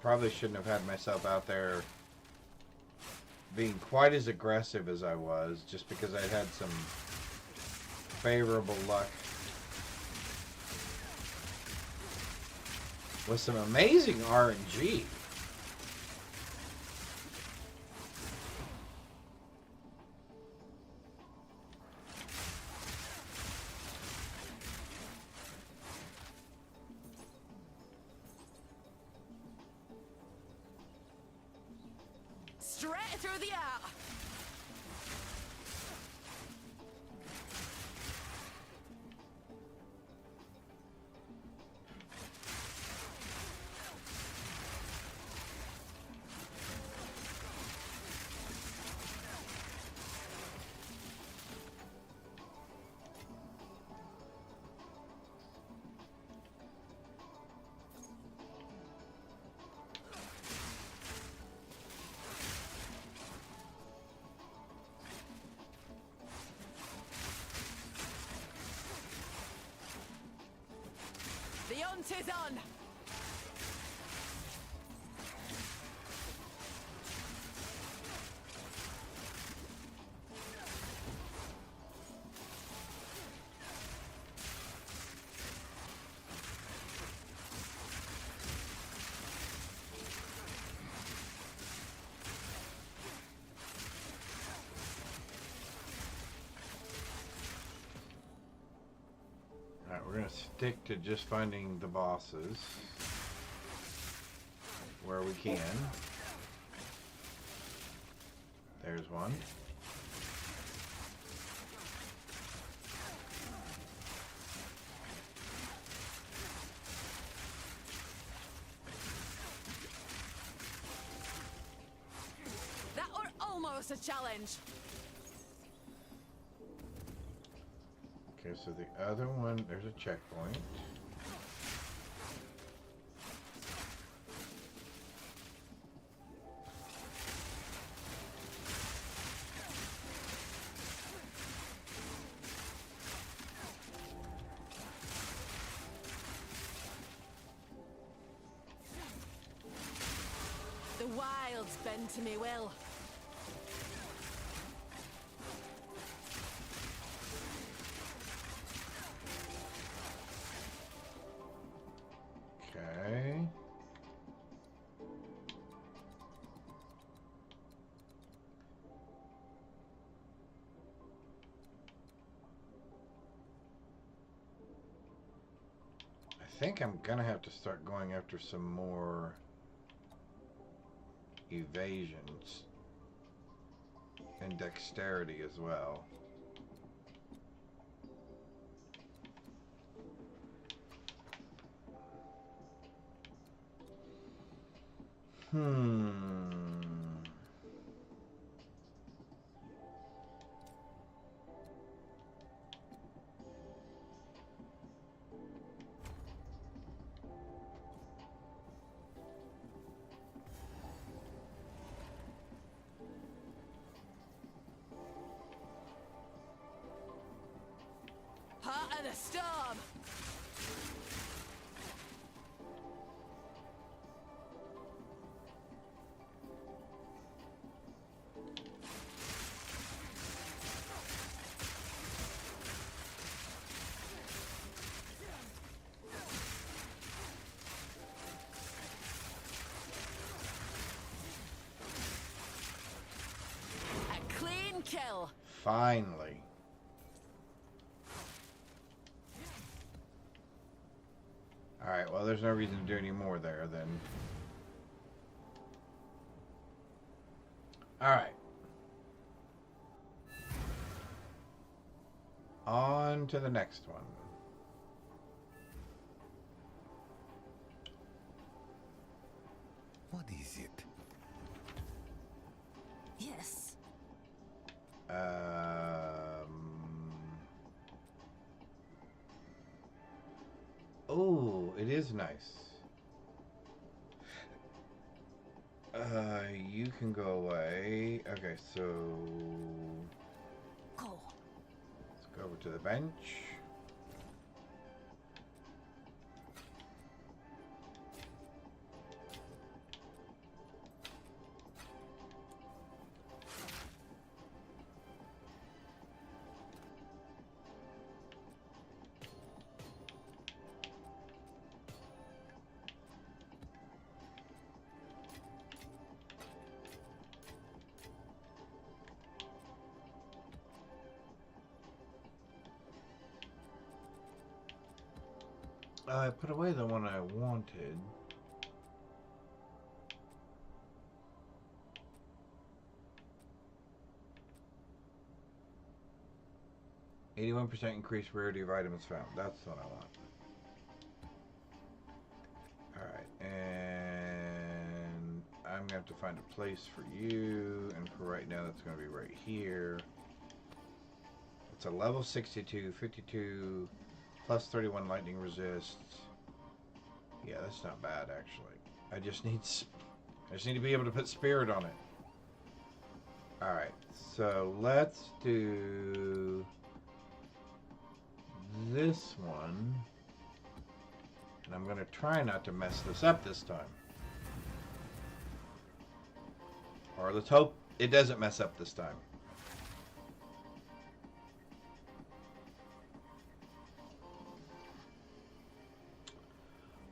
probably shouldn't have had myself out there being quite as aggressive as I was, just because I'd had some favorable luck with some amazing RNG. Straight through the air. The hunt is on! Alright, we're going to stick to just finding the bosses where we can. There's one. That were almost a challenge. Okay, so the other one, there's a checkpoint. The wilds bend to me will. Okay. I think I'm gonna have to start going after some more evasions and dexterity as well. Heart of the storm. A clean kill. Finally. Alright, well, there's no reason to do any more there, then. Alright. On to the next one. What is it? Yes. Oh, it is nice. You can go away. Okay, so Go. let's go over to the bench. I put away the one I wanted. %increased rarity of items found. That's what I want. Alright, and I'm going to have to find a place for you, and for right now that's going to be right here. It's a level 62, 52, plus 31 lightning resists. Yeah, that's not bad actually. I just need to be able to put spirit on it. Alright, so let's do this one. And I'm going to try not to mess this up this time. Or let's hope it doesn't mess up this time.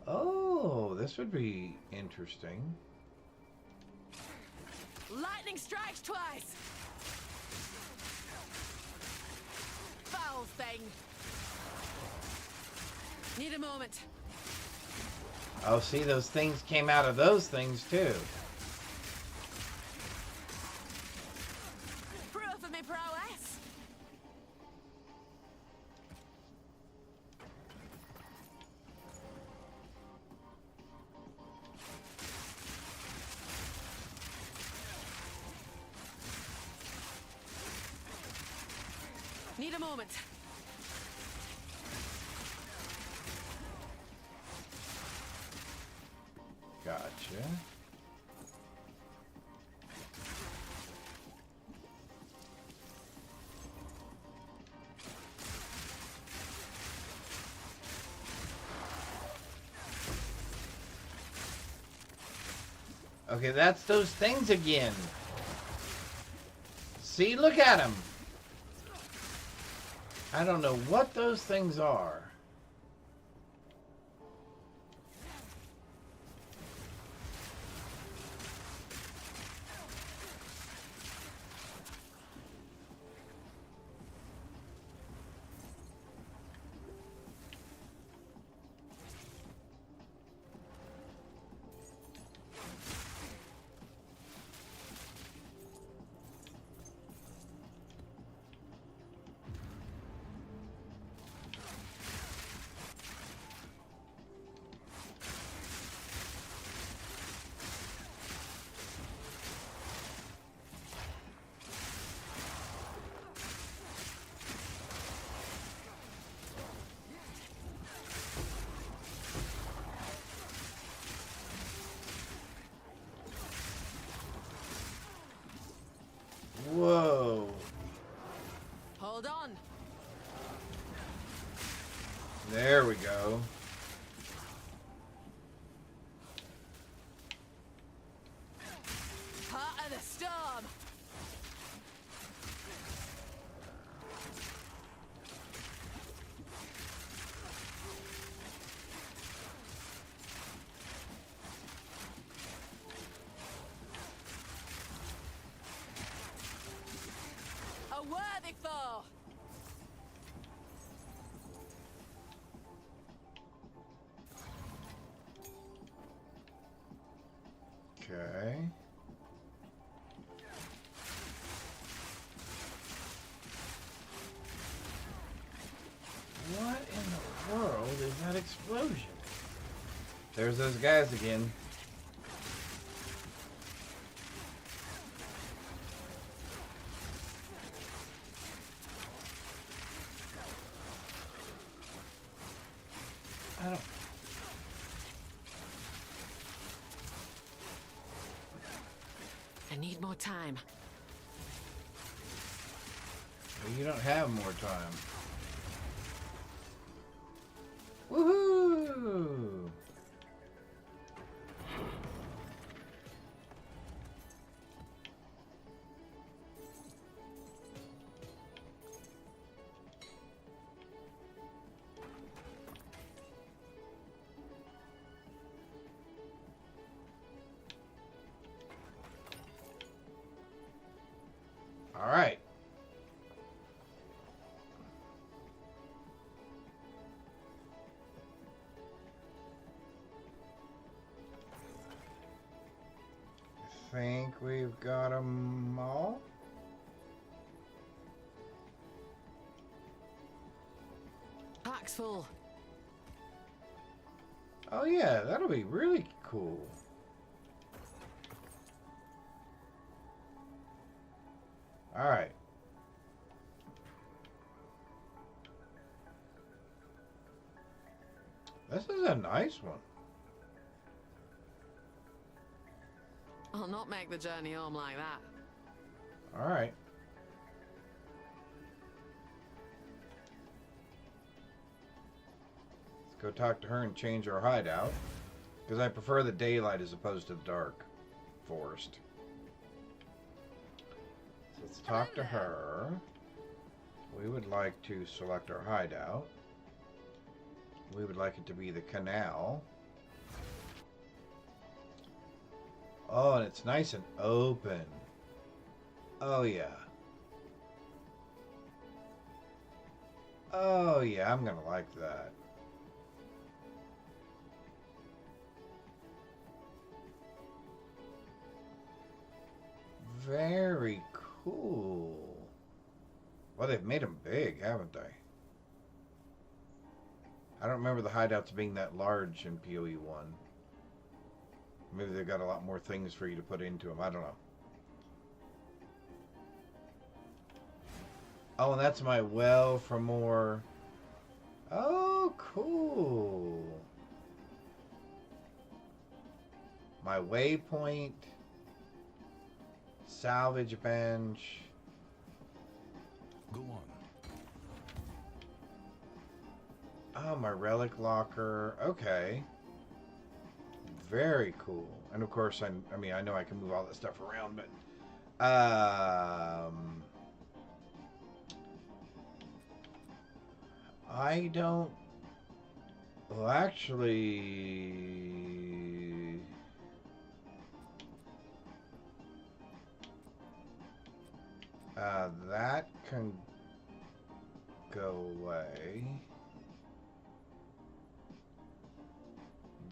Oh, this would be interesting. Lightning strikes twice! Foul thing! Need a moment. Oh, see, those things came out of those things too. Proof of me prowess! Need a moment. Gotcha. Okay, that's those things again. See, look at them. I don't know what those things are. Whoa. Hold on. There we go. Part of the storm. A worthy foe. Okay. What in the world is that explosion? There's those guys again. I don't... I need more time. You don't have more time. Woohoo! All right. we've got them all. Pack's full. Oh yeah, that'll be really cool. All right. This is a nice one. I'll not make the journey home like that. All right. Let's go talk to her and change our hideout. Because I prefer the daylight as opposed to the dark forest. So let's talk to her. We would like to select our hideout. We would like it to be the canal. Oh, and it's nice and open. Oh, yeah. Oh, yeah, I'm going to like that. Very cool. Well, they've made them big, haven't they? I don't remember the hideouts being that large in PoE 1. Maybe they've got a lot more things for you to put into them. I don't know. Oh, and that's my well for more. Oh, cool. My waypoint. Salvage bench. Go on. Oh, my relic locker. Okay. Very cool. And of course, I mean, I know I can move all that stuff around, but I don't. Well, actually, that can go away.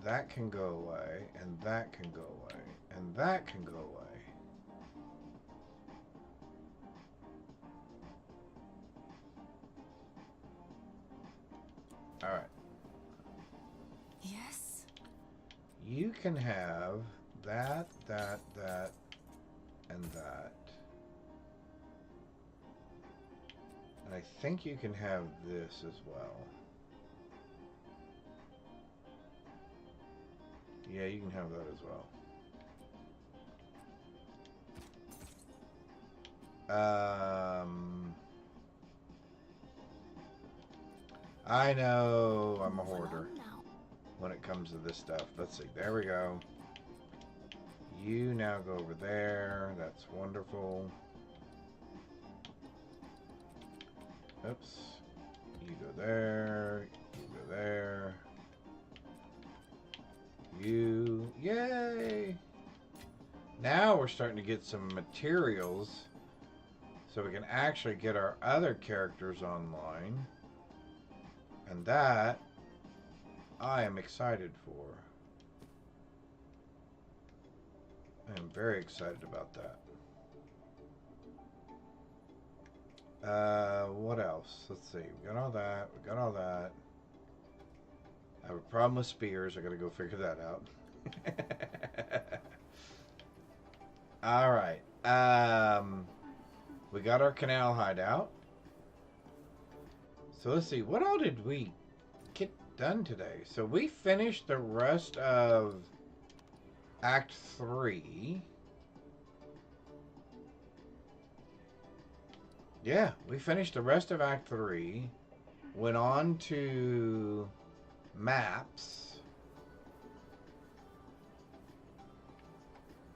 That can go away, and that can go away, and that can go away. All right. Yes? You can have that, that, and that. And I think you can have this as well. Yeah, you can have that as well. I know I'm a hoarder when it comes to this stuff. Let's see. There we go. You now go over there. That's wonderful. Oops. You go there. You go there. You. Yay! Now we're starting to get some materials so we can actually get our other characters online. And that I am excited for. I am very excited about that. What else? Let's see. We got all that. We got all that. I have a problem with spears. I gotta go figure that out. Alright. We got our canal hideout. So let's see. What all did we get done today? So we finished the rest of Act 3. Yeah, we finished the rest of Act 3. Went on to maps.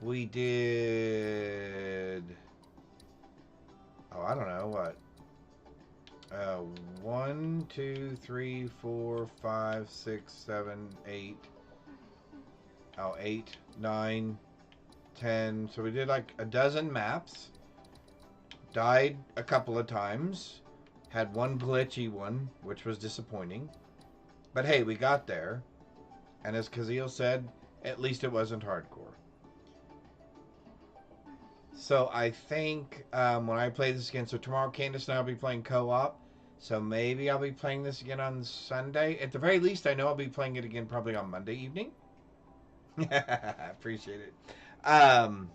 We did... Oh, I don't know, what? 1, 2, 3, 4, 5, 6, 7, 8. Oh, 8, 9, 10. So we did like a dozen maps. Died a couple of times. Had one glitchy one, which was disappointing. But hey, we got there. And as Kazeel said, at least it wasn't hardcore. So I think when I play this again, so tomorrow Candace and I will be playing co-op. So maybe I'll be playing this again on Sunday. At the very least, I know I'll be playing it again probably on Monday evening. Appreciate it. I'll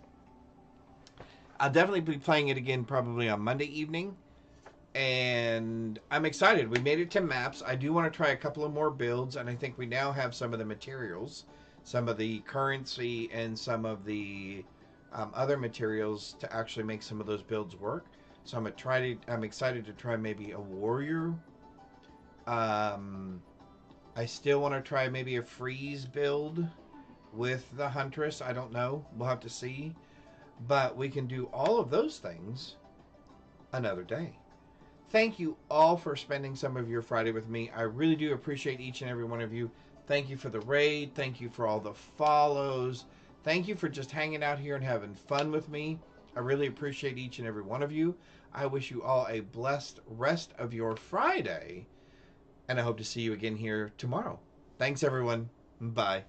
definitely be playing it again probably on Monday evening. And I'm excited. We made it to maps. I do want to try a couple of more builds, and I think we now have some of the materials, some of the currency, and some of the other materials to actually make some of those builds work. So I'm excited to try maybe a warrior. I still want to try maybe a freeze build with the Huntress. I don't know. We'll have to see. But we can do all of those things another day. Thank you all for spending some of your Friday with me. I really do appreciate each and every one of you. Thank you for the raid. Thank you for all the follows. Thank you for just hanging out here and having fun with me. I really appreciate each and every one of you. I wish you all a blessed rest of your Friday. And I hope to see you again here tomorrow. Thanks, everyone. Bye.